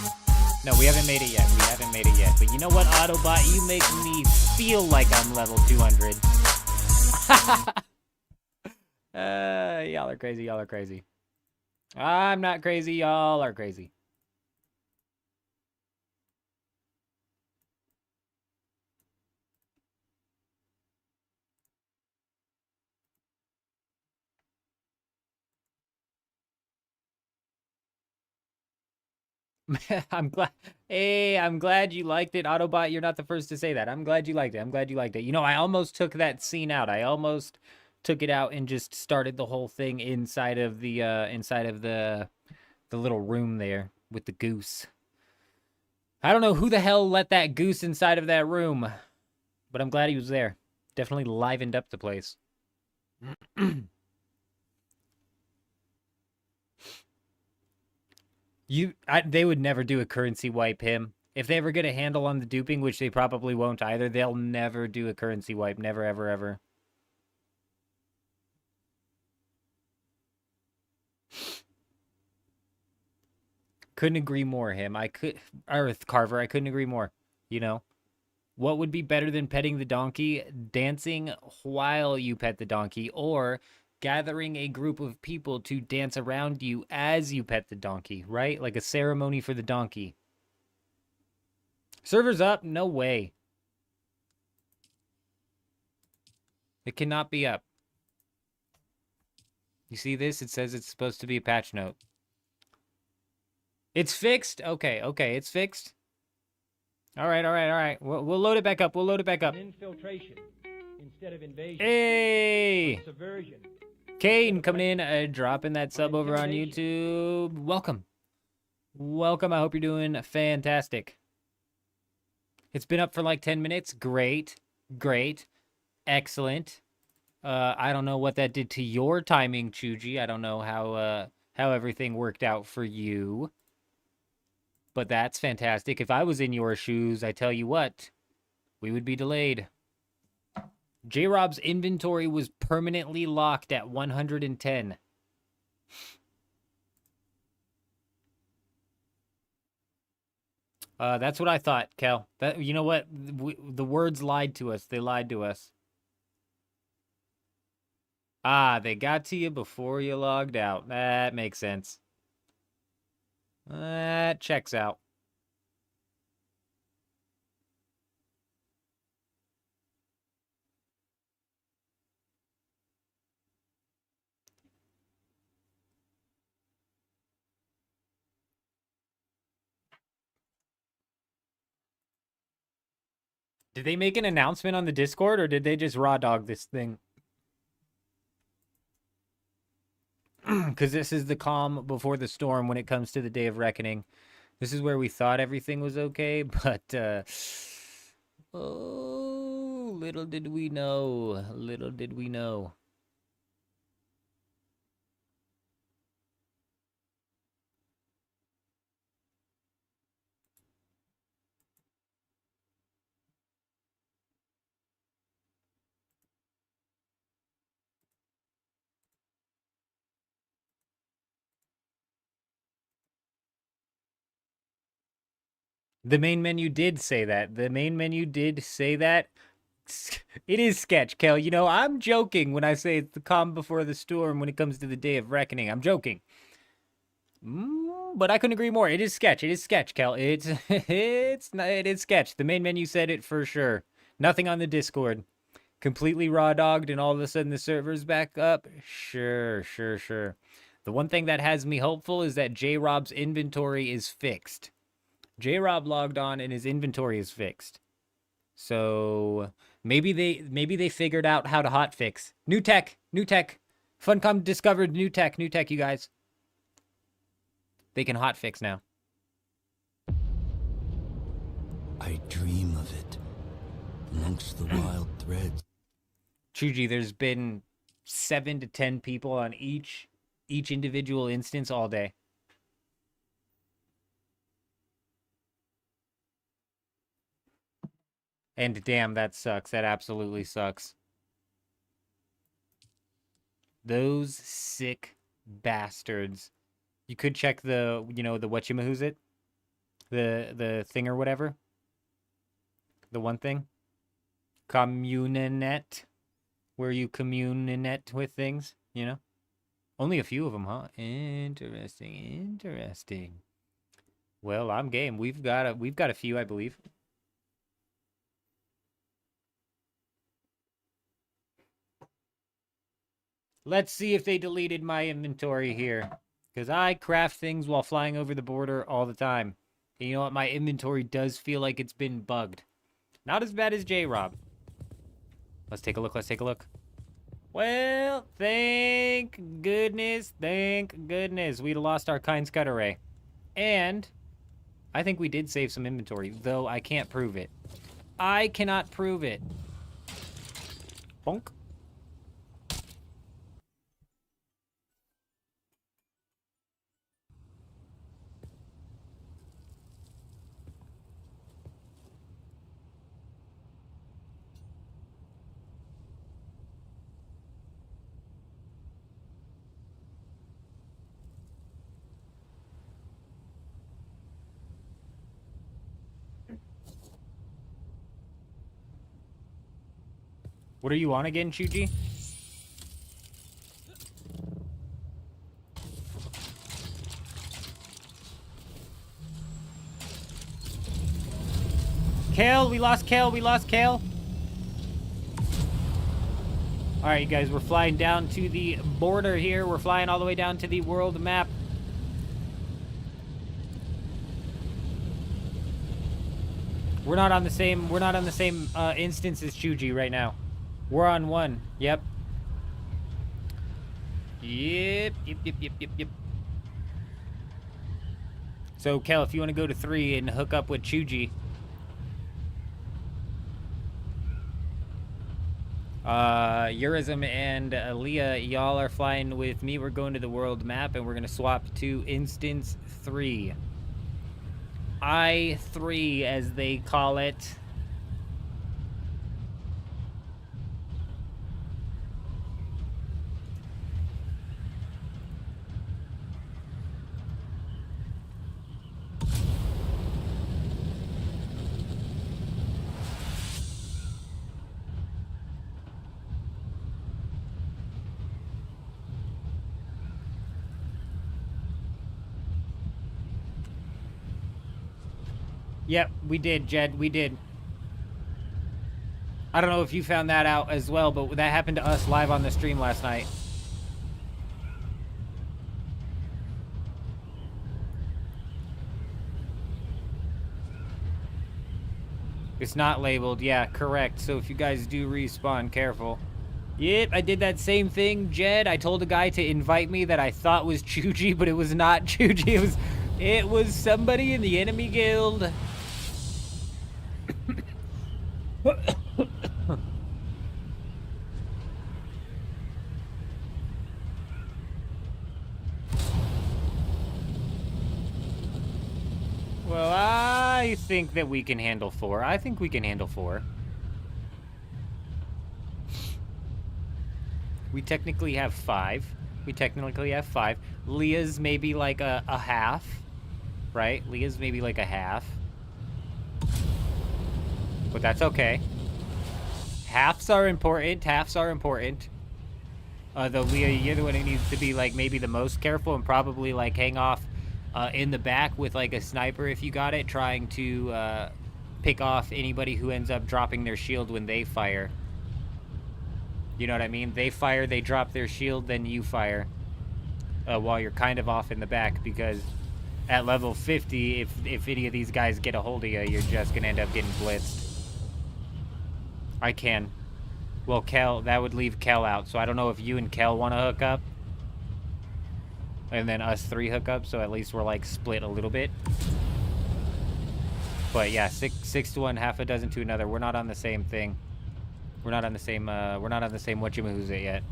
No, we haven't made it yet. We haven't made it yet. But you know what, Autobot? You make me feel like I'm level 200. Y'all are crazy. Y'all are crazy. I'm not crazy. Y'all are crazy. I'm glad. Hey, I'm glad you liked it, Autobot. You're not the first to say that. I'm glad you liked it. I'm glad you liked it. You know, I almost took that scene out. I almost took it out and just started the whole thing inside of the little room there with the goose. I don't know who the hell let that goose inside of that room, but I'm glad he was there. Definitely livened up the place. They would never do a currency wipe him. If they ever get a handle on the duping, which they probably won't either, they'll never do a currency wipe. Never, ever, ever. Couldn't agree more, him. Earth Carver, I couldn't agree more. You know? What would be better than petting the donkey? Dancing while you pet the donkey, or gathering a group of people to dance around you as you pet the donkey, right? Like a ceremony for the donkey. Server's up? No way. It cannot be up. You see this? It says it's supposed to be a patch note. It's fixed? Okay, it's fixed. All right. We'll load it back up. We'll load it back up. Infiltration instead of invasion. Hey! Subversion. Kane coming in, dropping that sub over on YouTube. Welcome. Welcome. I hope you're doing fantastic. It's been up for like 10 minutes. Great. Excellent. I don't know what that did to your timing, Chuji. I don't know how everything worked out for you. But that's fantastic. If I was in your shoes, I tell you what, we would be delayed. J-Rob's inventory was permanently locked at 110. That's what I thought, Kel. That you know what? The words lied to us. They lied to us. Ah, they got to you before you logged out. That makes sense. That checks out. Did they make an announcement on the Discord, or did they just raw dog this thing? Because this is the calm before the storm when it comes to the Day of Reckoning. This is where we thought everything was okay, but, oh, little did we know. Little did we know. The main menu did say that. The main menu did say that. It is sketch, Kel. You know, I'm joking when I say it's the calm before the storm when it comes to the Day of Reckoning. I'm joking. But I couldn't agree more. It is sketch. It is sketch, Kel. It is sketch. The main menu said it for sure. Nothing on the Discord. Completely raw dogged and all of a sudden the server's back up. Sure. The one thing that has me hopeful is that J-Rob's inventory is fixed. J-Rob logged on and his inventory is fixed. So maybe they figured out how to hotfix. New tech. Funcom discovered new tech, you guys. They can hotfix now. I dream of it amongst the wild threads. Chuji, there's been 7 to 10 people on each individual instance all day. And damn, that sucks. That absolutely sucks. Those sick bastards. You could check the, you know, the whatchamahoosit? The thing or whatever. The one thing. Communinet. Where you communinet with things, you know? Only a few of them, huh? Interesting. Well, I'm game. We've got a few, I believe. Let's see if they deleted my inventory here. Because I craft things while flying over the border all the time. And you know what? My inventory does feel like it's been bugged. Not as bad as J-Rob. Let's take a look. Well, thank goodness. We'd lost our Kind Scud array. And I think we did save some inventory, though I can't prove it. I cannot prove it. Bonk. What are you on again, Chuji? Kale, we lost Kale. Alright, you guys, we're flying down to the border here. We're flying all the way down to the world map. We're not on the same instance as Chuji right now. We're on 1. Yep. Yep. So, Kel, if you want to go to 3 and hook up with Chuji. Eurism and Aaliyah, y'all are flying with me. We're going to the world map, and we're going to swap to instance 3. I-3, as they call it. Yep, we did, Jed. We did. I don't know if you found that out as well, but that happened to us live on the stream last night. It's not labeled. Yeah, correct. So if you guys do respawn, careful. Yep, I did that same thing, Jed. I told a guy to invite me that I thought was Chuji, but it was not Chuji. It was somebody in the enemy guild. Well, I think that we can handle 4. I think we can handle 4. We technically have 5. We technically have 5. Leah's maybe like a half, right? Leah's maybe like a half. But that's okay. Halves are important. Halves are important. Though, Leah, you're the one who needs to be, like, maybe the most careful and probably, like, hang off in the back with, like, a sniper if you got it, trying to pick off anybody who ends up dropping their shield when they fire. You know what I mean? They fire, they drop their shield, then you fire. While you're kind of off in the back, because at level 50, if any of these guys get a hold of you, you're just going to end up getting blitzed. I can. Well, Kel, that would leave Kel out, so I don't know if you and Kel want to hook up. And then us 3 hook up, so at least we're, like, split a little bit. But yeah, 6 to 1, half a dozen to another. We're not on the same thing. We're not on the same, whatchamahooza yet.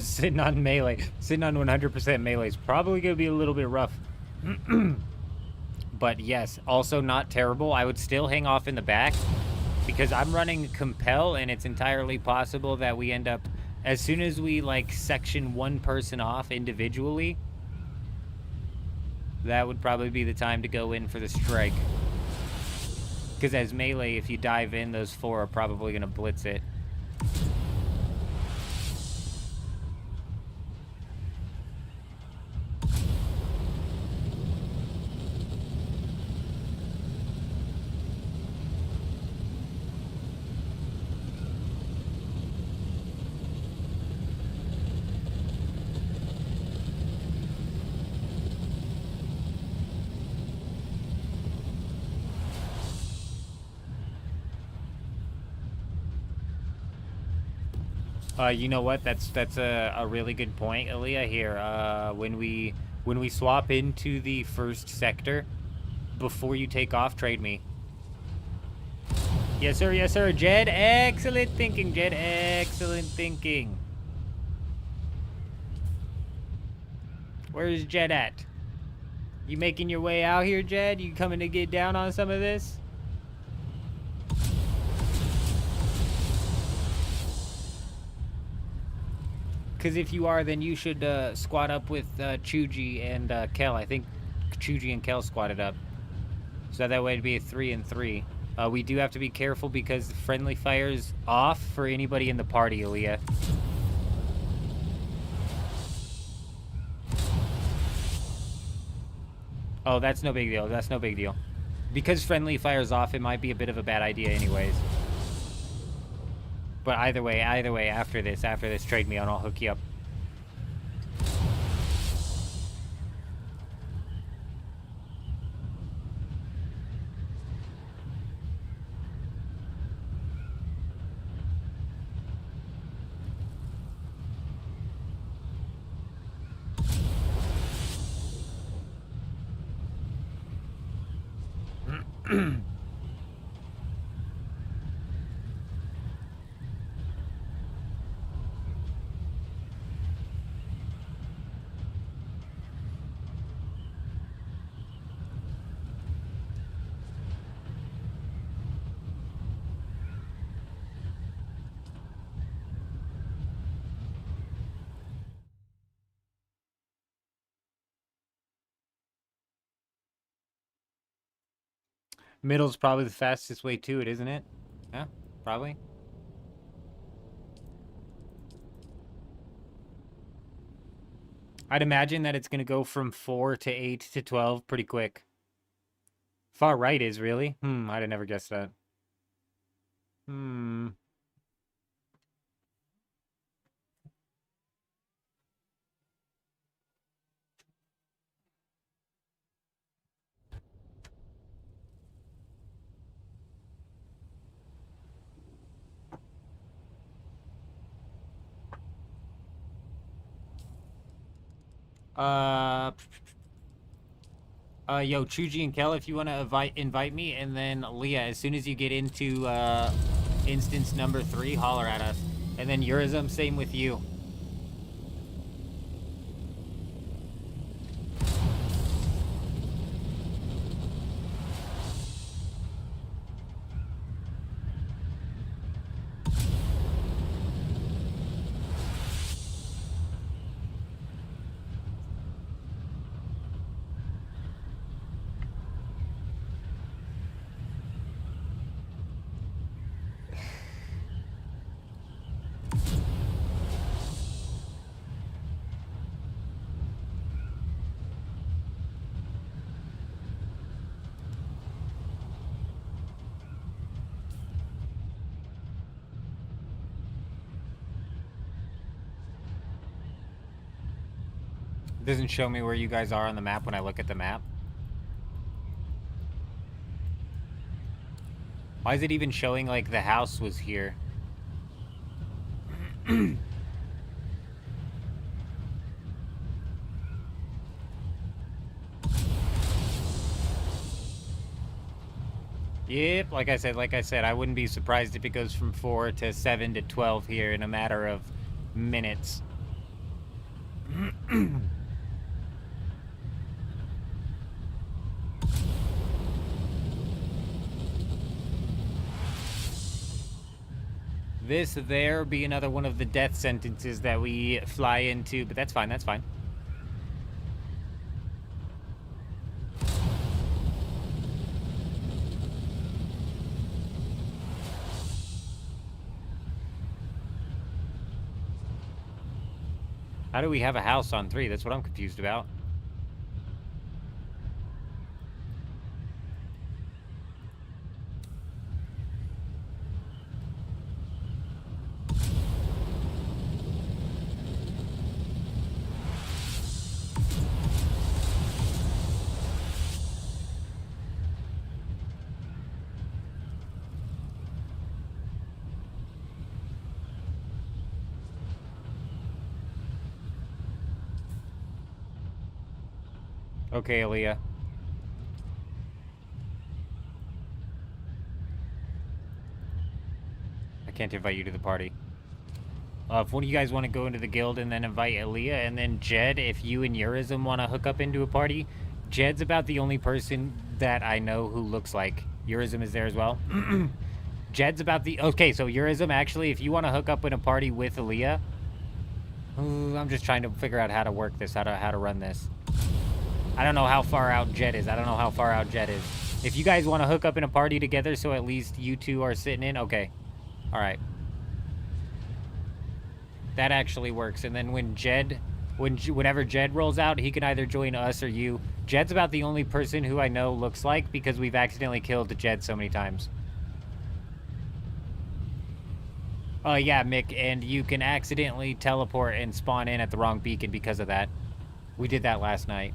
Sitting on melee. Sitting on 100% melee is probably going to be a little bit rough. But yes, also not terrible. I would still hang off in the back because I'm running Compel, and it's entirely possible that we end up, as soon as we, like, section one person off individually, that would probably be the time to go in for the strike. Because as melee, if you dive in, those 4 are probably going to blitz it. You know what? That's a really good point, Aaliyah. Here, when we swap into the first sector, before you take off, trade me. Yes, sir. Yes, sir. Jed, excellent thinking. Jed, excellent thinking. Where's Jed at? You making your way out here, Jed? You coming to get down on some of this? Because if you are, then you should squad up with Chuji and Kel. I think Chuji and Kel squatted up. So that way it'd be a 3 and 3. We do have to be careful because the friendly fire's off for anybody in the party, Aaliyah. Oh, that's no big deal. That's no big deal. Because friendly fire's off, it might be a bit of a bad idea anyways. But either way, after this, trade me and I'll hook you up. Middle's probably the fastest way to it, isn't it? Yeah, probably. I'd imagine that it's going to go from 4 to 8 to 12 pretty quick. Far right is, really? I'd have never guessed that. Yo, Chuji and Kel, if you want to invite me, and then Leah, as soon as you get into, instance number 3, holler at us. And then Eurism, same with you. It doesn't show me where you guys are on the map when I look at the map. Why is it even showing like the house was here? Yep, like I said, I wouldn't be surprised if it goes from 4 to 7 to 12 here in a matter of minutes. This there be another one of the death sentences that we fly into, but that's fine, that's fine. How do we have a house on 3? That's what I'm confused about. Okay, Aaliyah. I can't invite you to the party. If one of you guys want to go into the guild and then invite Aaliyah, and then Jed, if you and Eurism want to hook up into a party, Jed's about the only person that I know who looks like. Eurism is there as well. Jed's about the... Okay, so Eurism, actually, if you want to hook up in a party with Aaliyah... I'm just trying to figure out how to work this, how to run this. I don't know how far out Jed is. If you guys want to hook up in a party together so at least you two are sitting in, okay. Alright. That actually works. And then whenever Jed rolls out, he can either join us or you. Jed's about the only person who I know looks like because we've accidentally killed Jed so many times. Oh, yeah, Mick, and you can accidentally teleport and spawn in at the wrong beacon because of that. We did that last night.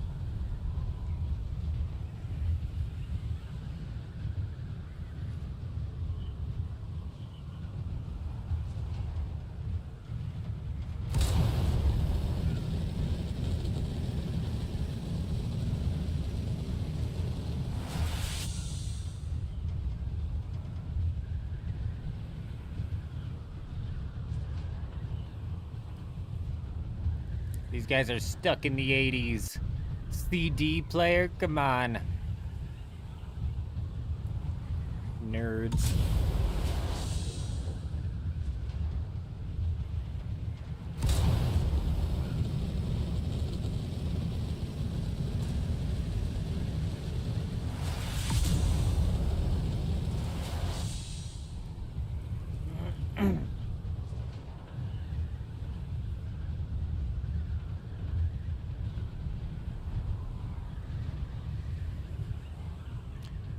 These guys are stuck in the 80s. CD player, come on. Nerds.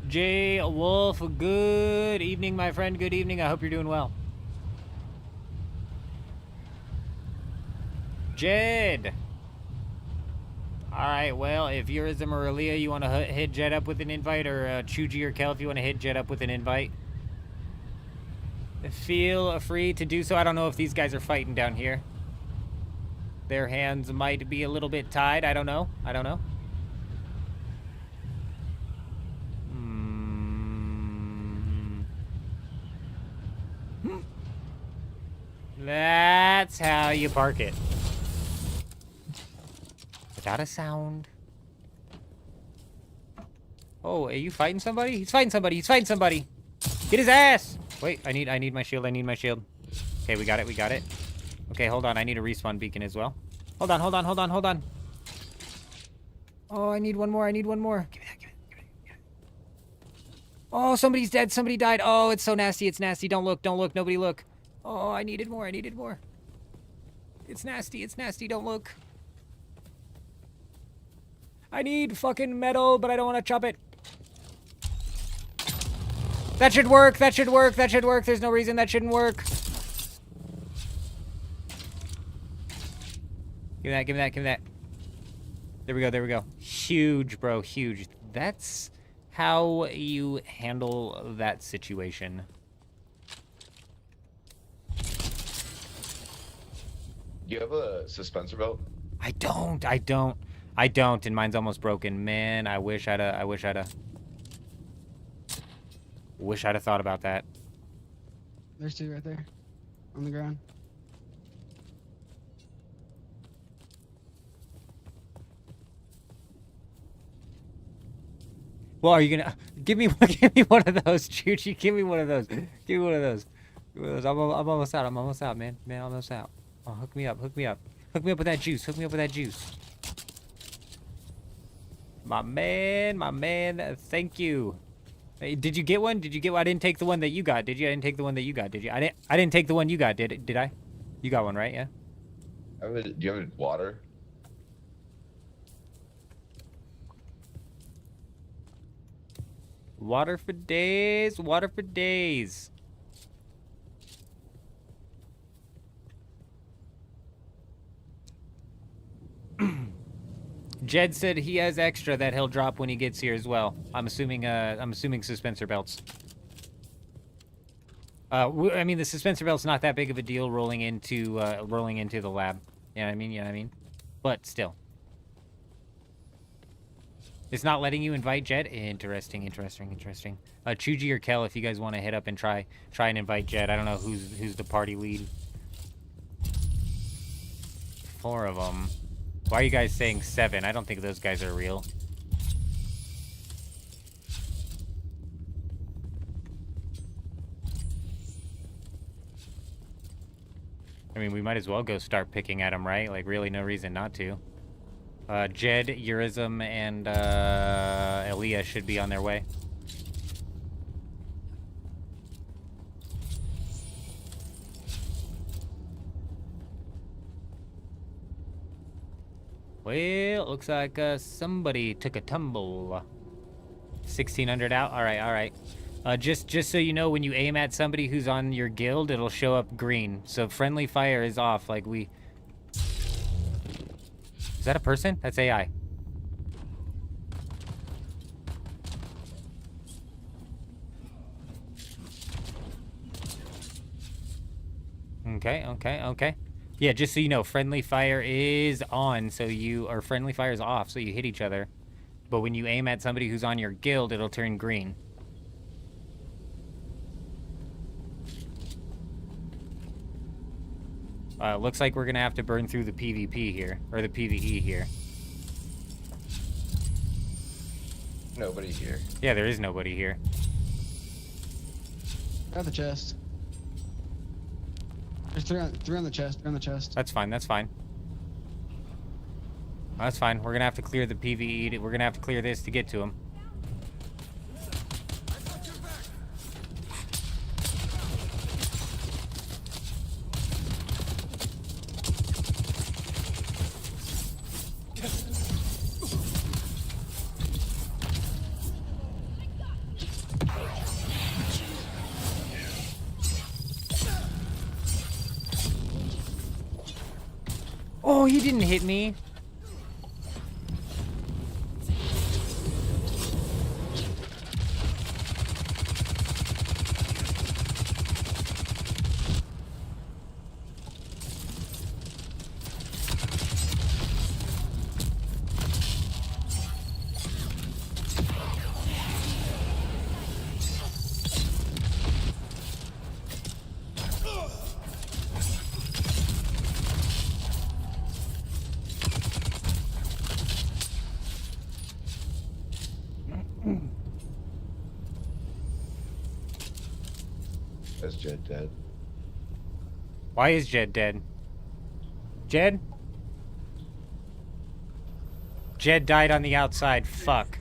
Jay Wolf, good evening, my friend. Good evening. I hope you're doing well. Jed. All right, well, if you're Ism or Aaliyah, you want to hit Jed up with an invite, or Chuji or Kel, if you want to hit Jed up with an invite, feel free to do so. I don't know if these guys are fighting down here. Their hands might be a little bit tied. I don't know. I don't know. That's how you park it. Without a sound. Oh, are you fighting somebody? He's fighting somebody. He's fighting somebody. Get his ass! Wait, I need my shield. I need my shield. Okay, we got it. We got it. Okay, hold on. I need a respawn beacon as well. Hold on, hold on, hold on, hold on. Oh, I need one more. I need one more. Give me that, give me that, give me that, give me that. Oh, somebody's dead. Somebody died. Oh, it's so nasty. It's nasty. Don't look. Don't look. Nobody look. Oh, I needed more. I needed more. It's nasty. It's nasty. Don't look. I need fucking metal, but I don't want to chop it. That should work. That should work. That should work. There's no reason that shouldn't work. Give me that. Give me that. Give me that. There we go. There we go. Huge, bro. Huge. That's how you handle that situation. Do you have a suspensor belt? I don't. I don't. I don't, and mine's almost broken. Man, I wish I'd have thought about that. There's two right there on the ground. Well, are you gonna give me one of those, Chuchi? Give me one of those. Give me one of those. Give me one of those. I'm almost out. I'm almost out, man. Man, I'm almost out. Oh, hook me up. Hook me up. Hook me up with that juice. Hook me up with that juice. My man, thank you. Hey, did you get one? Did you get one? I didn't take the one that you got, did you? I didn't take the one that you got, did you? I didn't take the one you got, did I? You got one, right? Yeah? Do you have water? Water for days, water for days. Jed said he has extra that he'll drop when he gets here as well. I'm assuming suspensor belts. I mean, the suspensor belt's not that big of a deal rolling into the lab. You know what I mean? You know what I mean? But still. It's not letting you invite Jed? Interesting. Chuji or Kel, if you guys want to hit up and try and invite Jed. I don't know who's the party lead. 4 of them. Why are you guys saying 7? I don't think those guys are real. I mean, we might as well go start picking at them, right? Like, really no reason not to. Jed, Eurism, and Aaliyah should be on their way. Well, it looks like somebody took a tumble. 1600 out. All right. Just so you know, when you aim at somebody who's on your guild, it'll show up green. So friendly fire is off. Like we. Is that a person? That's AI. Okay. Yeah, just so you know, friendly fire is on, or friendly fire is off, so you hit each other. But when you aim at somebody who's on your guild, it'll turn green. Looks like we're gonna have to burn through the PvP here, or the PvE here. Nobody here. Yeah, there is nobody here. Got the chest. There's three on the chest. That's fine. That's fine. We're gonna have to clear the PvE. We're gonna have to clear this to get to him. he didn't hit me. Is Jed dead? Why is Jed dead? Jed? Jed died on the outside. Fuck.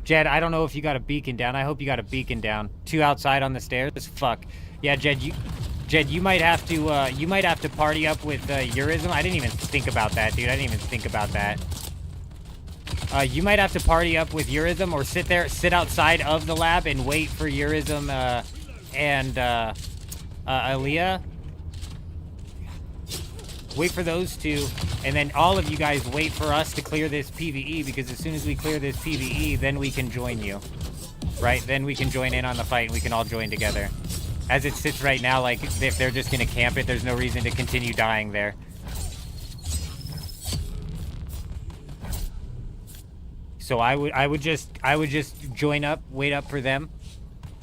Jed, I don't know if you got a beacon down. I hope you got a beacon down. 2 outside on the stairs. Fuck. Yeah, Jed, you might have to party up with Urism. I didn't even think about that, dude. I didn't even think about that. You might have to party up with Urism or sit outside of the lab and wait for Urism and Aaliyah. Wait for those two, and then all of you guys wait for us to clear this PvE, because as soon as we clear this PvE, then we can join you. Right? Then we can join in on the fight, and we can all join together. As it sits right now, like, if they're just gonna camp it, there's no reason to continue dying there. So I would just join up, wait up for them,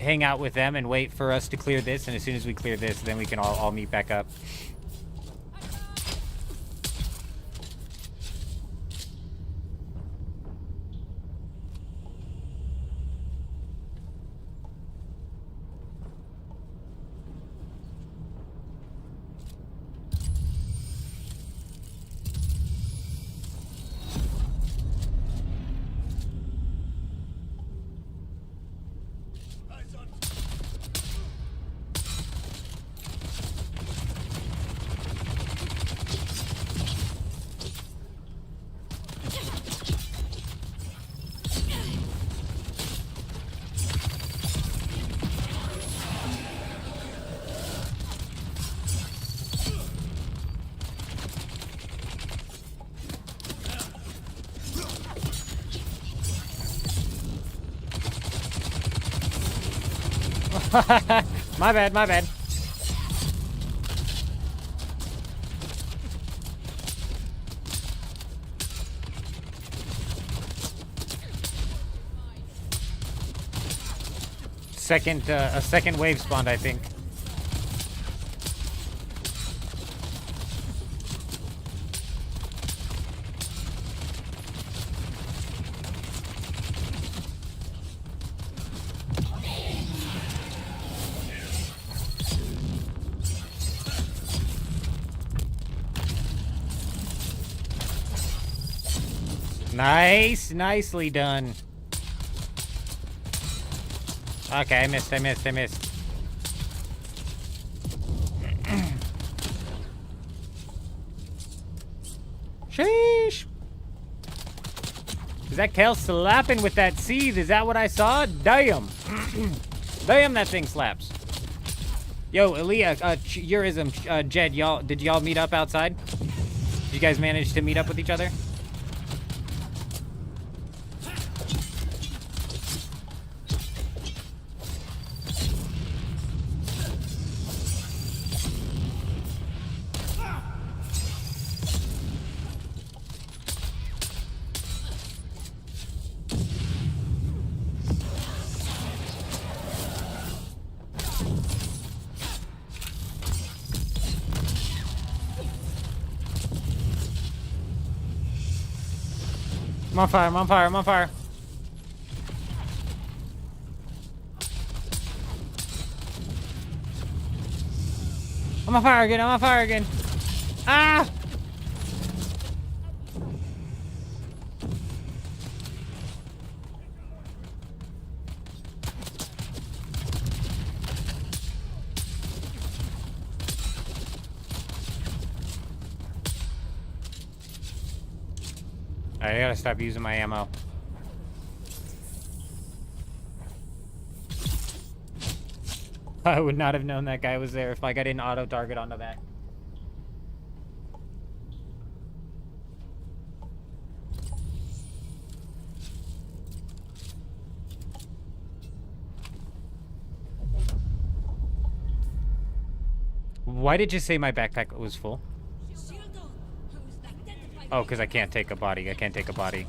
hang out with them, and wait for us to clear this, and as soon as we clear this, then we can all meet back up. My bad, my bad. A second wave spawned, I think. Nice, nicely done. Okay, I missed. Sheesh. Is that Kel slapping with that seethe? Is that what I saw? Damn. Damn, that thing slaps. Yo, Aaliyah, Urism, Jed, did y'all meet up outside? Did you guys manage to meet up with each other? I'm on fire, I'm on fire, I'm on fire. I'm on fire again, I'm on fire again. Ah! I gotta stop using my ammo. I would not have known that guy was there if like I didn't auto-target onto that. Why did you say my backpack was full? Oh, because I can't take a body. I can't take a body.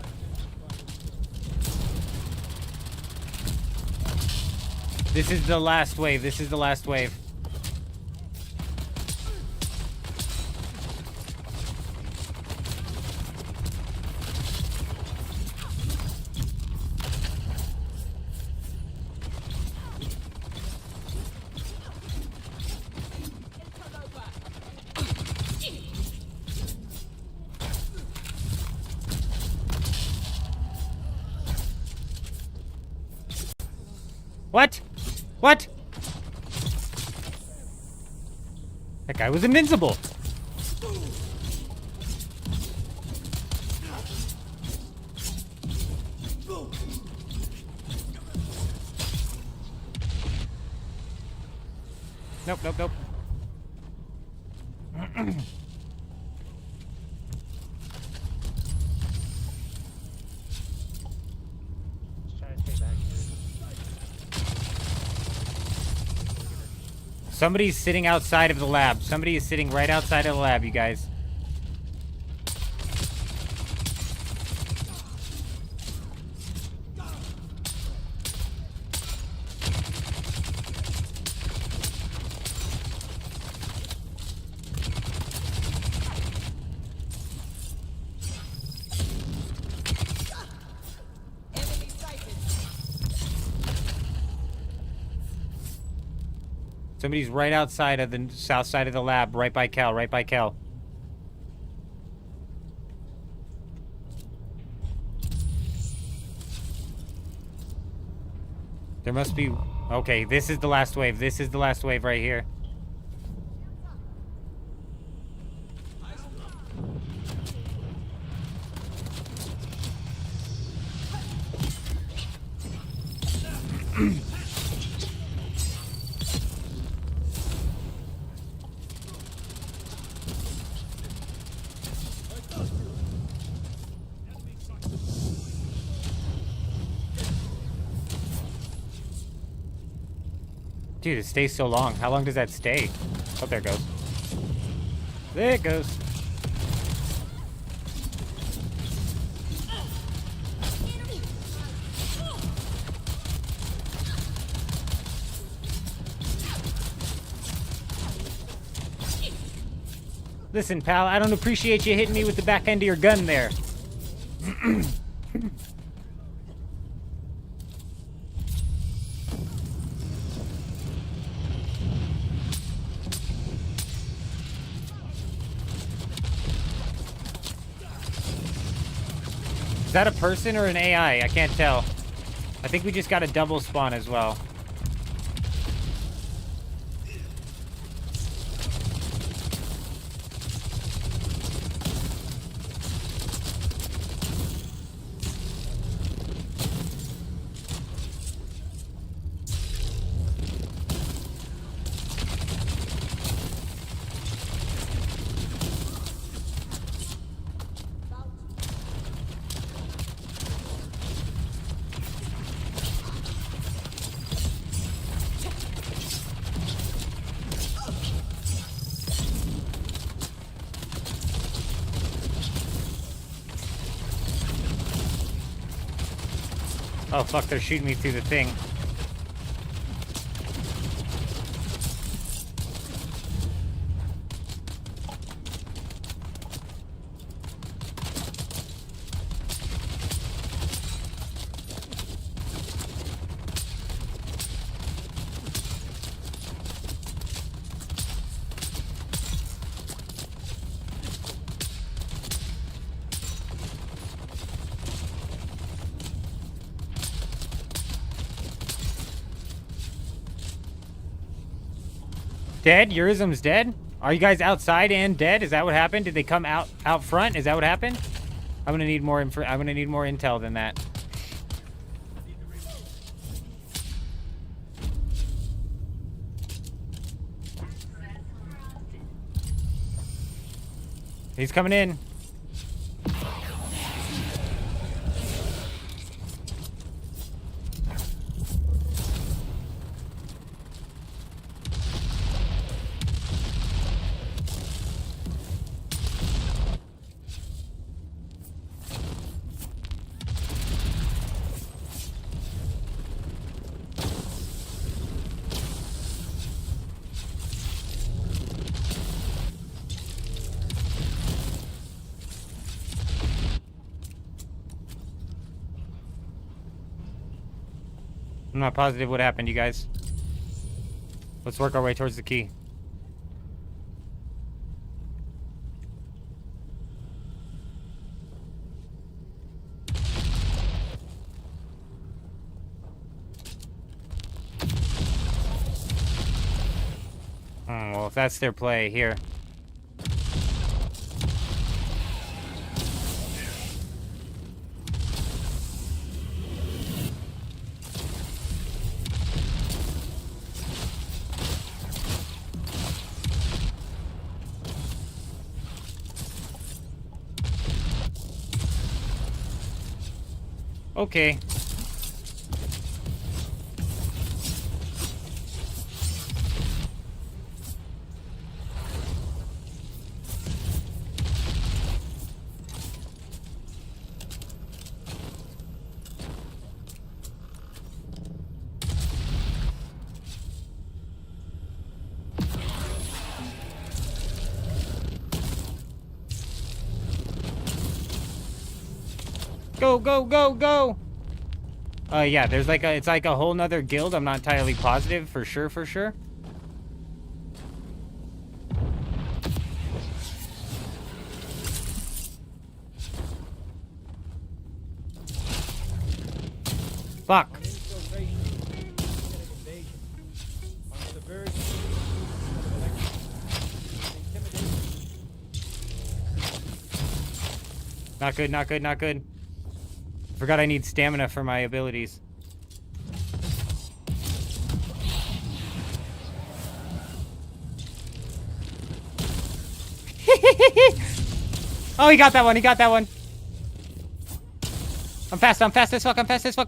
This is the last wave. This is the last wave. What? What? That guy was invincible. Nope, nope, nope. Somebody's sitting outside of the lab. Somebody is sitting right outside of the lab, you guys. Somebody's right outside of the south side of the lab, right by Cal, right by Cal. There must be... Okay, this is the last wave. This is the last wave right here. Dude, it stays so long. How long does that stay? Oh, there it goes. There it goes. Listen, pal, I don't appreciate you hitting me with the back end of your gun there. Is that a person or an AI? I can't tell. I think we just got a double spawn as well. Oh fuck, they're shooting me through the thing. Dead? Eurism's dead? Are you guys outside and dead? Is that what happened? Did they come out front? Is that what happened? I'm gonna need more I'm gonna need more intel than that. He's coming in. I'm not positive what happened, you guys. Let's work our way towards the key. Well, if that's their play, here. Okay. Go, go, go, go! Yeah, there's like it's like a whole nother guild. I'm not entirely positive, for sure. Fuck. On infiltration, instead of invasion. On subversion, intimidation. Not good, not good, not good. Forgot I need stamina for my abilities. Oh, he got that one, he got that one. I'm fast as fuck, I'm fast as fuck.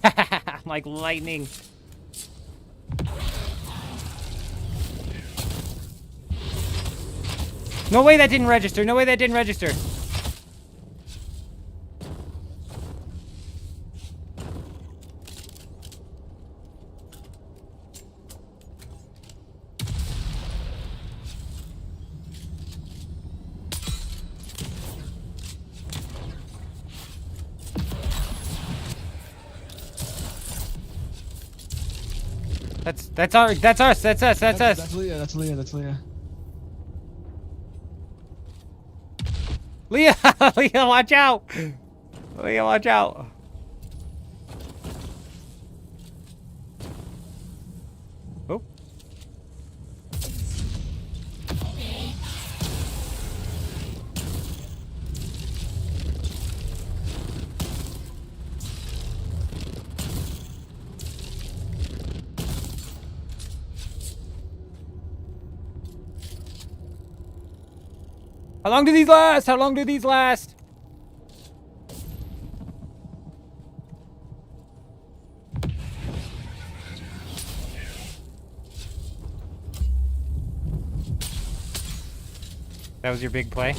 I'm like lightning. No way that didn't register. That's us. That's Leah. Leah, Leah, watch out! Leah, watch out! Oh. How long do these last? That was your big play?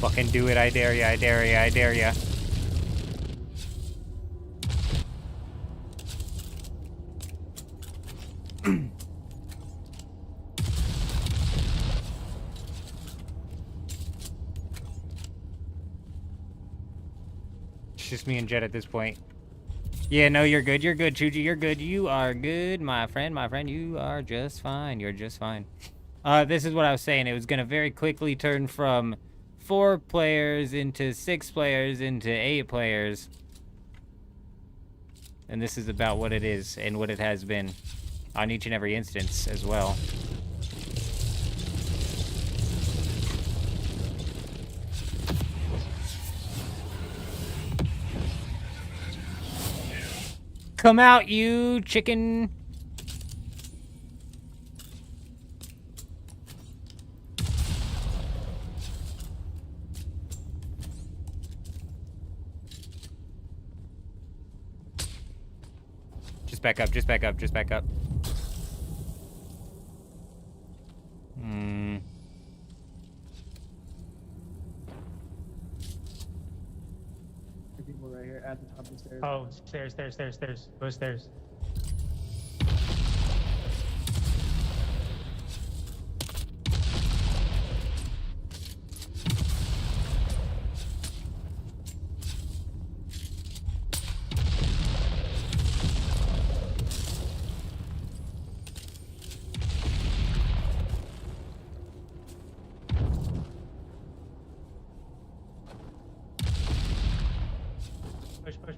Fucking do it, I dare ya. It's just me and Jet at this point. Yeah, no, you're good, Chuji, you're good. You are good, my friend, you are just fine. You're just fine. This is what I was saying. It was gonna very quickly turn from 4 players into 6 players into 8 players. And this is about what it is and what it has been on each and every instance as well. Come out, you chicken. Just back up, just back up, just back up. Hmm. People right here at the top of the stairs. Oh, stairs. Go stairs.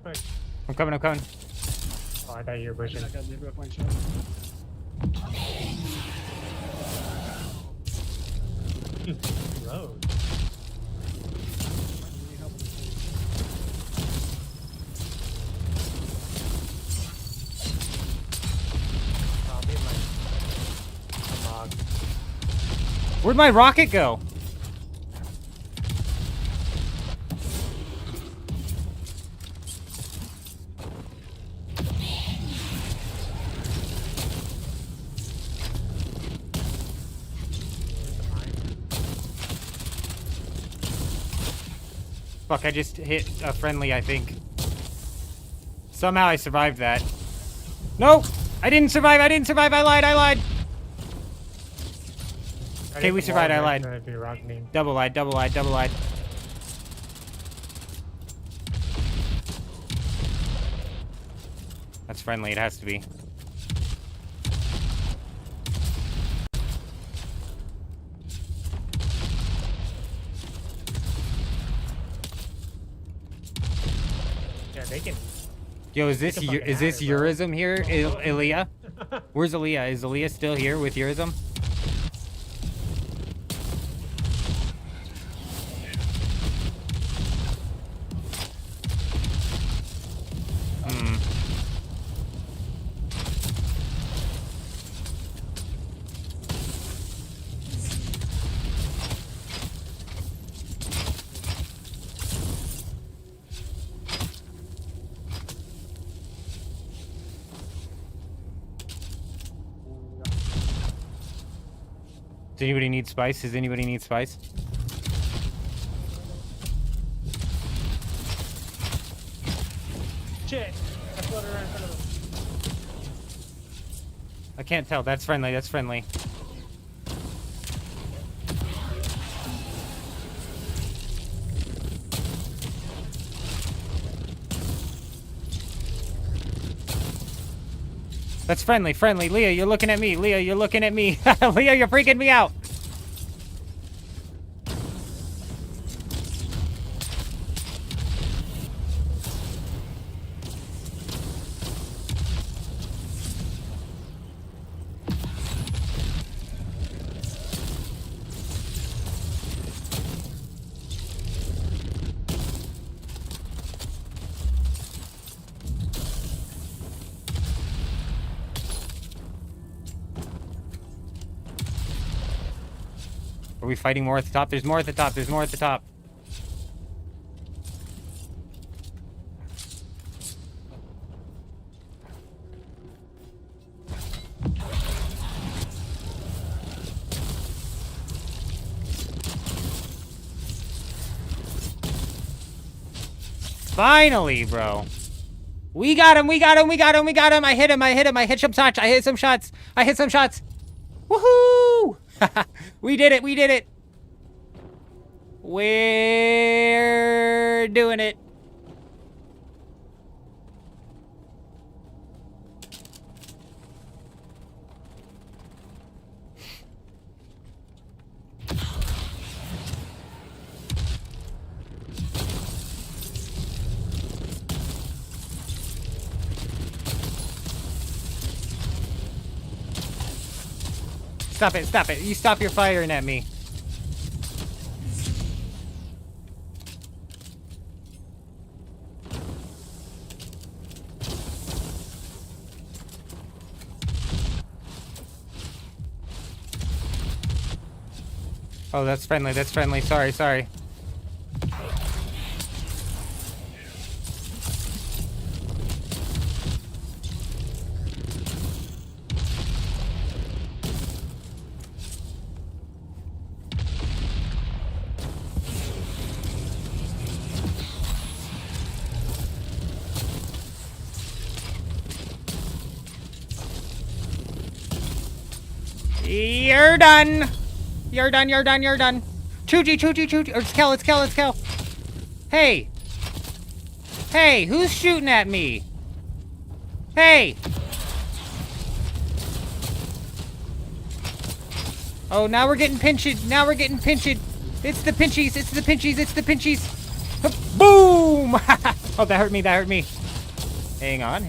Push. I'm coming. Oh, I thought you were pushing. I got the broke my shot. Road. I'll be in my log. Where'd my rocket go? Fuck, I just hit a friendly, I think. Somehow I survived that. No! I didn't survive, I lied! Okay, we survived, I lied. Double lied. That's friendly, it has to be. Yeah, they can. Yo, is this Eurism here, Aaliyah? Where's Aaliyah? Is Aaliyah still here with Eurism? Does anybody need spice? Does anybody need spice? Shit! I floated right in front of him. I can't tell. That's friendly. That's friendly. That's friendly. Friendly. Leah, you're looking at me. Leah, you're looking at me. Leah, you're freaking me out. Are we fighting more at the top? There's more at the top. There's more at the top. Finally, bro. We got him. I hit him. I hit some shots. Woohoo! We did it. We're doing it. Stop it. You stop your firing at me. Oh, that's friendly. Sorry. You're done. You're done, you're done, you're done. Chuchi. Or it's Kel. Hey. Hey, who's shooting at me? Hey. Oh, now we're getting pinched. It's the pinchies. Boom! Oh, that hurt me. Hang on.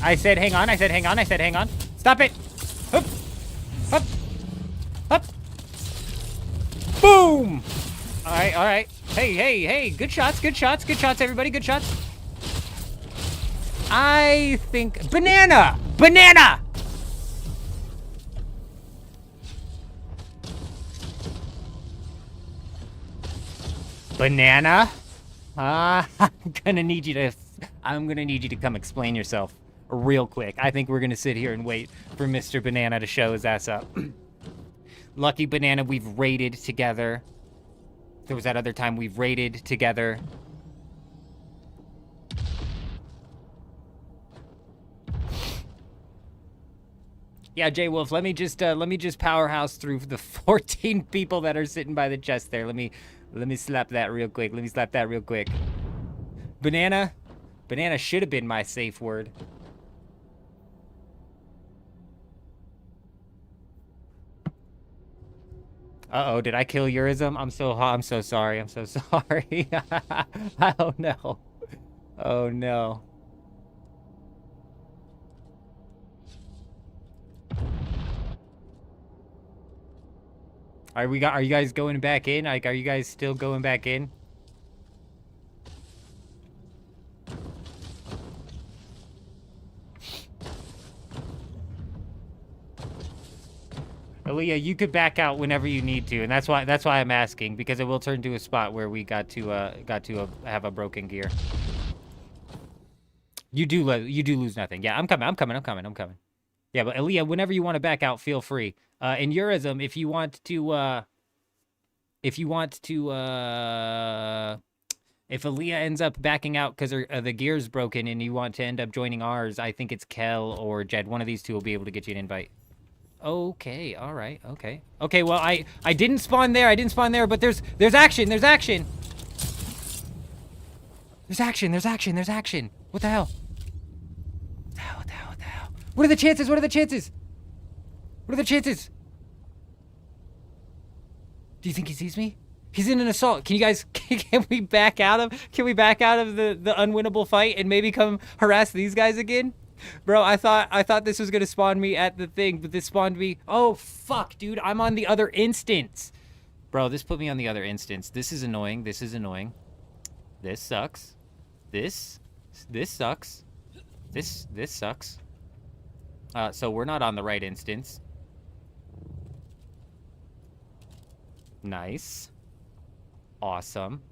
I said hang on. Stop it. Up. Boom! All right. Hey. Good shots, everybody. Good shots. I think... Banana! I'm gonna need you to come explain yourself real quick. I think we're gonna sit here and wait for Mr. Banana to show his ass up. Lucky Banana, we've raided together. There was that other time we've raided together. Yeah, J Wolf, let me just powerhouse through the 14 people that are sitting by the chest there. Let me slap that real quick. Banana should have been my safe word. Uh-oh, did I kill Eurism? I'm so sorry. Oh no. Oh no. Are you guys going back in? Like, are you guys still going back in? Aaliyah, you could back out whenever you need to, and that's why I'm asking, because it will turn to a spot where we got to have a broken gear. You do lose nothing. Yeah, I'm coming. Yeah, but Aaliyah, whenever you want to back out, feel free. In Eurism, if Aaliyah ends up backing out because the gear's broken and you want to end up joining ours, I think it's Kel or Jed. One of these two will be able to get you an invite. Okay, all right, okay. Okay, well, I didn't spawn there, but there's action. There's action. What the hell? What are the chances? Do you think he sees me? He's in an assault. Can we back out of the unwinnable fight and maybe come harass these guys again? Bro, I thought this was gonna spawn me at the thing, but this spawned me. Oh fuck, dude, I'm on the other instance. Bro, this put me on the other instance. This is annoying. This sucks. This sucks. This sucks. So we're not on the right instance. Nice. Awesome.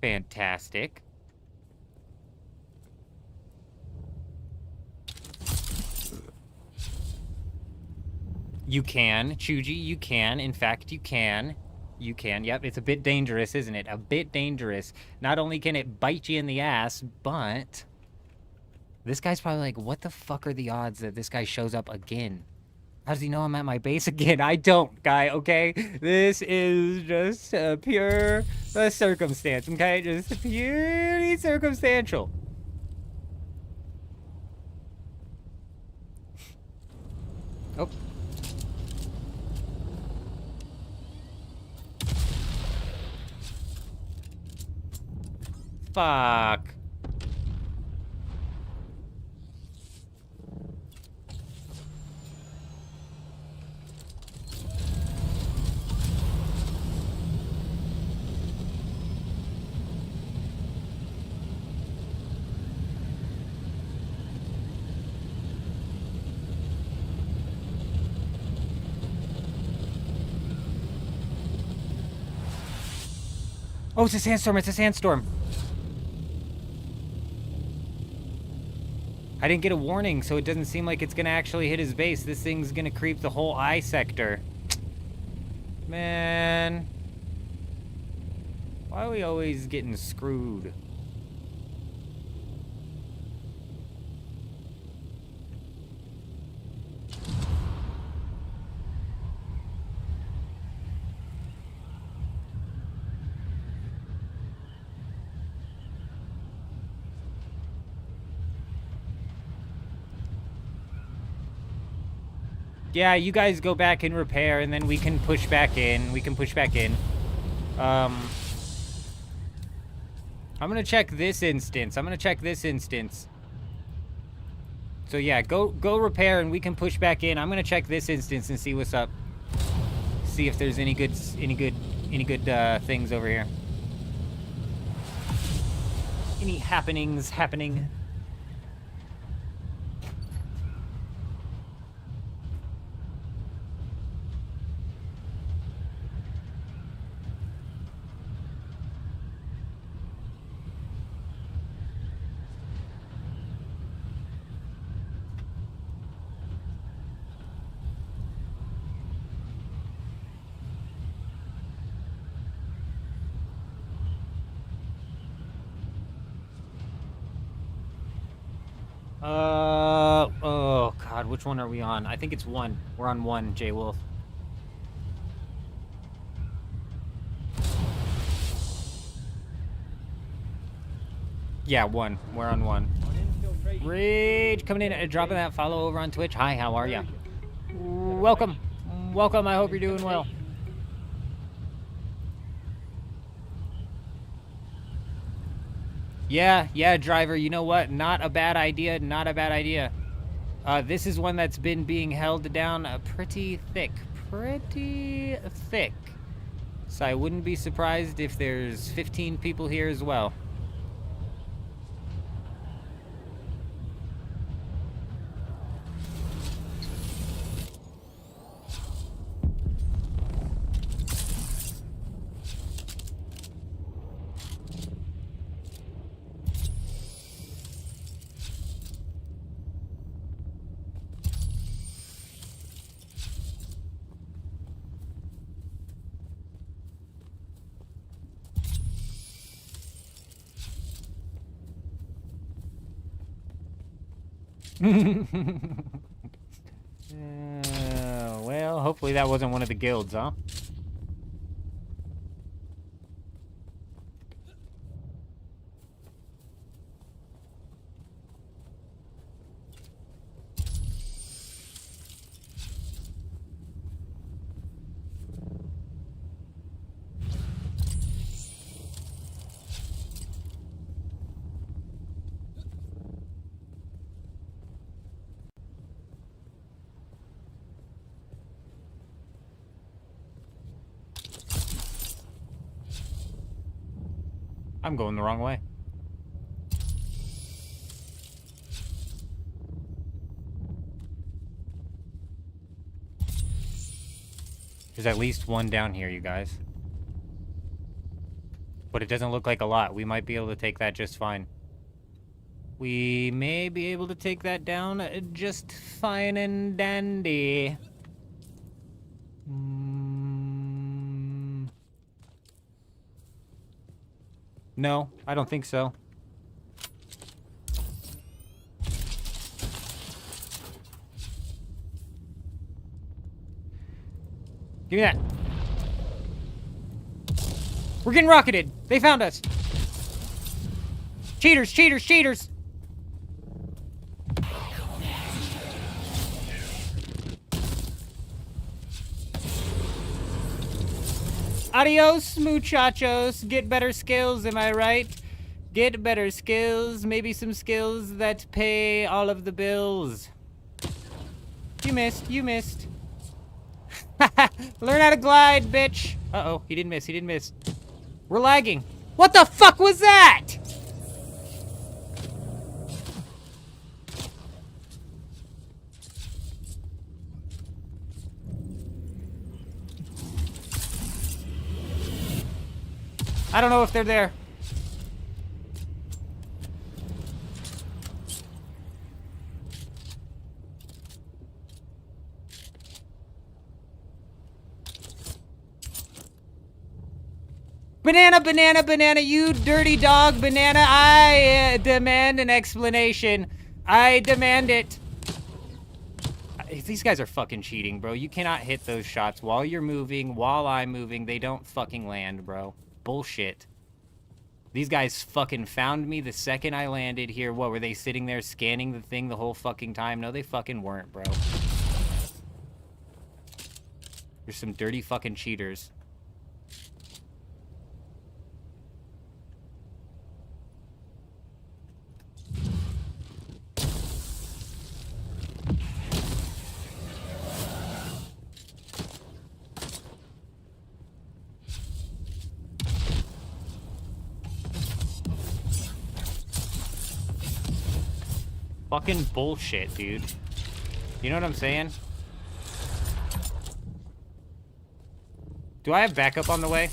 Fantastic. You can, Chuji, you can. In fact, you can. You can. Yep, it's a bit dangerous, isn't it? A bit dangerous. Not only can it bite you in the ass, but... This guy's probably like, what the fuck are the odds that this guy shows up again? How does he know I'm at my base again? I don't, guy, okay? This is just a pure circumstance, okay? Just purely circumstantial. Oh. Fuck. Oh, it's a sandstorm. I didn't get a warning, so it doesn't seem like it's gonna actually hit his base. This thing's gonna creep the whole eye sector. Man. Why are we always getting screwed? Yeah, you guys go back and repair, and then we can push back in. I'm gonna check this instance. So yeah, go repair, and we can push back in. I'm gonna check this instance and see what's up. See if there's any good things over here. Any happenings happening? Oh God, which one are we on? I think it's 1. We're on 1, J Wolf. Yeah, 1. We're on 1. Rage coming in, dropping that follow over on Twitch. Hi, how are ya? Welcome. I hope you're doing well. Yeah, driver, you know what? Not a bad idea. This is one that's been being held down pretty thick. So I wouldn't be surprised if there's 15 people here as well. Well, hopefully that wasn't one of the guilds, huh? I'm going the wrong way. There's at least one down here, you guys. But it doesn't look like a lot. We might be able to take that just fine. We may be able to take that down just fine and dandy. No, I don't think so. Give me that. We're getting rocketed. They found us. Cheaters, cheaters, cheaters. Adios, muchachos. Get better skills, am I right? Get better skills. Maybe some skills that pay all of the bills. You missed. You missed. Learn how to glide, bitch. Uh-oh. He didn't miss. He didn't miss. We're lagging. What the fuck was that? I don't know if they're there. Banana, banana, banana, you dirty dog, banana. I demand an explanation. I demand it. These guys are fucking cheating, bro. You cannot hit those shots while you're moving, while I'm moving. They don't fucking land, bro. Bullshit. These guys fucking found me the second I landed here. What, were they sitting there scanning the thing the whole fucking time? No, they fucking weren't, bro. There's some dirty fucking cheaters. Fucking bullshit, dude. You know what I'm saying? Do I have backup on the way?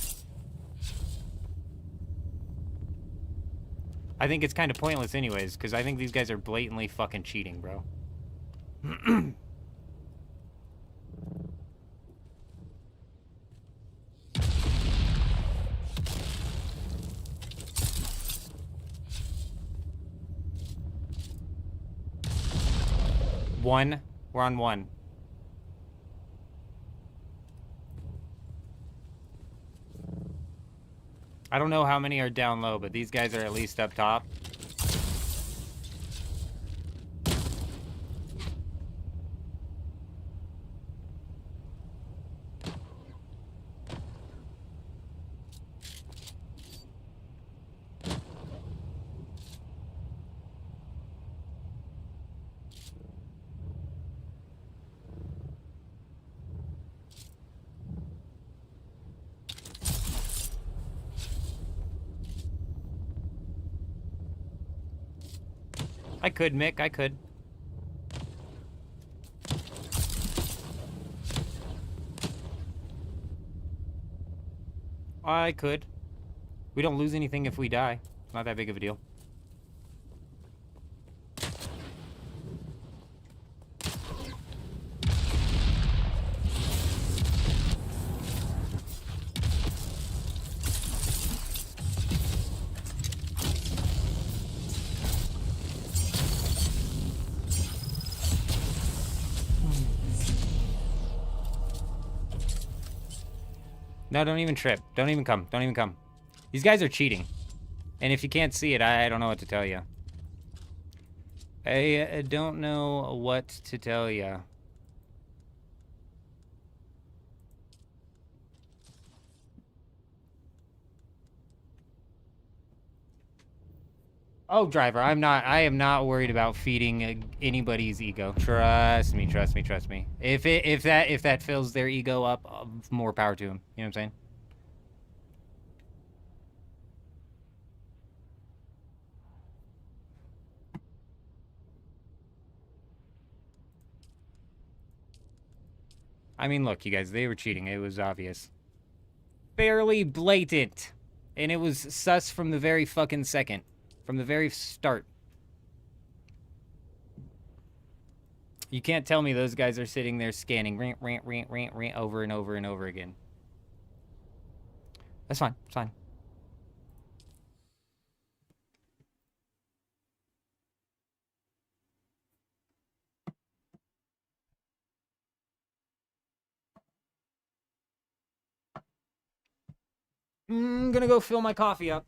I think it's kind of pointless anyways, because I think these guys are blatantly fucking cheating, bro. One. We're on one. I don't know how many are down low, but these guys are at least up top. I could, Mick, I could. I could. We don't lose anything if we die. Not that big of a deal. No, don't even trip. Don't even come. Don't even come. These guys are cheating. And if you can't see it, I don't know what to tell you. I don't know what to tell you. Oh, driver, I am not worried about feeding anybody's ego. Trust me, trust me, trust me. If that fills their ego up, more power to them. You know what I'm saying? I mean, look, you guys, they were cheating. It was obvious. Fairly blatant. And it was sus from the very fucking second. From the very start. You can't tell me those guys are sitting there scanning rant, rant, rant, rant, rant over and over and over again. That's fine. It's fine. I'm gonna go fill my coffee up.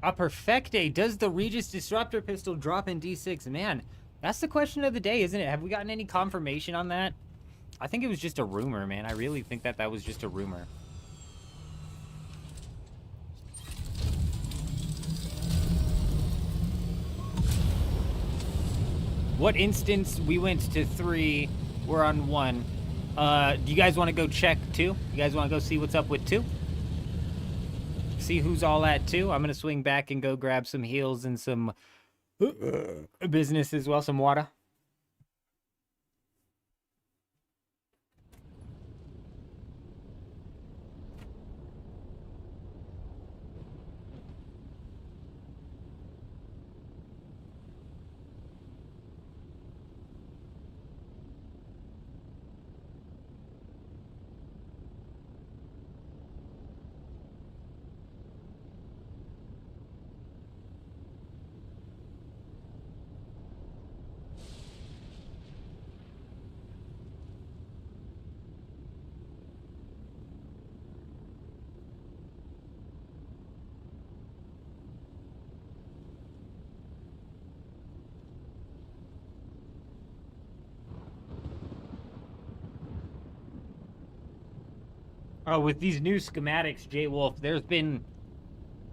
A Perfecte. Does the Regis Disruptor pistol drop in D6? Man, that's the question of the day, isn't it? Have we gotten any confirmation on that? I think it was just a rumor, man. I really think that was just a rumor. What instance? We went to 3. We're on 1. Do you guys want to go check 2? You guys want to go see what's up with 2? See who's all at 2? I'm going to swing back and go grab some heals and some business as well, some water. Oh, with these new schematics, J Wolf, there's been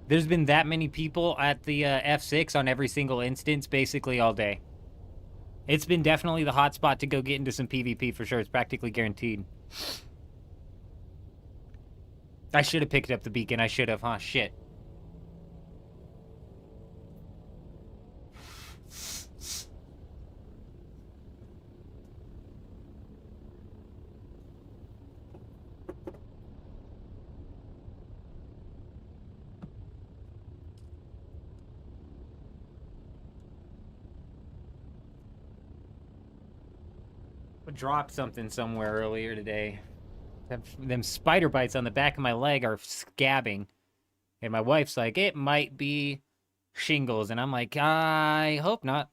that many people at the F6 on every single instance basically all day. It's been definitely the hot spot to go get into some PvP for sure. It's practically guaranteed. I should have picked up the beacon. I should have, huh? Shit. I dropped something somewhere earlier today. Them spider bites on the back of my leg are scabbing. And my wife's like, it might be shingles. And I'm like, I hope not.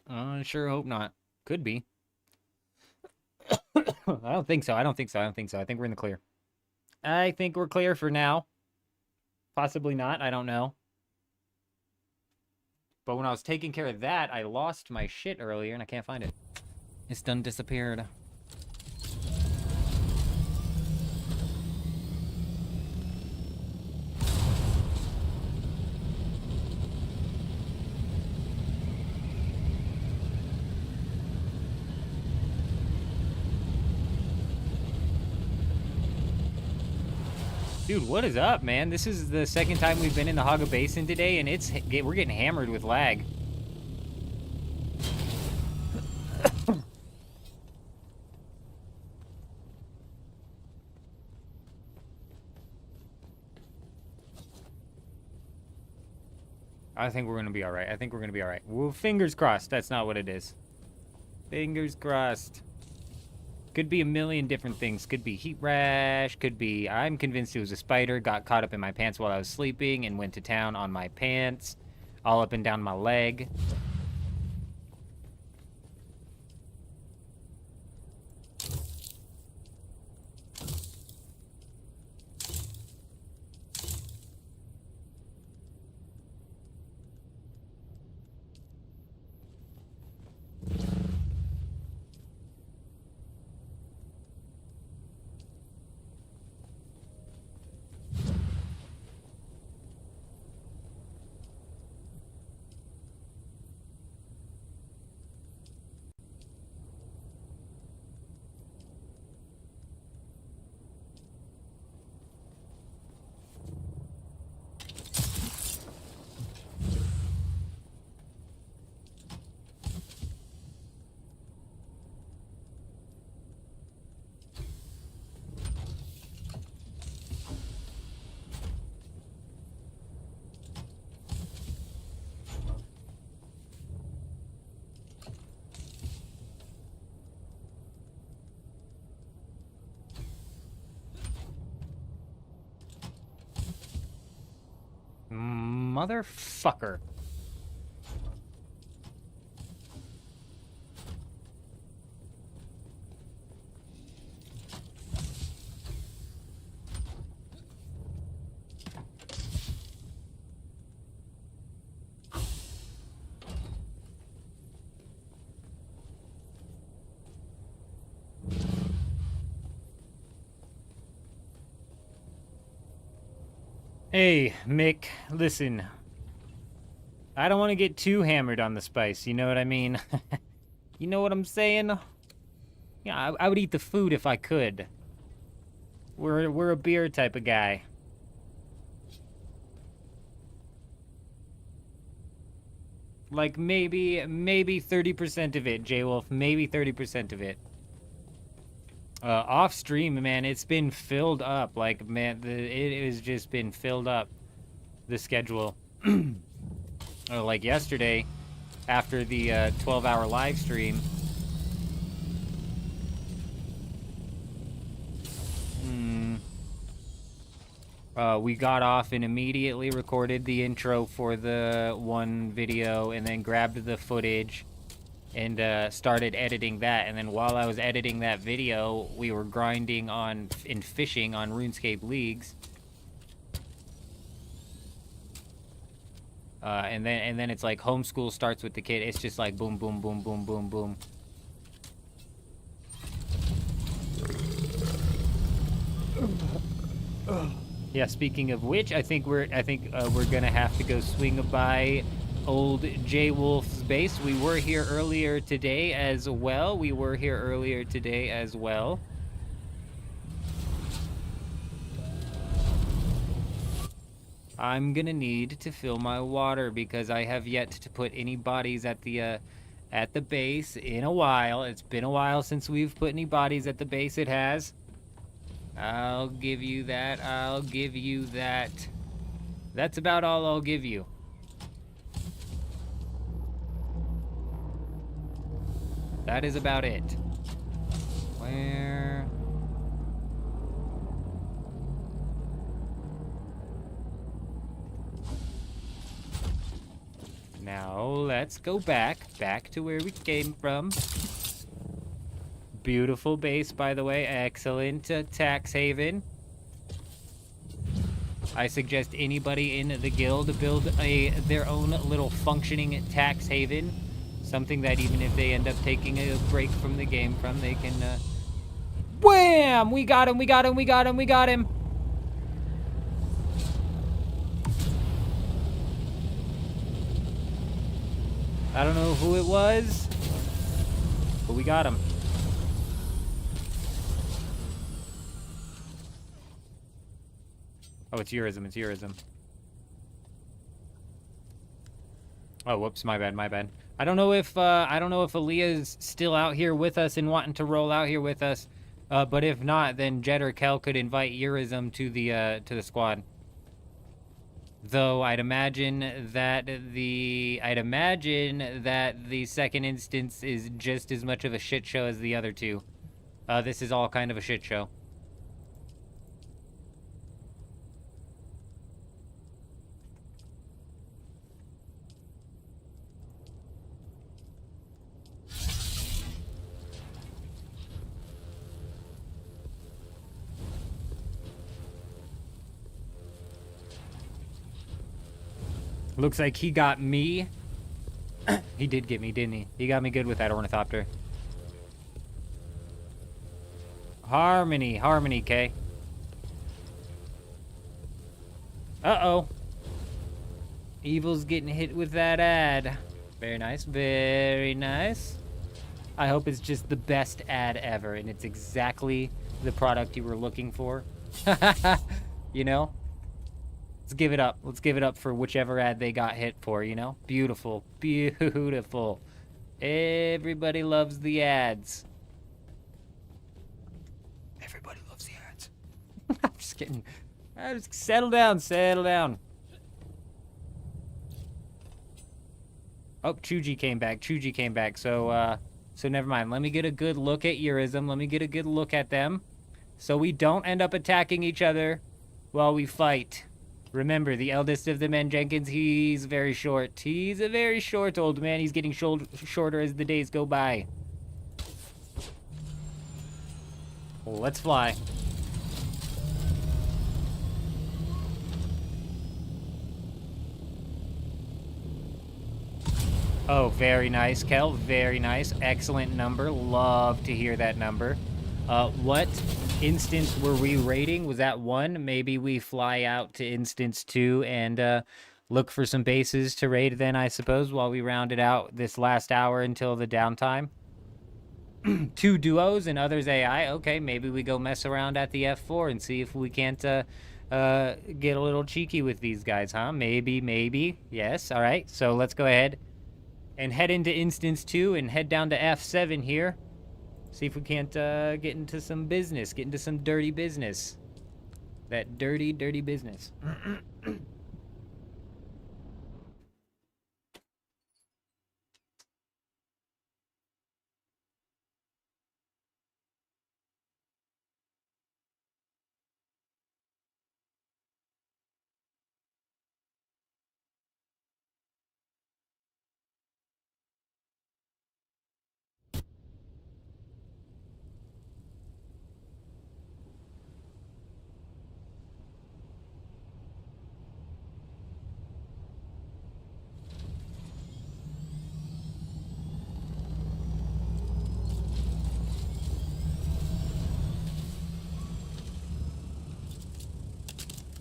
I sure hope not. Could be. I don't think so. I don't think so. I don't think so. I think we're in the clear. I think we're clear for now. Possibly not. I don't know. But when I was taking care of that, I lost my shit earlier and I can't find it. It's done disappeared. Dude, what is up, man? This is the second time we've been in the Haga Basin today, and we're getting hammered with lag. I think we're going to be all right. I think we're going to be all right. Well, fingers crossed. That's not what it is. Fingers crossed. Could be a million different things. Could be heat rash. Could be... I'm convinced it was a spider. Got caught up in my pants while I was sleeping and went to town on my pants. All up and down my leg. Motherfucker. Hey, Mick, listen. I don't want to get too hammered on the spice, you know what I mean? You know what I'm saying? Yeah, I would eat the food if I could. We're a beer type of guy. Like maybe 30% of it, J-Wolf, maybe 30% of it. Off stream, man, it's been filled up. Like, man, it has just been filled up, the schedule. Like yesterday, after the 12-hour live stream, we got off and immediately recorded the intro for the one video, and then grabbed the footage and started editing that. And then while I was editing that video, we were grinding on and fishing on RuneScape Leagues. And then it's like homeschool starts with the kid. It's just like boom, boom, boom, boom, boom, boom. Yeah, speaking of which, I think we're gonna have to go swing by old J Wolf's base. We were here earlier today as well. I'm gonna need to fill my water because I have yet to put any bodies at the base in a while. It's been a while since we've put any bodies at the base. It has. I'll give you that. I'll give you that. That's about all I'll give you. That is about it. Where... Now, let's go back to where we came from. Beautiful base, by the way. Excellent tax haven. I suggest anybody in the guild build their own little functioning tax haven. Something that even if they end up taking a break from the game from, they can... Wham! We got him, we got him, we got him, we got him! I don't know who it was, but we got him. Oh, it's Eurism, it's Eurism. Oh, whoops, my bad, my bad. I don't know if Aaliyah's still out here with us and wanting to roll out here with us. But if not, then Jed or Kel could invite Eurism to the squad. Though I'd imagine that the second instance is just as much of a shit show as the other two. This is all kind of a shit show. Looks like he got me. He did get me, didn't he? He got me good with that ornithopter. Harmony, K. Uh-oh. Evil's getting hit with that ad. Very nice, very nice. I hope it's just the best ad ever, and it's exactly the product you were looking for. You know? Let's give it up. Let's give it up for whichever ad they got hit for, you know? Beautiful. Beautiful. Everybody loves the ads. Everybody loves the ads. I'm just kidding. Just settle down, settle down. Oh, Chuji came back. Chuji came back. So never mind. Let me get a good look at Eurism. Let me get a good look at them. So we don't end up attacking each other while we fight. Remember, the eldest of the men, Jenkins, he's very short. He's a very short old man. He's getting shorter as the days go by. Well, let's fly. Oh, very nice, Kel. Very nice. Excellent number. Love to hear that number. What instance were we raiding? Was that 1? Maybe we fly out to instance 2 and look for some bases to raid then, I suppose, while we round it out this last hour until the downtime. 2 duos and others AI. Okay, maybe we go mess around at the F4 and see if we can't get a little cheeky with these guys, huh? Maybe. Yes, all right. So let's go ahead and head into instance 2 and head down to F7 here. See if we can't get into some business, get into some dirty business. That dirty business.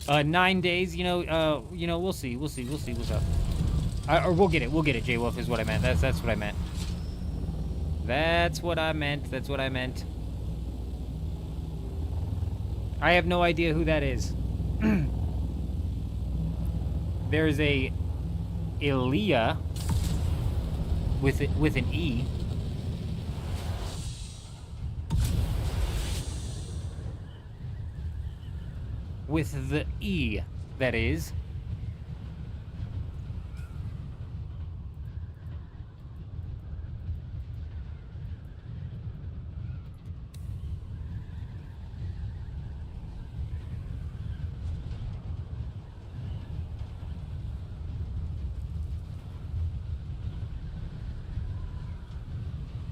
9 days, you know, we'll see what's up. Or we'll get it, J-Wolf is what I meant. That's what I meant. That's what I meant. I have no idea who that is. There's a Elia with an E. With the E, that is.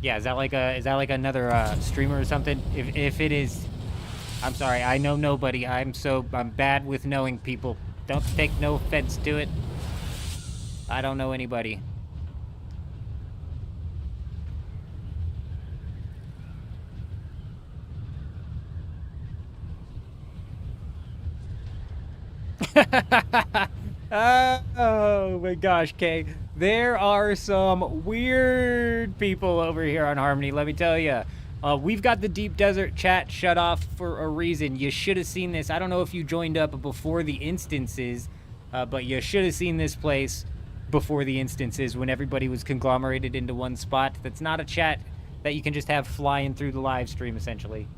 Yeah, is that like another streamer or something? If it is, I'm sorry, I know nobody. I'm bad with knowing people. Don't take no offense to it. I don't know anybody. Oh my gosh, Kay. There are some weird people over here on Harmony, let me tell you. We've got the Deep Desert chat shut off for a reason. You should have seen this. I don't know if you joined up before the instances, but you should have seen this place before the instances when everybody was conglomerated into one spot. That's not a chat that you can just have flying through the live stream, essentially.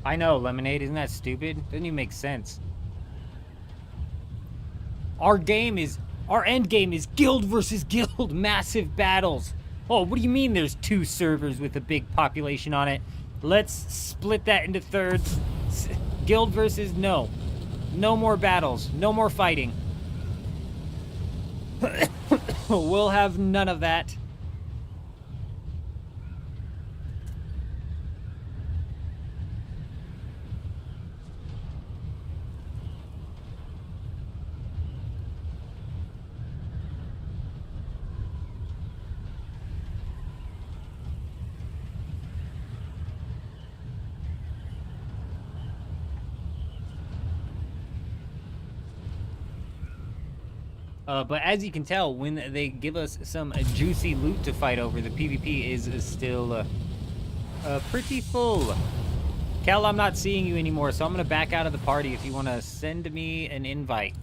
I know, Lemonade, isn't that stupid? Doesn't even make sense. Our end game is guild versus guild, massive battles. Oh, what do you mean there's 2 servers with a big population on it? Let's split that into thirds. Guild versus no. No more battles, no more fighting. We'll have none of that. But as you can tell, when they give us some juicy loot to fight over, the PvP is still pretty full. Kel, I'm not seeing you anymore, so I'm going to back out of the party if you want to send me an invite.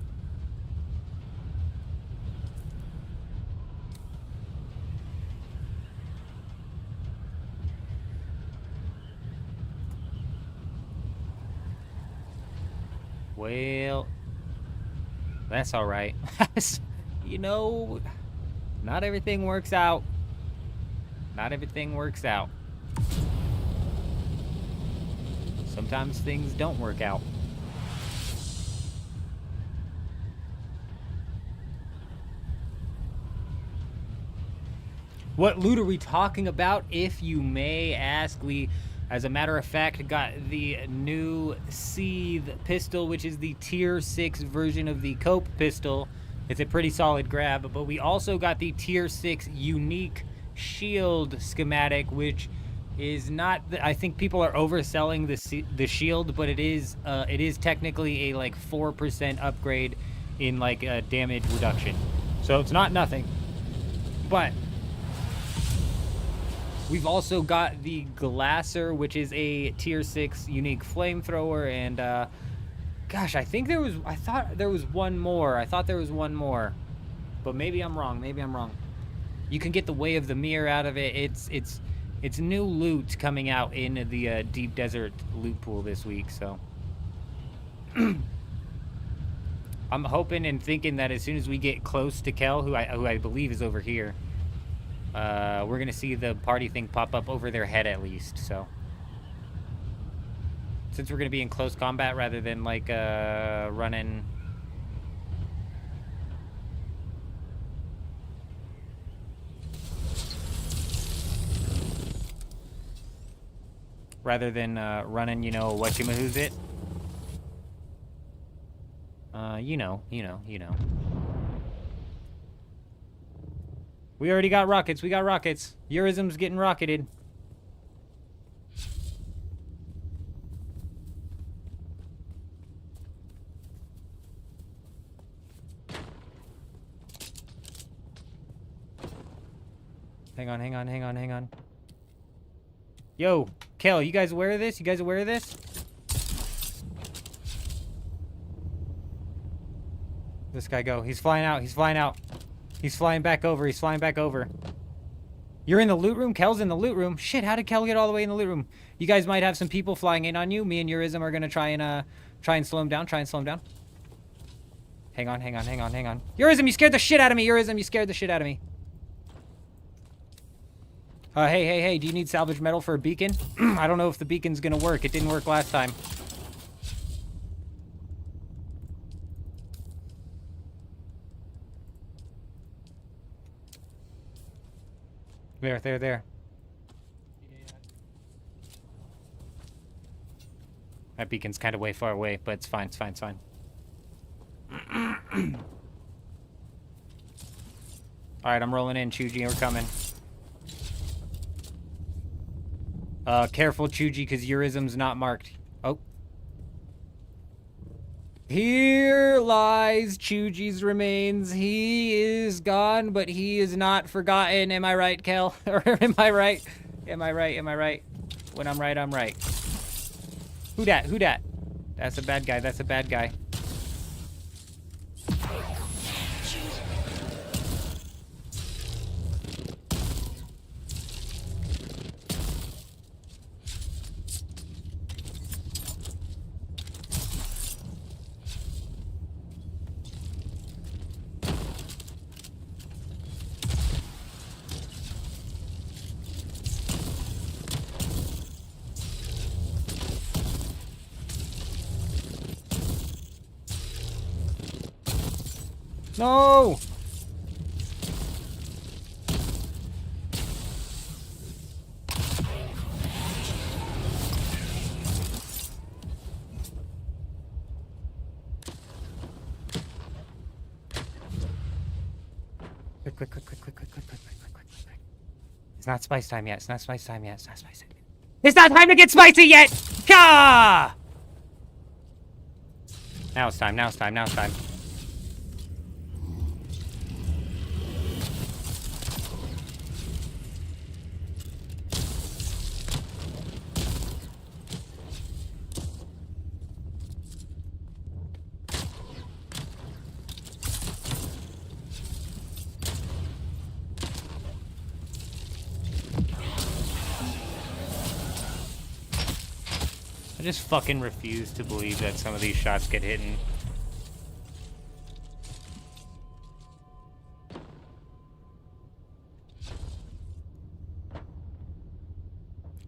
Well, that's all right. You know, not everything works out. Not everything works out. Sometimes things don't work out. What loot are we talking about, if you may ask? We, as a matter of fact, got the new Seethe pistol, which is the tier 6 version of the Cope pistol. It's a pretty solid grab, but we also got the tier 6 unique shield schematic, which is not, I think people are overselling the shield, but it is technically a like 4% upgrade in like damage reduction. So it's not nothing. But we've also got the Glasser, which is a tier 6 unique flamethrower, and gosh, I thought there was one more, but maybe I'm wrong. You can get the Way of the Mirror out of it. It's new loot coming out in the Deep Desert loot pool this week, so I'm hoping and thinking that as soon as we get close to Kel, who I believe is over here, we're gonna see the party thing pop up over their head at least. So since we're gonna be in close combat rather than like running. Rather than running, you know, whatchamahoo's it. You know. We already got rockets. We got rockets. Eurism's getting rocketed. Hang on. Yo, Kel, you guys aware of this? This guy go. He's flying out. He's flying back over. You're in the loot room? Kel's in the loot room. Shit, how did Kel get all the way in the loot room? You guys might have some people flying in on you. Me and Eurism are gonna try and slow him down. Hang on. Eurism, you scared the shit out of me. Hey, do you need salvage metal for a beacon? I don't know if the beacon's gonna work. It didn't work last time. There. That beacon's kind of way far away, but it's fine. Alright, I'm rolling in, Chuji, we're coming. Careful, Chuji, because Eurism's not marked. Oh. Here lies Chuji's remains. He is gone, but he is not forgotten. Am I right, Kel? Or am I right? When I'm right, I'm right. Who dat? That's a bad guy. No! Quick. It's not spice time yet. It's not time to get spicy yet! Ka! Now it's time. I just fucking refuse to believe that some of these shots get hidden.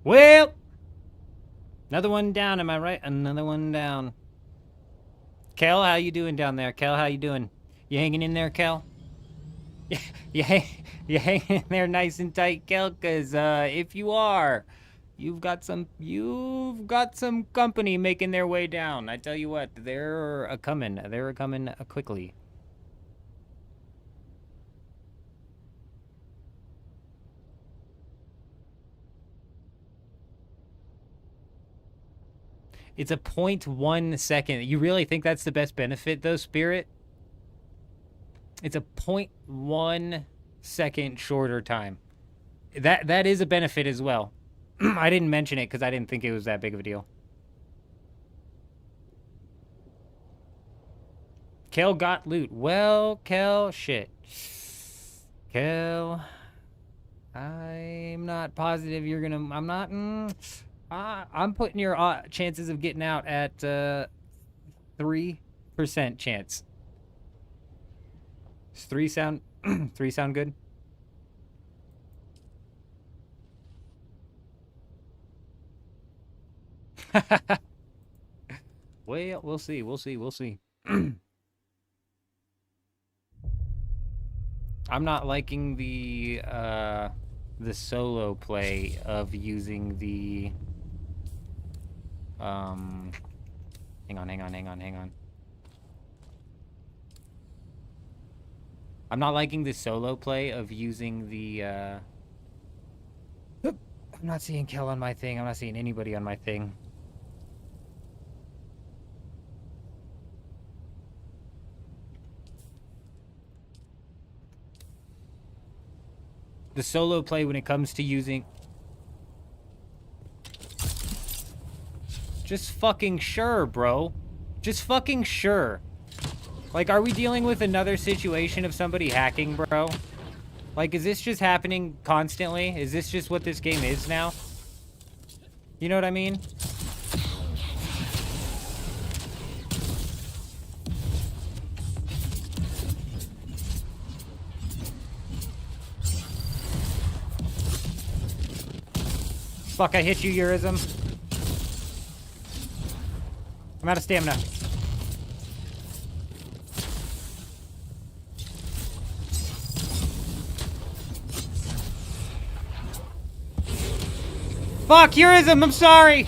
Well, Another one down, am I right? Another one down. Kel, how you doing down there? Kel, how you doing? You hanging in there, Kel? You hanging in there nice and tight, Kel? Cause if you are, you've got some company making their way down. I tell you what, they're a coming. They're a coming quickly. It's a 0.1 second. You really think that's the best benefit, though, Spirit? It's a 0.1 second shorter time. That is a benefit as well. I didn't mention it because I didn't think it was that big of a deal. Kel got loot. Well, Kel, shit. Kel, I'm not positive you're gonna... I'm not... I'm putting your chances of getting out at 3% chance. Does 3 sound 3 sound good? Well, we'll see. We'll see. We'll see. I'm not liking the solo play of using the hang on. I'm not liking the solo play of using the I'm not seeing Kel on my thing. I'm not seeing anybody on my thing. The solo play when it comes to using... Just fucking sure, bro. Just fucking sure. Like, are we dealing with another situation of somebody hacking, bro? Like, is this just happening constantly? Is this just what this game is now? You know what I mean? Fuck, I hit you, Eurism. I'm out of stamina. Fuck, Eurism, I'm sorry!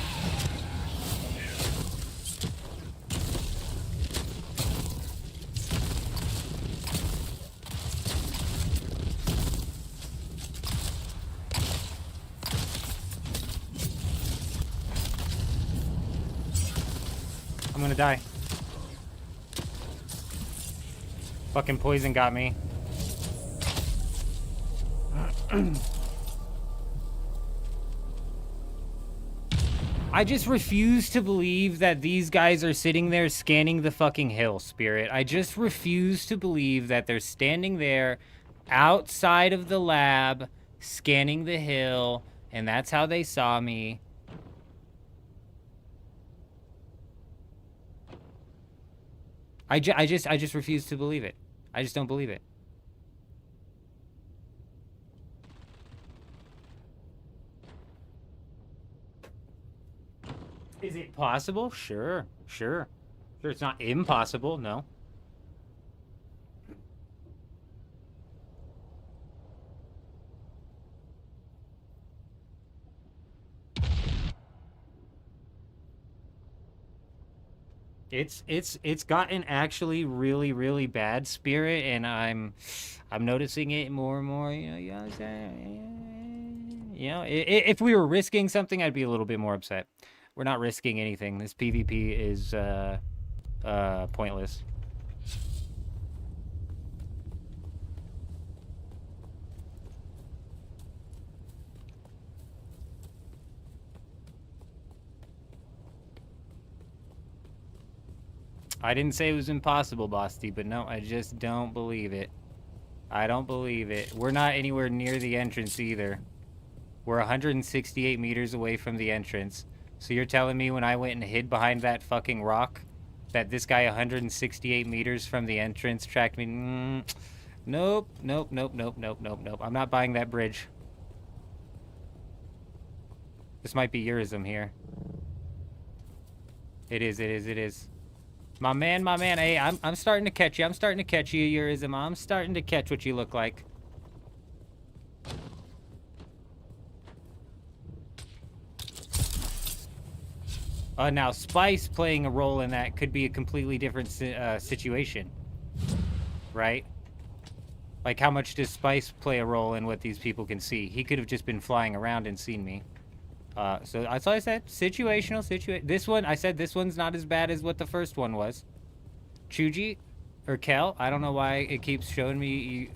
I'm gonna die. Fucking poison got me. I just refuse to believe that these guys are sitting there scanning the fucking hill, Spirit. I just refuse to believe that they're standing there outside of the lab scanning the hill, and that's how they saw me. I just refuse to believe it. I just don't believe it. Is it possible? Sure. Sure, it's not impossible, no. It's gotten actually really bad, Spirit, and I'm noticing it more and more. You know what I'm saying? You know, if we were risking something, I'd be a little bit more upset. We're not risking anything. This PvP is pointless. I didn't say it was impossible, Basti, but no, I just don't believe it. I don't believe it. We're not anywhere near the entrance either. We're 168 meters away from the entrance. So you're telling me when I went and hid behind that fucking rock that this guy 168 meters from the entrance tracked me? Nope. I'm not buying that bridge. This might be Eurism here. It is, it is, it is. My man, hey, I'm starting to catch you. I'm starting to catch you, Eurism. I'm starting to catch what you look like. Now, Spice playing a role in that could be a completely different situation. Right? Like, how much does Spice play a role in what these people can see? He could have just been flying around and seen me. So that's all I said. Situational. This one, I said this one's not as bad as what the first one was. Chuji? Or Kel? I don't know why it keeps showing me...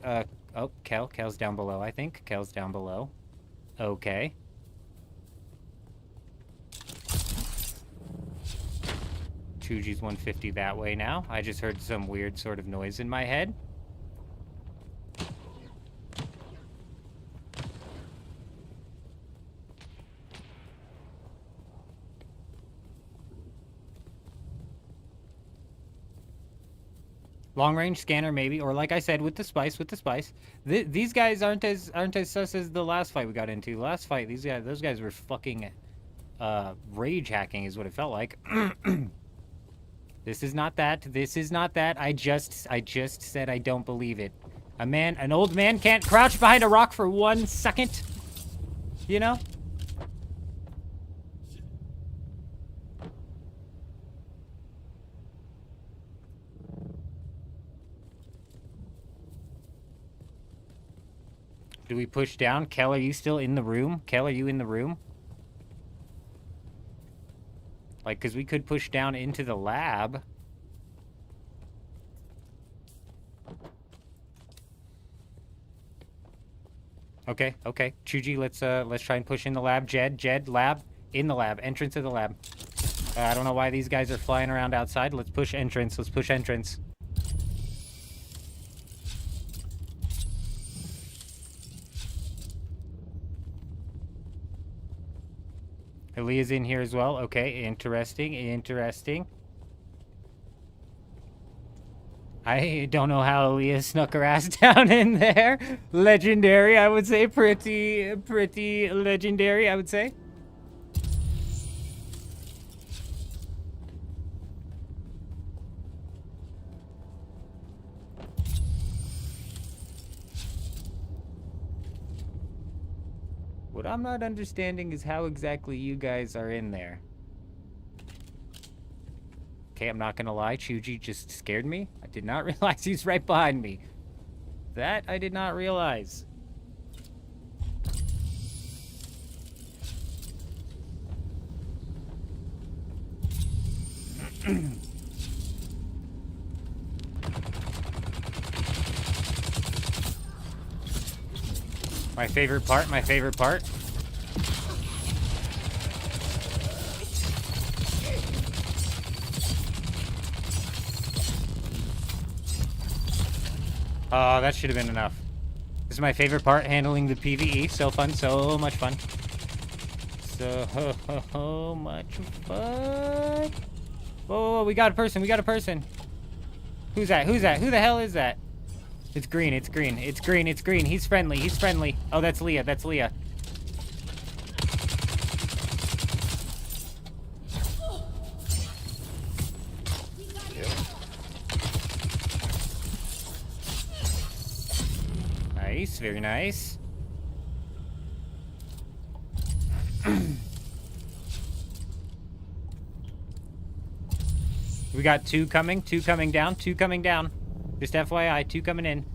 oh, Kel's down below, I think. Kel's down below. Okay. Chuji's 150 that way now. I just heard some weird sort of noise in my head. Long range scanner maybe, or like I said, with the spice. These guys aren't as sus as the last fight we got into. Last fight, those guys were fucking rage hacking, is what it felt like. This is not that. This is not that. I just said I don't believe it. An old man can't crouch behind a rock for 1 second. You know? Do we push down? Kel, are you still in the room? Kel, are you in the room? Like, because we could push down into the lab. Okay. Chuji, let's try and push in the lab. Jed, lab. In the lab. Entrance of the lab. I don't know why these guys are flying around outside. Let's push entrance. Aaliyah's in here as well. Okay, interesting. I don't know how Aaliyah snuck her ass down in there. Legendary, I would say. Pretty legendary, I would say. What I'm not understanding is how exactly you guys are in there. Okay, I'm not gonna lie, Chuji just scared me. I did not realize he's right behind me. That I did not realize. My favorite part. Oh, that should have been enough. This is my favorite part, handling the PvE. So fun, so much fun. So much fun. Whoa, we got a person. Who's that? Who the hell is that? It's green. He's friendly. Oh, that's Leah. Nice, very nice. We got two coming down. Just FYI, two coming in.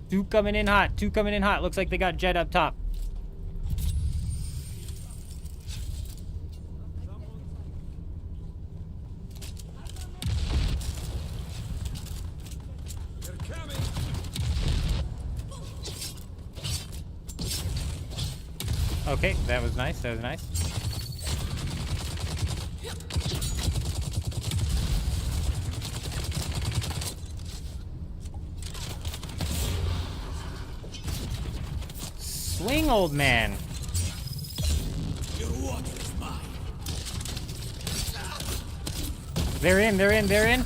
Two coming in hot. Looks like they got Jet up top. Okay, that was nice. Swing, old man. They're in.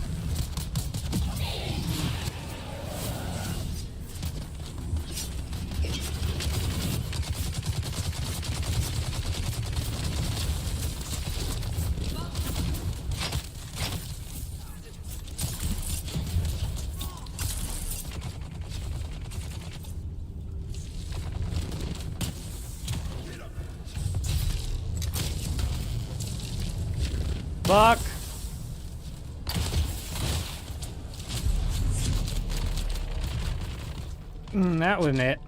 Fuck. That wasn't it.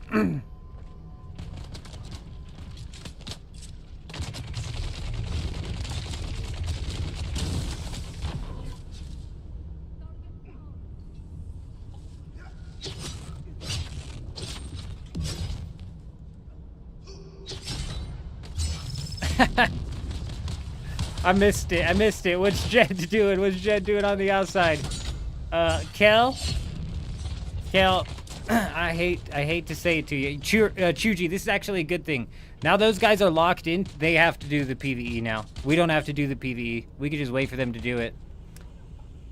I missed it. I missed it. What's Jed doing? What's Jed doing on the outside? Kel? Kel, I hate to say it to you. Chuji, this is actually a good thing. Now those guys are locked in. They have to do the PvE now. We don't have to do the PvE. We can just wait for them to do it.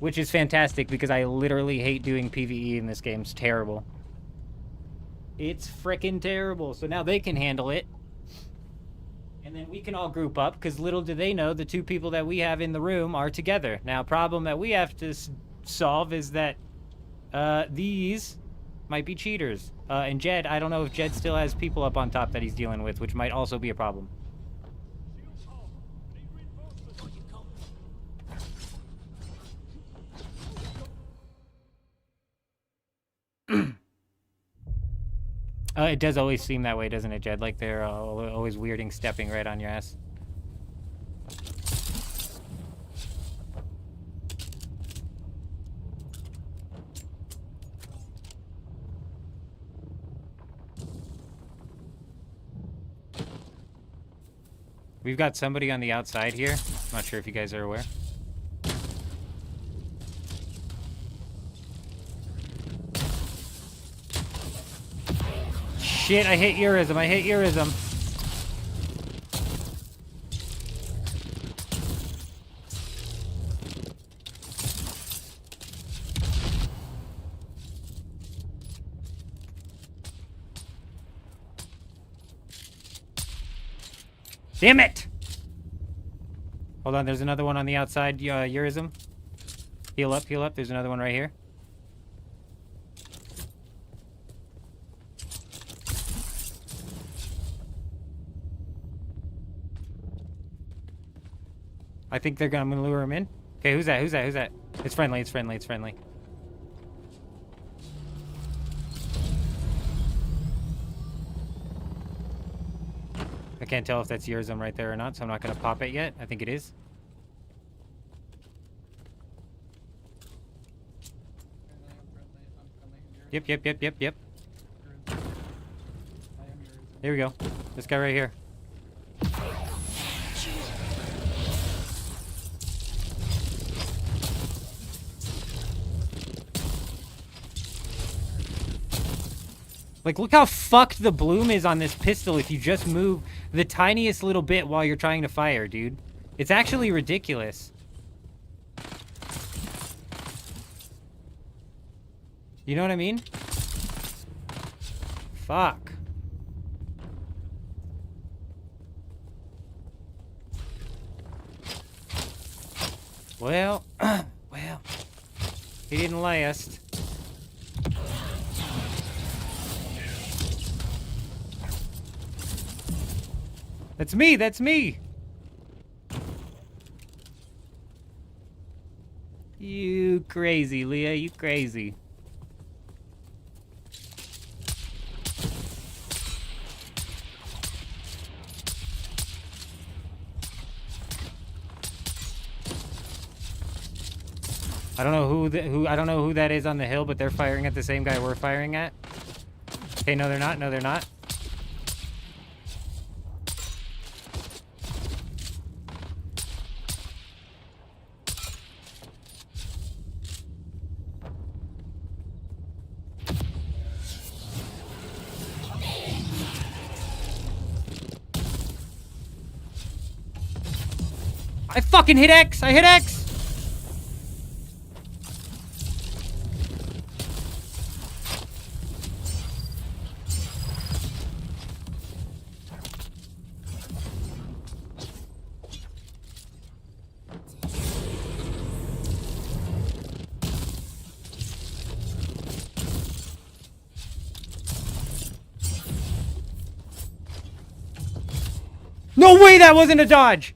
Which is fantastic because I literally hate doing PvE in this game. It's terrible. It's frickin' terrible. So now they can handle it. And then we can all group up, because little do they know the two people that we have in the room are together. Now, problem that we have to solve is that these might be cheaters. And Jed, I don't know if Jed still has people up on top that he's dealing with, which might also be a problem. It does always seem that way, doesn't it, Jed? Like they're always weirding, stepping right on your ass. We've got somebody on the outside here. I'm not sure if you guys are aware. Shit, I hit Eurism. I hit Eurism. Damn it! Hold on, there's another one on the outside, Eurism. Heal up, heal up. There's another one right here. I think they're gonna lure him in. Okay, who's that? Who's that? Who's that? It's friendly, it's friendly, it's friendly. I can't tell if that's Eurism right there or not, so I'm not gonna pop it yet. I think it is. Yep, yep, yep, yep, yep. Here we go. This guy right here. Like, look how fucked the bloom is on this pistol if you just move the tiniest little bit while you're trying to fire, dude. It's actually ridiculous. You know what I mean? Fuck. Well, well, he didn't last. That's me, that's me! You crazy, Leah, you crazy. I don't know who that is on the hill, but they're firing at the same guy we're firing at. Okay, no they're not, no they're not. I fucking hit X! I hit X! No way that wasn't a dodge!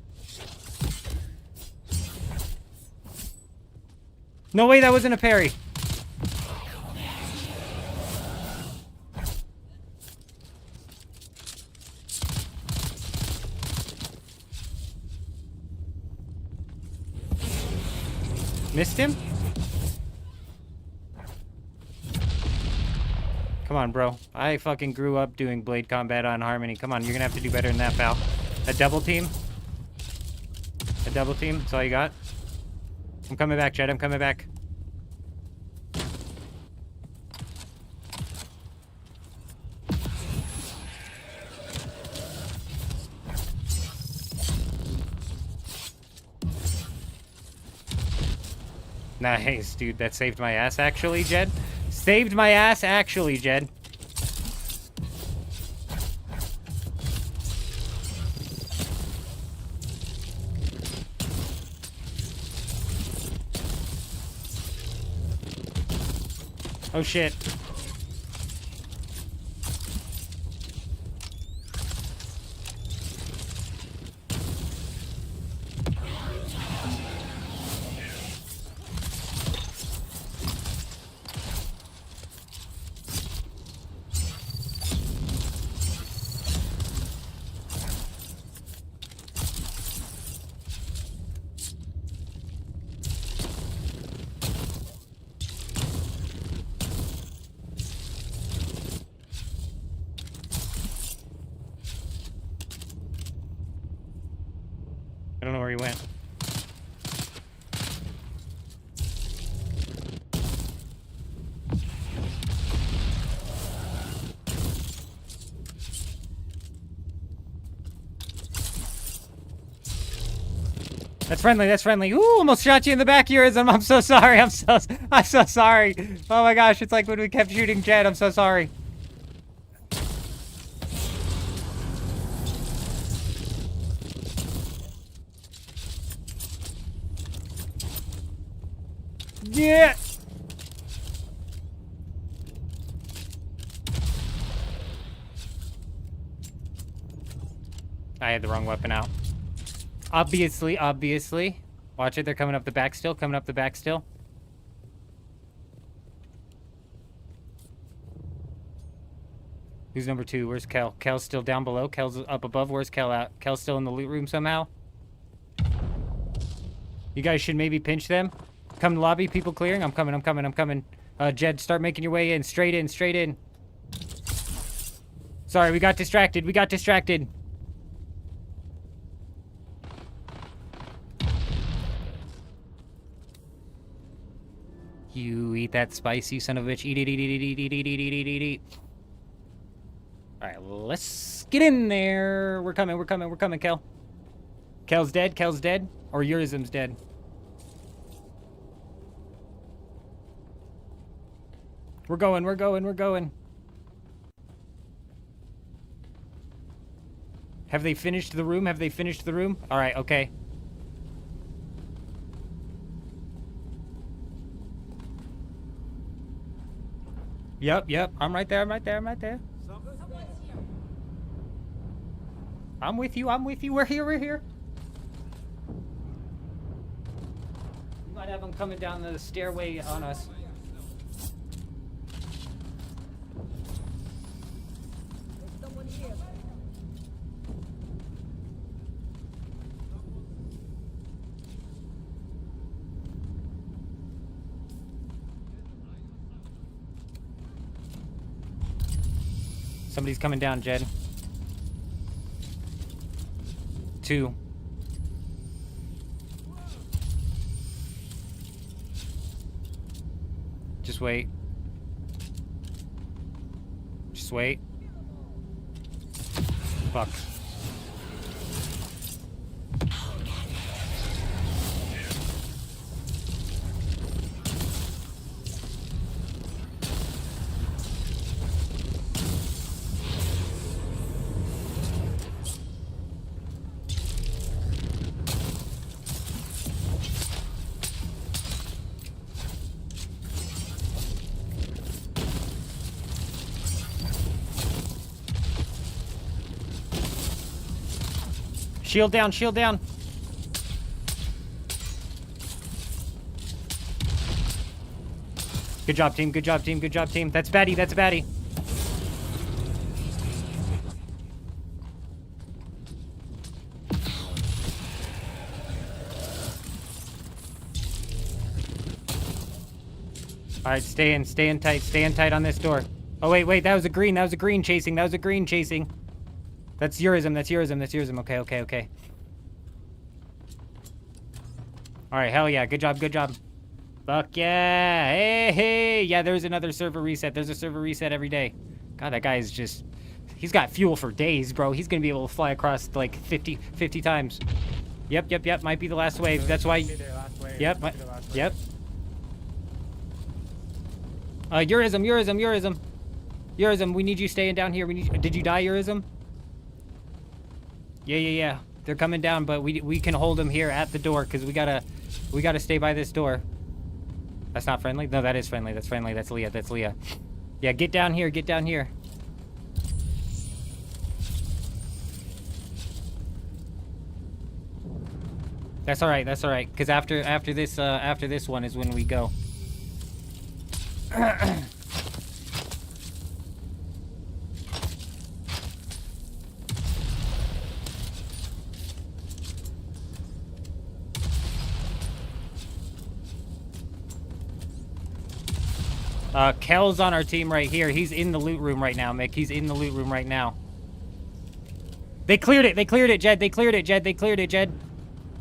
No way, that wasn't a parry. Missed him? Come on, bro. I fucking grew up doing blade combat on Harmony. Come on, you're gonna have to do better than that, pal. A double team? A double team? That's all you got? I'm coming back, Jed. I'm coming back. Nice, dude. That saved my ass, actually, Jed. Saved my ass, actually, Jed. Oh, shit. I don't know where he went. That's friendly, that's friendly. Ooh, almost shot you in the back, Eurism. I'm so sorry, I'm so sorry. Oh my gosh, it's like when we kept shooting Jed. I'm so sorry. Yeah. I had the wrong weapon out. Obviously. Watch it, they're coming up the back still, Who's number 2? Where's Kel? Kel's still down below. Kel's up above. Where's Kel at? Kel's still in the loot room somehow. You guys should maybe pinch them. Come to lobby, people clearing. I'm coming. Jed, start making your way in. Straight in. Sorry, we got distracted. You eat that spice, you son of a bitch. Eat. Alright, let's get in there. We're coming, Kel. Kel's dead. Or Eurism's dead. We're going. Have they finished the room? Alright, okay. Yep. I'm right there. I'm with you. We're here. We might have them coming down the stairway on us. Somebody's coming down, Jed. 2. Just wait. Fuck. Shield down. Good job, team. Good job, team. Good job, team. That's baddie. That's baddie. All right, stay in tight on this door. Oh, wait, that was a green chasing. That's Eurism. Okay. All right, hell yeah, good job. Fuck yeah, hey, yeah, there's another server reset. There's a server reset every day. God, that guy is just, he's got fuel for days, bro. He's gonna be able to fly across like 50 times. Yep, might be the last wave. That's why, yep. Eurism, we need you staying down here. Did you die, Eurism? Yeah. They're coming down, but we can hold them here at the door because we gotta stay by this door. That's not friendly? No, that is friendly. That's Leah. Yeah, get down here. That's all right. Because after this one is when we go. Kel's on our team right here. He's in the loot room right now, Mick. He's in the loot room right now. They cleared it, Jed.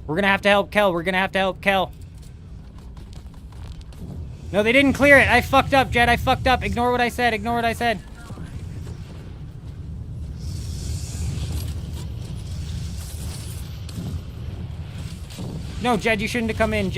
We're gonna have to help Kel. No, they didn't clear it. I fucked up, Jed. Ignore what I said. No, Jed, you shouldn't have come in.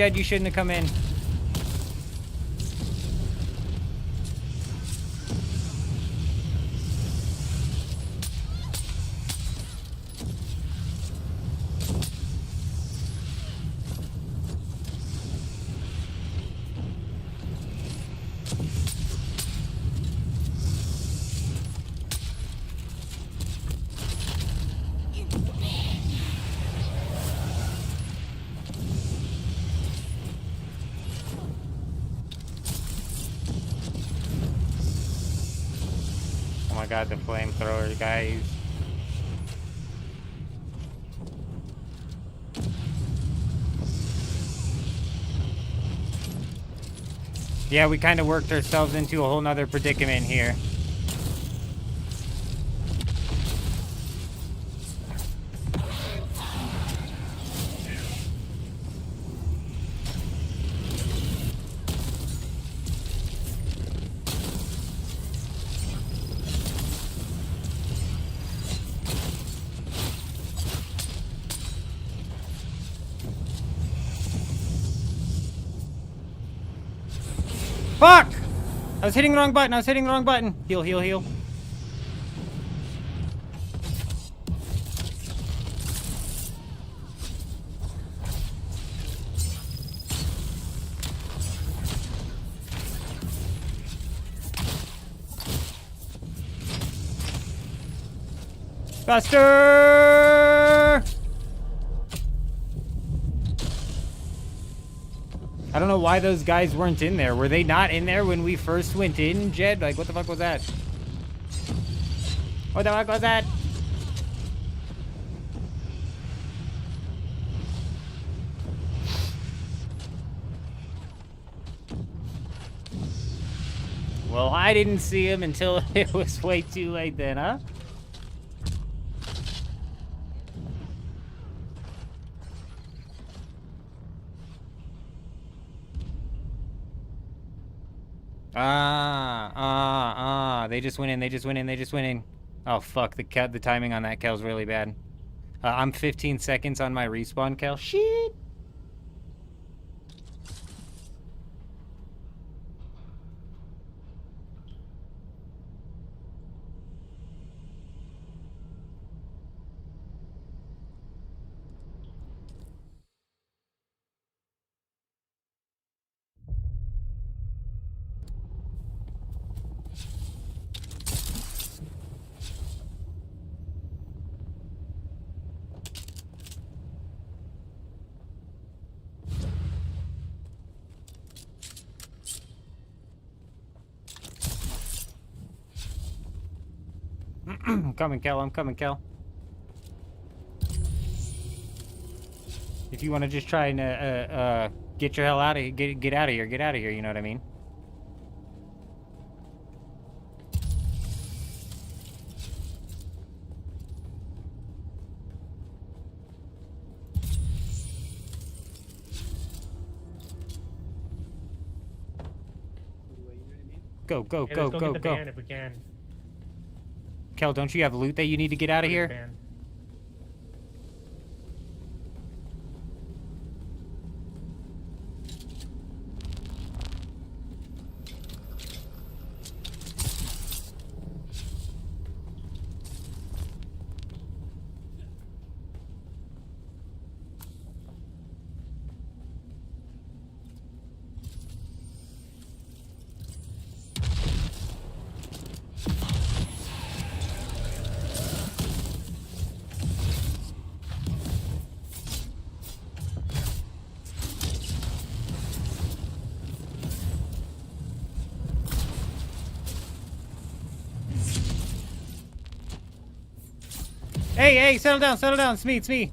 Oh my god, the flamethrower, guys. Yeah, we kind of worked ourselves into a whole nother predicament here. Fuck! I was hitting the wrong button. Heal. Faster! I don't know why those guys weren't in there. Were they not in there when we first went in, Jed? Like, what the fuck was that? Well, I didn't see him until it was way too late then, huh? They just went in. Oh, fuck. The timing on that Kel's really bad. I'm 15 seconds on my respawn, Kel. Shit. coming, Kel. I'm coming, Kel. If you want to just try and get your hell out of here, get out of here, get out of here. You know what I mean? Go, go, Hey, go, let's go, get the go. van if we can. Kel, don't you have loot that you need to get out of here? Van. Hey, hey, settle down, settle down. It's me, it's me.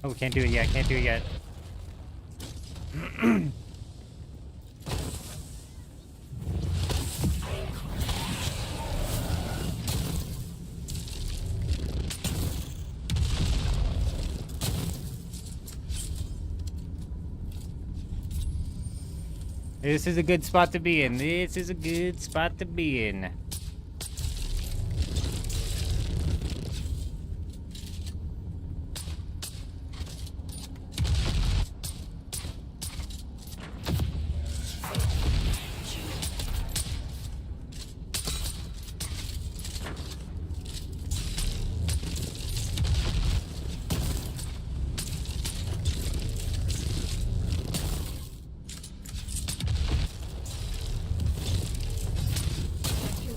Oh, we can't do it yet, can't do it yet. This is a good spot to be in. This is a good spot to be in.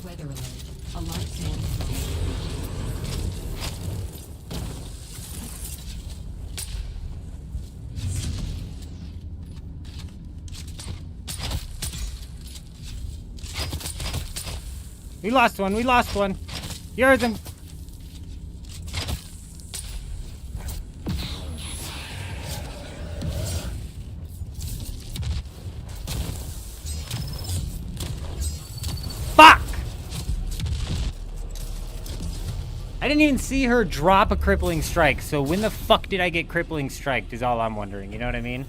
Weather alert. A large sandstorm. We lost one, we lost one. Yours him. Fuck! I didn't even see her drop a crippling strike, so when the fuck did I get crippling striked is all I'm wondering, you know what I mean?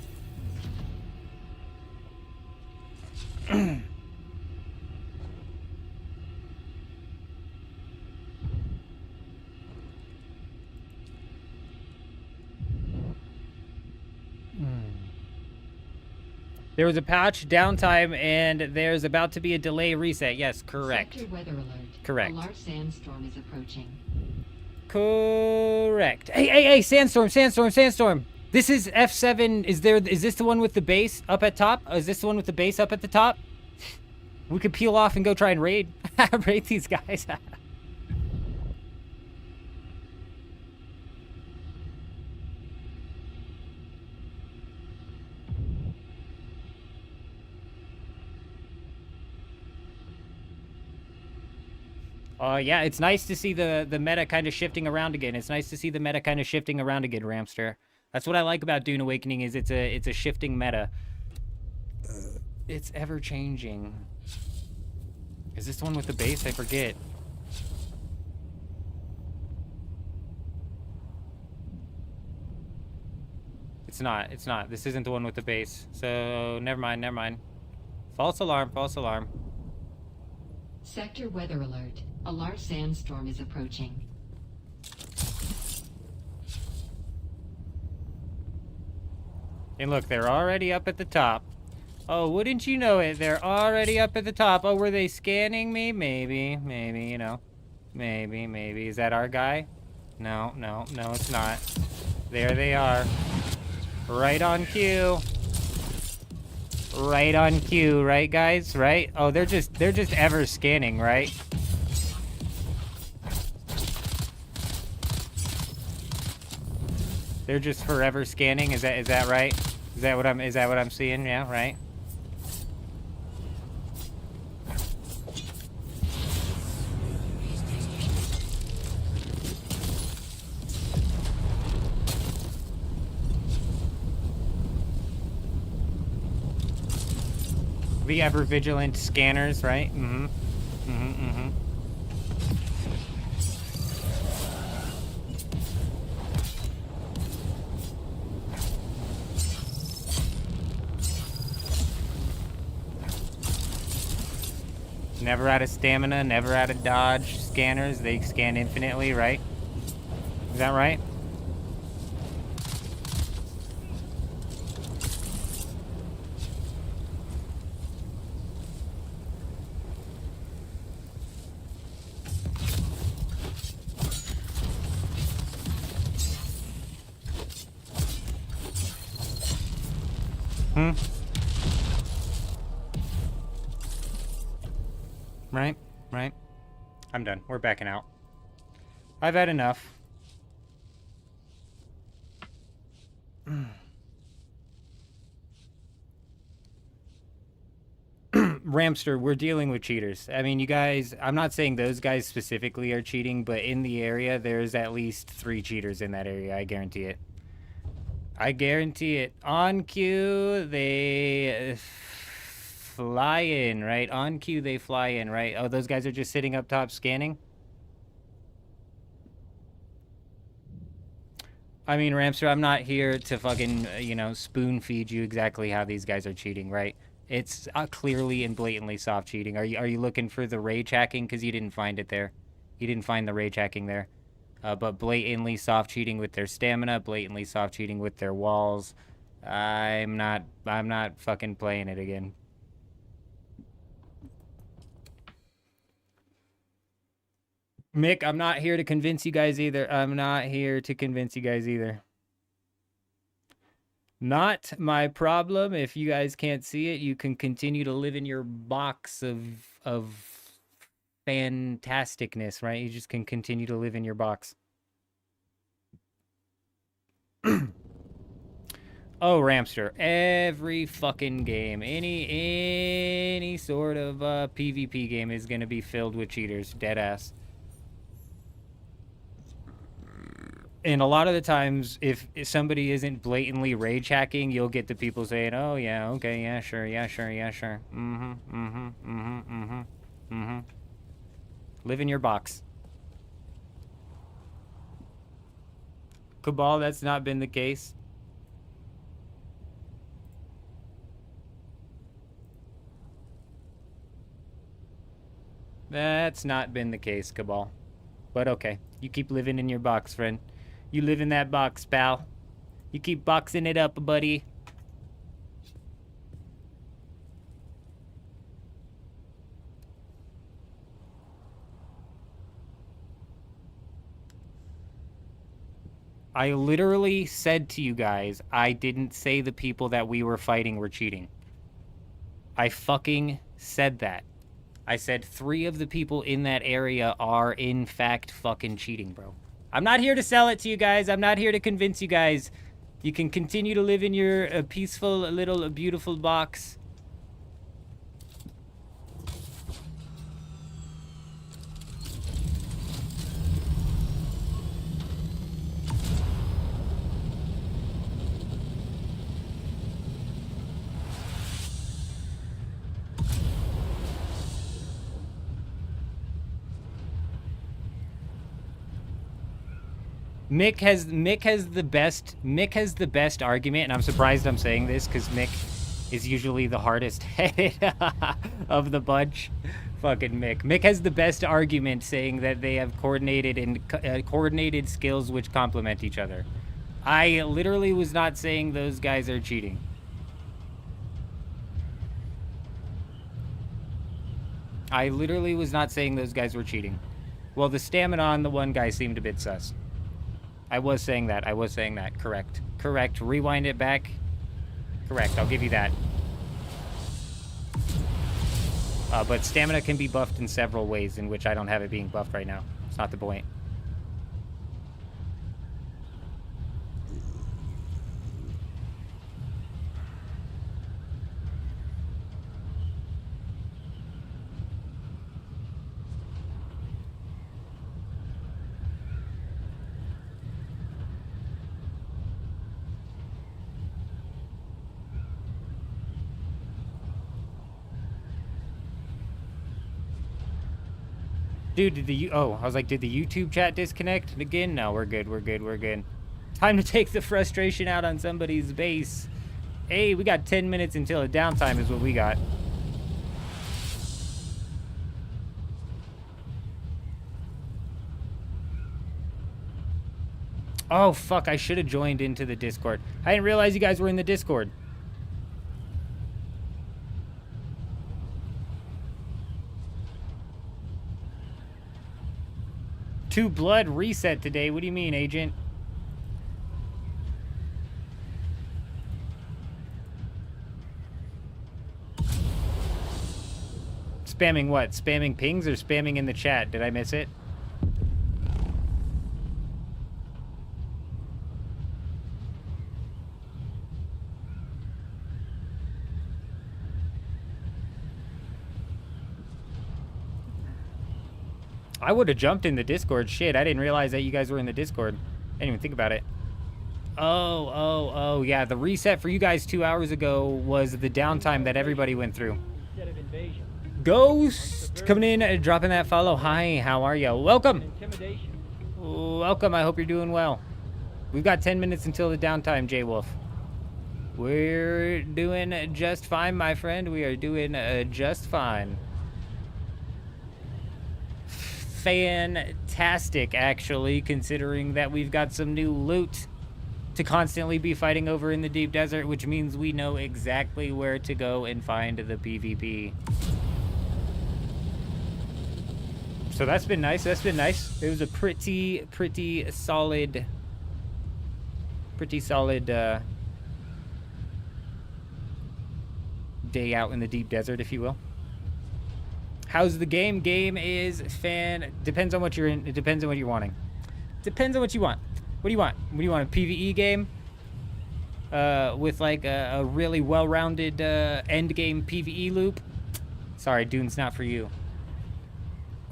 There was a patch, downtime, and there's about to be a delay reset. Yes, correct. Sector weather alert. Correct. A large sandstorm is approaching. Correct. Hey, hey, hey, sandstorm, sandstorm, sandstorm. This is F7. Is this the one with the base up at top? Is this the one with the base up at the top? We could peel off and go try and raid these guys. Yeah, it's nice to see the meta kind of shifting around again. It's nice to see the meta kind of shifting around again, Ramster. That's what I like about Dune Awakening is it's a shifting meta. It's ever changing. Is this the one with the base? I forget. It's not. It's not. This isn't the one with the base. So never mind. Never mind. False alarm. False alarm. Sector weather alert. A large sandstorm is approaching. And look, they're already up at the top. Oh, wouldn't you know it? They're already up at the top. Oh, were they scanning me? Maybe, you know. Maybe. Is that our guy? No, it's not. There they are. Right on cue. Right on cue, right, guys? Right? Oh, they're just ever scanning, right? They're just forever scanning. Is that right? Is that what I'm seeing? Yeah, right. The ever vigilant scanners, right? Mm-hmm. Mm-hmm. Mm-hmm. Never out of stamina, never out of dodge. Scanners, they scan infinitely, right? Is that right? Hmm? Right, right. I'm done. We're backing out. I've had enough. Ramster, we're dealing with cheaters. I mean, you guys, I'm not saying those guys specifically are cheating, but in the area, there's at least 3 cheaters in that area. I guarantee it. I guarantee it. On cue, they fly in, right? On cue, they fly in, right? Oh, those guys are just sitting up top scanning? I mean, Ramster, I'm not here to fucking, you know, spoon feed you exactly how these guys are cheating, right? It's clearly and blatantly soft cheating. Are you looking for the rage hacking? Because you didn't find it there. You didn't find the rage hacking there. But blatantly soft cheating with their stamina, blatantly soft cheating with their walls. I'm not fucking playing it again. Mick, I'm not here to convince you guys either. I'm not here to convince you guys either. Not my problem. If you guys can't see it, you can continue to live in your box of fantasticness, right? You just can continue to live in your box. Oh, Ramster, every fucking game, any sort of PvP game is going to be filled with cheaters, deadass. And a lot of the times, if somebody isn't blatantly rage hacking, you'll get the people saying, oh, yeah, okay, yeah, sure, yeah, sure, yeah, sure. Mm-hmm, mm-hmm, mm-hmm, mm-hmm, mm-hmm. Live in your box. Cabal, that's not been the case. That's not been the case, Cabal. But okay, you keep living in your box, friend. You live in that box, pal. You keep boxing it up, buddy. I literally said to you guys, I didn't say the people that we were fighting were cheating. I fucking said that. I said 3 of the people in that area are, in fact, fucking cheating, bro. I'm not here to sell it to you guys. I'm not here to convince you guys. You can continue to live in your peaceful, little, beautiful box. Mick has the best argument, and I'm surprised I'm saying this because Mick is usually the hardest headed of the bunch. Fucking Mick. Mick has the best argument saying that they have coordinated skills which complement each other. I literally was not saying those guys are cheating. I literally was not saying those guys were cheating. Well, the stamina on the one guy seemed a bit sus. I was saying that. Correct. Correct. Rewind it back. Correct. I'll give you that. But stamina can be buffed in several ways, in which I don't have it being buffed right now. It's not the point. Dude, did I was like, did the YouTube chat disconnect again? No, we're good, we're good, we're good. Time to take the frustration out on somebody's base. Hey, we got 10 minutes until the downtime is what we got. Oh, fuck, I should have joined into the Discord. I didn't realize you guys were in the Discord. Two blood reset today. What do you mean, Agent? Spamming what? Spamming pings or spamming in the chat? Did I miss it? I would have jumped in the Discord. Shit, I didn't realize that you guys were in the Discord. I didn't even think about it. Oh, yeah. The reset for you guys 2 hours ago was the downtime that everybody went through. Ghost coming in, dropping that follow. Hi, how are you? Welcome. Welcome. I hope you're doing well. We've got 10 minutes until the downtime, J Wolf. We're doing just fine, my friend. We are doing just fine. Fantastic, actually, considering that we've got some new loot to constantly be fighting over in the deep desert, which means we know exactly where to go and find the PvP. So that's been nice. That's been nice. It was a pretty solid day out in the deep desert, if you will. How's the game? Game is depends on what you're in. It depends on what you're wanting. Depends on what you want. What do you want? What do you want? A PvE game? With like a really well-rounded end game PvE loop? Sorry, Dune's not for you.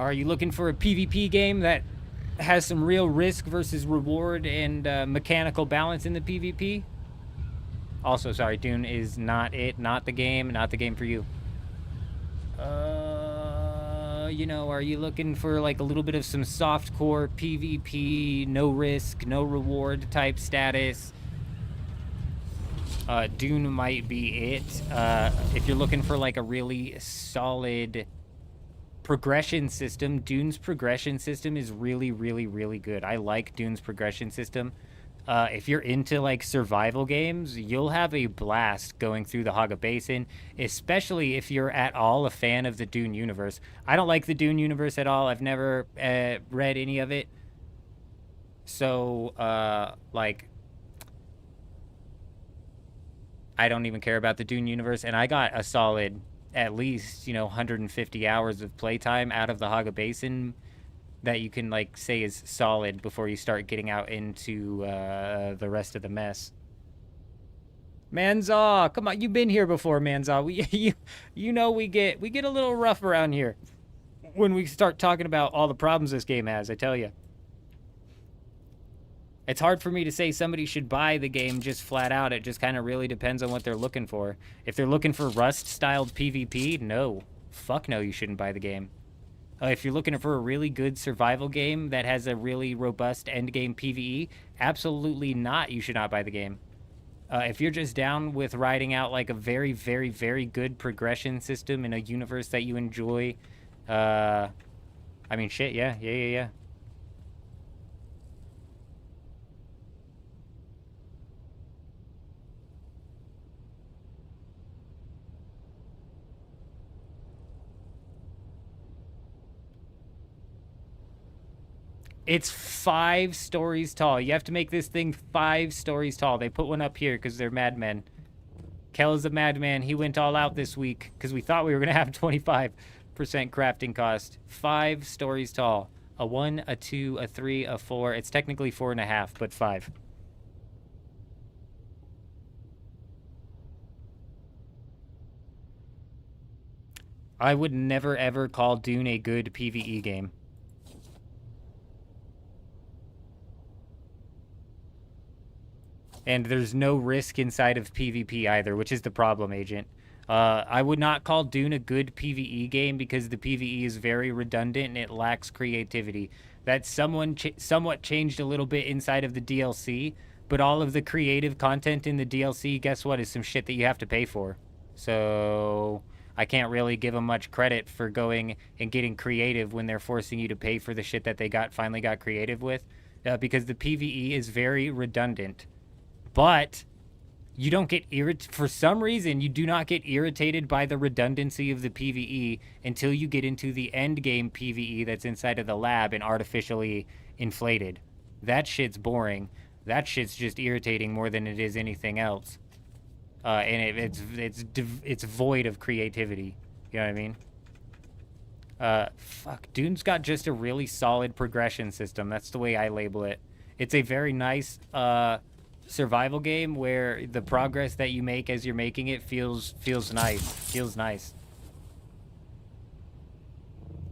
Are you looking for a PvP game that has some real risk versus reward and mechanical balance in the PvP? Also, sorry, Dune is not it. Not the game for you. You know, are you looking for like a little bit of some softcore PvP, no risk, no reward type status? Dune might be it. If you're looking for like a really solid progression system, Dune's progression system is really good. I like Dune's progression system. If you're into like survival games, you'll have a blast going through the Haga Basin, especially if you're at all a fan of the Dune universe. I don't like the Dune universe at all. I've never read any of it. So, like, I don't even care about the Dune universe, and I got a solid, at least, 150 hours of playtime out of the Haga Basin that you can, like, say is solid before you start getting out into the rest of the mess. Manzaw, come on, you've been here before, Manzaw. We get a little rough around here when we start talking about all the problems this game has, I tell you. It's hard for me to say somebody should buy the game just flat out. It just kind of really depends on what they're looking for. If they're looking for Rust-styled PvP, no. Fuck no, you shouldn't buy the game. If you're looking for a really good survival game that has a really robust endgame PvE, absolutely not. You should not buy the game. If you're just down with riding out like a very good progression system in a universe that you enjoy, I mean, shit, yeah. It's 5 stories tall. You have to make this thing 5 stories tall. They put one up here because they're madmen. Kel is a madman. He went all out this week because we thought we were going to have 25% crafting cost. 5 stories tall. A 1, a 2, a 3, a 4. It's technically 4.5, but 5. I would never ever call Dune a good PvE game. And there's no risk inside of PvP either, which is the problem, Agent. I would not call Dune a good PvE game because the PvE is very redundant and it lacks creativity. That somewhat changed a little bit inside of the DLC, but all of the creative content in the DLC, guess what, is some shit that you have to pay for. So I can't really give them much credit for going and getting creative when they're forcing you to pay for the shit that they finally got creative with, because the PvE is very redundant. But you don't get for some reason, you do not get irritated by the redundancy of the PvE until you get into the end game PvE that's inside of the lab and artificially inflated. That shit's boring. That shit's just irritating more than it is anything else. And it's void of creativity. You know what I mean? Fuck. Dune's got just a really solid progression system. That's the way I label it. It's a very nice survival game where the progress that you make as you're making it feels nice.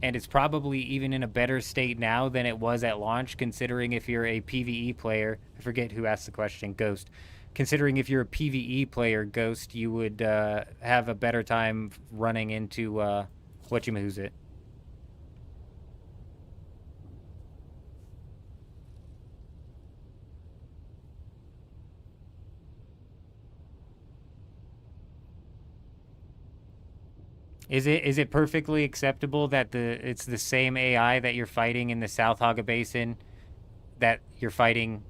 And it's probably even in a better state now than it was at launch, considering if you're a PvE player. I forget who asked the question, Ghost. Considering if you're a PvE player, Ghost, you would have a better time running into whatchamahoosit. Is it perfectly acceptable that it's the same AI that you're fighting in the South Haga Basin, that you're fighting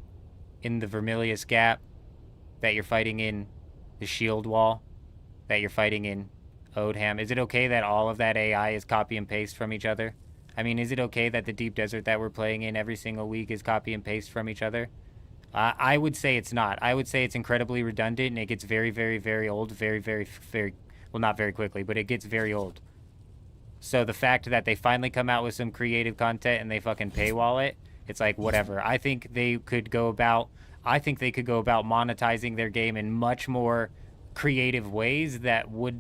in the Vermilius Gap, that you're fighting in the Shield Wall, that you're fighting in Odham? Is it okay that all of that AI is copy and paste from each other? I mean, is it okay that the Deep Desert that we're playing in every single week is copy and paste from each other? I would say it's not. I would say it's incredibly redundant, and it gets very, very, very old, very, well, not very quickly, but it gets very old. So the fact that they finally come out with some creative content and they fucking paywall it, it's like, whatever. I think they could go about monetizing their game in much more creative ways that would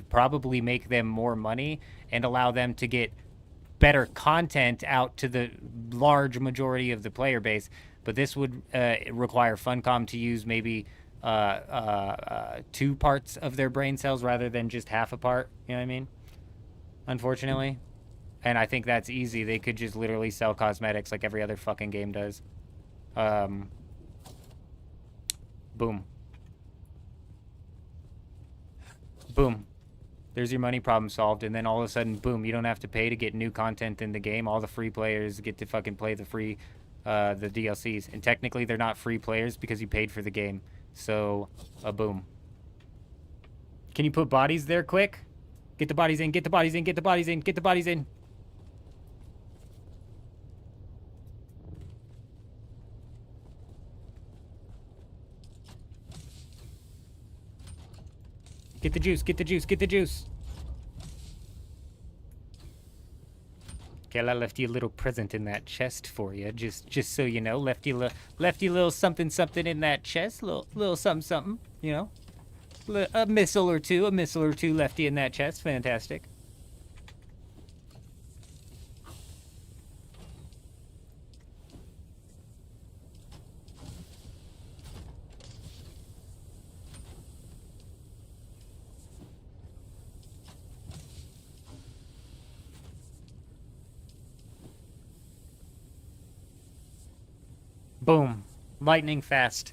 probably make them more money and allow them to get better content out to the large majority of the player base. But this would require Funcom to use maybe 2 parts of their brain cells rather than just half a part. You know what I mean? Unfortunately. And I think that's easy. They could just literally sell cosmetics like every other fucking game does. Boom. Boom. There's your money problem solved. And then all of a sudden, boom, you don't have to pay to get new content in the game. All the free players get to fucking play the DLCs. And technically, they're not free players because you paid for the game. So, boom. Can you put bodies there quick? Get the bodies in, get the bodies in, get the bodies in, get the bodies in. Get the juice, get the juice, get the juice. Okay, I left you a little present in that chest for you, just so you know. Left you a little something in that chest, little something, you know. A missile or two left you in that chest. Fantastic. Boom. Lightning fast.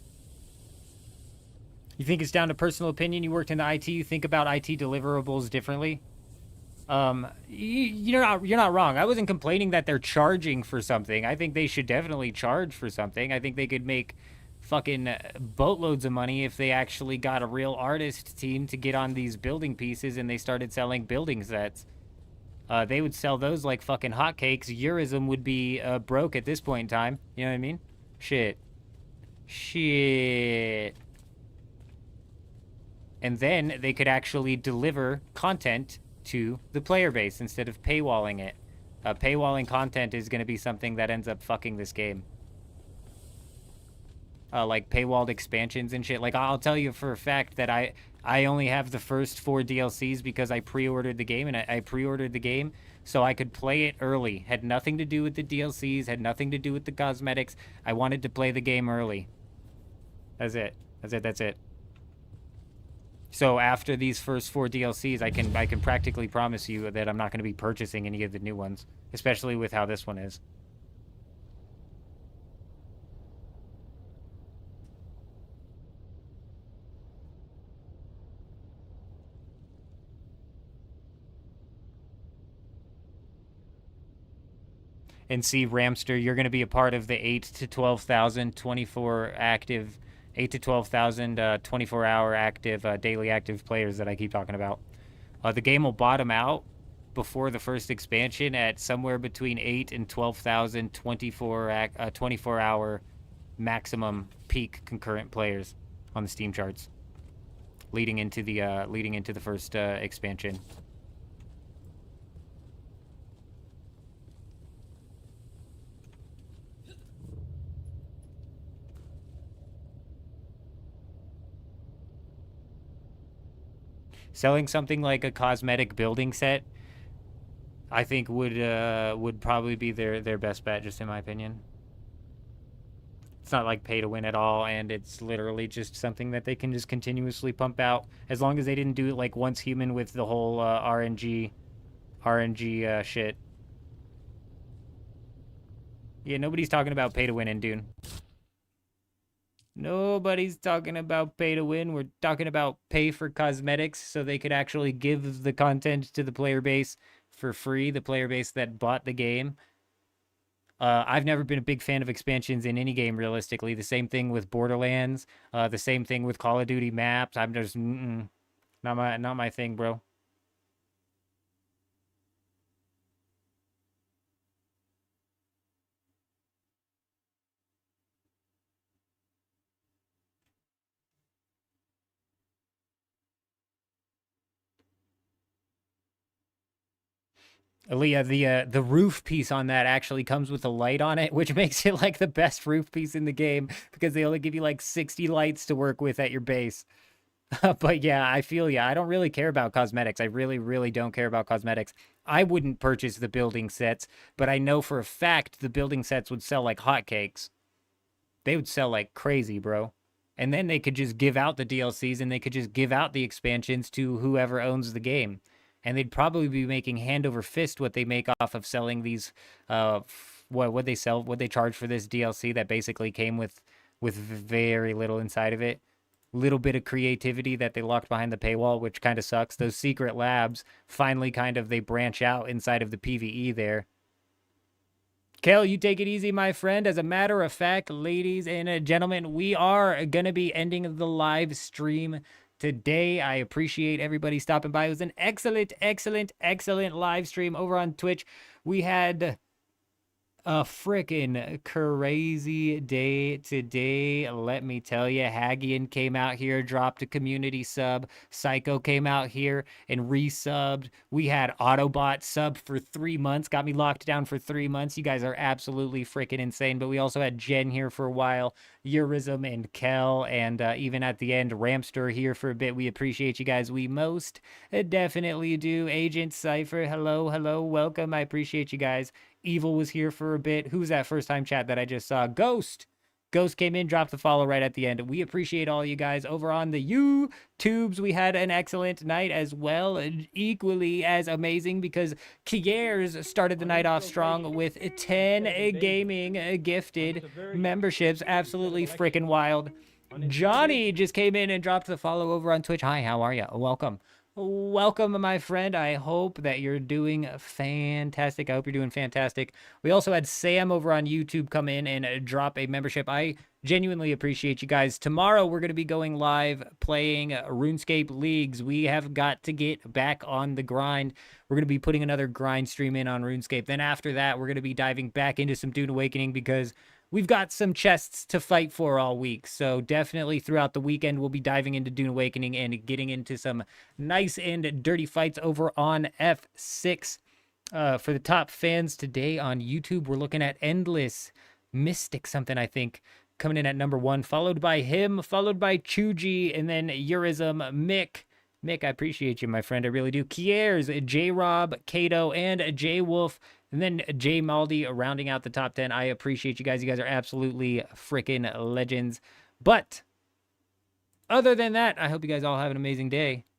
You think it's down to personal opinion? You worked in the IT. You think about IT deliverables differently? You're not wrong. I wasn't complaining that they're charging for something. I think they should definitely charge for something. I think they could make fucking boatloads of money if they actually got a real artist team to get on these building pieces and they started selling building sets. They would sell those like fucking hotcakes. Eurism would be broke at this point in time. You know what I mean? Shit. And then they could actually deliver content to the player base instead of paywalling it. Paywalling content is going to be something that ends up fucking this game. Like paywalled expansions and shit. Like, I'll tell you for a fact that I only have the first 4 DLCs because I pre-ordered the game, and I pre-ordered the game so I could play it early. Had nothing to do with the DLCs, had nothing to do with the cosmetics. I wanted to play the game early. That's it. That's it. So after these first 4 DLCs, I can practically promise you that I'm not going to be purchasing any of the new ones, especially with how this one is. And see, Ramster, you're going to be a part of the 8 to 12,000 24 active, 8 to 12,000 24-hour active, daily active players that I keep talking about. The game will bottom out before the first expansion at somewhere between 8 and 12,000 24-hour maximum peak concurrent players on the Steam charts, leading into the first expansion. Selling something like a cosmetic building set, I think would probably be their best bet, just in my opinion. It's not like pay to win at all, and it's literally just something that they can just continuously pump out, as long as they didn't do it like Once Human with the whole RNG shit. Yeah, nobody's talking about pay to win in Dune. Nobody's talking about pay to win. We're talking about pay for cosmetics so they could actually give the content to the player base for free, the player base that bought the game. I've never been a big fan of expansions in any game, realistically. The same thing with Borderlands. The same thing with Call of Duty maps. I'm just not my thing, bro. Aaliyah, the roof piece on that actually comes with a light on it, which makes it like the best roof piece in the game because they only give you like 60 lights to work with at your base. But yeah, I feel ya. I don't really care about cosmetics. I really, really don't care about cosmetics. I wouldn't purchase the building sets, but I know for a fact the building sets would sell like hotcakes. They would sell like crazy, bro. And then they could just give out the DLCs and they could just give out the expansions to whoever owns the game. And they'd probably be making hand over fist what they make off of selling these, what they sell, what they charge for this DLC that basically came with very little inside of it. Little bit of creativity that they locked behind the paywall, which kind of sucks. Those secret labs finally they branch out inside of the PvE there. Kel, you take it easy, my friend. As a matter of fact, ladies and gentlemen, we are going to be ending the live stream today. I appreciate everybody stopping by. It was an excellent live stream over on Twitch. We had a freaking crazy day today, let me tell you. Hagian came out here, dropped a community sub. Psycho came out here and resubbed. We had Autobot sub for 3 months, got me locked down for 3 months. You guys are absolutely freaking insane. But we also had Jen here for a while, Eurism and Kel, and even at the end, Ramster here for a bit. We appreciate you guys. We most definitely do. Agent Cypher, hello, welcome. I appreciate you guys. Evil was here for a bit. Who's that first time chat that I just saw? Ghost came in, dropped the follow right at the end. We appreciate all you guys over on the YouTubes. We had an excellent night as well, equally as amazing because Kiers started the night off strong with 10 gaming gifted memberships. Absolutely freaking wild. Johnny just came in and dropped the follow over on Twitch. Hi, how are you? Welcome, my friend. I hope that you're doing fantastic. I hope you're doing fantastic. We also had Sam over on YouTube come in and drop a membership. I genuinely appreciate you guys. Tomorrow, we're going to be going live playing RuneScape Leagues. We have got to get back on the grind. We're going to be putting another grind stream in on RuneScape. Then after that, we're going to be diving back into some Dune Awakening because we've got some chests to fight for all week. So definitely throughout the weekend, we'll be diving into Dune Awakening and getting into some nice and dirty fights over on F6. For the top fans today on YouTube, we're looking at Endless Mystic something, I think, coming in at number 1, followed by him, followed by Chuji, and then Eurism, Mick. Mick, I appreciate you, my friend. I really do. Kiers, J-Rob, Kato, and J-Wolf. And then J Maldi rounding out the top 10. I appreciate you guys. You guys are absolutely freaking legends. But other than that, I hope you guys all have an amazing day.